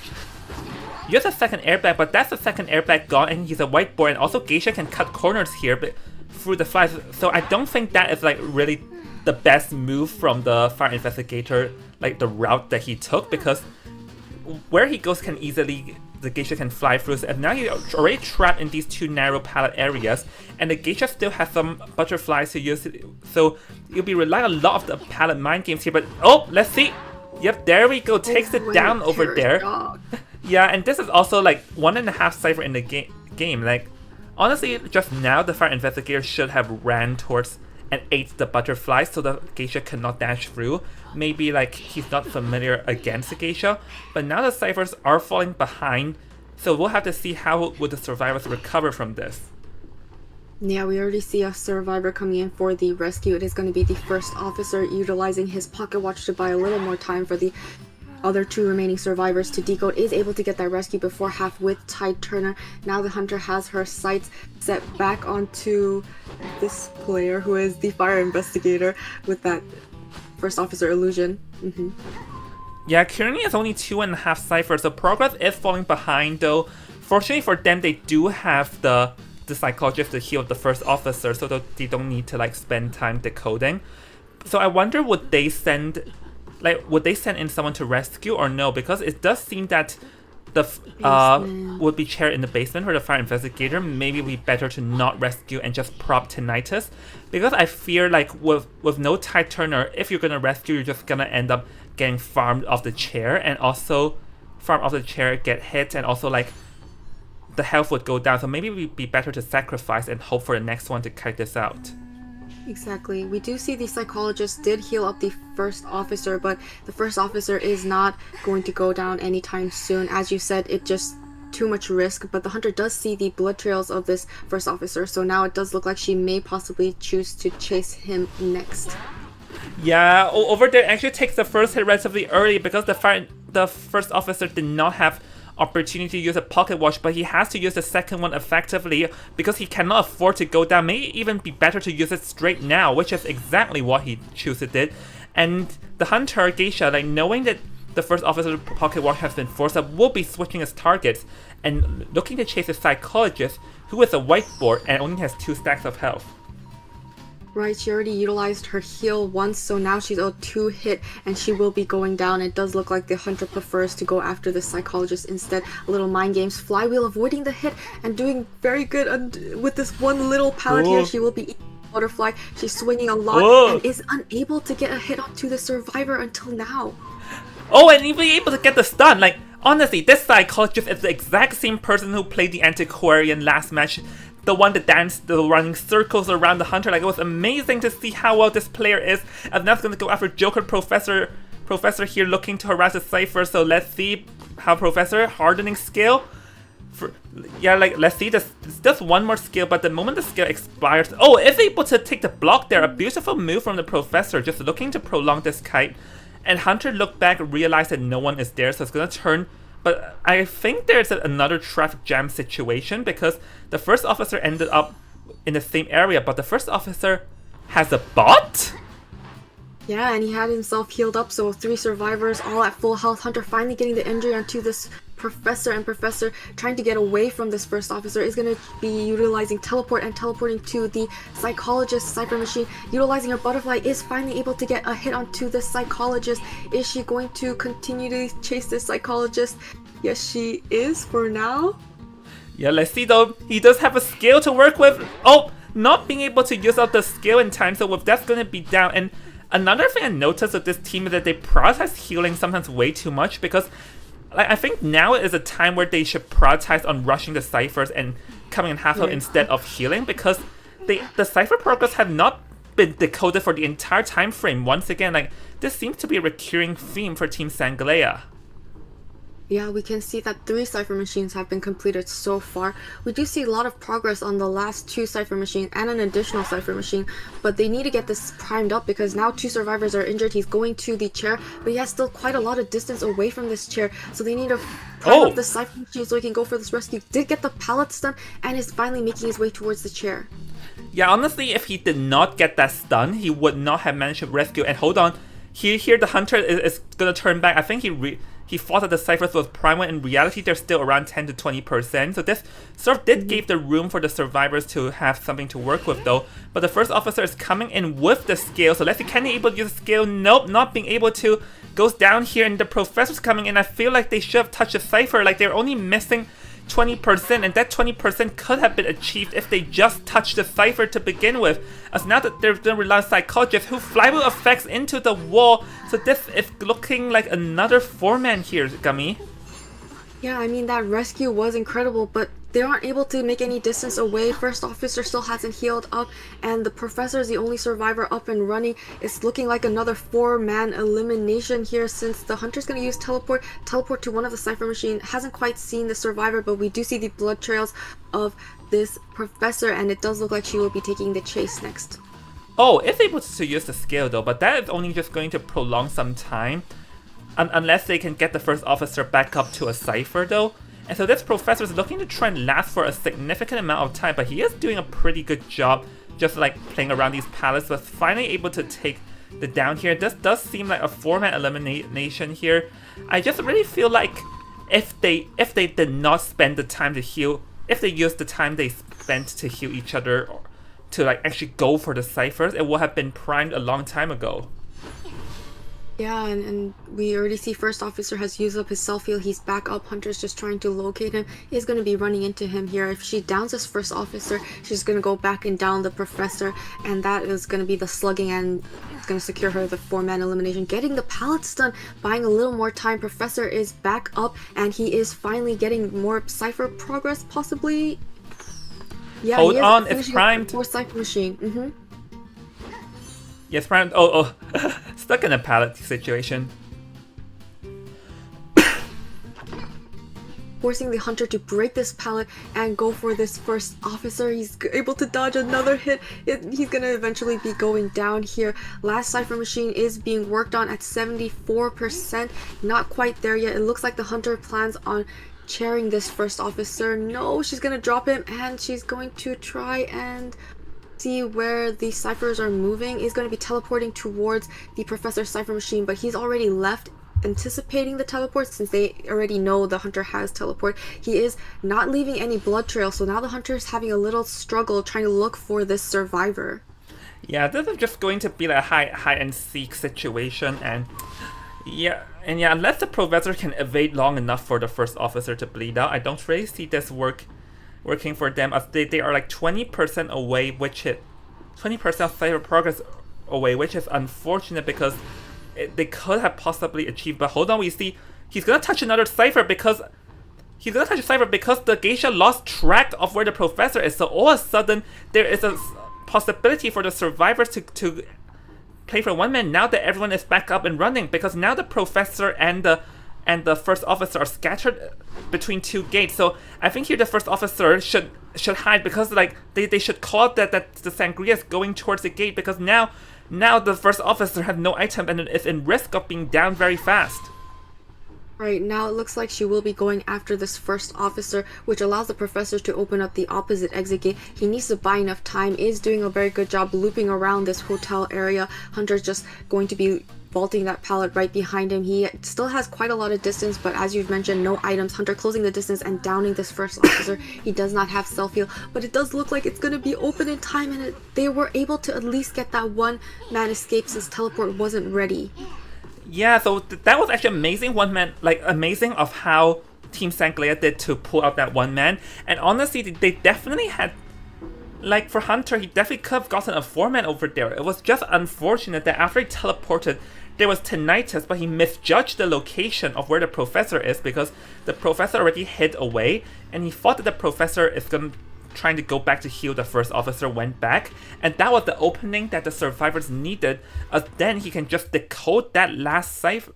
Use a second airbag, but that's the second airbag gone, and he's a whiteboard, and also Geisha can cut corners here but through the flies, so I don't think that is like really the best move from the Fire Investigator, like the route that he took, because where he goes can easily, the Geisha can fly through, and now he's already trapped in these two narrow pallet areas, and the Geisha still has some butterflies to use, so you'll be relying on a lot of the pallet mind games here, but oh, let's see. Yep, there we go, takes it down over there. Yeah, and this is also like 1.5 cipher in the game. Like, honestly, just now the Fire Investigator should have ran towards and ate the butterflies so the Geisha cannot dash through. Maybe like he's not familiar against the Geisha, but now the ciphers are falling behind, so we'll have to see how would the survivors recover from this. Yeah, we already see a survivor coming in for the rescue. It is going to be the first officer utilizing his pocket watch to buy a little more time for the other 2 remaining survivors to decode, is able to get that rescue before half with Tide Turner. Now the hunter has her sights set back onto this player who is the fire investigator with that first officer illusion. Yeah, currently it's only 2.5 ciphers, so progress is falling behind though. Fortunately for them, they do have the psychologist to heal the first officer, so they don't need to like spend time decoding. So I wonder, would they send in someone to rescue or no? Because it does seem that the would be chair in the basement for the fire investigator. Maybe it would be better to not rescue and just prop Tinnitus, because I fear like with no Tide Turner, if you're gonna rescue, you're just gonna end up getting farmed off the chair, and also farm off the chair, get hit, and also like the health would go down. So maybe it would be better to sacrifice and hope for the next one to kite this out. Exactly. We do see the psychologist did heal up the first officer, but the first officer is not going to go down anytime soon. As you said, it just too much risk, but the hunter does see the blood trails of this first officer, so now it does look like she may possibly choose to chase him next. Yeah, over there actually takes the first hit relatively early because the first officer did not have opportunity to use a pocket watch, but he has to use the second one effectively because he cannot afford to go down. May even be better to use it straight now, which is exactly what he chooses did. And the hunter, Geisha, like knowing that the first officer's pocket watch has been forced up, will be switching his targets and looking to chase the psychologist, who is a whiteboard and only has 2 stacks of health. Right, she already utilized her heal once, so now she's a 2 hit and she will be going down. It does look like the hunter prefers to go after the psychologist instead. A little mind games, flywheel avoiding the hit and doing very good. And with this one little pallet here, she will be eating butterfly. She's swinging a lot and is unable to get a hit onto the survivor until now. Oh, and even able to get the stun. Like, honestly, this psychologist is the exact same person who played the Antiquarian last match. The one that danced, the running circles around the hunter. Like, it was amazing to see how well this player is. And that's going to go after Joker Professor here looking to harass the Cypher. So let's see how Professor, hardening skill. Let's see, this just one more skill, but the moment the skill expires, is able to take the block there. A beautiful move from the Professor, just looking to prolong this kite. And Hunter looked back, realized that no one is there, so it's going to turn. But I think there's another traffic jam situation because the first officer ended up in the same area, but the first officer has a bot? Yeah, and he had himself healed up, so 3 survivors all at full health. Hunter finally getting the injury onto this Professor, and Professor trying to get away from this first officer is going to be utilizing teleport and teleporting to the psychologist cypher machine. Utilizing her butterfly, is finally able to get a hit onto the psychologist. Is she going to continue to chase this psychologist? Yes, she is for now. Yeah, let's see though. He does have a skill to work with. Not being able to use up the skill in time, so with that's going to be down. And another thing I noticed with this team is that they prioritize healing sometimes way too much, because I think now is a time where they should prioritize on rushing the ciphers and coming in half health instead of healing, because the cipher progress have not been decoded for the entire time frame. Once again, like, this seems to be a recurring theme for Team Sanglea. Yeah, we can see that 3 cipher machines have been completed so far. We do see a lot of progress on the last 2 cipher machines and an additional cipher machine, but they need to get this primed up because now 2 survivors are injured. He's going to the chair, but he has still quite a lot of distance away from this chair, so they need to prime up the cipher machine so he can go for this rescue. Did get the pallet stun and is finally making his way towards the chair. Yeah, honestly, if he did not get that stun, he would not have managed to rescue. And hold on, here the hunter is gonna turn back. I think he thought that the ciphers was primal. In reality, they're still around 10 to 20%. So this sort of did give the room for the survivors to have something to work with though. But the first officer is coming in with the scale. So let's see, can he able to use the scale? Nope, not being able to. Goes down here and the professor's coming in. I feel like they should have touched the cipher. Like, they're only missing 20%, and that 20% could have been achieved if they just touched the cipher to begin with. As now that they're going to rely on psychologists who flywheel effects into the wall, so this is looking like another 4-man here, Gummy. Yeah, I mean, that rescue was incredible, but they aren't able to make any distance away. First officer still hasn't healed up, and the professor is the only survivor up and running. It's looking like another 4-man elimination here, since the hunter's going to use teleport to one of the cipher machine. Hasn't quite seen the survivor, but we do see the blood trails of this professor, and it does look like she will be taking the chase next. It's able to use the scale though, but that is only just going to prolong some time. unless they can get the first officer back up to a cipher though. And so this professor is looking to try and last for a significant amount of time, but he is doing a pretty good job just like playing around these pallets, but finally able to take the down here. This does seem like a 4-man elimination here. I just really feel like if they did not spend the time to heal, if they used the time they spent to heal each other or to like actually go for the ciphers, it would have been primed a long time ago. Yeah, and we already see first officer has used up his self-heal. He's back up. Hunter's just trying to locate him. He's going to be running into him here. If she downs this first officer, she's going to go back and down the professor, and that is going to be the slugging, and it's going to secure her the 4-man elimination. Getting the pallets done, buying a little more time. Professor is back up, and he is finally getting more cipher progress, possibly. Yeah, hold on, it's primed. More cipher machine. Yes, primed. Oh, stuck in a pallet situation. Forcing the hunter to break this pallet and go for this first officer. He's able to dodge another hit. He's gonna eventually be going down here. Last cipher machine is being worked on at 74%. Not quite there yet. It looks like the hunter plans on chairing this first officer. No, she's gonna drop him, and she's going to try and see where the ciphers are moving. He's going to be teleporting towards the professor cipher machine, but he's already left, anticipating the teleport since they already know the hunter has teleport. He is not leaving any blood trail, so now the hunter is having a little struggle trying to look for this survivor. Yeah, this is just going to be like a hide and seek situation, and yeah, unless the professor can evade long enough for the first officer to bleed out, I don't really see this working for them, as they are like 20% away, 20% of cipher progress away, which is unfortunate because they could have possibly achieved. But hold on, we see he's gonna touch another cipher because the geisha lost track of where the professor is. So all of a sudden there is a possibility for the survivors to play for one man now that everyone is back up and running, because now the professor and the first officer are scattered between two gates. So I think here the first officer should hide, because like they should call that the sangria is going towards the gate, because now the first officer has no item and is in risk of being down very fast. Right, now it looks like she will be going after this first officer, which allows the professor to open up the opposite exit gate. He needs to buy enough time, is doing a very good job looping around this hotel area. Hunter's just going to be vaulting that pallet right behind him. He still has quite a lot of distance, but as you've mentioned, no items. Hunter closing the distance and downing this first officer. He does not have self-heal, but it does look like it's going to be open in time, and they were able to at least get that one man escape since teleport wasn't ready. Yeah, so that was actually amazing. Amazing of how Team Sanglia did to pull out that one man. And honestly, they definitely had, like for Hunter, he definitely could have gotten a 4-man over there. It was just unfortunate that after he teleported, there was tinnitus, but he misjudged the location of where the professor is, because the professor already hid away, and he thought that the professor is trying to go back to heal the first officer, went back, and that was the opening that the survivors needed, as then he can just decode that last cipher.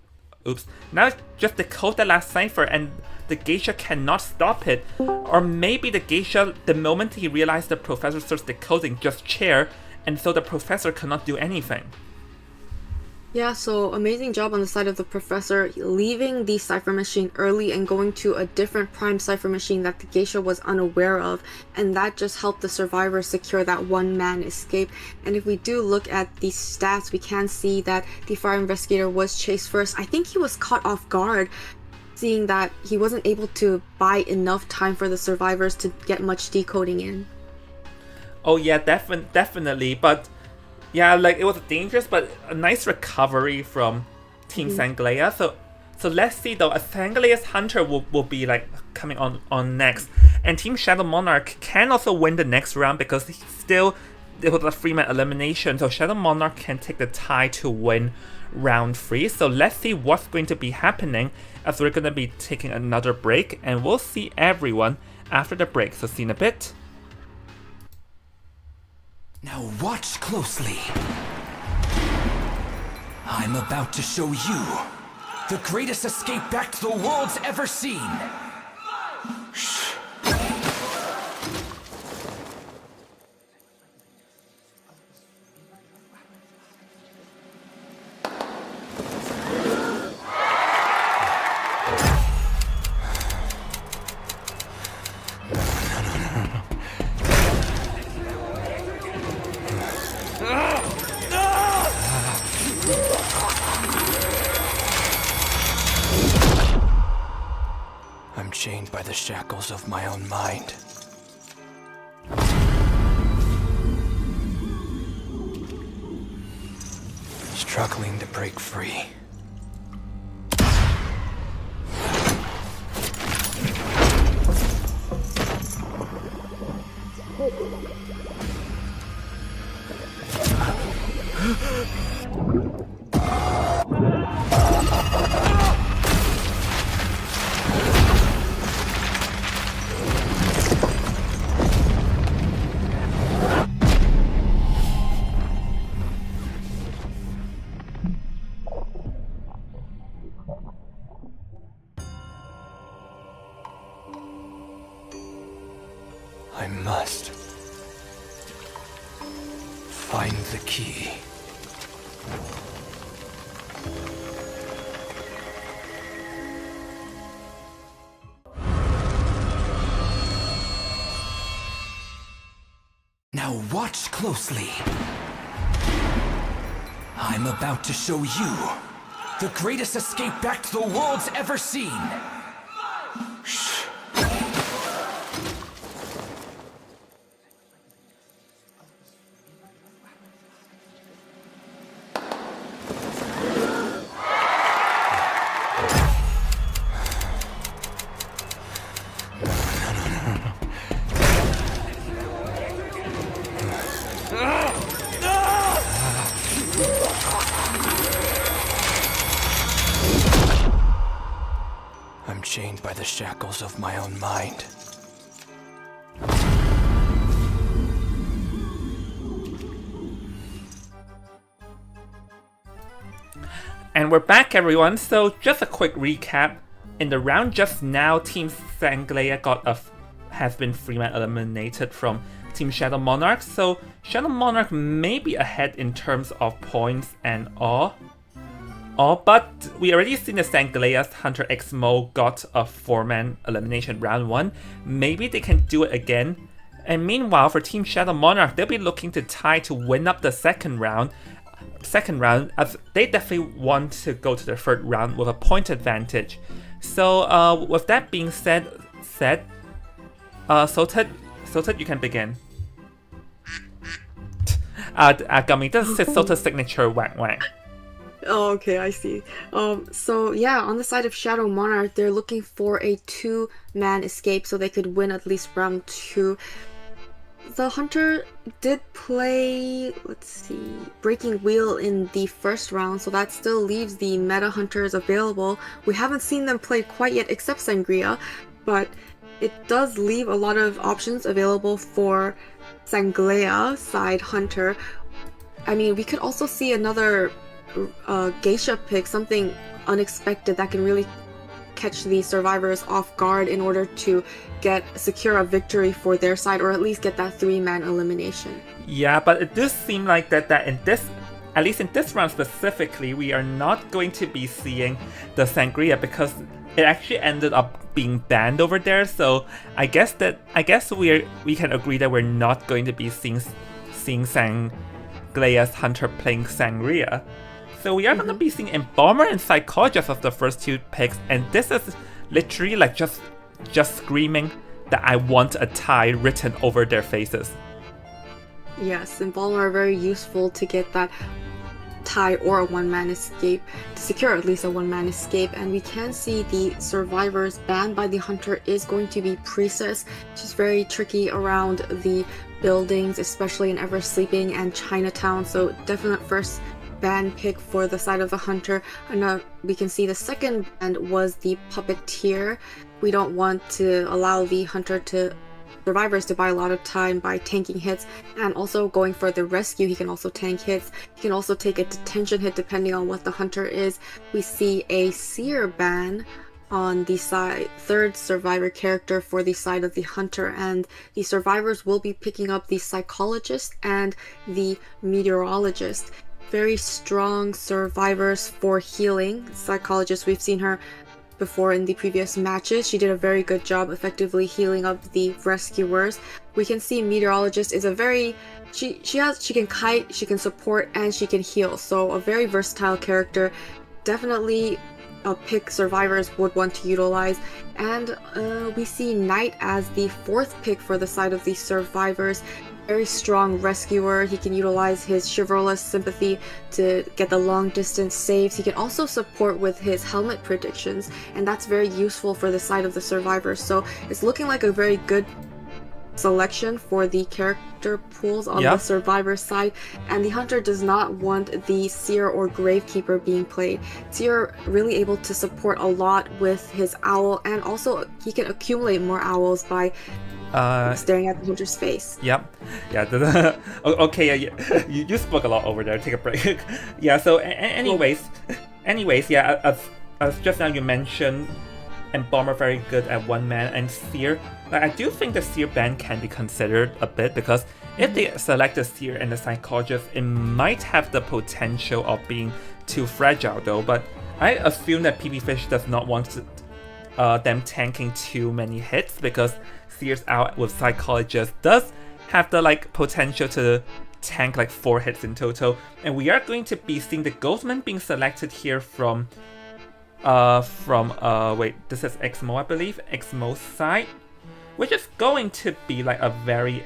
Now just decode that last cipher, and the geisha cannot stop it. Or maybe the geisha, the moment he realized the professor starts decoding, just chair, and so the professor cannot do anything. Yeah, so amazing job on the side of the professor, leaving the cipher machine early and going to a different prime cipher machine that the geisha was unaware of, and that just helped the survivors secure that one-man escape. And if we do look at the stats, we can see that the fire investigator was chased first. I think he was caught off guard, seeing that he wasn't able to buy enough time for the survivors to get much decoding in. Oh yeah, definitely, but yeah, like it was dangerous, but a nice recovery from Team Sanglia. So let's see though. A Sanglia's Hunter will be like coming on next, and Team Shadow Monarch can also win the next round because it was a 3-man elimination. So Shadow Monarch can take the tie to win round 3. So let's see what's going to be happening, as we're going to be taking another break, and we'll see everyone after the break. So see in a bit. Now watch closely. I'm about to show you the greatest escape back to the world's ever seen. chained by the shackles of my own mind. Struggling to break free. I must find the key. Now watch closely. I'm about to show you the greatest escape back to the world's ever seen. I'm chained by the shackles of my own mind. And we're back, everyone. So just a quick recap. In the round just now, Team Sanglea has been freeman eliminated from Team Shadow Monarch. So Shadow Monarch may be ahead in terms of points and all. But we already seen the Sanglea's Hunter X Mo got a 4-man elimination round 1. Maybe they can do it again. And meanwhile, for Team Shadow Monarch, they'll be looking to tie to win up the second round, as they definitely want to go to the third round with a point advantage. So with that being said, Sotet, you can begin. Gummy, this is Sotet's signature whack whack. Oh, okay, I see. So yeah, on the side of Shadow Monarch, they're looking for a 2-man escape so they could win at least round 2. The Hunter did play, let's see, Breaking Wheel in the first round, so that still leaves the meta Hunters available. We haven't seen them play quite yet except Sangria, but it does leave a lot of options available for Sanglea side Hunter. I mean, we could also see another geisha pick, something unexpected that can really catch the survivors off guard in order to secure a victory for their side, or at least get that 3-man elimination. Yeah, but it does seem like that in this, at least in this round specifically, we are not going to be seeing the Sangria because it actually ended up being banned over there. So I guess we can agree that we're not going to be seeing Sanglea's Hunter playing Sangria. So we are going to be seeing Embalmer and Psychologist as the first 2 picks, and this is literally like just screaming that I want a tie written over their faces. Yes, Embalmer are very useful to get that tie or a 1-man escape, to secure at least a 1-man escape, and we can see the survivors banned by the Hunter is going to be Priestess. She's very tricky around the buildings, especially in Ever Sleeping and Chinatown, so definite first ban pick for the side of the Hunter. And we can see the second ban was the Puppeteer. We don't want to allow the survivors to buy a lot of time by tanking hits, and also going for the rescue. He can also tank hits. He can also take a detention hit depending on what the Hunter is. We see a Seer ban on the third survivor character for the side of the Hunter, and the survivors will be picking up the Psychologist and the Meteorologist. Very strong survivors for healing. Psychologist, we've seen her before in the previous matches. She did a very good job effectively healing up the rescuers. We can see Meteorologist is a very she can kite, she can support, and she can heal. So a very versatile character. Definitely pick survivors would want to utilize. And we see Knight as the 4th pick for the side of the survivors. Very strong rescuer. He can utilize his chivalrous sympathy to get the long distance saves. He can also support with his helmet predictions, and that's very useful for the side of the survivors. So it's looking like a very good selection for the character pools on the survivor side, and the hunter does not want the seer or gravekeeper being played. Seer really able to support a lot with his owl, and also he can accumulate more owls by staring at the hunter's face. Yep. Yeah. Okay. Yeah. You spoke a lot over there. Take a break. Yeah. So, anyways, yeah. As just now you mentioned, Embalmer very good at one man, and Seer. Like, I do think the Seer ban can be considered a bit, because if they select the Seer and the Psychologist, it might have the potential of being too fragile though. But I assume that PB Fish does not want them tanking too many hits, because Seer's out with Psychologist does have the potential to tank 4 hits in total. And we are going to be seeing the Ghostman being selected here from wait, this is Exmo, I believe, Exmo's side, which is going to be a very,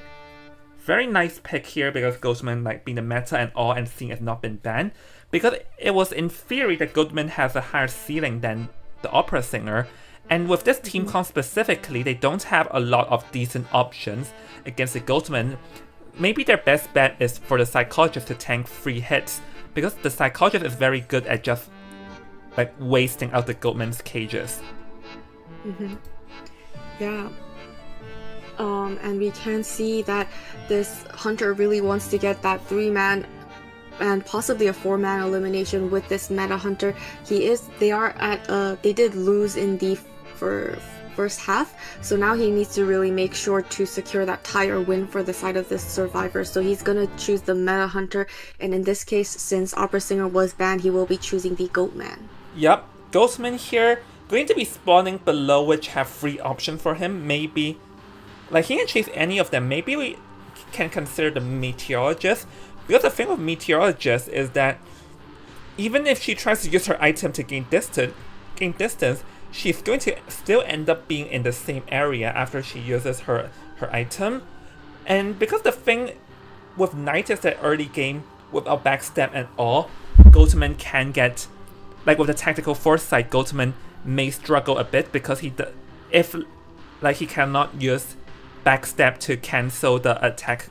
very nice pick here, because Ghostman being the meta and all, and seeing has not been banned, because it was in theory that Ghostman has a higher ceiling than the Opera Singer. And with this team comp specifically, they don't have a lot of decent options against the Ghostman. Maybe their best bet is for the Psychologist to tank 3 hits, because the Psychologist is very good at just wasting out the Ghostman's cages. Yeah. And we can see that this hunter really wants to get that 3-man and possibly a 4-man elimination with this meta hunter. They did lose in the first half, so now he needs to really make sure to secure that tie or win for the side of this survivor. So he's gonna choose the meta hunter, and in this case, since Opera Singer was banned, he will be choosing the Goatman. Yep, Ghostman here going to be spawning below, which have 3 options for him. Maybe he can chase any of them. Maybe we can consider the Meteorologist, because the thing with Meteorologist is that even if she tries to use her item to gain distance, she's going to still end up being in the same area after she uses her item. And because the thing with Knight is that early game, without backstab and all, Ghostman can get, with the tactical foresight, Ghostman may struggle a bit, because he cannot use backstab to cancel the attack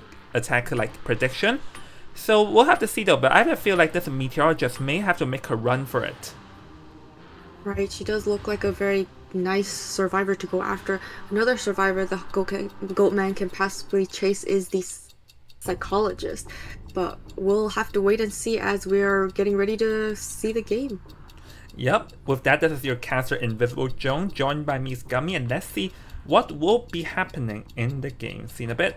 prediction. So we'll have to see though, but I have a feel like this Meteorologist may have to make a run for it. Right, she does look like a very nice survivor to go after. Another survivor the Goatman can possibly chase is the Psychologist, but we'll have to wait and see as we're getting ready to see the game. Yep, with that, this is your caster Invisible Joan, joined by Miss Gummy, and let's see what will be happening in the game. See in a bit.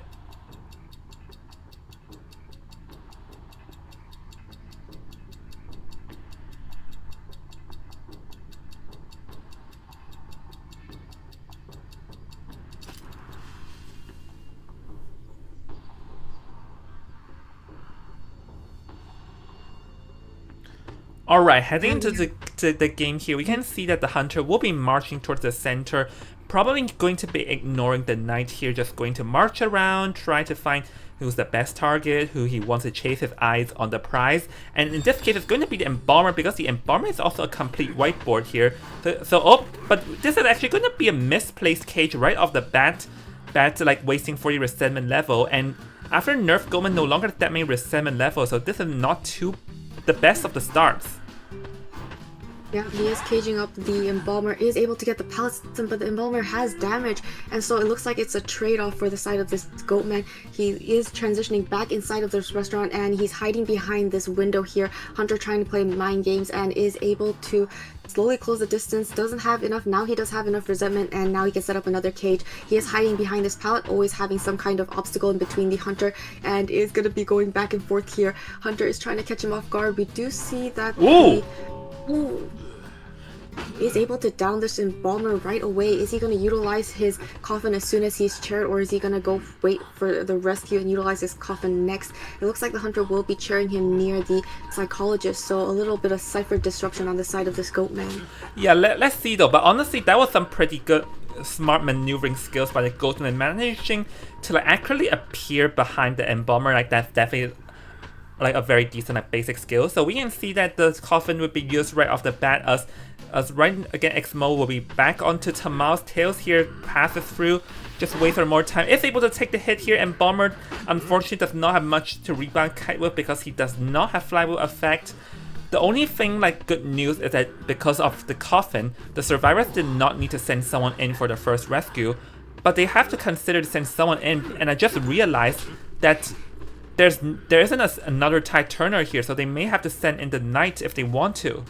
Alright, heading into the game here, we can see that the Hunter will be marching towards the center, probably going to be ignoring the Knight here, just going to march around, try to find who's the best target, who he wants to chase his eyes on the prize. And in this case, it's going to be the Embalmer, because the Embalmer is also a complete whiteboard here. But this is actually going to be a misplaced cage right off the bat, wasting 40 resentment level. And after nerf, Goldman no longer that many resentment level, so this is not the best of the starts. Yeah, he is caging up the Embalmer, is able to get the pallet system, but the Embalmer has damage, and so it looks like it's a trade-off for the side of this Goatman. He is transitioning back inside of this restaurant, and he's hiding behind this window here. Hunter trying to play mind games and is able to slowly close the distance. Doesn't have enough. Now he does have enough resentment, and now he can set up another cage. He is hiding behind this pallet, always having some kind of obstacle in between the Hunter, and is going to be going back and forth here. Hunter is trying to catch him off guard. We do see that Ooh! is able to down this embalmer right away. Is he going to utilize his coffin as soon as he's chaired, or is he going to go wait for the rescue and utilize his coffin next? It looks like the hunter will be chairing him near the psychologist, so a little bit of cipher disruption on the side of this goat man. Yeah, let's see though. But honestly, that was some pretty good smart maneuvering skills by the goatman, managing to like accurately appear behind the embalmer. Like that's definitely like a very decent like basic skill. So we can see that the coffin would be used right off the bat as right again Xmo will be back onto Tamal's tails here, passes through, just wait for more time. Is able to take the hit here. Embalmer unfortunately does not have much to rebound kite with because he does not have flywheel effect. The only thing like good news is that because of the coffin, the survivors did not need to send someone in for the first rescue, but they have to consider to send someone in, and I just realized that there isn't another tide turner here, so they may have to send in the knight if they want to.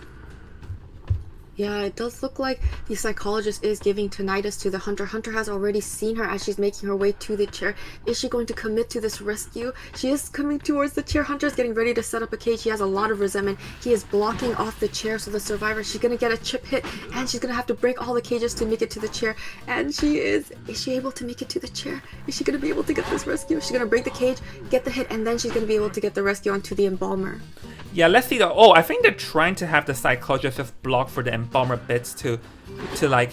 Yeah, it does look like the psychologist is giving tinnitus to the hunter. Hunter has already seen her as she's making her way to the chair. Is she going to commit to this rescue? She is coming towards the chair. Hunter is getting ready to set up a cage. He has a lot of resentment. He is blocking off the chair, so the survivor, she's going to get a chip hit, and she's going to have to break all the cages to make it to the chair. And is she able to make it to the chair? Is she going to be able to get this rescue? She's going to break the cage, get the hit, and then she's going to be able to get the rescue onto the embalmer. Yeah, let's see though. Oh, I think they're trying to have the psychologist just block for the embalmer bits to like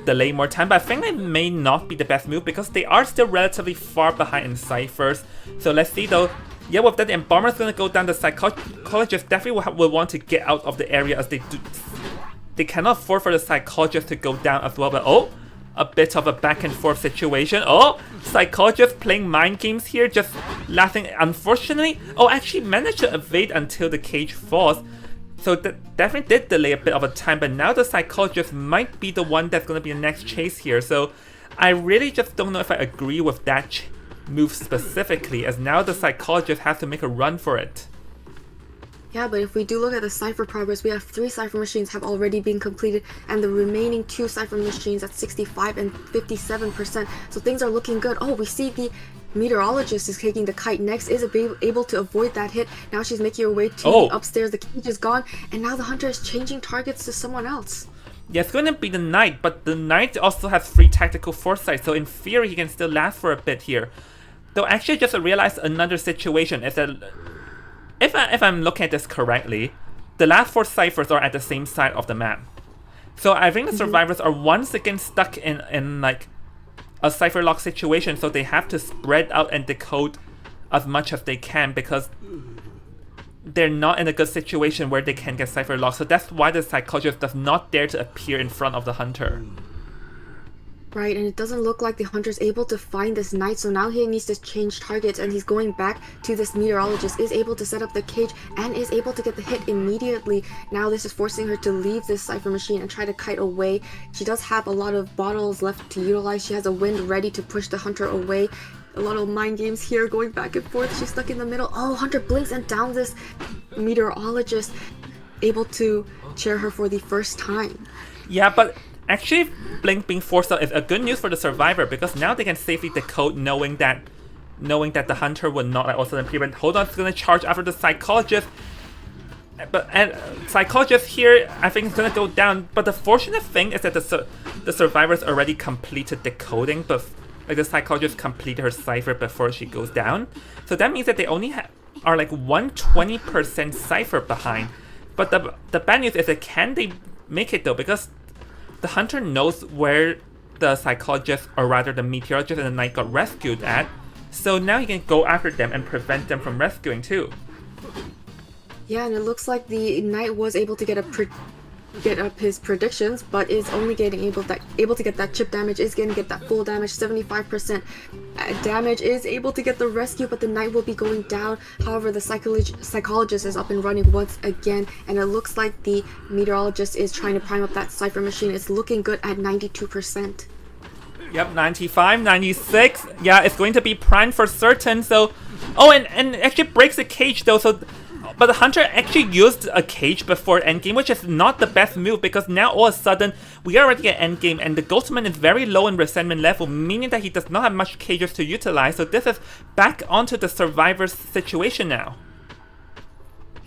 delay more time, but I think it may not be the best move because they are still relatively far behind in ciphers. So let's see though. Yeah, with that, the embalmer is gonna go down. The psychologist definitely will want to get out of the area as they cannot afford for the psychologist to go down as well. But oh, a bit of a back and forth situation. Oh, psychologist playing mind games here, just laughing. Unfortunately, oh, actually managed to evade until the cage falls. So that definitely did delay a bit of a time, but now the psychologist might be the one that's going to be the next chase here. So I really just don't know if I agree with that move specifically, as now the psychologist has to make a run for it. Yeah, but if we do look at the cipher progress, we have 3 cipher machines have already been completed, and the remaining 2 cipher machines at 65 and 57%. So things are looking good. Oh, we see the meteorologist is taking the kite next, is able to avoid that hit. Now she's making her way to the upstairs. The cage is gone, and now the hunter is changing targets to someone else. Yeah, it's going to be the knight, but the knight also has 3 tactical foresight, so in theory he can still last for a bit here. Though actually just realized another situation is that if I'm looking at this correctly, the last 4 ciphers are at the same side of the map. So I think the survivors are once again stuck in like a cipher lock situation, so they have to spread out and decode as much as they can because they're not in a good situation where they can get cipher locked. So that's why the psychologist does not dare to appear in front of the hunter. Right, and it doesn't look like the hunter's able to find this knight, so now he needs to change targets, and he's going back to this meteorologist, is able to set up the cage, and is able to get the hit immediately. Now this is forcing her to leave this cipher machine and try to kite away. She does have a lot of bottles left to utilize. She has a wind ready to push the hunter away. A lot of mind games here, going back and forth. She's stuck in the middle. Oh, Hunter blinks and downs this meteorologist, able to chair her for the first time. Yeah, but actually, Blink being forced out is a good news for the survivor because now they can safely decode knowing that the hunter would not like also appear. But hold on, it's gonna charge after the psychologist. And psychologist here, I think is gonna go down. But the fortunate thing is that the survivors already completed decoding, but like the psychologist completed her cipher before she goes down. So that means that they only are like 120% cipher behind. But the bad news is that can they make it though, because the hunter knows where the psychologist, or rather the meteorologist and the knight got rescued at, so now he can go after them and prevent them from rescuing too. Yeah, and it looks like the knight was able to get up his predictions, but is only getting able to get that chip damage, is going to get that full damage, 75% damage, is able to get the rescue, but the knight will be going down. However, the psychologist is up and running once again, and it looks like the meteorologist is trying to prime up that cipher machine. It's looking good at 92%. Yep, 95, 96. Yeah, it's going to be primed for certain. So, oh, and actually breaks the cage though. So, but the hunter actually used a cage before endgame, which is not the best move because now all of a sudden we are already at endgame and the Ghostman is very low in resentment level, meaning that he does not have much cages to utilize. So this is back onto the survivor's situation now.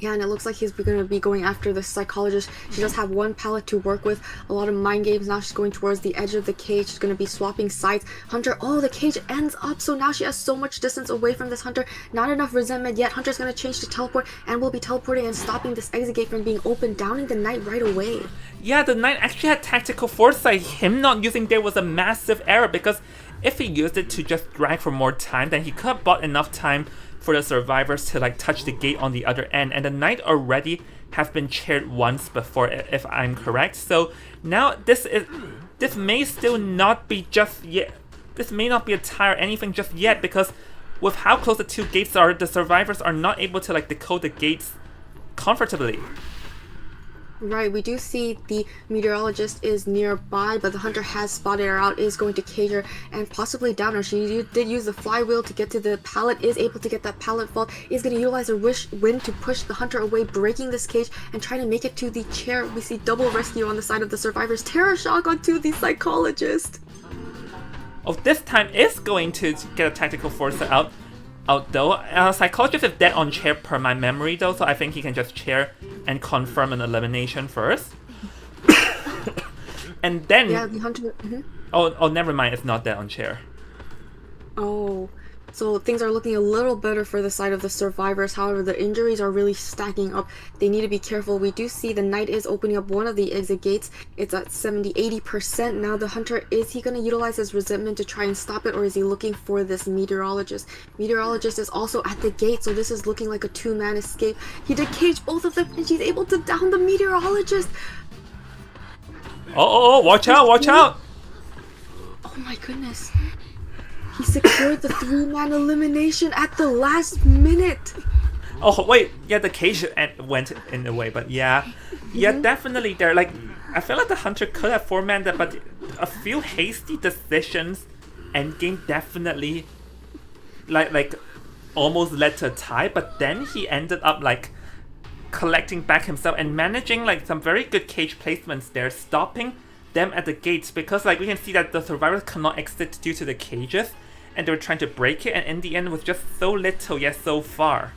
Yeah, and it looks like he's going to be going after the psychologist. She does have one pallet to work with. A lot of mind games. Now she's going towards the edge of the cage. She's going to be swapping sides. Hunter, oh, the cage ends up. So now she has so much distance away from this Hunter. Not enough resentment yet. Hunter's going to change to teleport and will be teleporting and stopping this exit gate from being opened, downing the knight right away. Yeah, the knight actually had tactical foresight. Him not using there was a massive error, because if he used it to just drag for more time, then he could have bought enough time for the survivors to like touch the gate on the other end, and the knight already have been chaired once before, if I'm correct. So now this may still not be just yet. This may not be a tie or anything just yet, because with how close the two gates are, the survivors are not able to like decode the gates comfortably. Right, we do see the meteorologist is nearby, but the Hunter has spotted her out, is going to cage her and possibly down her. She did use the flywheel to get to the pallet, is able to get that pallet vault, is going to utilize her wind to push the Hunter away, breaking this cage and trying to make it to the chair. We see double rescue on the side of the survivors. Terror shock onto the psychologist. Oh, this time is going to get a tactical foresight out though. Psychologist is dead on chair per my memory though, so I think he can just chair and confirm an elimination first. And then... Yeah, the Hunter... Oh, never mind, it's not dead on chair. Oh, so things are looking a little better for the side of the survivors. However, the injuries are really stacking up. They need to be careful. We do see the knight is opening up one of the exit gates. It's at 70-80%. Now the Hunter, is he going to utilize his resentment to try and stop it, or is he looking for this meteorologist? Meteorologist is also at the gate, so this is looking like a two-man escape. He did cage both of them, and she's able to down the meteorologist. Oh, watch out, watch out! Oh my goodness. He secured the three-man elimination at the last minute. Oh wait, yeah, the cage went in the way, but yeah, definitely there. Like, I feel like the Hunter could have four-manned that, but a few hasty decisions, endgame definitely, like almost led to a tie. But then he ended up like collecting back himself and managing like some very good cage placements there, stopping them at the gates, because like we can see that the survivors cannot exit due to the cages, and they were trying to break it, and in the end was just so little yet so far.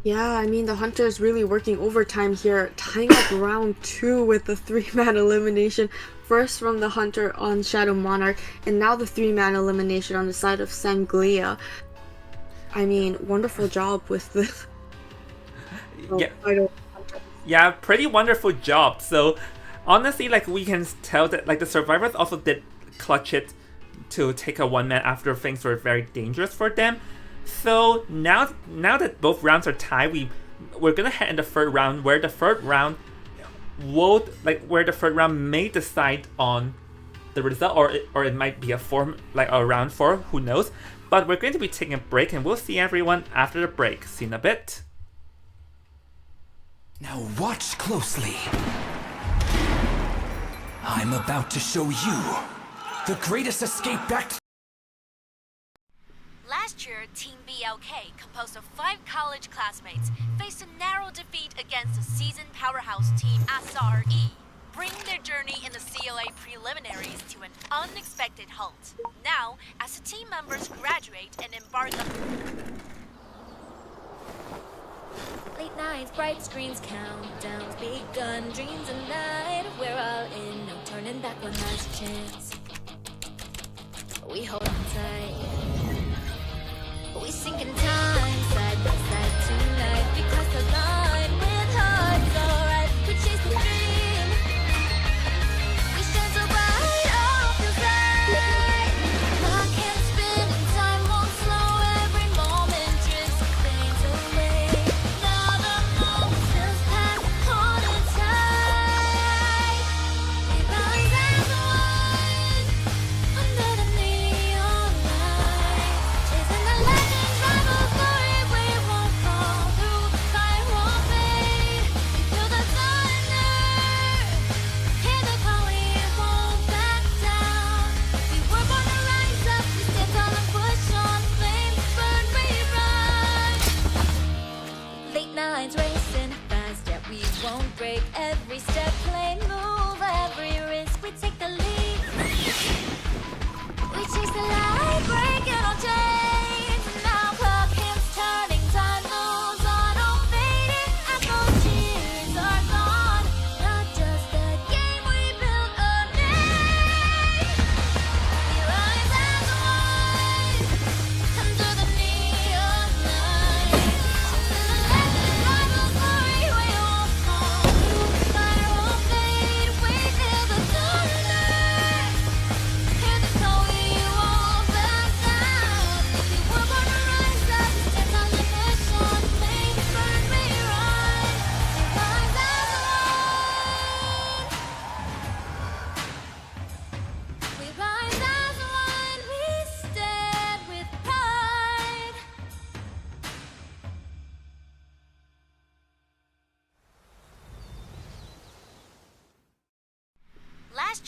Yeah, I mean, the Hunter is really working overtime here, tying up round 2 with the three-man elimination. First from the Hunter on Shadow Monarch, and now the three-man elimination on the side of Sanglia. I mean, wonderful job with the... Yeah, pretty wonderful job. So honestly, like, we can tell that like the survivors also did clutch it to take a one-man after things were very dangerous for them. So now that both rounds are tied, we're gonna head in the third round, where the third round may decide on the result, or it might be a round 4, who knows. But we're going to be taking a break, and we'll see everyone after the break. See you in a bit. Now watch closely. I'm about to show you the greatest escape back to... Last year, Team BLK, composed of 5 college classmates, faced a narrow defeat against the seasoned powerhouse team SRE, bringing their journey in the CLA preliminaries to an unexpected halt. Now, as the team members graduate and embark on... Late nights, bright screens, countdowns begun, dreams and night. We're all in, no turning back one last chance. We hold on tight. We sink in time, side by side tonight. We cross the line with hearts alright. We chase the dream. We shine so bright off the side. Clock can't spin and time won't slow. Every moment drifts and fades away. Now the moment feels past, holding tight. We rise as one under the neon lights, chasing the legends, rivals.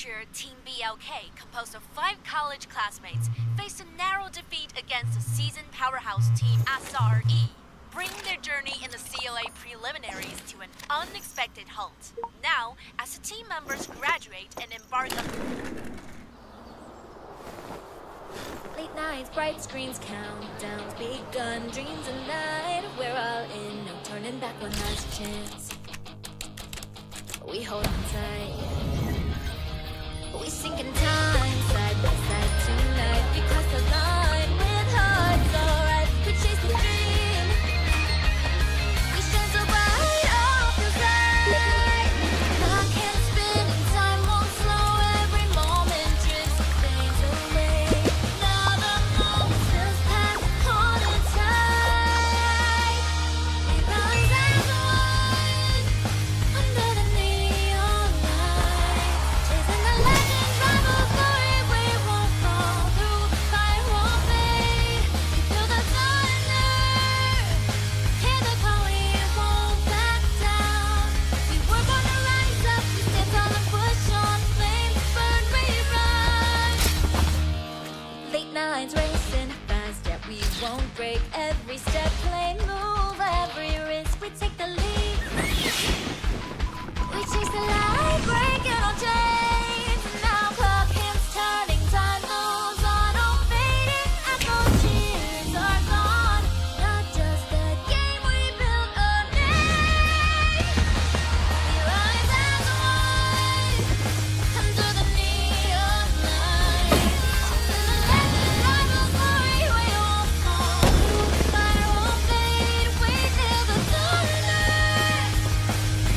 Last year, Team BLK, composed of 5 college classmates, faced a narrow defeat against the seasoned powerhouse team SRE, bringing their journey in the CLA preliminaries to an unexpected halt. Now, as the team members graduate and embark on Late nights, bright screens, countdowns begun, dreams and night. We're all in, no turning back one last chance. We hold on tight. We sink in time, side by side tonight. Because the line with hearts, alright. We chase the dream. We shine so bright, all feels right. Clock can't spin and time won't slow. Every moment drifts, fades away. Now the moment feels past, holding tight. We rise as one under the neon light, chasing the legends, rival glory. We won't fall through, fire won't fade. We feel the thunder, hear the call. We won't back down. We were born to rise up. We stand tall and push on. Flames burn, we run. Late nights racing fast, yet we won't break. Every step, play move, every risk. We take the lead. We chase the light, breaking all chains. Now clock hands turning, time moves on, all fading. Echo cheers are gone. Not just a game, we built a name. We rise as one under the neon light. Chasing the legends, rival glory. We won't fall through, fire won't fade. We feel the thunder,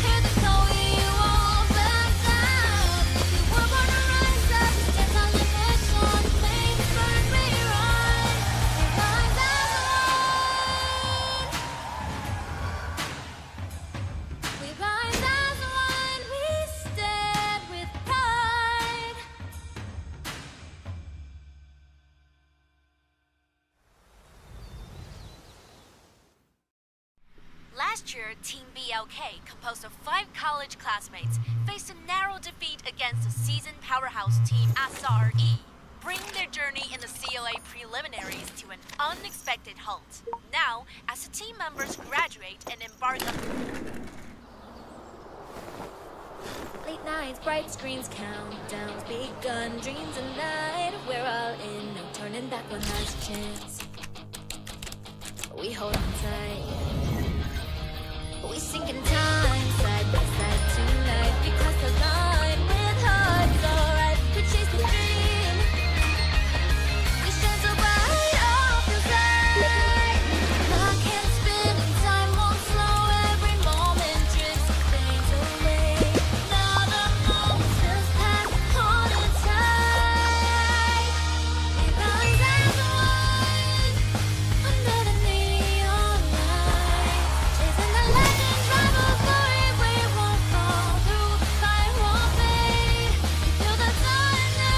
hear the call. We won't back down. We were born to rise up. Stand tall and push on. Flames burn, we run. We rise as one. We rise as one. We stand with pride. Last year, Team BLK, composed of 5 college classmates, faced a narrow defeat against the seasoned powerhouse team SRE, bringing their journey in the CLA preliminaries to an unexpected halt. Now, as the team members graduate and embark on Late nights, bright screens, countdowns begun, dreams and night. We're all in, no turning back one last chance. We hold on tight. We sink in time, side by side tonight. Because the line with hearts, alright. We chase the dream. We shine so bright, all feels right. Clock can't spin and time won't slow. Every moment drifts, fades away. Now the moment feels past, holding tight. We rise as one under the neon light, chasing the legends, rival glory. We won't fall through, fire won't fade. We feel the thunder,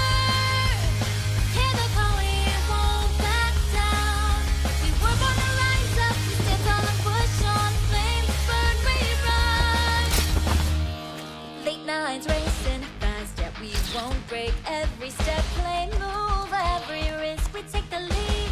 hear the call. We won't back down. We were born to rise up. We stand tall and push on. Flames burn, we run. Late nights racing fast, yet we won't break. Every step, play move, every risk. We take the lead.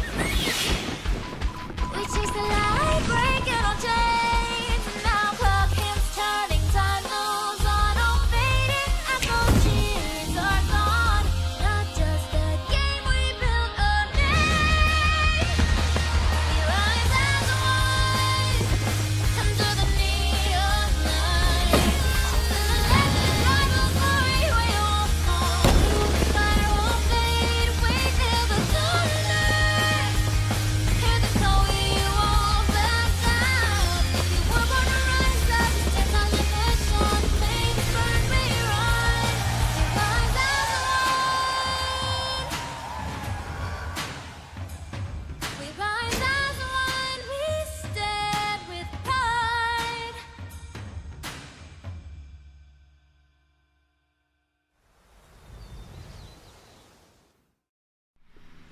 We chase the light, breaking all chains. Now clock hands turning, time moves on, all fading. Echo cheers are gone. Not just a game, we built a name. We rise as one under the neon light. Chasing the legends, rival glory. We won't fall through, fire won't fade. We feel the thunder, hear the call. We won't back down. We were born to rise up. Stand tall and push on. Flames burn, we run. We rise as one. We rise as one. We stand with pride.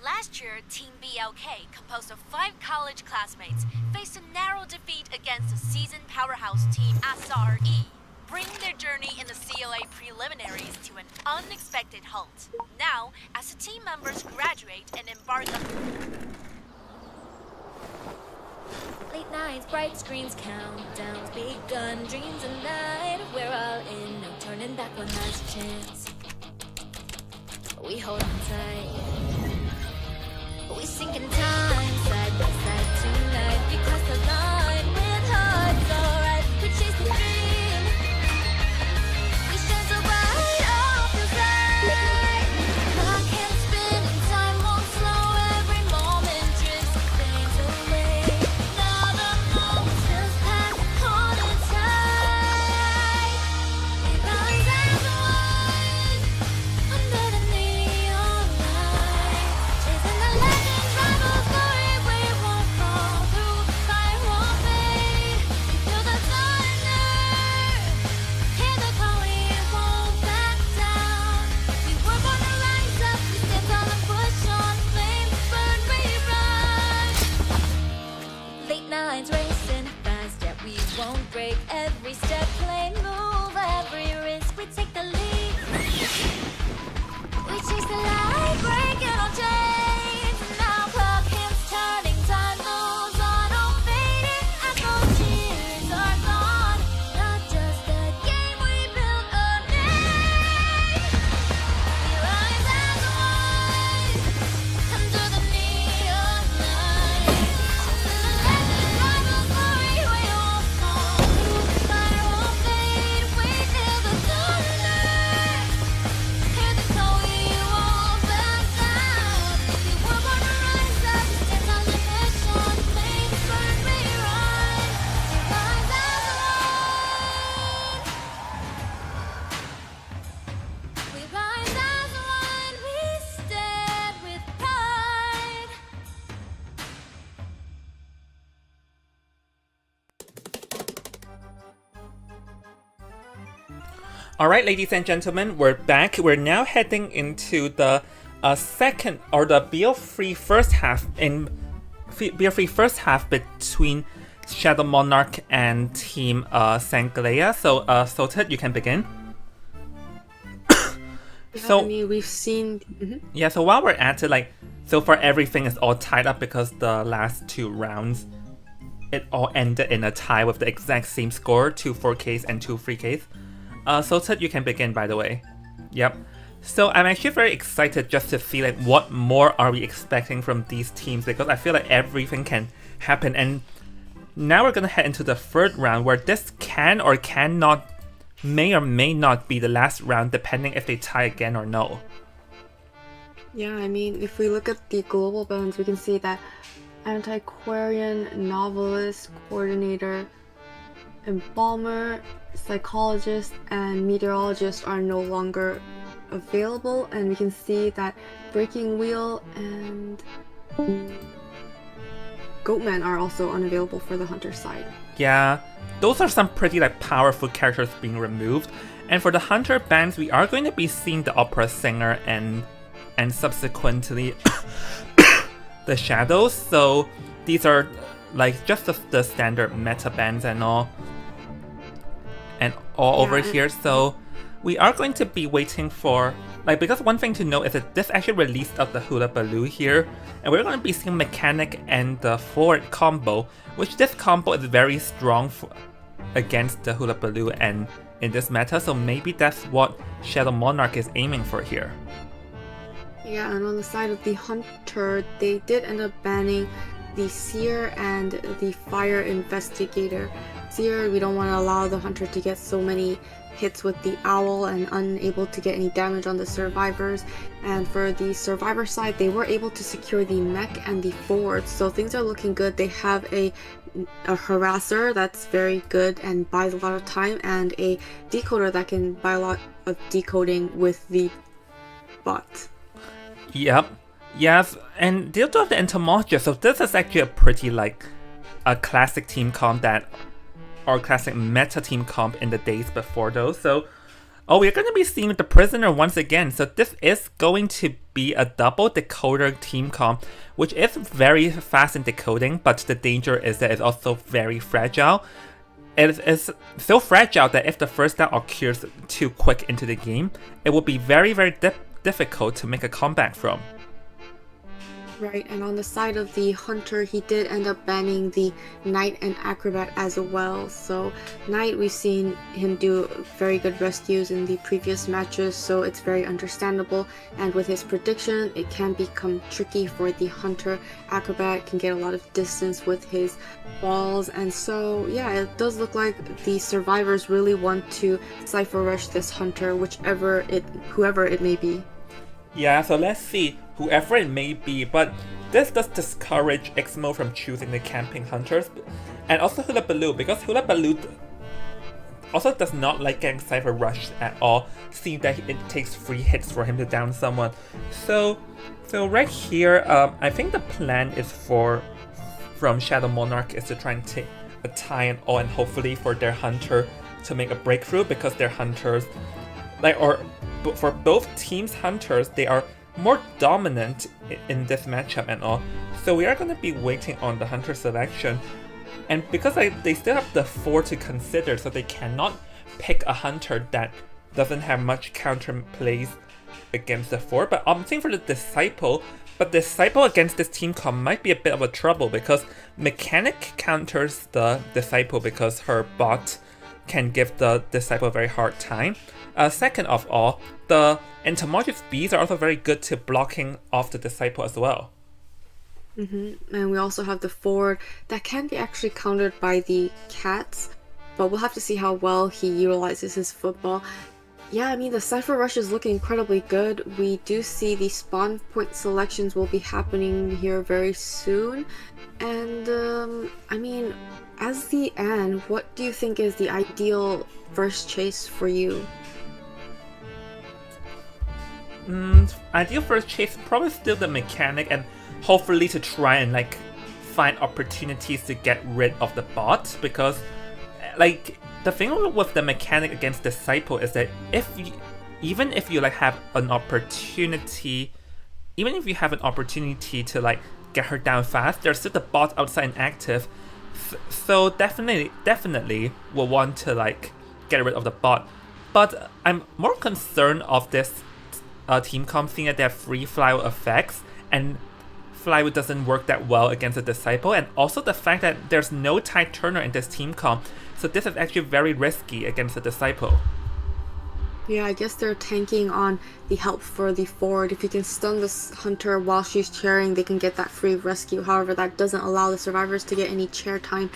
Last year, Team BLK, composed of 5 college classmates, faced a narrow defeat against the seasoned powerhouse team SRE, bring their journey in the CLA preliminaries to an unexpected halt. Now, as the team members graduate and embark on Late nights, bright screens, countdowns begun, dreams and night. We're all in, no turning back one last chance. We hold on tight. We sink in time, side by side tonight. We cross the line with hearts alright. We chase the dream. We shine so bright off the side. Clock can't spin and time won't slow. Every moment drifts and fades away. Now the moment feels past, holding tight. We rise as one under the neon light, chasing the legends, rivals, glory. We won't fall through, fire won't fade. We feel the thunder, hear the call. We won't back down. We were born to rise up. We stand tall and push on. Flames burn, we run. Late nights racing fast, yet we won't break. Every step, play move, every risk. We take the lead. We chase the light, breaking all chains. Now clock hands turning, time moves on. Oh, fading as those tears are gone. Not just a game, we built a name. We rise as one under the neon light. Legends, rivals, glory. We won't fall through, fire won't fade. We feel the thunder. Hear the call, we won't back down. We were born to rise up, stand on the mission. Flames burn, we run. We rise as one. We rise as one. We stand with pride. Alright, ladies and gentlemen, we're back. We're now heading into the second, or the BO3 first half BO3 first half between Shadow Monarch and Team Sanglia. So, Sotet, you can begin. So, I mean, we've seen. yeah, so while we're at it, like, so far everything is all tied up because the last two rounds, it all ended in a tie with the exact same score, 2 4Ks and 2 3Ks. So Ted, you can begin, by the way. Yep. So I'm actually very excited just to see like what more are we expecting from these teams, because I feel like everything can happen. And now we're gonna head into the third round, where this can or cannot, may or may not be the last round, depending if they tie again or no. Yeah, I mean, if we look at the global bands, we can see that antiquarian, novelist, coordinator, embalmer, psychologist, and meteorologist are no longer available, and we can see that Breaking Wheel and Goatman are also unavailable for the Hunter side. Yeah, those are some pretty like powerful characters being removed. And for the Hunter bands, we are going to be seeing the opera singer and subsequently the Shadows. So these are like just the standard meta bands and all over here. So we are going to be waiting for, like, because one thing to note is that this actually released out the Hula Baloo here, and we're going to be seeing Mechanic and the forward combo, which this combo is very strong against the Hula Baloo and in this meta, so maybe that's what Shadow Monarch is aiming for here. Yeah, and on the side of the Hunter, they did end up banning the Seer and the Fire Investigator. Seer, we don't want to allow the Hunter to get so many hits with the Owl and unable to get any damage on the survivors. And for the survivor side, they were able to secure the mech and the forward, so things are looking good. They have a harasser that's very good and buys a lot of time, and a decoder that can buy a lot of decoding with the bot. Yep. Yes, and they do have the entomologist, so this is actually a pretty like a classic team comp or classic meta team comp in the days before those. So, we're going to be seeing the prisoner once again. So this is going to be a double decoder team comp, which is very fast in decoding, but the danger is that it's also very fragile. it is so fragile that if the first down occurs too quick into the game, it will be very, very difficult to make a comeback from. Right, and on the side of the Hunter, he did end up banning the Knight and Acrobat as well. So Knight, we've seen him do very good rescues in the previous matches, so it's very understandable. And with his prediction, it can become tricky for the Hunter. Acrobat can get a lot of distance with his balls, and so yeah, it does look like the survivors really want to Cypher Rush this Hunter, whoever it may be. Yeah, so let's see, whoever it may be, but this does discourage Xmo from choosing the camping hunters, and also Hula Baloo, because Hula Baloo also does not like getting Cypher Rushed at all, seeing that it takes free hits for him to down someone. So right here, I think the plan is from Shadow Monarch is to try and take a tie and all, and hopefully for their hunter to make a breakthrough, because their hunters, for both teams' hunters, they are more dominant in this matchup and all. So we are going to be waiting on the hunter selection. And because they still have the 4 to consider, so they cannot pick a hunter that doesn't have much counter plays against the 4. But I'm opting for the Disciple. But Disciple against this team comp might be a bit of a trouble, because Mechanic counters the Disciple because her bot can give the Disciple a very hard time. Second of all, the Entomologist bees are also very good to blocking off the Disciple as well. And we also have the Ford that can be actually countered by the cats, but we'll have to see how well he utilizes his football. Yeah, I mean, the Cypher Rush is looking incredibly good. We do see the spawn point selections will be happening here very soon. And, I mean, as the Anne, what do you think is the ideal first chase for you? Ideal first chase, probably still the Mechanic, and hopefully to try and find opportunities to get rid of the bot, because the thing with the Mechanic against Disciple is that even if you have an opportunity to get her down fast, there's still the bot outside and active. So definitely will want to get rid of the bot. But I'm more concerned of this team comp, seeing that they have free flywheel effects, and flywheel doesn't work that well against a Disciple, and also the fact that there's no Tide Turner in this team comp, so this is actually very risky against a Disciple. Yeah, I guess they're tanking on the help for the Ford. If you can stun this Hunter while she's chairing, they can get that free rescue. However, that doesn't allow the survivors to get any chair time.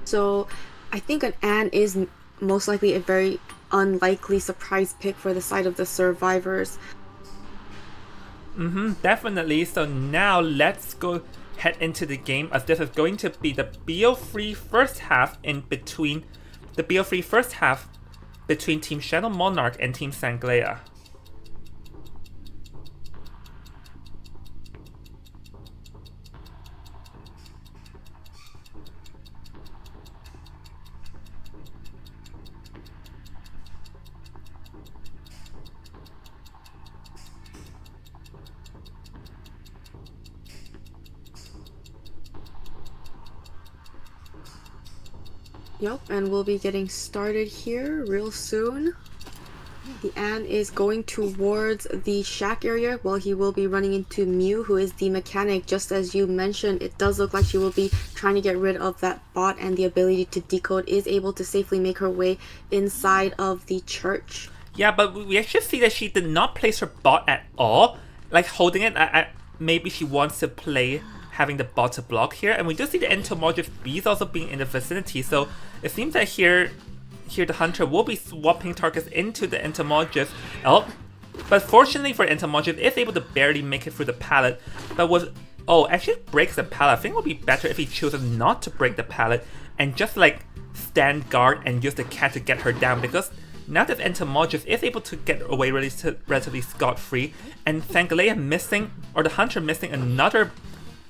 So I think an Anne is most likely a very unlikely surprise pick for the side of the survivors. Definitely. So now let's go head into the game, as this is going to be the BO3 first half between Team Shadow Monarch and Team Sanglea. Yep, and we'll be getting started here real soon. The Anne is going towards the shack area, while he will be running into Mew, who is the Mechanic. Just as you mentioned, it does look like she will be trying to get rid of that bot, and the ability to decode is able to safely make her way inside of the church. Yeah, but we actually see that she did not place her bot at all. Holding it, maybe she wants to play having the bot to block here, and we do see the Entomologist bees also being in the vicinity, so it seems that here the Hunter will be swapping targets into the Entomologist. But fortunately for Entomologist, is able to barely make it through the pallet, but actually breaks the pallet. I think it would be better if he chooses not to break the pallet and just stand guard and use the cat to get her down, because now that Entomologist is able to get away relatively scot-free, and Sanglea missing, or the Hunter missing another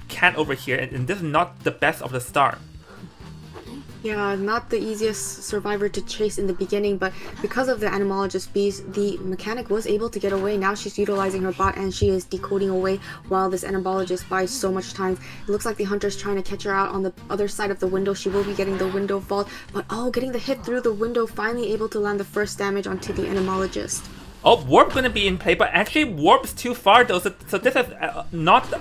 cat over here, and this is not the best of the start. Yeah, not the easiest survivor to chase in the beginning, but because of the animalogist beast, the mechanic was able to get away. Now she's utilizing her bot and she is decoding away while this animalogist buys so much time. It looks like the hunter's trying to catch her out on the other side of the window. She will be getting the window vault, but oh, getting the hit through the window, finally able to land the first damage onto the animalogist. Oh, warp gonna be in play, but actually warp's too far though, so this is not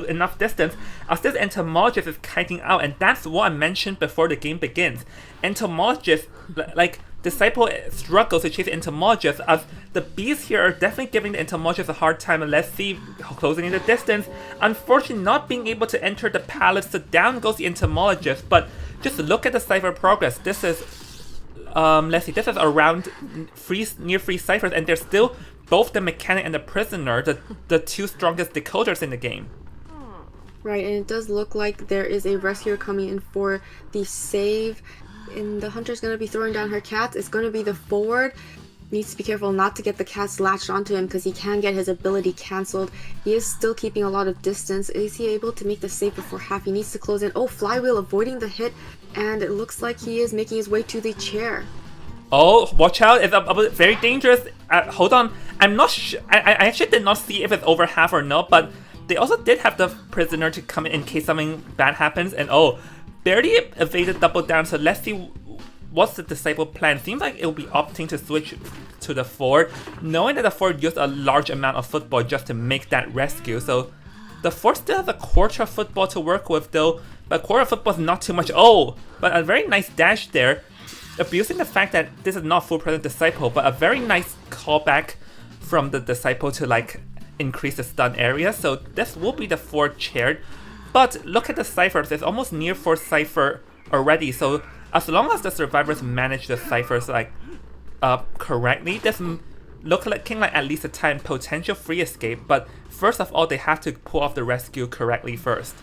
enough distance, as this entomologist is kiting out, and that's what I mentioned before the game begins. Entomologist, like, Disciple struggles to chase entomologist, as the bees here are definitely giving the entomologist a hard time, and let's see, closing in the distance. Unfortunately, not being able to enter the palace, so down goes the entomologist, but just look at the cipher progress. This is let's see, this is around near free ciphers, and there's still both the mechanic and the prisoner, the two strongest decoders in the game. Right, and it does look like there is a rescuer coming in for the save, and the hunter's going to be throwing down her cats. It's going to be the forward. Needs to be careful not to get the cats latched onto him because he can get his ability cancelled. He is still keeping a lot of distance. Is he able to make the save before half? He needs to close in. Oh, Flywheel avoiding the hit, and it looks like he is making his way to the chair. Oh, watch out, it's very dangerous. Hold on, I'm not sure. I actually did not see if it's over half or not, but they also did have the prisoner to come in case something bad happens, and oh, barely evaded double down, so let's see what's the Disciple plan. Seems like it'll be opting to switch to the forward, knowing that the forward used a large amount of football just to make that rescue, so the forward still has a quarter of football to work with though, but a quarter of football is not too much. Oh, but a very nice dash there, abusing the fact that this is not full present Disciple, but a very nice callback from the Disciple to like increase the stun area, so this will be the forward chaired. But look at the ciphers, it's almost near 4 cipher already, so as long as the survivors manage the ciphers like correctly, this looking like at least a time potential free escape, but first of all they have to pull off the rescue correctly first.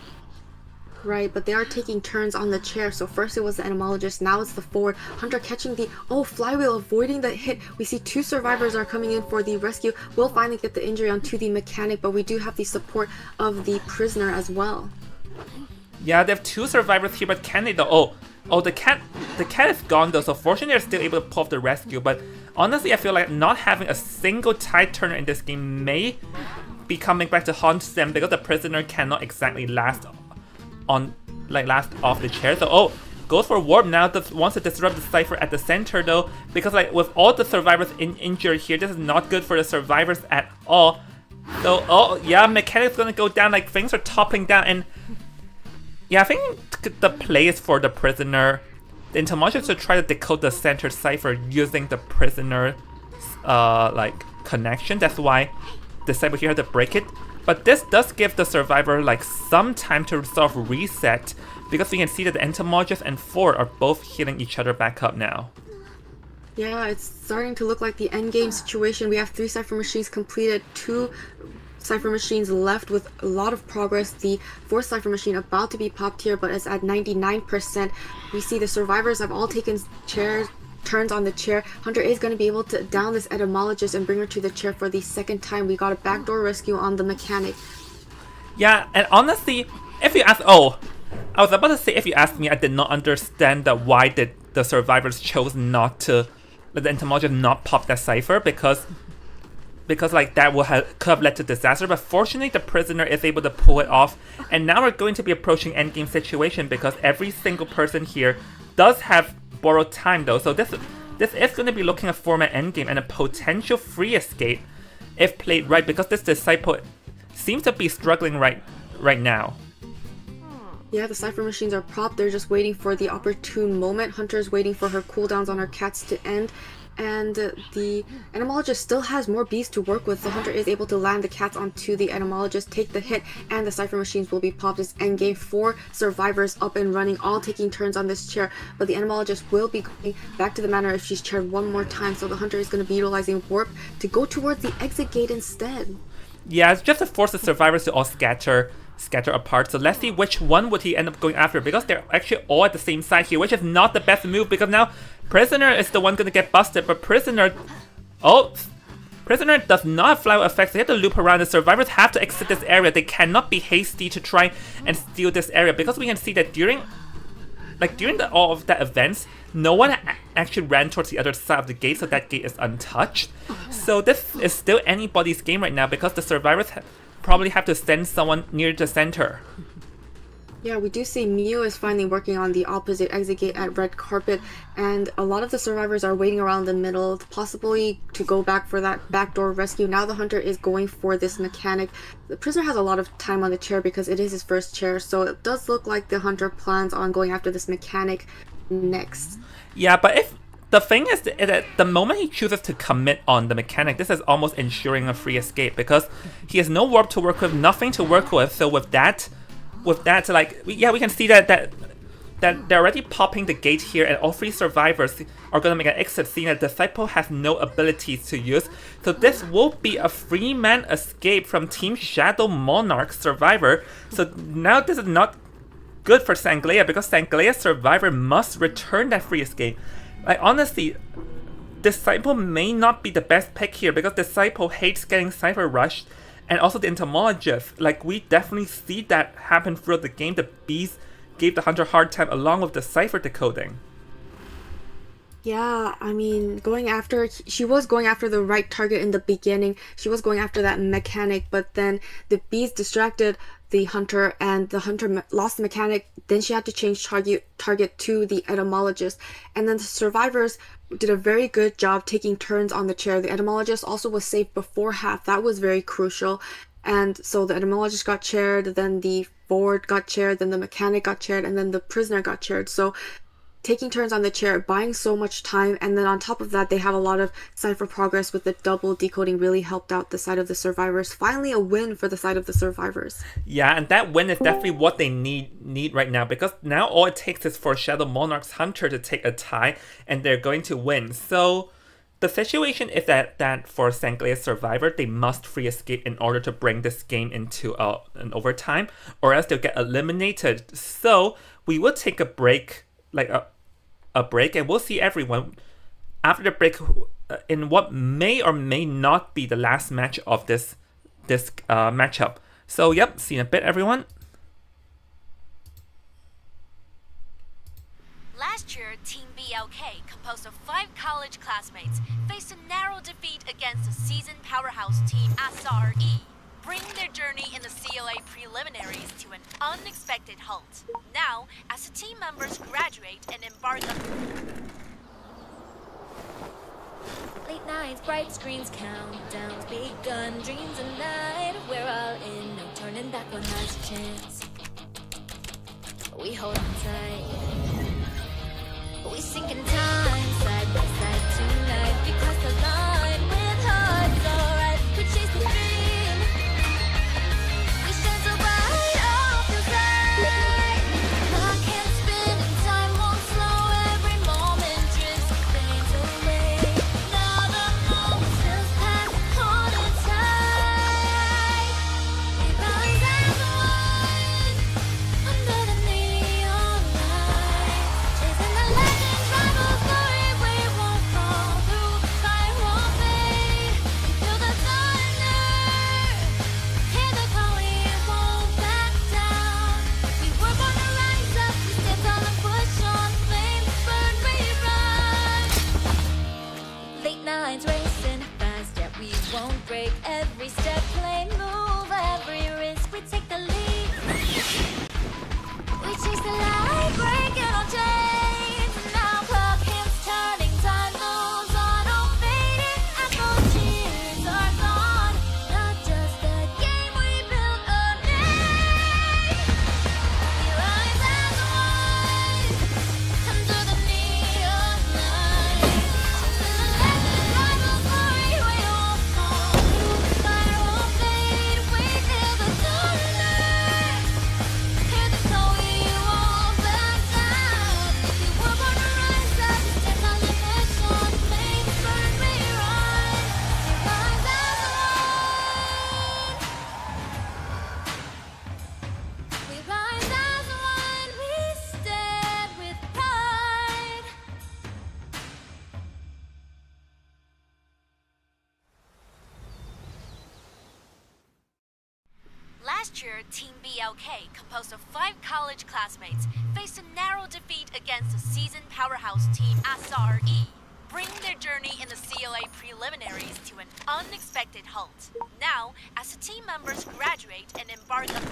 Right, but they are taking turns on the chair. So first it was the entomologist, now it's the forward. Hunter catching the, oh, Flywheel avoiding the hit. We see 2 survivors are coming in for the rescue. We'll finally get the injury onto the mechanic, but we do have the support of the prisoner as well. Yeah, they have 2 survivors here, but can they though? Oh, the cat is gone though, so fortunately they're still able to pull off the rescue, but honestly I feel like not having a single tide turner in this game may be coming back to haunt them, because the prisoner cannot exactly last off the chair. So oh, goes for warp now, wants to disrupt the cipher at the center though, because like with all the survivors injured here, this is not good for the survivors at all. So oh yeah, mechanic's gonna go down, like things are toppling down, and yeah, I think the play is for the prisoner. The entomologist to try to decode the center cipher using the prisoner's like connection. That's why the Disciple here had to break it. But this does give the survivor like some time to sort of reset, because we can see that the entomologist and Ford are both healing each other back up now. Yeah, it's starting to look like the endgame situation. We have 3 cipher machines completed, 2 cipher machines left with a lot of progress. The 4th cipher machine about to be popped here, but it's at 99%. We see the survivors have all taken turns on the chair. Hunter is going to be able to down this etymologist and bring her to the chair for the 2nd time. We got a backdoor rescue on the mechanic. Yeah, and honestly, if you ask, oh, I was about to say if you asked me, I did not understand that why did the survivors chose not to let the entomologist not pop that cipher, because like that could have led to disaster, but fortunately the prisoner is able to pull it off, and now we're going to be approaching endgame situation because every single person here does have borrowed time though, so this is going to be looking at format endgame and a potential free escape if played right, because this Disciple seems to be struggling right now. Yeah, the cipher machines are propped. They're just waiting for the opportune moment. Hunter's waiting for her cooldowns on her cats to end. And the entomologist still has more bees to work with. The hunter is able to land the cats onto the entomologist, take the hit, and the cipher machines will be popped as endgame. 4 survivors up and running, all taking turns on this chair. But the entomologist will be going back to the manor if she's chaired one more time. So the hunter is going to be utilizing warp to go towards the exit gate instead. Yeah, it's just to force the survivors to all scatter apart. So let's see which one would he end up going after, because they're actually all at the same side here, which is not the best move, because now Prisoner is the one going to get busted, but Prisoner does not have flower effects. They have to loop around. The survivors have to exit this area. They cannot be hasty to try and steal this area, because we can see that during like during all of the events, no one actually ran towards the other side of the gate, so that gate is untouched. So this is still anybody's game right now because the survivors probably have to send someone near the center. Yeah, we do see Mio is finally working on the opposite exit gate at Red Carpet, and a lot of the survivors are waiting around the middle, possibly to go back for that backdoor rescue. Now the hunter is going for this mechanic. The prisoner has a lot of time on the chair because it is his first chair, so it does look like the hunter plans on going after this mechanic next. Yeah, but if the thing is that the moment he chooses to commit on the mechanic, this is almost ensuring a free escape because he has no warp to work with, nothing to work with. So with that, like, we can see that they're already popping the gate here, and all three survivors are going to make an exit, seeing that Disciple has no abilities to use. So this will be a free-man escape from Team Shadow Monarch survivor. So now this is not good for Sanglea because Sanglea's survivor must return that free escape. Like, honestly, Disciple may not be the best pick here because Disciple hates getting Cypher rushed. And also the entomologist, like, we definitely see that happen throughout the game. The bees gave the hunter a hard time along with the cipher decoding. Yeah, I mean, she was going after the right target in the beginning. She was going after that mechanic, but then the bees distracted the hunter and the hunter lost the mechanic. Then she had to change target to the etymologist. And then the survivors did a very good job taking turns on the chair. The etymologist also was safe before half. That was very crucial. And so the etymologist got chaired, then the forward got chaired, then the mechanic got chaired, and then the prisoner got chaired. So taking turns on the chair, buying so much time, and then on top of that, they have a lot of cipher progress with the double decoding really helped out the side of the survivors. Finally, a win for the side of the survivors. Yeah, and that win is definitely what they need right now, because now all it takes is for Shadow Monarch's Hunter to take a tie, and they're going to win. So the situation is that for Sanglea's survivor, they must free escape in order to bring this game into an overtime, or else they'll get eliminated. So we will take a break, like a break, and we'll see everyone after the break in what may or may not be the last match of this matchup. So yep, see you in a bit, everyone. Last year, Team BLK, composed of 5 college classmates, faced a narrow defeat against the seasoned powerhouse team SRE, bringing their journey in the CLA preliminaries to an unexpected halt. Now, as the team members graduate and embark on Late nights, bright screens, countdowns begun, dreams and night. We're all in, no turning back one last chance. We hold on tight. We sink in time, side by side tonight. We cross the line with hearts alright. We chase the dream. We shine so bright off the side. Clock can't spin and time won't slow. Every moment drifts and fades away. Now the moment feels past, hold it tight. We rise as one under the neon lights, chasing the legends, rival glory. We won't fall through, fire won't fade. We feel the thunder, hear the call. We won't back down. We were born to rise up. We stand tall and push on. Flames burn, we run. Late nights racing fast, yet we won't break. Every step, play, move, every risk, we take the lead. We chase the light, breaking all chains. Now clock hands turning, time moves on. Oh, fading echo cheers are gone. Not just a game, we built a name. We rise as one under the neon lights. Chasing the legends, rival glory. We won't fall through, fire won't fade. We feel the thunder, hear the call. We won't Last year, Team BLK, composed of 5 college classmates, faced a narrow defeat against the seasoned powerhouse team SRE, bringing their journey in the CLA preliminaries to an unexpected halt. Now, as the team members graduate and embark on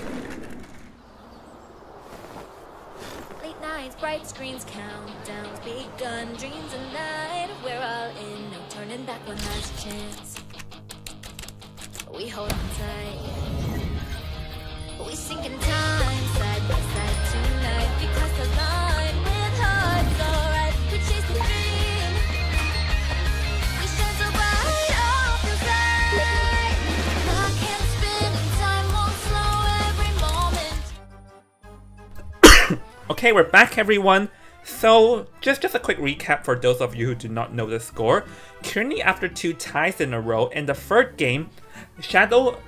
Late nights, bright screens, countdowns begun, dreams and night. We're all in, no turning back one last chance. We hold on tight. We sink in time, side by side tonight. Because the line with hearts alright. We chase the dream. We shine so bright off the side. Clock can't spin and time won't slow every moment. Okay, we're back, everyone. So, just a quick recap for those of you who do not know the score. Currently, after 2 ties in a row, in the third game, Shadow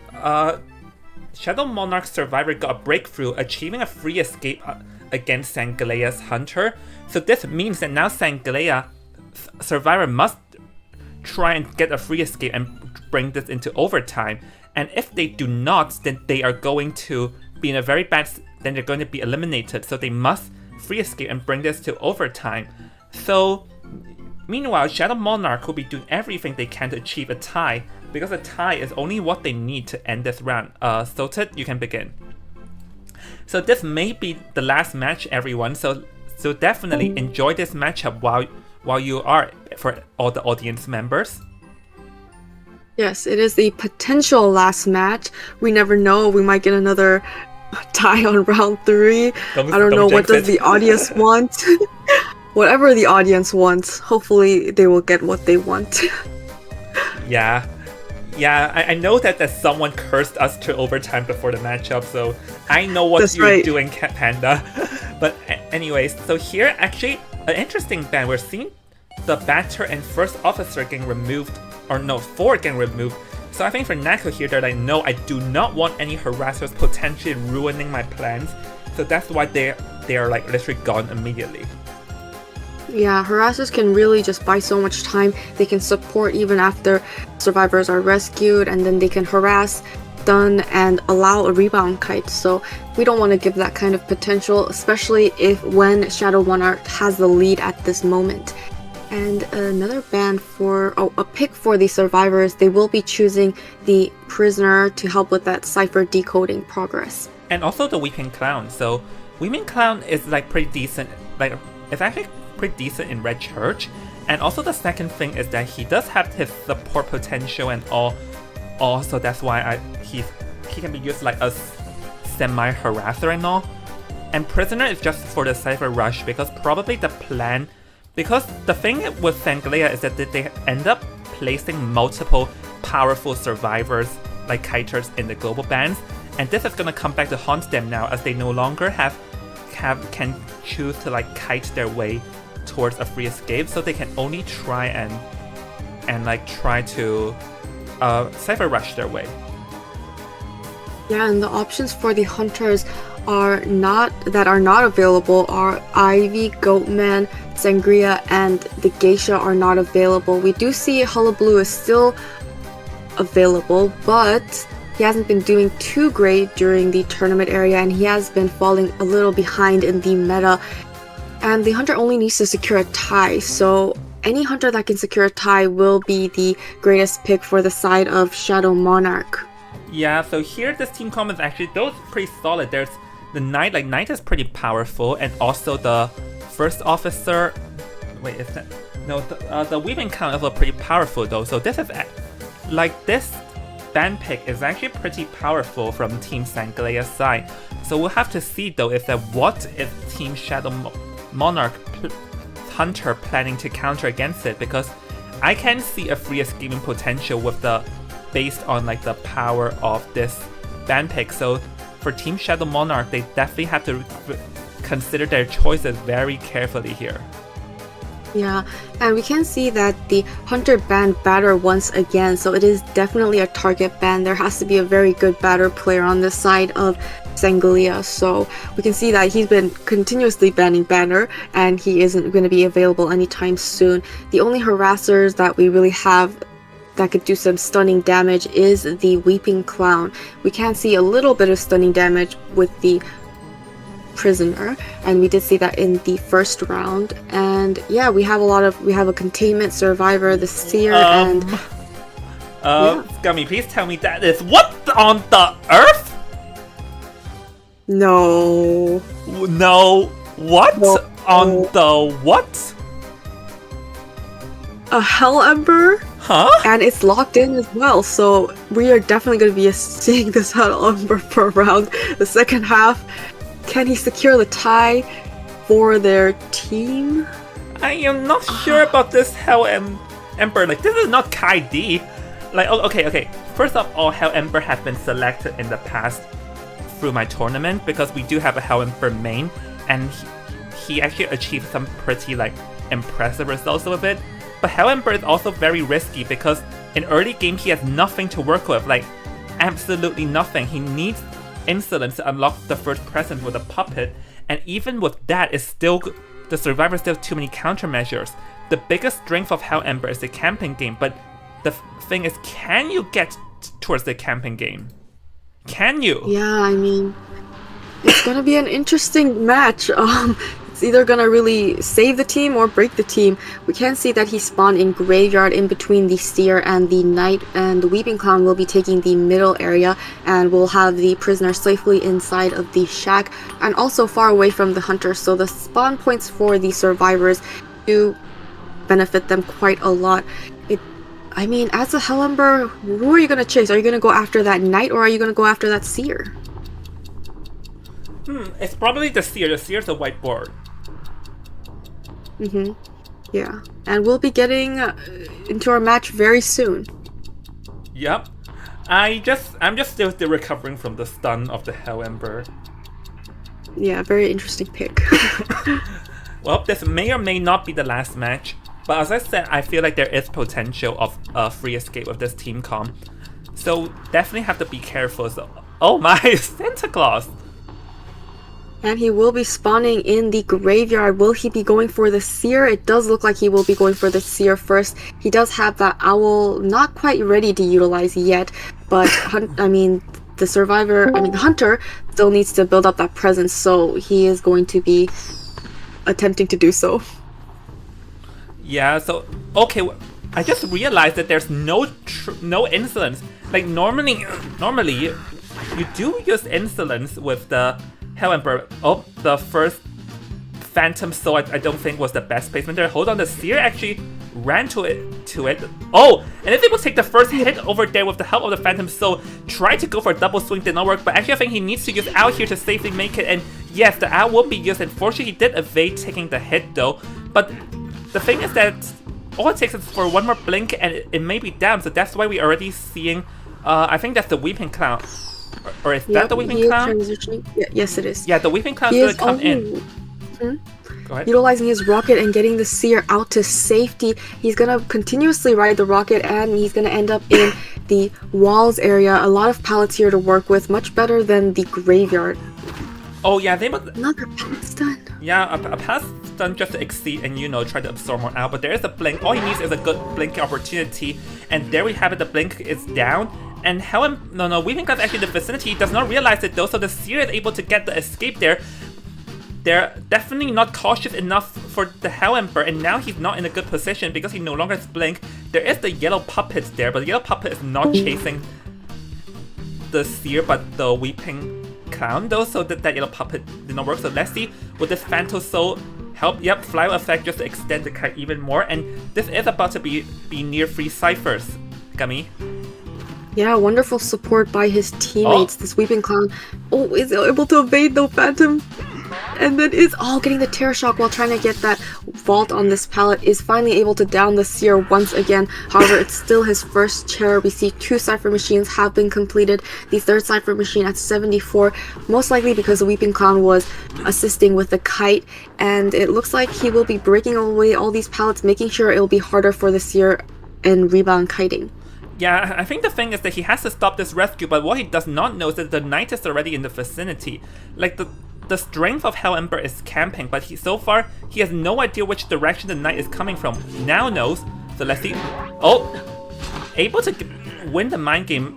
Monarch Survivor got a breakthrough, achieving a free escape against Sangalea's Hunter. So this means that now Sangalea Survivor must try and get a free escape and bring this into overtime. And if they do not, then they are going to be in a very bad. Then they're going to be eliminated. So they must free escape and bring this to overtime. So meanwhile, Shadow Monarch will be doing everything they can to achieve a tie, because a tie is only what they need to end this round. Sotet, you can begin. So this may be the last match, everyone. So definitely enjoy this matchup while you are, for all the audience members. Yes, it is the potential last match. We never know. We might get another tie on round 3. I don't know, what does the audience want? Whatever the audience wants, hopefully they will get what they want. Yeah, I know that someone cursed us to overtime before the matchup, so I know what you're doing, Cat Panda. But anyways, so here, actually, an interesting ban. We're seeing the batter and first officer getting removed, or no, 4 getting removed. So I think for Nako here, they're like, no, I do not want any harassers potentially ruining my plans. So that's why they are like literally gone immediately. Yeah, harassers can really just buy so much time. They can support even after survivors are rescued, and then they can harass, stun, and allow a rebound kite. So we don't want to give that kind of potential, especially when Shadow Monarch has the lead at this moment. And another ban for a pick for the survivors, they will be choosing the prisoner to help with that cipher decoding progress. And also the Weeping Clown. So Weeping Clown is like pretty decent. Like, it's actually pretty decent in Red Church. And also the second thing is that he does have his support potential and all. So that's why he can be used like a semi-harasser and all. And prisoner is just for the cipher rush, because probably the plan. Because the thing with Sangalea is that they end up placing multiple powerful survivors like kiters in the global bans, and this is gonna come back to haunt them now, as they no longer can choose to like kite their way towards a free escape, so they can only try and like try to cipher rush their way. Yeah, and the options for the hunters are not available are Ivy, Goatman, Sangria, and the Geisha are not available. We do see Hullabaloo is still available, but he hasn't been doing too great during the tournament area, and he has been falling a little behind in the meta. And the hunter only needs to secure a tie, so any hunter that can secure a tie will be the greatest pick for the side of Shadow Monarch. Yeah, so here this team comp is actually, those pretty solid. There's the Knight, like Knight is pretty powerful, and also the first officer. Wait, is that no? The Weaving Count is also pretty powerful though. So this is like this ban pick is actually pretty powerful from Team Sangalea's side. So we'll have to see though what is Team Shadow Monarch Hunter planning to counter against it, because I can see a free escaping potential with the based on like the power of this ban pick. So for Team Shadow Monarch, they definitely have to consider their choices very carefully here. Yeah, and we can see that the hunter banned batter once again, so it is definitely a target ban. There has to be a very good batter player on the side of Sangalea, so we can see that he's been continuously banning banner, and he isn't going to be available anytime soon. The only harassers that we really have that could do some stunning damage is the Weeping Clown. We can see a little bit of stunning damage with the Prisoner, and we did see that in the first round. And yeah, we have a Containment, Survivor, the Seer, and Gummy, please tell me that is what on the earth? no. What? No. On the what? A Hell Ember, Huh? and it's locked in as well, so we are definitely going to be seeing this Hell Ember for around the second half. Can he secure the tie for their team? I am not sure about this Hell Ember. Like, this is not Kai D. Like, okay. First of all, Hell Ember has been selected in the past through my tournament because we do have a Hell Ember main, and he actually achieved some pretty like impressive results with it. But Hell Ember is also very risky because in early game he has nothing to work with, like absolutely nothing. He needs Insolence to unlock the first present with a puppet, and even with that, the Survivor still have too many countermeasures. The biggest strength of Hell Ember is the camping game, but the thing is, can you get towards the camping game? Can you? Yeah, I mean, it's gonna be an interesting match. It's either gonna really save the team or break the team. We can see that he spawned in Graveyard in between the Seer and the Knight, and the Weeping Clown will be taking the middle area, and we'll have the Prisoner safely inside of the shack and also far away from the Hunter. So the spawn points for the Survivors do benefit them quite a lot. I mean, as a Hell Ember, who are you gonna chase? Are you gonna go after that Knight, or are you gonna go after that Seer? It's probably the Seer. The Seer's a whiteboard. Yeah, and we'll be getting into our match very soon. Yep. I'm just still recovering from the stun of the Hell Ember. Yeah, very interesting pick. Well, this may or may not be the last match, but as I said, I feel like there is potential of a free escape with this team comp. So definitely have to be careful. So, oh my, Santa Claus! And he will be spawning in the Graveyard. Will he be going for the Seer? It does look like he will be going for the Seer first. He does have that Owl not quite ready to utilize yet, but the Hunter still needs to build up that presence, so he is going to be attempting to do so. Yeah, so, okay, I just realized that there's no insolence. Like, normally, you do use insolence with the Hell Emperor. Oh, the first Phantom Soul I don't think was the best placement there. Hold on, the Seer actually ran to it. Oh, and is able to take the first hit over there with the help of the Phantom Soul. Tried to go for a double swing, did not work, but actually I think he needs to use Owl here to safely make it. And yes, the Owl will be used. Unfortunately, he did evade taking the hit though. But the thing is that all it takes is for one more blink and it may be down. So that's why we're already seeing, I think that's the Weeping Clown. Or is that the Weeping Clown? Yeah, yes, it is. Yeah, the Weeping Clown's gonna come in. Go ahead. Utilizing his rocket and getting the Seer out to safety. He's gonna continuously ride the rocket, and he's gonna end up in the walls area. A lot of pallets here to work with, much better than the Graveyard. Oh yeah, they must. Another pallet stun. Yeah, a pallet stun just to exceed and try to absorb more out. But there is a blink. All he needs is a good blink opportunity, and there we have it. The blink is down. And Weeping Clown's actually in the vicinity. He does not realize it though, so the Seer is able to get the escape there. They're definitely not cautious enough for the Hell Emperor, and now he's not in a good position because he no longer has blink. There is the yellow puppet there, but the yellow puppet is not chasing the Seer, but the Weeping Clown though, so that yellow puppet did not work. So let's see, would this Phantom Soul help? Yep, Fly effect just to extend the kite even more, and this is about to be near free ciphers. Gummy. Yeah, wonderful support by his teammates. This Weeping Clown is able to evade the Phantom, and then is getting the Terror Shock while trying to get that vault on this pallet. Is finally able to down the Seer once again. However, it's still his first chair. We see 2 Cypher Machines have been completed. The 3rd Cypher Machine at 74, most likely because the Weeping Clown was assisting with the kite, and it looks like he will be breaking away all these pallets, making sure it will be harder for the Seer and rebound kiting. Yeah, I think the thing is that he has to stop this rescue, but what he does not know is that the Knight is already in the vicinity. Like, the strength of Hell Emperor is camping, but so far, he has no idea which direction the Knight is coming from. Now knows, so let's see. Oh! able to win the mind game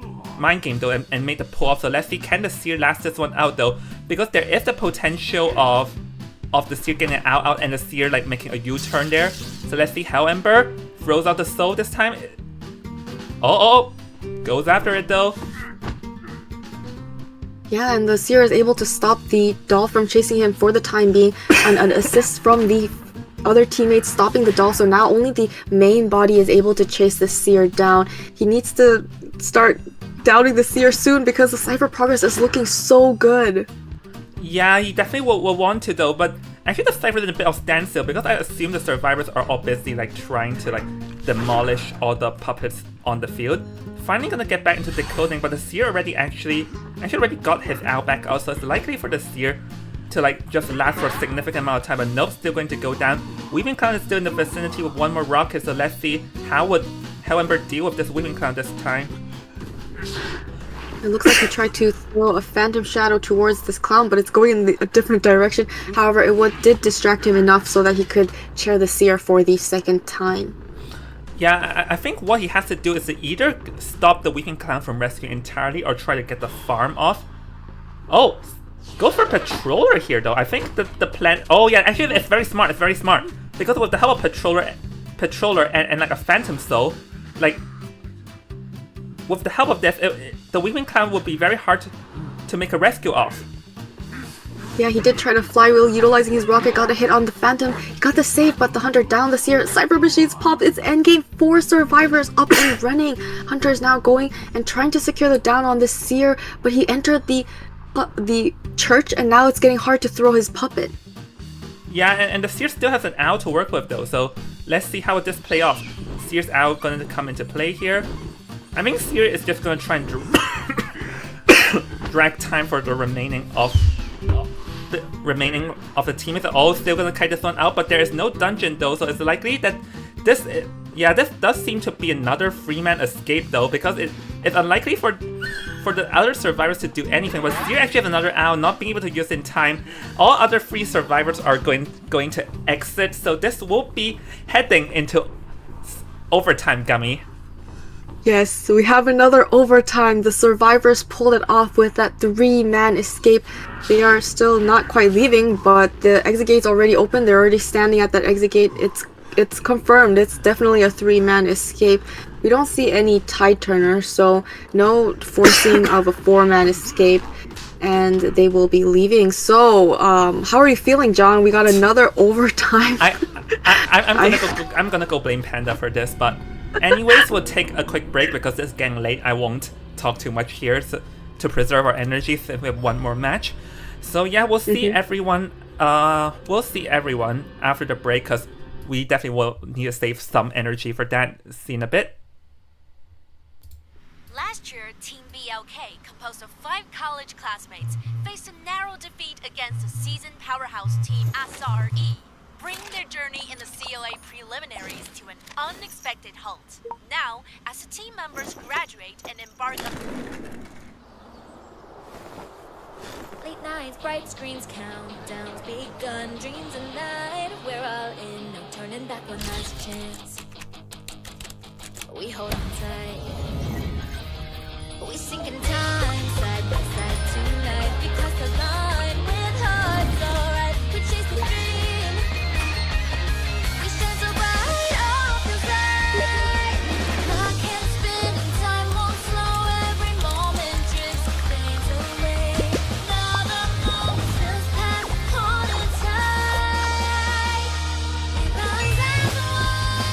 though and make the pull off. So let's see, can the Seer last this one out though? Because there is the potential of the Seer getting it out and the Seer like making a U-turn there. So let's see, Hell Ember throws out the soul this time. Oh, goes after it though. Yeah, and the Seer is able to stop the doll from chasing him for the time being, and an assist from the other teammates stopping the doll, so now only the main body is able to chase the Seer down. He needs to start doubting the Seer soon because the Cypher progress is looking so good. Yeah, he definitely will want to though, but actually the Cypher is in a bit of standstill because I assume the survivors are all busy like trying to like demolish all the puppets on the field. Finally gonna get back into decoding, but the Seer already got his owl back out, so it's likely for the Seer to like just last for a significant amount of time, but nope, still going to go down. Weaving Clown is still in the vicinity with one more rocket, so let's see how would Hell Ember deal with this Weaving Clown this time. It looks like he tried to throw a phantom shadow towards this clown, but it's going in a different direction. However, it did distract him enough so that he could chair the Seer for the second time. Yeah, I think what he has to do is to either stop the Weeping Clown from rescuing entirely or try to get the farm off. Oh, go for Patroller here though. I think the plan... Oh yeah, actually it's very smart, because with the help of Patroller and like a Phantom Soul, like... With the help of this, the Weeping Clown would be very hard to make a rescue of. Yeah, he did try to flywheel, utilizing his rocket, got a hit on the Phantom. He got the save, but the Hunter down the Seer. Cypher Machines popped its endgame. 4 survivors up and running. Hunter is now going and trying to secure the down on the Seer, but he entered the church, and now it's getting hard to throw his puppet. Yeah, and the Seer still has an owl to work with though, so let's see how this play off. Seer's owl going to come into play here. I think Seer is just going to try and drag time for the remaining of the teammates are all still gonna kite this one out, but there is no dungeon though, so it's likely that this does seem to be another free-man escape though, because it's unlikely for the other survivors to do anything. But Seer actually has another owl, not being able to use in time. All other free survivors are going to exit, so this will be heading into overtime, Gummy. Yes, we have another overtime. The survivors pulled it off with that 3-man escape. They are still not quite leaving, but the exit gate's already open. They're already standing at that exit gate. It's confirmed. It's definitely a 3-man escape. We don't see any tide turner, so no forcing of a 4-man escape, and they will be leaving. So, how are you feeling, John? We got another overtime. I'm gonna go blame Panda for this, but anyways, we'll take a quick break because it's getting late. I won't talk too much here to preserve our energy since we have one more match. So yeah, we'll see everyone. We'll see everyone after the break because we definitely will need to save some energy for that scene a bit. Last year, Team BLK, composed of 5 college classmates, faced a narrow defeat against the seasoned powerhouse team SRE, bringing their journey in the CLA preliminaries to an unexpected halt. Now, as the team members graduate and embark on... Late nights, bright screens, countdowns begun, dreams and night. We're all in, no turning back one last chance. We hold on tight. We sink in time, side by side tonight. Because the line with hearts alright. We chase the dream. We shine so bright off the side. Clock can't spin and time won't slow. Every moment just fades away. Now the moment just past, hold it tight. We rise as one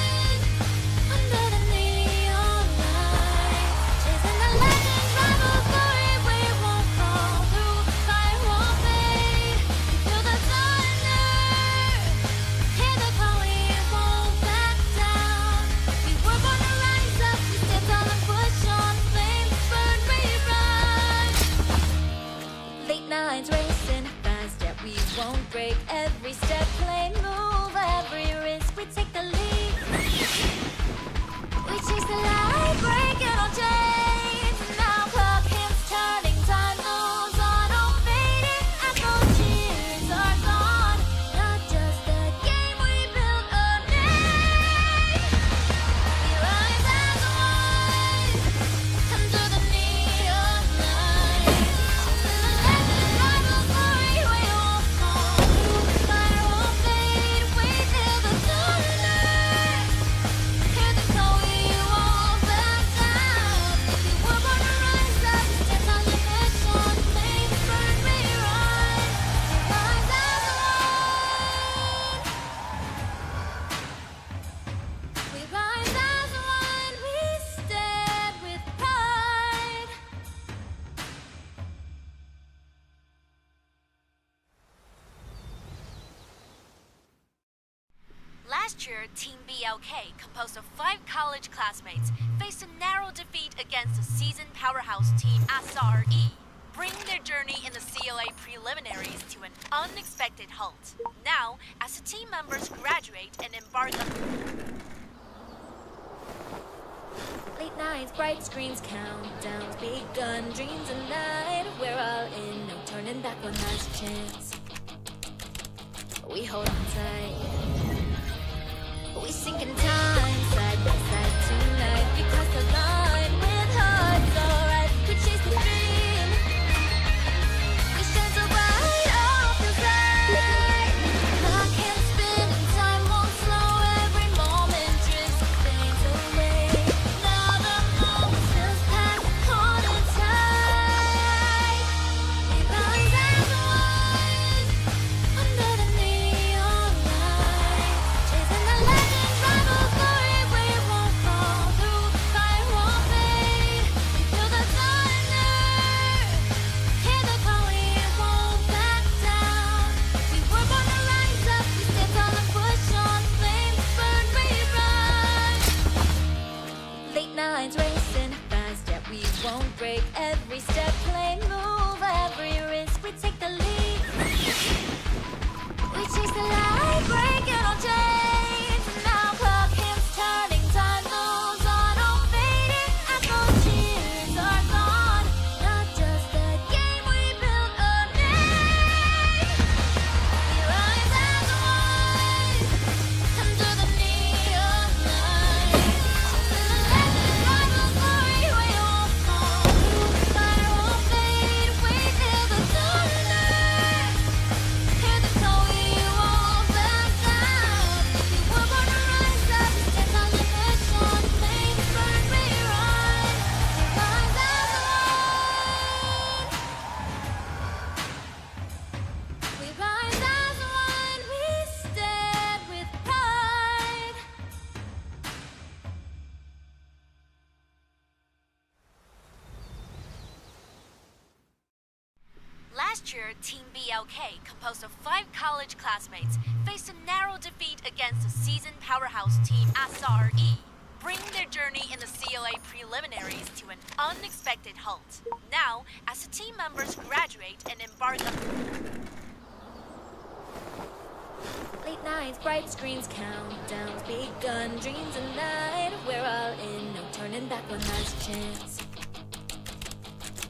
under the neon light, chasing the legends rival. Last year, Team BLK, composed of 5 college classmates, faced a narrow defeat against the seasoned powerhouse team SRE, bringing their journey in the CLA preliminaries to an unexpected halt. Now, as the team members graduate and embark on Late nights, bright screens, countdowns begun, dreams and night. We're all in, no turning back one last chance. We hold on tight. We sink in time, side by side tonight. We cross the line with hearts alright. We chase the dream. We shine so bright off the side. Clock can't spin and time won't slow. Every moment drifts and fades away. Now the moment feels past, holding tight. We rise as one under the neon light, chasing the legends, rival glory. We won't fall through, fire won't fade. We feel the thunder, hear the call. We won't back down. We were born to rise up. We stand tall and push on. Flames burn, we run. Late nights racing fast, yet we won't break. Every step, play, move, every risk, we take the lead. We chase the light, breaking all chains. Now clock hands turning, time moves on, all fading as those cheers are gone. Not just the game, we built a name. We rise as one under the neon light. Chasing the legends, rival glory. We won't fall through, fire won't fade. We feel the thunder, hear the call. We won't back down. We were born to rise up. We stand on the mission. Flames burn, we run. We rise as one. We rise as one. We stand with pride. Last year, Team BLK, composed of 5 college classmates, faced a narrow defeat against the seasoned powerhouse team SRE, bringing their journey in the CLA preliminaries to an unexpected halt. Now, as the team members graduate and embark on Late nights, bright screens, countdowns begun, dreams and night. We're all in, no turning back one last chance.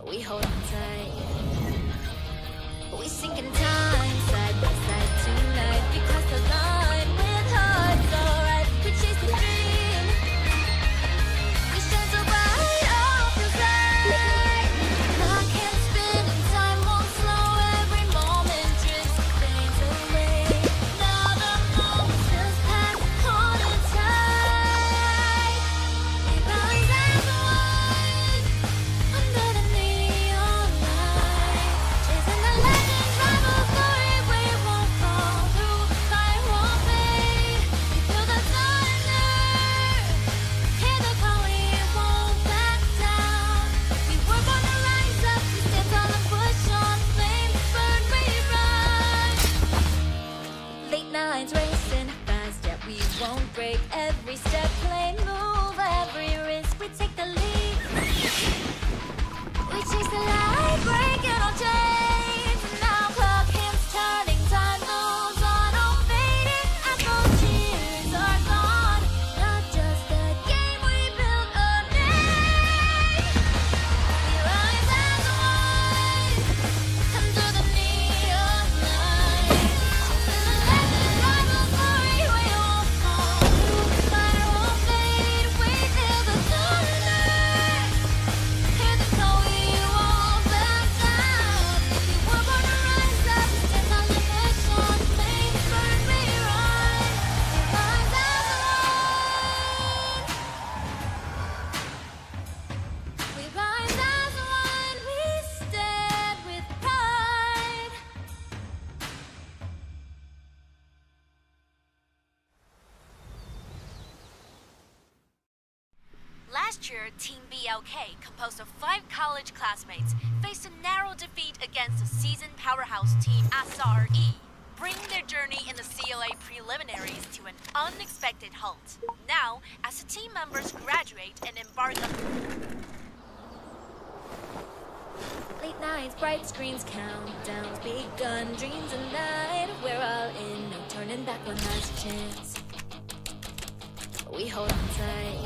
We hold on tight. We sink in time, side by side tonight. We cross the line with hearts alright. We chase the dream. We shine so bright off the side. Clock can't spin and time won't slow. Every moment drifts and fades away. Now the moment feels past, holding tight. We rise as one under the neon light, chasing the legends, rival glory. We won't fall through, fire won't fade. We feel the thunder, hear the call. We won't back down. We were born to rise up. We stand tall and push on. Flames burn, we run. Late nights racing fast, yet we won't break. Every step, play, move, every risk, we take the lead. We chase the light, breaking all chains. Now clock hands turning, time moves on, all fading as those cheers are gone. Not just the game, we built a name. We rise as one under the neon light, chasing the legends, rival glory. We won't fall through, fire won't fade. We feel the thunder, hear the call. We won't back down. We were born to rise up. We stand on the mission. Flames burn, we run. We rise as one. We rise as one. We stand with pride. Last year, Team BLK, composed of 5 college classmates, faced a narrow defeat against the seasoned powerhouse team SRE, bring their journey in the CLA preliminaries to an unexpected halt. Now, as the team members graduate and embark on Late nights, bright screens, countdowns begun, dreams and night. We're all in, no turning back one last chance. We hold on tight.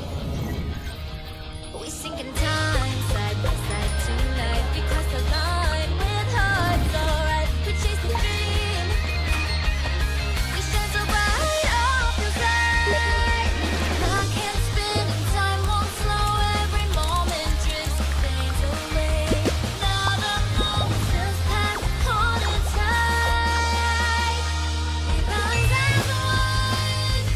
We sink in time, side by side tonight. We cross the line with hearts alright. We chase the dream. We shine so bright off your side. Clock can't spin and time won't slow. Every moment drifts and fades away. Now the moments just pass, holding tight. We rise as one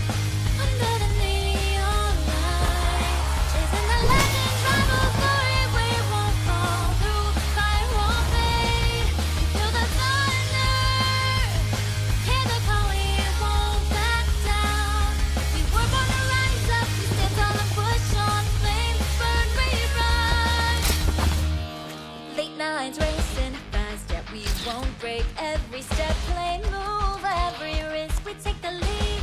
under the neon light, chasing the legends, rival glory. We won't fall through, fire won't fade. Feel the thunder, hear the call. We won't back down. We were born to rise up. We stand tall and push on. Flames burn, we run. Late nights racing fast, yet we won't break. Every step, play, move, every risk. We take the lead.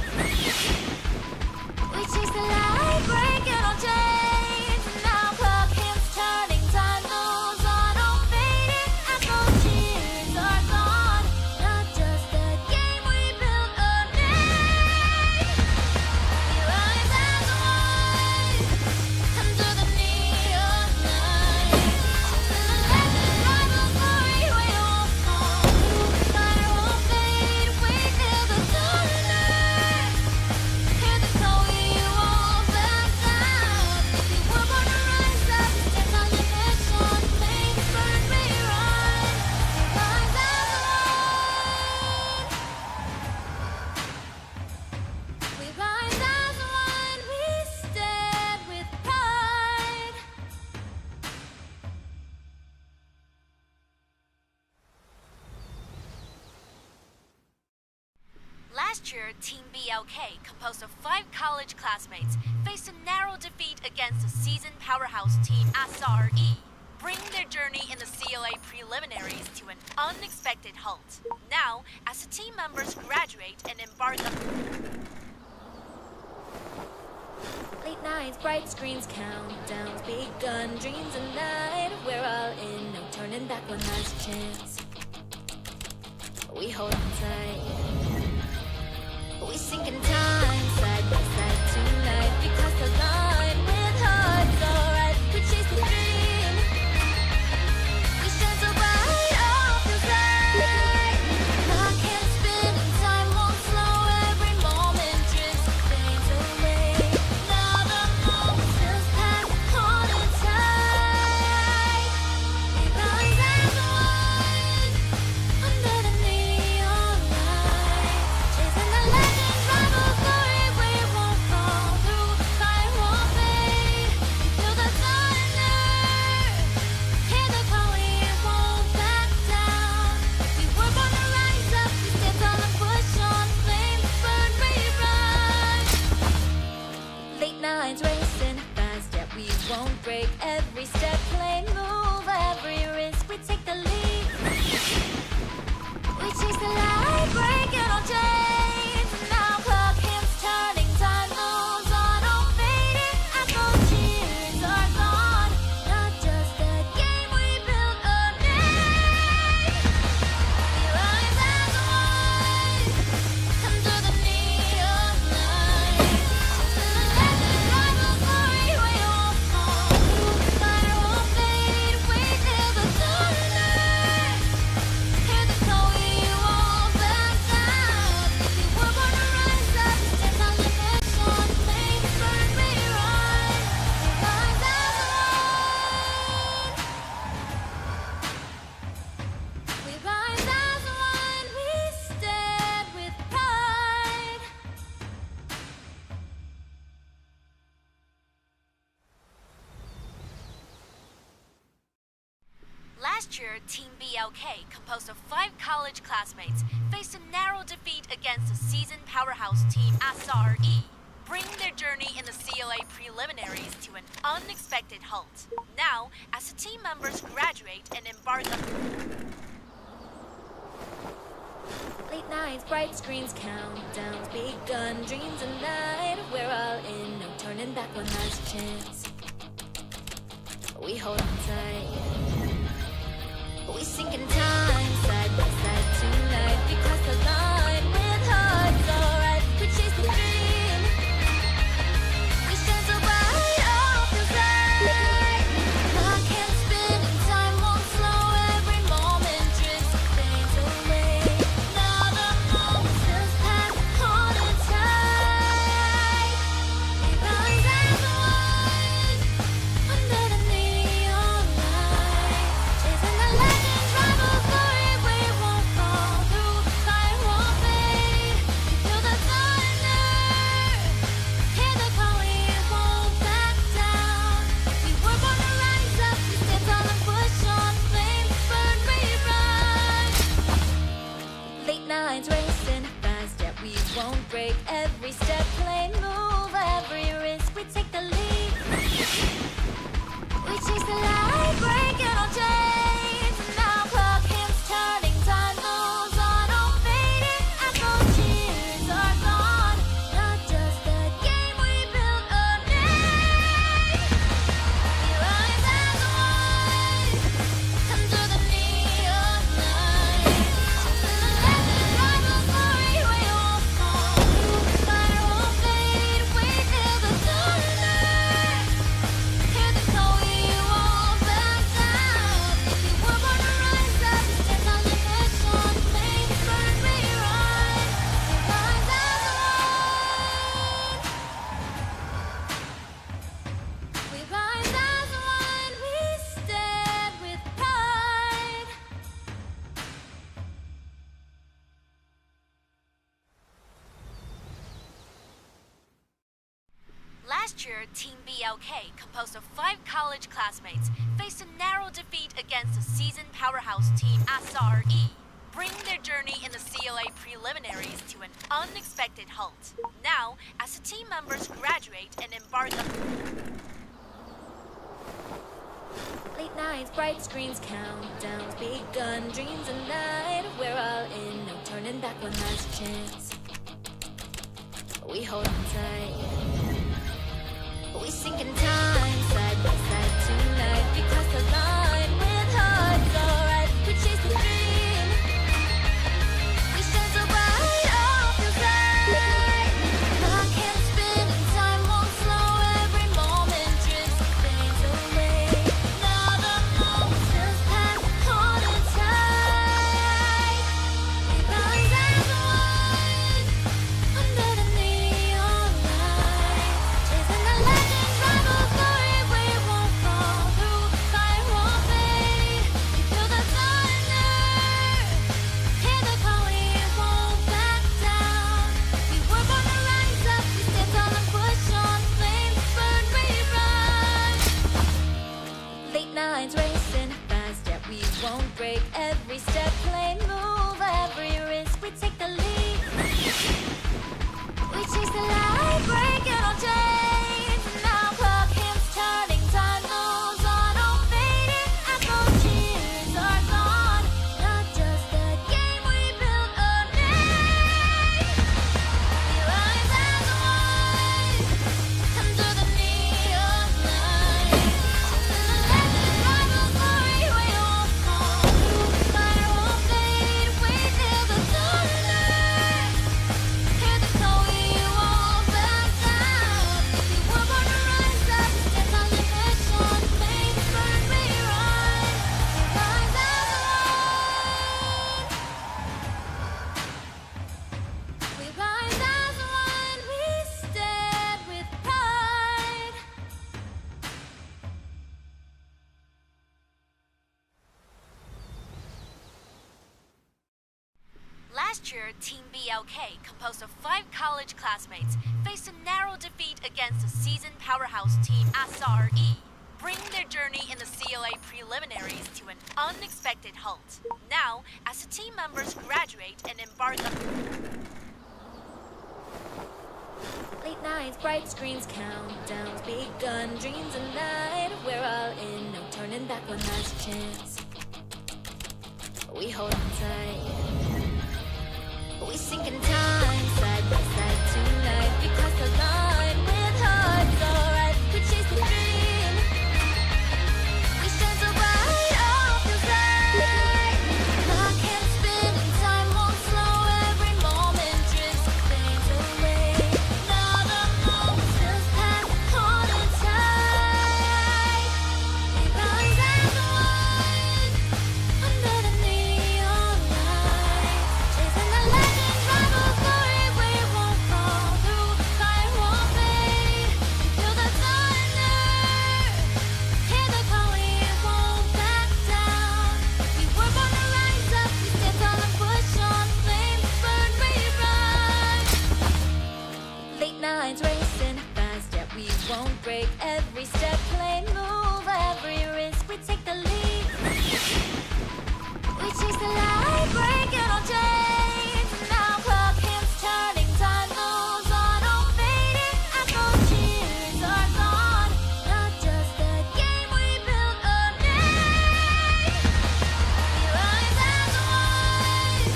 We chase the light, breaking all chains. Now clock hands turning, time moves on, all fading. Echo cheers are gone. Not just a game, we built a name. We rise as one under the neon light. Chasing the legends, rival glory. We won't fall through, fire won't fade. We feel the thunder. Hear the call, we won't back down. We were born to rise up, stand on the mission. Flames burn, we run. We rise as one. We rise as one. We stand with pride. Last year, Team BLK, composed of 5 college classmates, faced a narrow defeat against the seasoned powerhouse team SRE, bring their journey in the CLA preliminaries to an unexpected halt. Now, as the team members graduate and embark on Late nights, bright screens, countdowns begun, dreams and night. We're all in, no turning back one last chance. We hold on tight. We sink in time, side by side tonight. We cross the line with hearts alright. We chase the dream. We shine so bright off your side. Clock can't spin and time won't slow. Every moment drifts and fades away. Now the moments just pass, holding tight. We rise as one under the neon light, chasing the legends, rival glory. We won't fall through, fire won't fade. Feel the thunder, hear the call. We won't back down. We were born to rise up. We stand tall and push on. Flames burn, we run. Late nights racing fast, yet we won't break. Every step, play, move, every risk. We take the lead. We chase the light, breaking all chains. Now clock hands turning, time moves on, all fading. Echo cheers are gone. Not just a game, we built a name. We rise as one under the neon light. Chasing the legends, rival glory. We won't fall through, fire won't fade. We feel the thunder. Hear the call, we won't back down. We were born to rise up, stand on the mission. Flames burn, we run. We rise as one. We rise as one. We stand with pride. Last year, Team BLK, composed of 5 college classmates, faced a narrow defeat against the seasoned powerhouse team SRE, bring their journey in the CLA preliminaries to an unexpected halt. Now, as the team members graduate and embark on Late nights, bright screens, countdowns begun, dreams a night. We're all in, no turning back one last chance. We hold on tight. We sink in time, side by side tonight. We cross the line with hearts alright. We chase the dream. We shine so bright off the side. Clock can't spin and time won't slow. Every moment drifts, fades away. Now the moment feels past, hold it tight. We rise as one under the neon light, chasing the legends, rival glory. We won't fall through, fire won't fade. We feel the thunder, hear the call. We won't back down. We were born to rise up. We stand tall and push on. Flames burn, we run. Late nights racing fast, yet we won't break. Every step, play move, every risk. We take the lead. We chase the light, breaking all chains. Now clock hands turning, time moves on. All fading, echo cheers are gone. Not just a game, we built a name. We rise as one under the neon light. Chasing the legends, rival glory. We won't fall through, fire won't fade. We feel the thunder, hear the call. We won't back down. We were born to rise up. We stand tall and push on. Flames burn, we run. We rise as one. We rise as one. We stand with pride. Last year, Team BLK, composed of 5 college classmates, faced a narrow defeat against the seasoned powerhouse team SRE, bringing their journey in the CLA preliminaries to an unexpected halt. Now, as the team members graduate and embark on Late nights, bright screens, countdowns begun, dreams a night. We're all in, no turning back one last chance. We hold on tight. We sink in time, side by side tonight. We cross the line with hearts alright. We chase the dream. We shine so bright off the side. Clock can't spin and time won't slow. Every moment drifts, fades away. Now the moment feels past, hold it tight. We rise as one under the neon light, chasing the legends, rival glory. We won't fall through, fire won't fade. We feel the thunder, hear the call. We won't back down. We were born to rise up. We stand tall and push on. Flames burn, we run. Late nights racing fast, yet we won't break. Every step, play move, every risk. We take the lead. We chase the light, breaking all chains. Now clock hands turning, time moves on. All fading, echo cheers are gone. Not just a game, we built a name. We rise as one under the neon light, chasing the legends, rival glory. We won't fall through, fire won't fade. We feel the thunder, hear the call. We won't back down. We were born to rise up. We stand tall and push on. Flames burn, we run. We rise as one. We rise as one. We stand with pride. Last year, Team BLK, composed of 5 college classmates, faced a narrow defeat against the seasoned powerhouse team SRE, bringing their journey in the CLA preliminaries to an unexpected halt. Now, as the team members graduate and embark on Late nights, bright screens, countdowns begun, dreams a night. We're all in, no turning back one last chance. We hold on tight. We sink in time, side by side tonight. We cross the line with hearts alright. We chase the dream. We shine so bright, all feels right. Clock can't spin and time won't slow. Every moment drifts and fades away. Now the moment feels past, holding tight. We rise as one under the neon lights, chasing the legends, rival glory. We won't fall through, fire won't fade. We feel the thunder, hear the call. We won't back down. We were born to rise up. We stand tall and push on. Flames burn, we rise. Late nights racing fast, yet we won't break. Every step, play move, every risk. We take the lead. We chase the light, breaking all chains. Now clock hands turning, time moves on, all fading. Echo cheers are gone. Not just a game, we built a name. We rise as one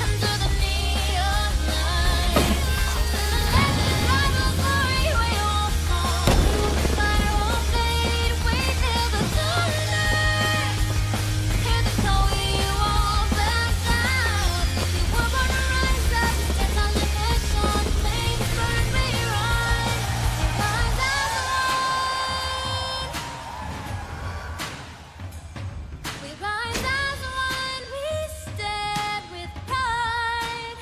under the neon lights. Chasing the legends, rival glory. We won't fall through, fire won't fade. We feel the thunder, hear the call. We won't back down. We were born to rise up. We stand on the mission. Flames burn, we rise. We rise as one. We rise as one. We stand with pride.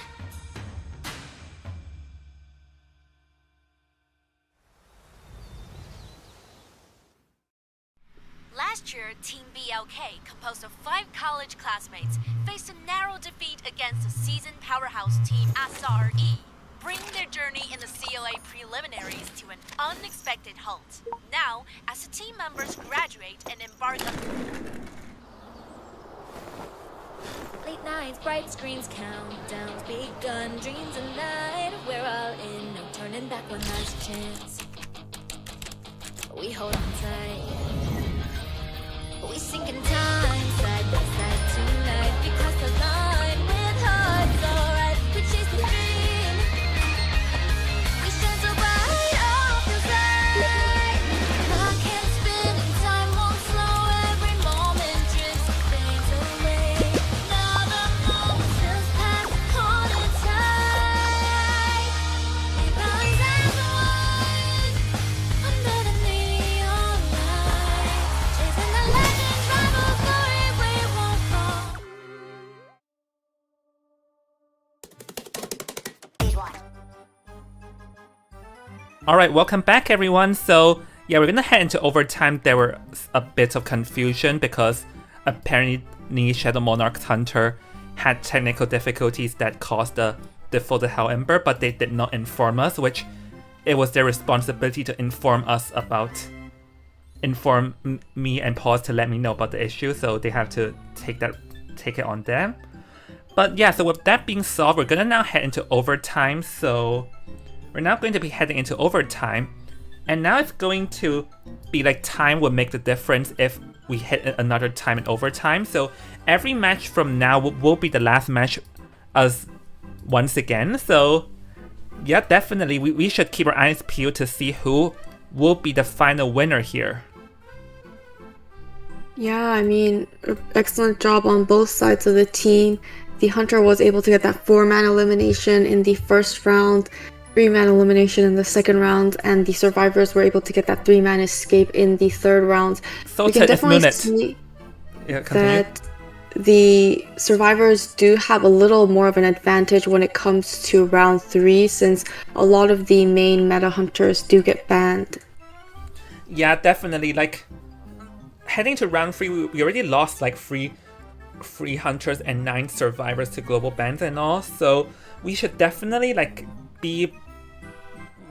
Last year, Team BLK, composed of 5 college classmates, faced a narrow defeat against the seasoned powerhouse team SRE, bringing their journey in the CLA preliminaries to an unexpected halt. Now, as the team members graduate and embark on Late nights, bright screens, countdowns begun. Dreams and night, we're all in. No turning back, one last chance. We hold on tight. We sink in time, side by side tonight. We cross the line with hearts alright. We chase the dream. We shine so bright, all feels right. Clock can't spin and time won't slow. Every moment drifts and fades away. Now the moment feels past, holding tight. We rise as one under the neon lights, chasing the legends, rival glory. We won't fall. Alright, welcome back everyone. So yeah, we're gonna head into overtime. There were a bit of confusion because apparently Shadow Monarch's Hunter had technical difficulties that caused the defaulted Hell Ember, but they did not inform us, which it was their responsibility to inform me and Pause to let me know about the issue, so they have to take it on them. But yeah, so with that being solved, we're gonna now head into overtime. So we're now going to be heading into overtime, and now it's going to be like time will make the difference if we hit another time in overtime. So every match from now will be the last match as once again. So yeah, definitely we should keep our eyes peeled to see who will be the final winner here. Yeah, I mean, excellent job on both sides of the team. The Hunter was able to get that 4-man elimination in the first round, 3-man elimination in the second round, and the survivors were able to get that 3-man escape in the third round. So we can definitely see that the survivors do have a little more of an advantage when it comes to round 3, since a lot of the main meta hunters do get banned. Yeah, definitely. Like heading to round 3, we already lost like three hunters and 9 survivors to global bans and all. So we should definitely like be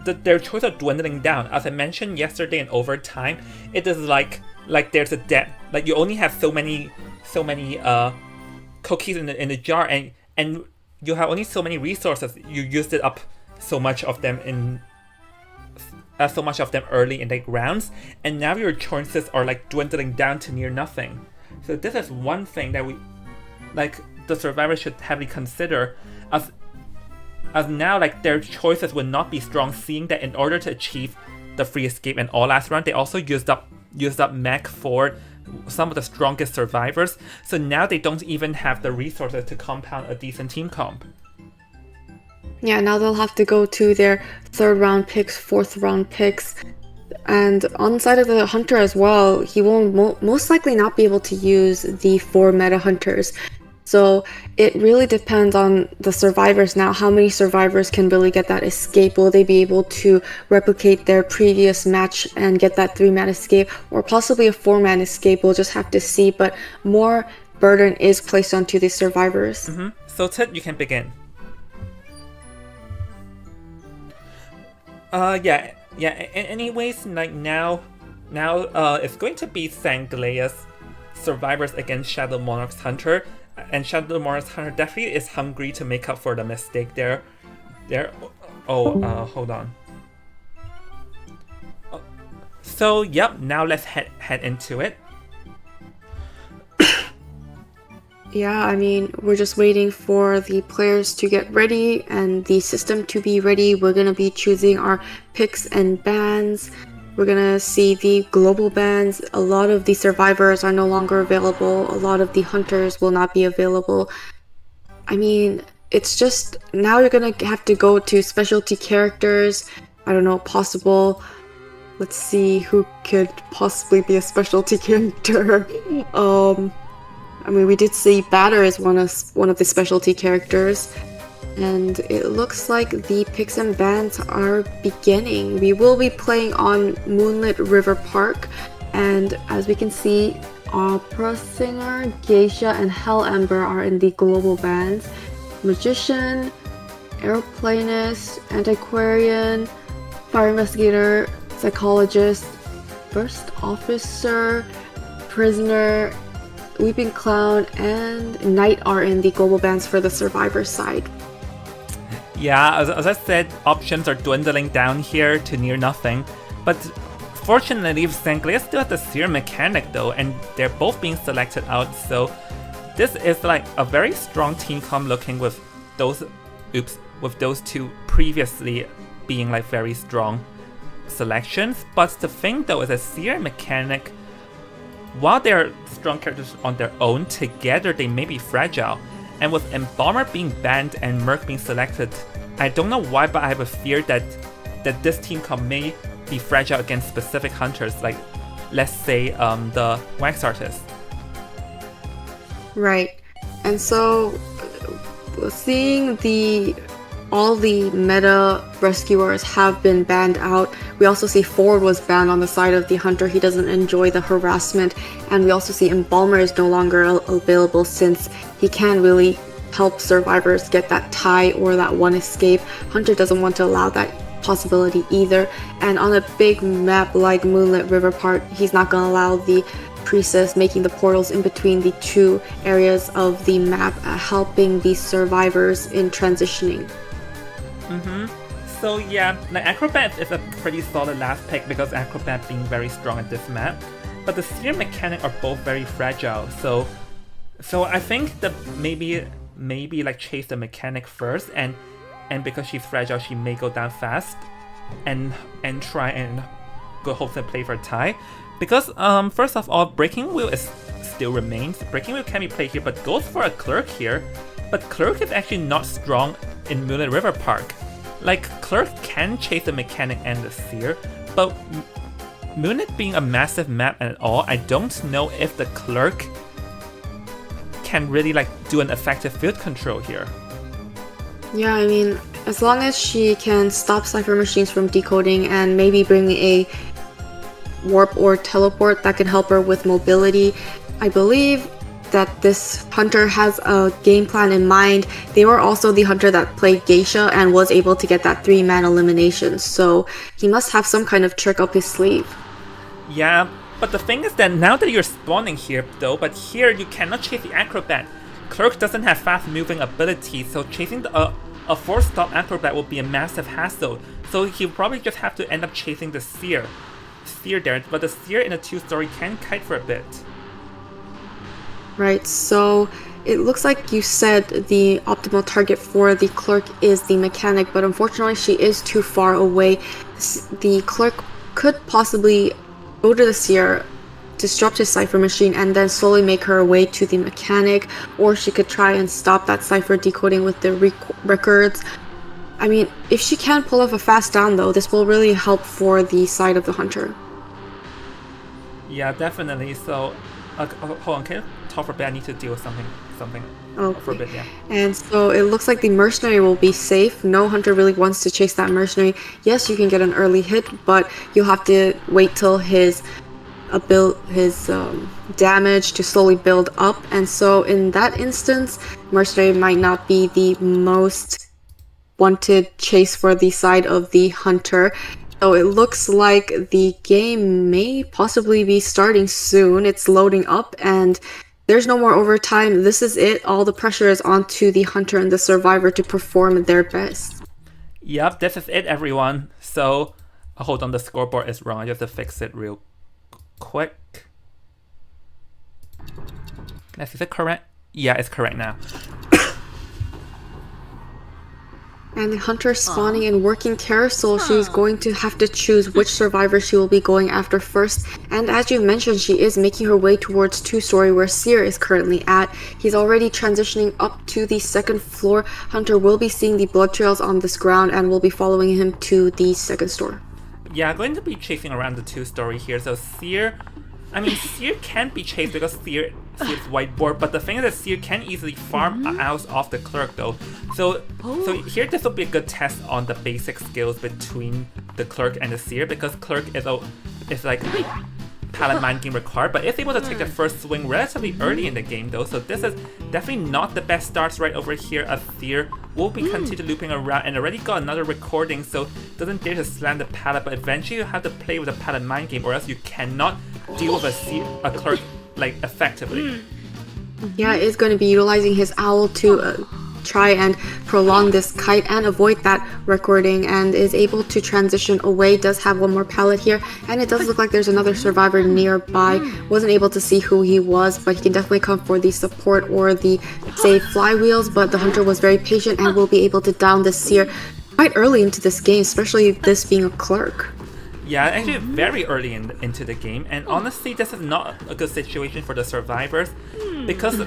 their choice of dwindling down. As I mentioned yesterday in overtime, it is like there's a debt. Like you only have so many cookies in the jar, and you have only so many resources. You used it up so much of them early in the rounds, and now your choices are like dwindling down to near nothing. So this is one thing that the survivors should heavily consider, as as now like their choices would not be strong, seeing that in order to achieve the free escape and all last round, they also used up mech for some of the strongest survivors. So now they don't even have the resources to compound a decent team comp. Yeah, now they'll have to go to their 3rd round picks, 4th round picks. And on the side of the hunter as well, he will most likely not be able to use the 4 meta hunters. So it really depends on the survivors now. How many survivors can really get that escape? Will they be able to replicate their previous match and get that 3-man escape? Or possibly a 4-man escape? We'll just have to see. But more burden is placed onto the survivors. So Ted, you can begin. Anyways, like now it's going to be Sangleia's survivors against Shadow Monarch's Hunter, and Shadow Monarch's Hunter definitely is hungry to make up for the mistake there. Hold on. So yep, now let's head into it. Yeah, I mean, we're just waiting for the players to get ready and the system to be ready. We're going to be choosing our picks and bans. We're going to see the global bans. A lot of the survivors are no longer available. A lot of the hunters will not be available. I mean, it's just, now you're going to have to go to specialty characters. I don't know, possible. Let's see who could possibly be a specialty character. I mean, we did see Batter as one of the specialty characters, and it looks like the picks and bans are beginning. We will be playing on Moonlit River Park, and as we can see, Opera Singer, Geisha, and Hell Ember are in the global bans. Magician, Aeroplanist, Antiquarian, Fire Investigator, Psychologist, First Officer, Prisoner, Weeping Clown, and Knight are in the global bans for the survivor side. Yeah, as I said, options are dwindling down here to near nothing. But fortunately, Sangleia still has the Seer mechanic though, and they're both being selected out. So this is like a very strong team comp looking with those two previously being like very strong selections. But the thing though is a Seer mechanic, while they're strong characters on their own, together they may be fragile. And with Embalmer being banned and Merc being selected, I don't know why, but I have a fear that this team comp may be fragile against specific hunters, like let's say the Wax Artist. Right. And so seeing all the meta rescuers have been banned out. We also see Ford was banned on the side of the hunter. He doesn't enjoy the harassment. And we also see Embalmer is no longer available since he can't really help survivors get that tie or that one escape. Hunter doesn't want to allow that possibility either. And on a big map like Moonlit River Park, he's not going to allow the priestess making the portals in between the two areas of the map, helping the survivors in transitioning. So yeah, like Acrobat is a pretty solid last pick because Acrobat being very strong at this map. But the Seer mechanic are both very fragile. So I think that maybe like chase the mechanic first, and because she's fragile, she may go down fast and try and go hopefully play for a tie. Because first of all, Breaking Wheel still remains. Breaking Wheel can be played here, but goes for a Clerk here. But Clerk is actually not strong in Moonlit River Park. Like, Clerk can chase the mechanic and the Seer, but Moonlit being a massive map and all, I don't know if the Clerk can really like do an effective field control here. Yeah, I mean, as long as she can stop Cypher Machines from decoding and maybe bring a warp or teleport that can help her with mobility, I believe that this hunter has a game plan in mind. They were also the hunter that played Geisha and was able to get that 3-man elimination, so he must have some kind of trick up his sleeve. Yeah, but the thing is that now that you're spawning here though, but here you cannot chase the Acrobat. Clerk doesn't have fast moving ability, so chasing a 4-stop Acrobat will be a massive hassle. So he'll probably just have to end up chasing the Seer there, but the Seer in a 2-story can kite for a bit. Right, so it looks like you said the optimal target for the clerk is the mechanic, but unfortunately she is too far away. The clerk could possibly go to the seer, disrupt his cipher machine, and then slowly make her way to the mechanic, or she could try and stop that cipher decoding with the records. I mean, if she can pull off a fast down though, this will really help for the side of the hunter. Yeah, definitely. So, hold on, can you talk for a bit? I need to deal with something Okay. for a bit, yeah. And so it looks like the mercenary will be safe. No hunter really wants to chase that mercenary. Yes, you can get an early hit, but you'll have to wait till his damage to slowly build up. And so in that instance, mercenary might not be the most wanted chase for the side of the hunter. So it looks like the game may possibly be starting soon. It's loading up and there's no more overtime. This is it. All the pressure is onto the hunter and the survivor to perform their best. Yep, this is it, everyone. So, hold on, the scoreboard is wrong. I just have to fix it real quick. Is it correct? Yeah, it's correct now. And the hunter spawning in working carousel, she's going to have to choose which survivor she will be going after first. And as you mentioned, she is making her way towards 2-story where Seer is currently at. He's already transitioning up to the 2nd floor. Hunter will be seeing the blood trails on this ground and will be following him to the 2nd store. Yeah, going to be chasing around the 2-story here. So Seer can be chased because Seer's whiteboard, but the thing is that Seer can easily farm out off the clerk though. So here this will be a good test on the basic skills between the clerk and the Seer, because clerk is like palette mind game required, but is able to take the first swing relatively early in the game though. So this is definitely not the best starts right over here, as Seer will be continue looping around and already got another recording, so doesn't dare to slam the palette, but eventually you have to play with a palette mind game or else you cannot deal with a clerk like effectively. Yeah, is going to be utilizing his owl to try and prolong this kite and avoid that recording, and is able to transition away. Does have one more pallet here, and it does look like there's another survivor nearby. Wasn't able to see who he was, but he can definitely come for the support or the save flywheels, but the hunter was very patient and will be able to down the Seer quite early into this game, especially this being a clerk. Yeah, actually very early into the game, and honestly this is not a good situation for the survivors, because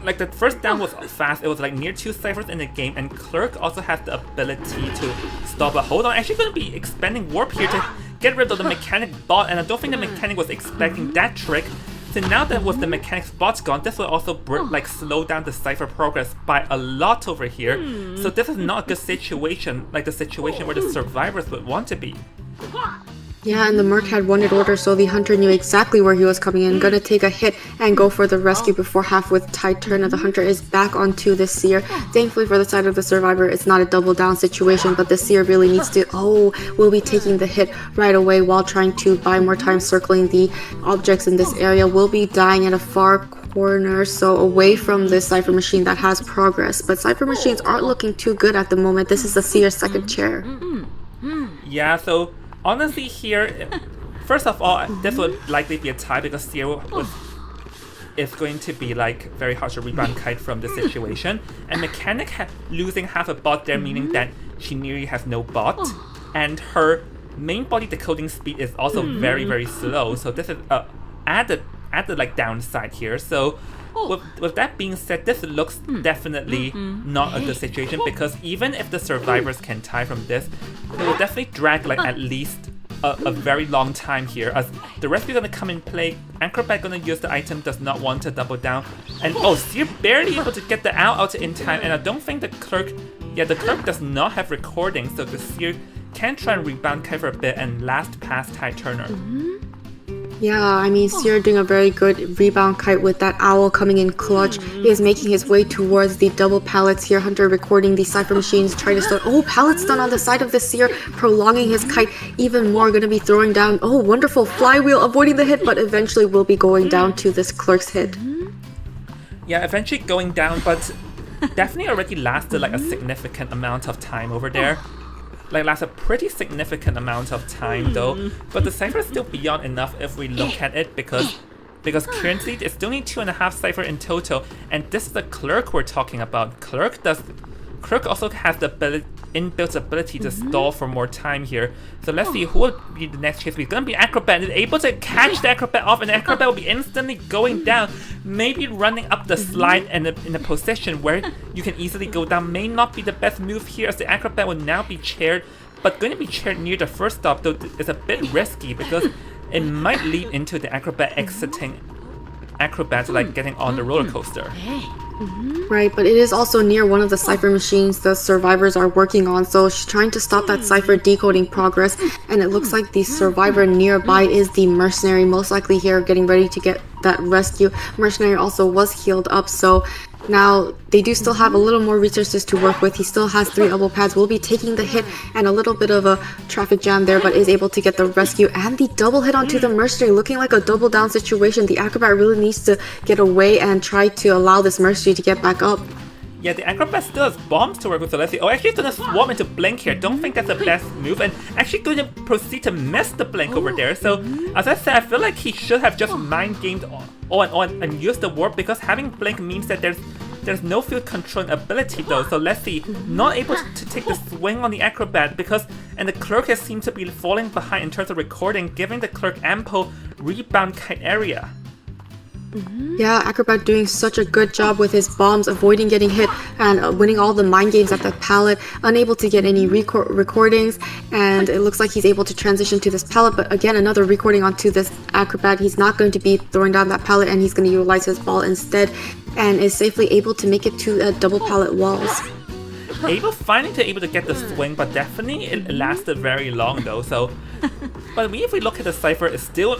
like the first down was fast. It was like near 2 ciphers in the game, and clerk also has the ability to stop. But hold on, actually going to be expanding warp here to get rid of the mechanic bot, and I don't think the mechanic was expecting that trick. So now that with the mechanic's bots gone, this will also slow down the cipher progress by a lot over here. So this is not a good situation, like the situation where the survivors would want to be. Yeah, and the merc had wanted order, so the hunter knew exactly where he was coming in. Gonna take a hit and go for the rescue before half with tide turn, and the hunter is back onto the Seer. Thankfully for the side of the survivor, it's not a double down situation, but the Seer really needs to, will be taking the hit right away while trying to buy more time circling the objects in this area. Will be dying at a far corner, so away from this cipher machine that has progress. But cipher machines aren't looking too good at the moment. This is the Seer's 2nd chair. Yeah, so honestly here, first of all, this would likely be a tie because Seer is going to be like very hard to rebound kite from the situation, and mechanic losing half a bot there, meaning that she nearly has no bot, and her main body decoding speed is also very, very slow, so this is added like downside here. So with that being said, this looks definitely not a good situation, because even if the survivors can tie from this, it will definitely drag like at least a very long time here, as the rescue gonna come in play. Acrobat gonna use the item, does not want to double down, and Seer barely able to get the owl out in time, and I don't think the clerk does not have recording, so the Seer can try and rebound kite for a bit and last pass tide turner. Yeah, I mean, Seer doing a very good rebound kite with that owl coming in clutch. He is making his way towards the double pallets here. Hunter recording the cipher machines, trying to start. Pallets done on the side of the Seer, prolonging his kite even more. Going to be throwing down. Wonderful flywheel, avoiding the hit, but eventually will be going down to this clerk's hit. Yeah, eventually going down, but definitely already lasted like a significant amount of time over there. Like lasts a pretty significant amount of time though, but the cipher is still beyond enough if we look at it, because because currently it's only 2.5 Cypher in total, and this is the Clerk we're talking about. Clerk also has the inbuilt ability to stall for more time here. So let's see who will be the next chase. It's gonna be Acrobat. It's able to catch the Acrobat off, and the Acrobat will be instantly going down. Maybe running up the slide and in a position where you can easily go down may not be the best move here, as the Acrobat will now be chaired, but going to be chaired near the first stop, though it's a bit risky because it might lead into the Acrobat exiting Acrobat, like getting on the roller coaster. Right, but it is also near one of the cipher machines the survivors are working on, so she's trying to stop that cipher decoding progress, and it looks like the survivor nearby is the mercenary, most likely here getting ready to get that rescue. Mercenary also was healed up, so now they do still have a little more resources to work with. He still has 3 elbow pads, will be taking the hit and a little bit of a traffic jam there, but is able to get the rescue and the double hit onto the mercenary, looking like a double down situation. The Acrobat really needs to get away and try to allow this mercenary to get back up. Yeah, the Acrobat still has bombs to work with, so let's see. Oh, actually, he's gonna swarm into Blink here. Don't think that's the best move, and actually going to proceed to miss the Blink over there. So, as I said, I feel like he should have just mind gamed on and used the warp, because having Blink means that there's no field controlling ability though. So let's see, not able to take the swing on the Acrobat and the Clerk has seemed to be falling behind in terms of recording, giving the Clerk ample rebound kite area. Yeah, Acrobat doing such a good job with his bombs, avoiding getting hit and winning all the mind games at the pallet, unable to get any recordings, and it looks like he's able to transition to this pallet, but again, another recording onto this Acrobat. He's not going to be throwing down that pallet, and he's going to utilize his ball instead, and is safely able to make it to double pallet walls. Finally able to get the swing, but definitely it lasted very long though, so... But if we look at the Cypher, it's still...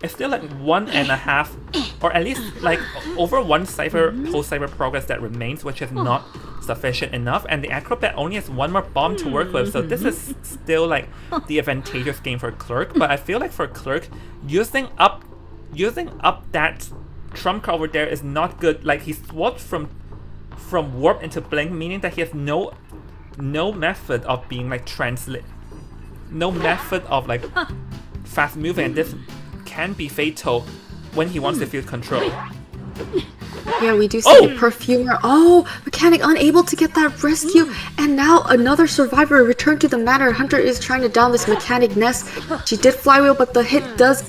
It's still like 1.5, or at least like over 1 Cypher post-Cypher progress that remains, which is not sufficient enough, and the Acrobat only has 1 more bomb to work with, so this is still like the advantageous game for Clerk. But I feel like for Clerk, using up that trump card over there is not good. Like, he swapped from warp into blink, meaning that he has no method of being like no method of like fast moving, and this can be fatal when he wants to field control. Yeah, we do see the Perfumer. Oh, Mechanic unable to get that rescue, and now another survivor returned to the Manor. Hunter is trying to down this Mechanic nest. She did flywheel, but the hit does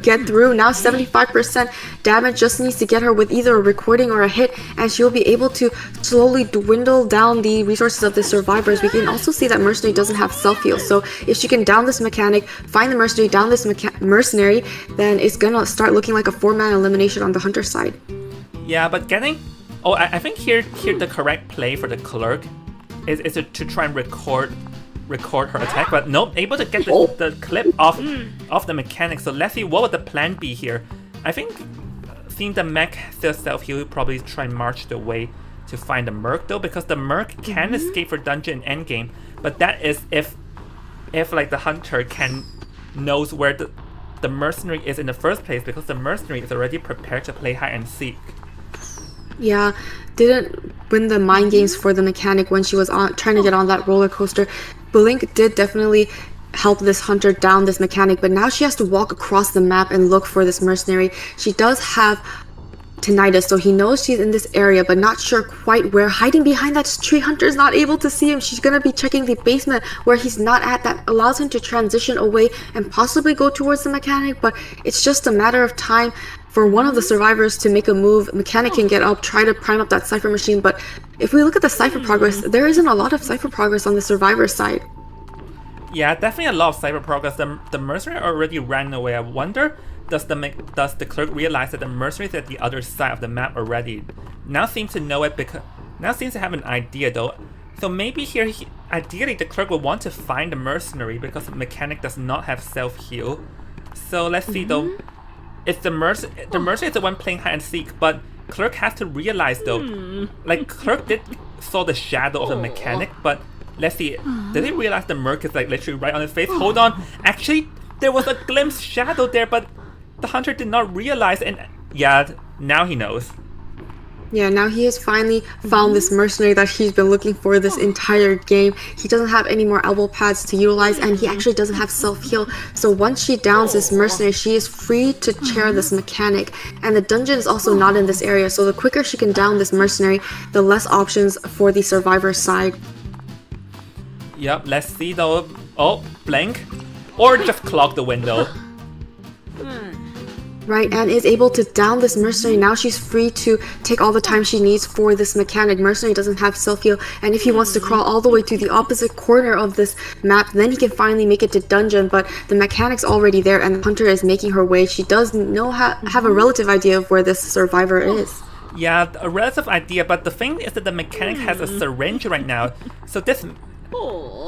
get through. Now 75% damage, just needs to get her with either a recording or a hit, and she'll be able to slowly dwindle down the resources of the survivors. We can also see that Mercenary doesn't have self-heal, so if she can down this Mechanic, find the Mercenary, down this Mercenary, then it's gonna start looking like a 4-man elimination on the Hunter side. Yeah, but getting... Oh, I think here the correct play for the Clerk is to try and record her attack, but nope, able to get the clip off the Mechanic. So let's see, what would the plan be here? I think seeing the mech still self-heal, probably try and march the way to find the Merc though, because the Merc can escape for dungeon and endgame, but that is if like the Hunter knows where the Mercenary is in the first place, because the Mercenary is already prepared to play hide and seek. Yeah, didn't win the mind games for the Mechanic when she was trying to get on that roller coaster. Blink did definitely help this Hunter down this Mechanic, but now she has to walk across the map and look for this Mercenary. She does have tinnitus, so he knows she's in this area, but not sure quite where. Hiding behind that tree, Hunter's not able to see him. She's gonna be checking the basement where he's not at. That allows him to transition away and possibly go towards the Mechanic, but it's just a matter of time for one of the survivors to make a move. Mechanic can get up, try to prime up that Cypher machine, but if we look at the Cypher progress, there isn't a lot of Cypher progress on the survivor side. Yeah, definitely a lot of Cypher progress. The Mercenary already ran away. I wonder, does the Clerk realize that the Mercenary is at the other side of the map already? Now seems to know it, because now seems to have an idea though. So maybe here, ideally the Clerk will want to find the Mercenary, because the Mechanic does not have self-heal. So let's see though. It's the Mercenary is the one playing hide and seek, but Clerk has to realize though, like Clerk saw the shadow of the Mechanic, but let's see, did he realize the Merc is like literally right on his face? Hold on, actually there was a glimpse shadow there, but the Hunter did not realize, and yeah, now he knows. Yeah, now he has finally found this mercenary that he's been looking for this entire game. He doesn't have any more elbow pads to utilize, and he actually doesn't have self-heal. So once she downs this mercenary, she is free to chair this mechanic. And the dungeon is also not in this area, so the quicker she can down this mercenary, the less options for the survivor side. Yep, let's see though. Oh, blank. Or just clog the window. Right, and is able to down this mercenary. Now she's free to take all the time she needs for this mechanic. Mercenary doesn't have self-heal, and if he wants to crawl all the way to the opposite corner of this map, then he can finally make it to dungeon, but the mechanic's already there, and the hunter is making her way. She does have a relative idea of where this survivor is. Yeah, a relative idea, but the thing is that the mechanic has a syringe right now. So this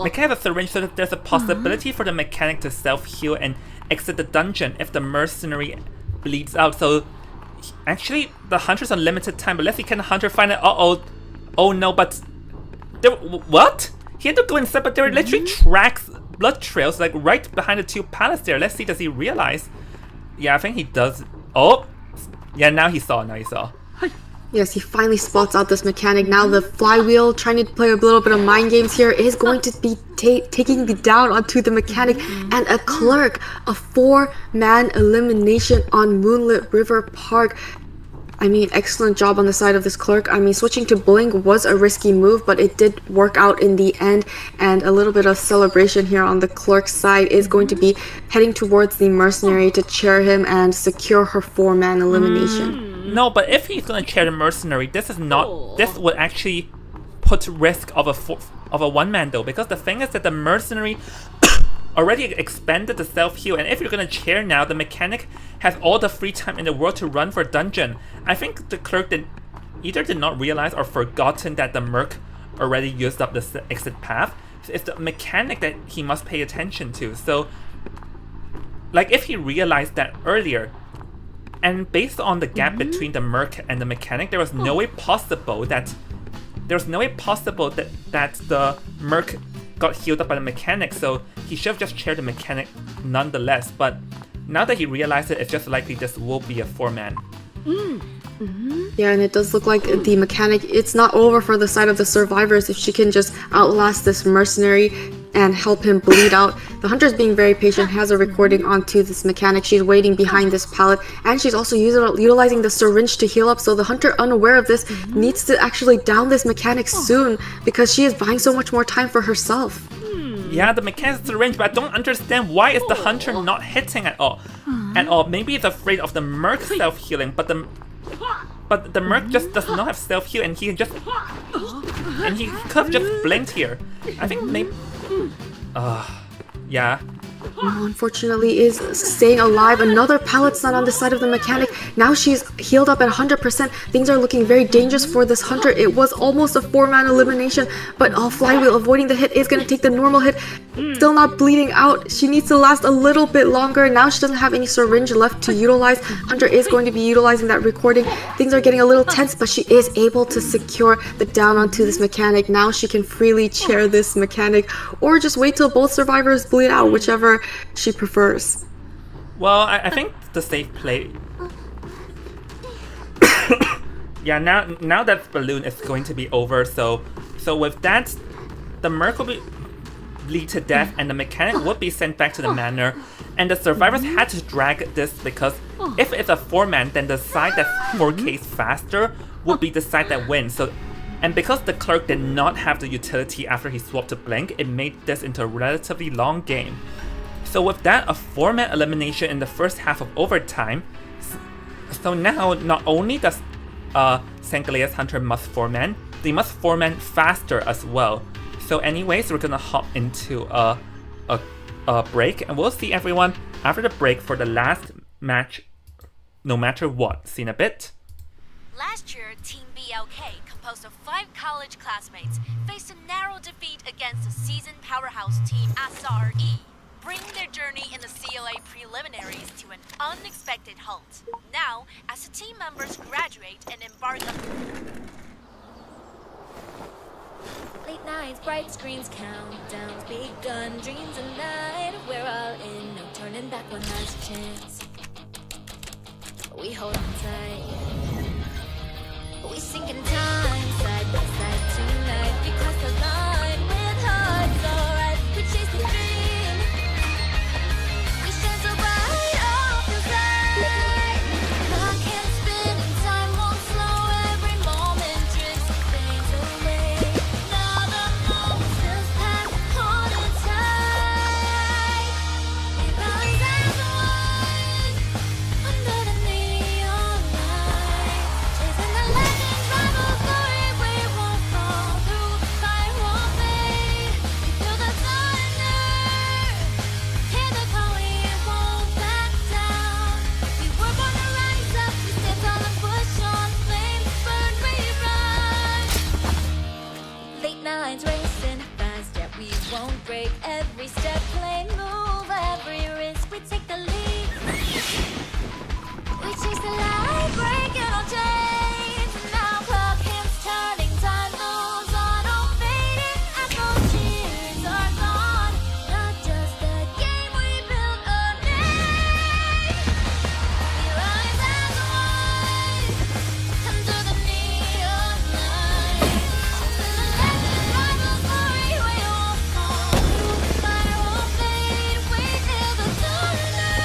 mechanic has a syringe, so that there's a possibility for the mechanic to self-heal and exit the dungeon if the mercenary bleeds out. So actually the hunter's on limited time, but let's see, can the hunter find it? Oh no, but there, what? He had to go inside, but there were literally tracks, blood trails, like right behind the two pallets there. Let's see, does he realize? Yeah, I think he does. Oh yeah, now he saw. Yes, he finally spots out this mechanic. Now the flywheel, trying to play a little bit of mind games here, is going to be taking the down onto the mechanic. And a clerk, a 4-man elimination on Moonlit River Park. I mean, excellent job on the side of this clerk. I mean, switching to Blink was a risky move, but it did work out in the end. And a little bit of celebration here on the clerk's side is going to be heading towards the mercenary to chair him and secure her 4-man elimination. No, but if he's gonna chair the mercenary, this would actually put risk of a one-man though, because the thing is that the mercenary already expended the self-heal, and if you're gonna chair now, the mechanic has all the free time in the world to run for dungeon. I think the clerk either did not realize or forgotten that the merc already used up the exit path. So it's the mechanic that he must pay attention to. So, like, if he realized that earlier, and based on the gap between the merc and the mechanic, there was no way possible that the merc got healed up by the mechanic, so he should have just chaired the mechanic nonetheless. But now that he realized it, it's just likely this will be a 4-man. Yeah, and it does look like the mechanic, it's not over for the side of the survivors if she can just outlast this mercenary and help him bleed out. The hunter's being very patient, has a recording onto this mechanic. She's waiting behind this pallet, and she's also utilizing the syringe to heal up, so the hunter, unaware of this, needs to actually down this mechanic soon because she is buying so much more time for herself. Yeah, the mechanic's syringe, but I don't understand why is the hunter not hitting at all. Maybe it's afraid of the merc self-healing, but the merc just does not have self-heal, and he could have just blinked here. I think maybe... yeah. Unfortunately is staying alive. Another pallet's not on the side of the mechanic. Now she's healed up at 100%. Things are looking very dangerous for this hunter. It was almost a 4-man elimination, but flywheel avoiding the hit is going to take the normal hit. Still not bleeding out. She needs to last a little bit longer. Now she doesn't have any syringe left to utilize. Hunter is going to be utilizing that recording. Things are getting a little tense, but she is able to secure the down onto this mechanic. Now she can freely chair this mechanic, or just wait till both survivors bleed out, whichever she prefers. Well, I think the safe play... yeah, now that balloon is going to be over, so with that, the merc will be bleed to death, and the mechanic would be sent back to the manor, and the survivors had to drag this because if it's a 4-man, then the side that 4Ks faster would be the side that wins. So, and because the clerk did not have the utility after he swapped to Blink, it made this into a relatively long game. So with that, a 4-man elimination in the first half of overtime. So now, not only does Sangalea's hunter must 4-man, they must 4-man faster as well. So anyways, we're gonna hop into a break, and we'll see everyone after the break for the last match, no matter what. See in a bit. Last year, Team BLK, composed of 5 college classmates, faced a narrow defeat against the seasoned powerhouse team SRE, bringing their journey in the CLA preliminaries to an unexpected halt. Now, as the team members graduate and embark on... Late nights, bright screens, countdowns begun, dreams and night. We're all in, no turning back one last chance. We hold on tight. We sinking time side by side tonight because the line with hearts alright. We chase the dream. We shine so bright off the side. Clock can't spin and time won't slow. Every moment drifts and fades away. Now the moment feels past, holding tight. We rise as one under the neon light, chasing the legends, rival glory. We won't fall through, fire won't fade. We feel the thunder, hear the call. We won't back down. We were born to rise up. We stand tall and push on. Flames burn, we run. Late nights racing fast, yet we won't break. Every step, play move, every risk. We take the lead. We chase the light, breaking all chains. Now clock hands turning, time moves on, all fading. Echo cheers are gone. Not just a game, we built a name. We rise as one under the neon light, chasing the legends, rival glory. We won't fall through, fire won't fade. We feel the thunder,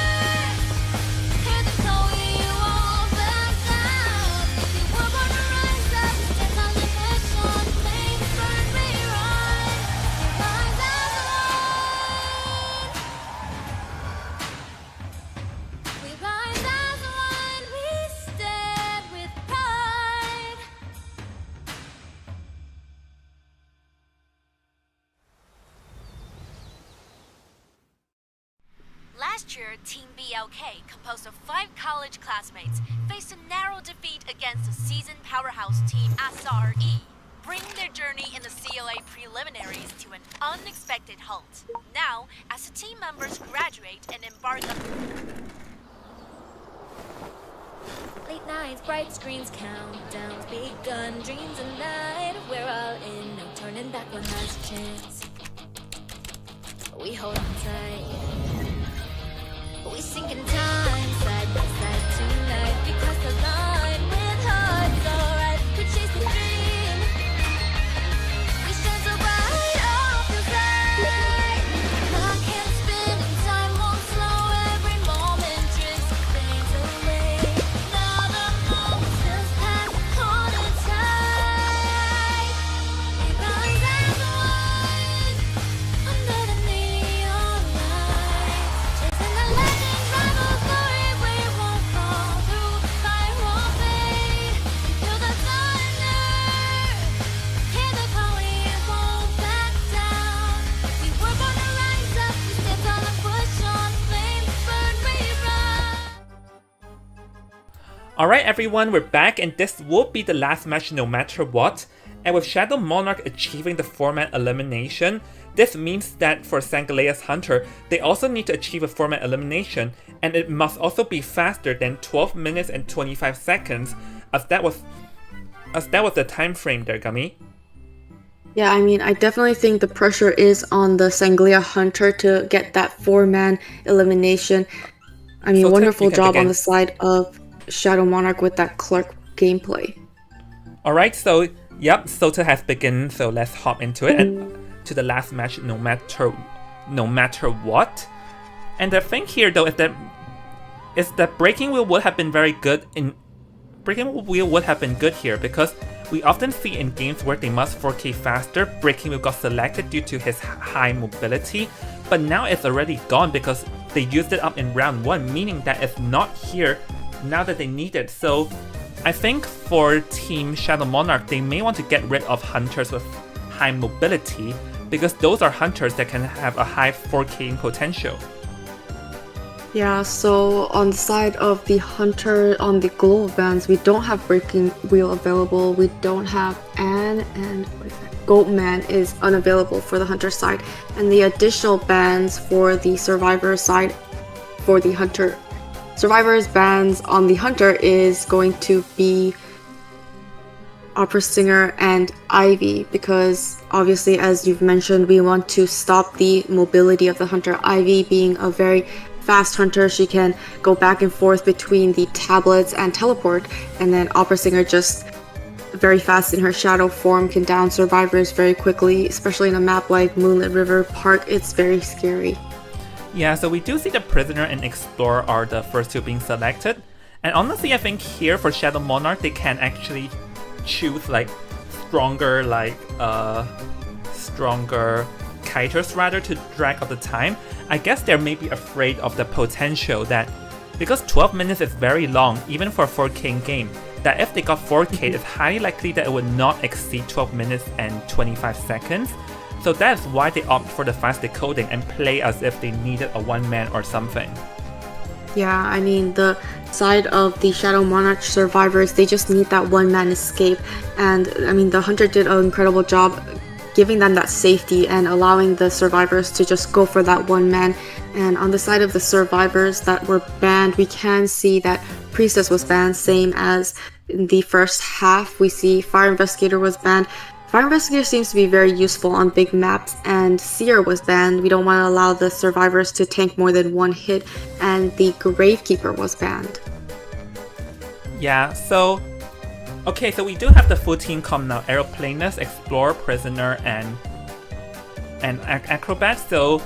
hear the call. We won't back down. We were born to rise up. We stand tall and push on. Flames burn, we run. We rise as one. We rise as one. We stand with pride. Last year, Team BLK, composed of 5 college classmates, faced a narrow defeat against the seasoned powerhouse team SRE, bringing their journey in the CLA preliminaries to an unexpected halt. Now, as the team members graduate and embark on Late nights, bright screens, countdowns begun. Dreams and night, we're all in. No turning back one last chance. We hold on tight. We sink in time side by side tonight because the line with hearts alright. We chase the dream. We shine so bright off the side. Clock can't spin and time won't slow. Every moment drifts and fades away. Now the moment feels past, holding tight. We rise as one under the neon light, chasing the legends, rival glory. We won't fall through, fire won't fade. We feel the thunder, hear the call. We won't back down. We were born to rise up. We stand tall and push on. Flames burn, we run. Alright everyone, we're back and this will be the last match no matter what. And with Shadow Monarch achieving the 4-man elimination, this means that for Sanglia's Hunter, they also need to achieve a 4-man elimination, and it must also be faster than 12 minutes and 25 seconds, as that was the time frame there, Gummy. Yeah, I mean, I definitely think the pressure is on the Sanglia Hunter to get that 4-man elimination. I mean, So, Tim, wonderful you can job on begin. the side of Shadow Monarch with that Clark gameplay. Alright, so yep, Sota has begun, so let's hop into it and to the last match no matter what. And the thing here though is that Breaking Wheel would have been very good in Breaking Wheel would have been good here because we often see in games where they must 4K faster, Breaking Wheel got selected due to his high mobility, but now it's already gone because they used it up in round 1, meaning that it's not here now that they need it. So I think for Team Shadow Monarch, they may want to get rid of hunters with high mobility because those are hunters that can have a high 4K potential. Yeah, so on the side of the Hunter on the global bands, we don't have Breaking Wheel available. We don't have Anne, and Goatman is unavailable for the Hunter side. And the additional bands for the Survivor side for the Hunter. Survivor's bands on the Hunter is going to be opera singer and Ivy, because obviously, as you've mentioned, we want to stop the mobility of the Hunter. Ivy being a very fast hunter, she can go back and forth between the tablets and teleport, and then opera singer just very fast in her shadow form, can down survivors very quickly, especially in a map like Moonlit River Park. It's very scary. Yeah, so we do see the Prisoner and Explorer are the first two being selected. And honestly, I think here for Shadow Monarch, they can actually choose like stronger kiters rather to drag out the time. I guess they're maybe afraid of the potential that, because 12 minutes is very long, even for a 4K game, that if they got 4K, it's highly likely that it would not exceed 12 minutes and 25 seconds. So that's why they opt for the fast decoding and play as if they needed a one-man or something. Yeah, I mean, the side of the Shadow Monarch survivors, they just need that one-man escape. And I mean, the Hunter did an incredible job giving them that safety and allowing the survivors to just go for that one man. And on the side of the survivors that were banned, we can see that Priestess was banned, same as in the first half. We see Fire Investigator was banned. Fire Investigator seems to be very useful on big maps, and Seer was banned. We don't want to allow the survivors to tank more than one hit, and the Gravekeeper was banned. Yeah, so okay, so we do have the full team comp now: Aeroplanist, Explorer, Prisoner, and Acrobat. So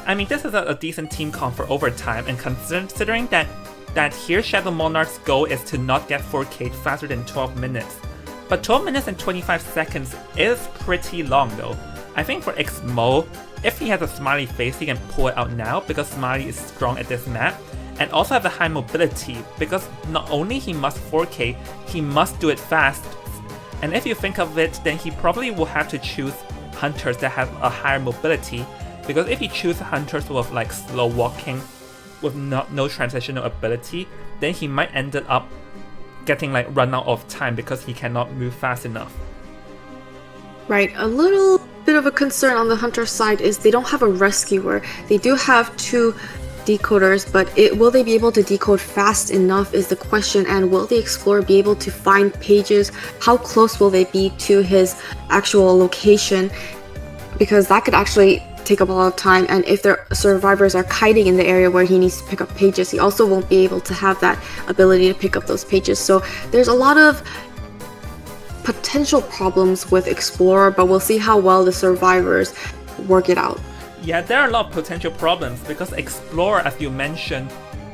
I mean, this is a decent team comp for overtime, and considering that here Shadow Monarch's goal is to not get 4K faster than 12 minutes. But 12 minutes and 25 seconds is pretty long though. I think for Xmo, if he has a smiley face, he can pull it out now because Smiley is strong at this map, and also have the high mobility because not only he must 4K, he must do it fast. And if you think of it, then he probably will have to choose hunters that have a higher mobility, because if you choose hunters with like slow walking, with no transitional ability, then he might end up getting like run out of time because he cannot move fast enough. Right, a little bit of a concern on the Hunter side is they don't have a rescuer. They do have 2 decoders, but will they be able to decode fast enough is the question, and will the Explorer be able to find pages? How close will they be to his actual location? Because that could actually take up a lot of time, and if their survivors are kiting in the area where he needs to pick up pages, he also won't be able to have that ability to pick up those pages. So there's a lot of potential problems with Explorer, but we'll see how well the survivors work it out. Yeah, there are a lot of potential problems because Explorer, as you mentioned,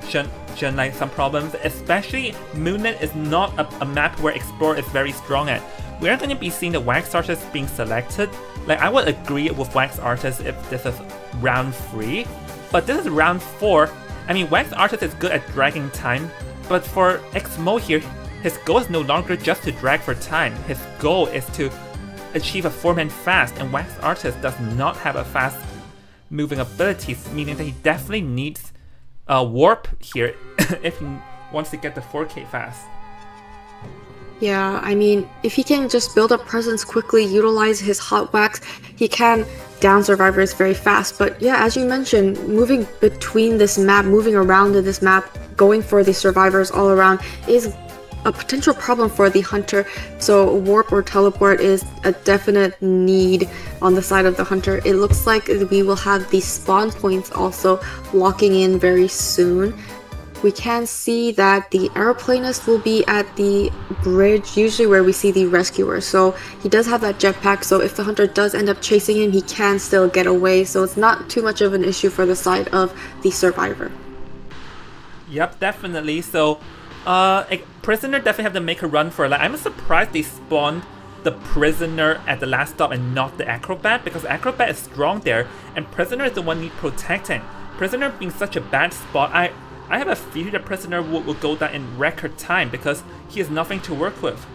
should like some problems, especially Moonlit is not a map where Explorer is very strong at. We are going to be seeing the Wax Artist being selected. Like, I would agree with Wax Artist if this is round 3, but this is round 4. I mean, Wax Artist is good at dragging time, but for Xmo here, his goal is no longer just to drag for time. His goal is to achieve a 4-man fast, and Wax Artist does not have a fast moving abilities, meaning that he definitely needs a warp here if he wants to get the 4K fast. Yeah, I mean, if he can just build up presence quickly, utilize his hot wax, he can down survivors very fast. But yeah, as you mentioned, moving between this map, moving around in this map, going for the survivors all around is a potential problem for the Hunter. So warp or teleport is a definite need on the side of the Hunter. It looks like we will have the spawn points also locking in very soon. We can see that the Aeroplanist will be at the bridge, usually where we see the Rescuer. So he does have that jetpack, so if the Hunter does end up chasing him, he can still get away. So it's not too much of an issue for the side of the Survivor. Yep, definitely. So, Prisoner definitely have to make a run for it. Like, I'm surprised they spawned the Prisoner at the last stop and not the Acrobat, because Acrobat is strong there, and Prisoner is the one need protecting. Prisoner being such a bad spot, I have a feeling that Prisoner will go down in record time because he has nothing to work with.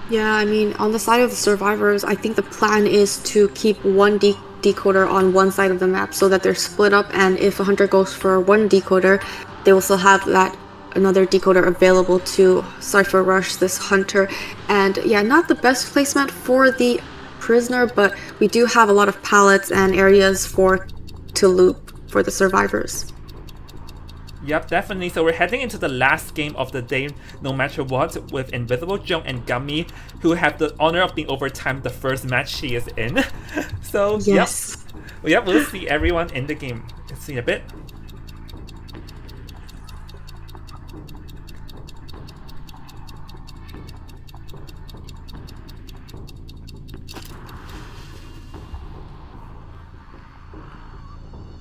Yeah, I mean, on the side of the survivors, I think the plan is to keep one decoder on one side of the map so that they're split up, and if a Hunter goes for one decoder, they will still have that another decoder available to Cypher Rush this Hunter. And yeah, not the best placement for the Prisoner, but we do have a lot of pallets and areas to loop for the survivors. Yep, definitely. So we're heading into the last game of the day, no matter what, with Invisible Jung and Gummy, who have the honor of being overtimed the first match she is in. So, yes. Yep, we'll see everyone in the game. Let's see a bit.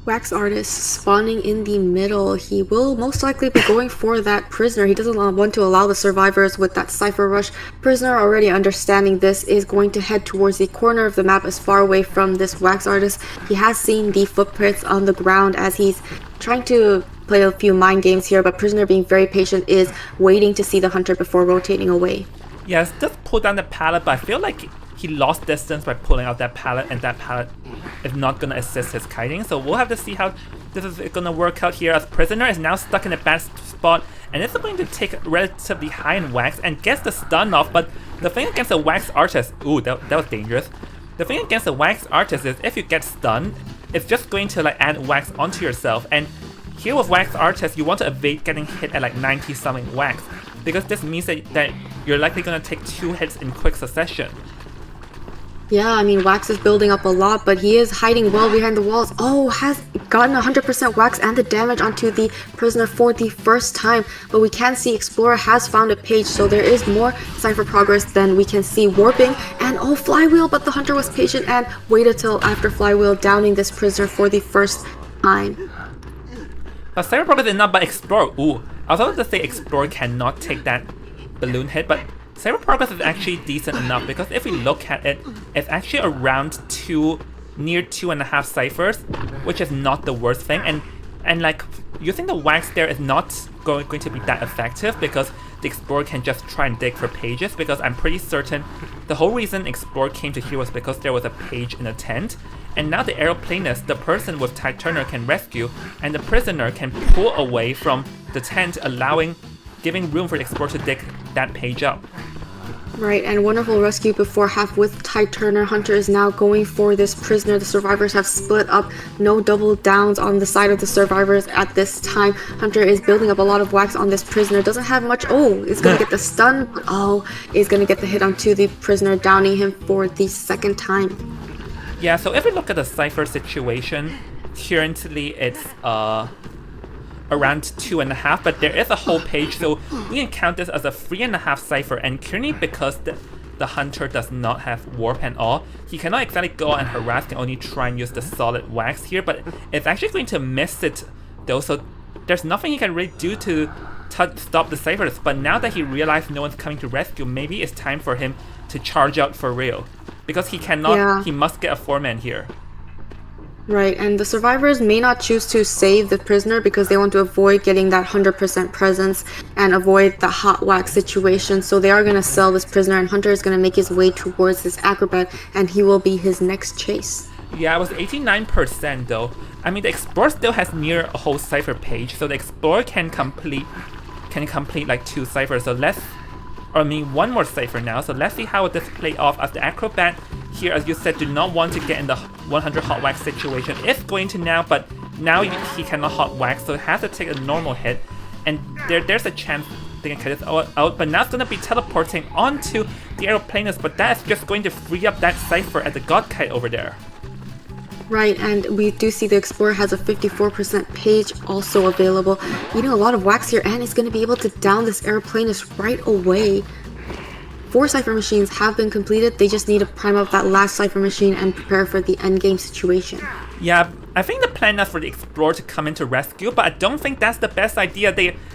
Wax artist spawning in the middle. He will most likely be going for that prisoner. He doesn't want to allow the survivors with that cipher rush. Prisoner, already understanding this, is going to head towards the corner of the map as far away from this wax artist. He has seen the footprints on the ground as he's trying to play a few mind games here, but Prisoner, being very patient, is waiting to see the hunter before rotating away. Yes, just pull down the pallet, but I feel like he lost distance by pulling out that pallet, and that pallet is not going to assist his kiting. So we'll have to see how this is going to work out here, as Prisoner is now stuck in a bad spot, and it's going to take relatively high in wax and gets the stun off. But the thing against the wax artist, ooh, that was dangerous. The thing against the wax artist is if you get stunned, it's just going to like add wax onto yourself. And here with wax artist, you want to evade getting hit at like 90 something wax, because this means that you're likely going to take 2 hits in quick succession. Yeah, I mean, wax is building up a lot, but he is hiding well behind the walls. Oh, has gotten 100% wax and the damage onto the prisoner for the first time. But we can see Explorer has found a page, so there is more cipher progress than we can see. Warping and oh, flywheel, but the hunter was patient and waited till after flywheel, downing this prisoner for the first time. But cipher progress is not by Explorer. Ooh, I was about to say Explorer cannot take that balloon hit, but cipher progress is actually decent enough, because if we look at it, it's actually around near 2.5 ciphers, which is not the worst thing. And like using the wax there is not going to be that effective, because the Explorer can just try and dig for pages, because I'm pretty certain the whole reason Explorer came to here was because there was a page in a tent, and now the aeroplanist, the person with Tide Turner, can rescue, and the prisoner can pull away from the tent, giving room for the Explorer to dig that page up. Right, and wonderful rescue before half with Tide Turner. Hunter is now going for this prisoner. The survivors have split up. No double downs on the side of the survivors at this time. Hunter is building up a lot of wax on this prisoner. Doesn't have much. Oh, is going to get the stun. Oh, is going to get the hit onto the prisoner, downing him for the second time. Yeah, so if we look at the cipher situation, currently it's around 2.5, but there is a whole page, so we can count this as a 3.5 cipher. And currently, because the hunter does not have warp and all, he cannot exactly go and harass, can only try and use the solid wax here, but it's actually going to miss it though, so there's nothing he can really do to stop the ciphers. But now that he realized no one's coming to rescue, maybe it's time for him to charge out for real, because he cannot, he must get a 4-man here. Right, and the survivors may not choose to save the prisoner because they want to avoid getting that 100% presence and avoid the hot wax situation. So they are going to sell this prisoner, and Hunter is going to make his way towards this acrobat, and he will be his next chase. Yeah, it was 89% though. I mean, the Explorer still has near a whole cipher page, so the Explorer can complete like 2 ciphers. So one more cipher now. So let's see how this play off, as the acrobat here, as you said, do not want to get in the 100 hot wax situation. It's going to now, but now he cannot hot wax, so it has to take a normal hit. And there's a chance they can cut this out, but now it's going to be teleporting onto the aeroplanist, but that's just going to free up that cipher at the God Kite over there. Right, and we do see the Explorer has a 54% page also available, eating a lot of wax here, and is going to be able to down this aeroplanist right away. 4 cipher machines have been completed. They just need to prime up that last cipher machine and prepare for the endgame situation. Yeah, I think the plan is for the Explorer to come in to rescue, but I don't think that's the best idea.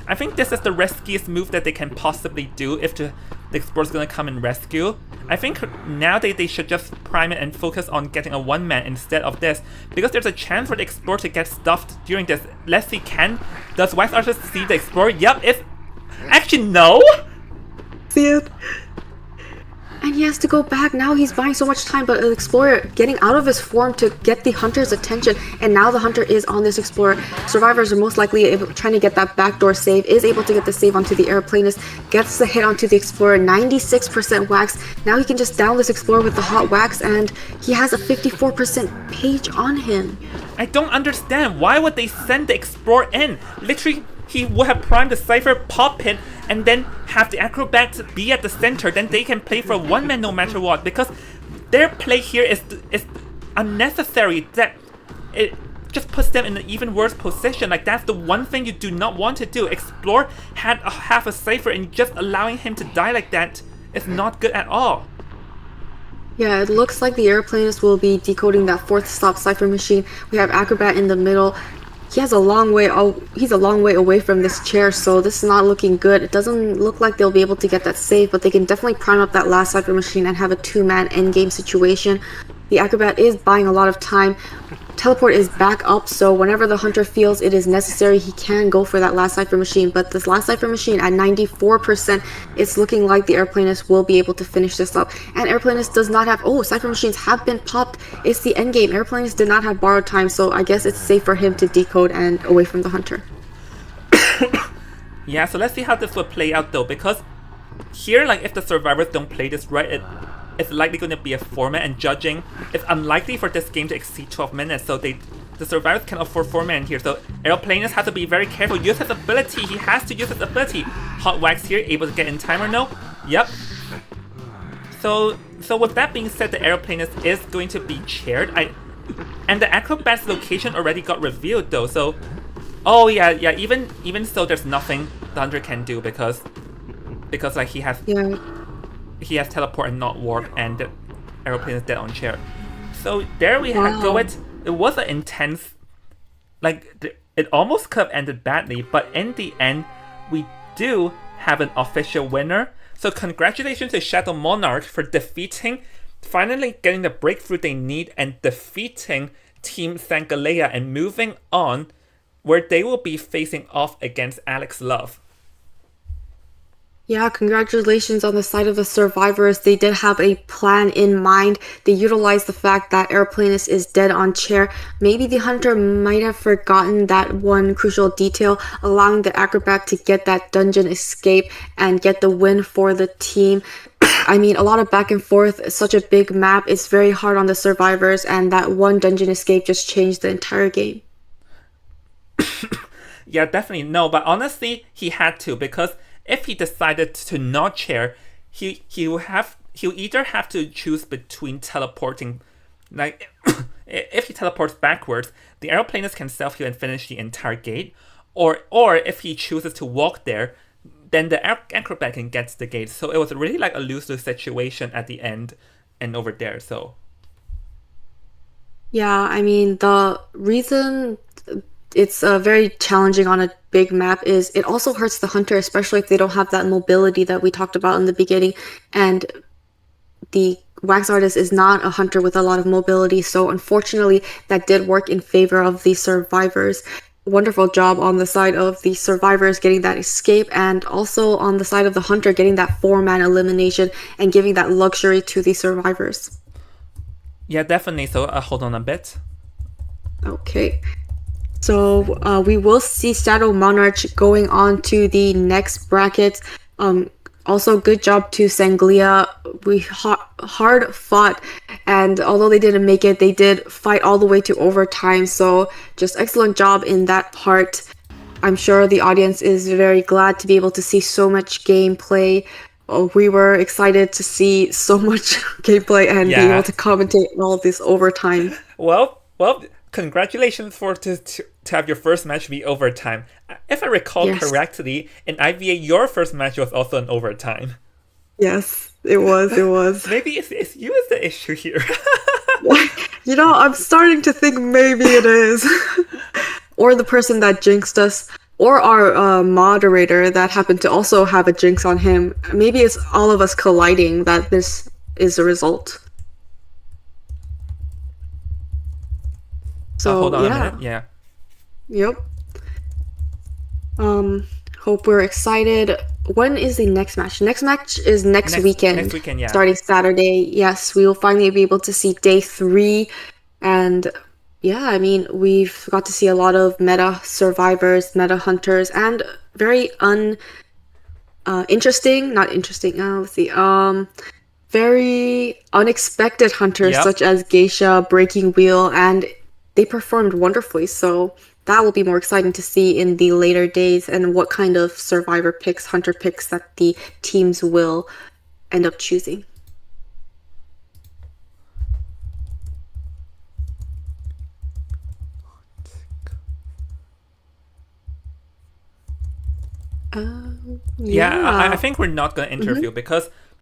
I think this is the riskiest move that they can possibly do if the Explorer's gonna come and rescue. I think now they should just prime it and focus on getting a 1-man instead of this, because there's a chance for the Explorer to get stuffed during this. Let's see, does Wax Artist see the Explorer? Yep, actually no! See it? And he has to go back. Now he's buying so much time, but the Explorer getting out of his form to get the Hunter's attention, and now the Hunter is on this Explorer. Survivors are most likely trying to get that backdoor save, is able to get the save onto the aeroplanist, gets the hit onto the Explorer, 96% wax. Now he can just down this Explorer with the hot wax, and he has a 54% page on him. I don't understand. Why would they send the Explorer in? Literally, he would have primed the cipher, pop it, and then have the acrobats be at the center. Then they can play for 1-man no matter what, because their play here is unnecessary. That it just puts them in an even worse position. Like, that's the one thing you do not want to do. Explorer had half a cipher, and just allowing him to die like that is not good at all. Yeah, it looks like the airplanist will be decoding that fourth stop cipher machine. We have Acrobat in the middle. He has a long way. Oh, he's a long way away from this chair, so this is not looking good. It doesn't look like they'll be able to get that save, but they can definitely prime up that last cipher machine and have a two-man endgame situation. The Acrobat is buying a lot of time. Teleport is back up, so whenever the hunter feels it is necessary, he can go for that last cipher machine. But this last cipher machine at 94%, it's looking like the airplanist will be able to finish this up. And airplanist does not have, oh, cipher machines have been popped. It's the endgame. Airplanist did not have borrowed time, so I guess it's safe for him to decode and away from the hunter. Yeah, so let's see how this will play out though, because here, like, if the survivors don't play this right, it's likely going to be a format, and judging, it's unlikely for this game to exceed 12 minutes, so the survivors can afford format in here, so Aeroplanist has to be very careful, use his ability, he has to use his ability. Hot Wax here, able to get in time or no? Yep. So with that being said, the Aeroplanist is going to be chaired, and the Acrobat's location already got revealed though, so... Oh yeah, even so there's nothing the Hunter can do because like he has teleport and not warp, and the aeroplane is dead on chair. So there we go. It was an intense, like it almost could have ended badly, but in the end we do have an official winner. So congratulations to Shadow Monarch for finally getting the breakthrough they need and defeating Team Sangalea and moving on, where they will be facing off against Alex Love. Yeah, congratulations on the side of the survivors. They did have a plan in mind. They utilized the fact that Airplanist is dead on chair. Maybe the hunter might have forgotten that one crucial detail, allowing the acrobat to get that dungeon escape and get the win for the team. I mean, a lot of back and forth, such a big map. It's very hard on the survivors, and that one dungeon escape just changed the entire game. Yeah, definitely. No, but honestly, he had to, because if he decided to not chair, he'll either have to choose between teleporting, like if he teleports backwards, the aeroplanist can self-heal and finish the entire gate, or if he chooses to walk there, then the acrobat can get to the gate. So it was really like a lose-lose situation at the end and over there. So yeah, I mean, the reason it's very challenging on a big map is it also hurts the hunter, especially if they don't have that mobility that we talked about in the beginning. And the wax artist is not a hunter with a lot of mobility, so unfortunately that did work in favor of the survivors. Wonderful job on the side of the survivors getting that escape, and also on the side of the hunter getting that 4-man elimination and giving that luxury to the survivors. Yeah, definitely. So hold on a bit. Okay. So we will see Shadow Monarch going on to the next bracket. Also, good job to Sanglia. We hard fought, and although they didn't make it, they did fight all the way to overtime. So just excellent job in that part. I'm sure the audience is very glad to be able to see so much gameplay. We were excited to see so much gameplay and be able to commentate on all this overtime. Well. Congratulations to have your first match be overtime. If I recall correctly, in IVA, your first match was also an overtime. Yes, it was. Maybe it's you is the issue here. You know, I'm starting to think maybe it is. Or the person that jinxed us. Or our moderator that happened to also have a jinx on him. Maybe it's all of us colliding that this is the result. So hold on a minute. Yeah. Yep. Hope we're excited. When is the next match? Next match is next weekend. Next weekend, yeah. Starting Saturday. Yes, we will finally be able to see day 3. And yeah, I mean, we've got to see a lot of meta survivors, meta hunters, and very very unexpected hunters such as Geisha, Breaking Wheel, and they performed wonderfully, so that will be more exciting to see in the later days, and what kind of survivor picks, hunter picks that the teams will end up choosing. I think we're not going to interview because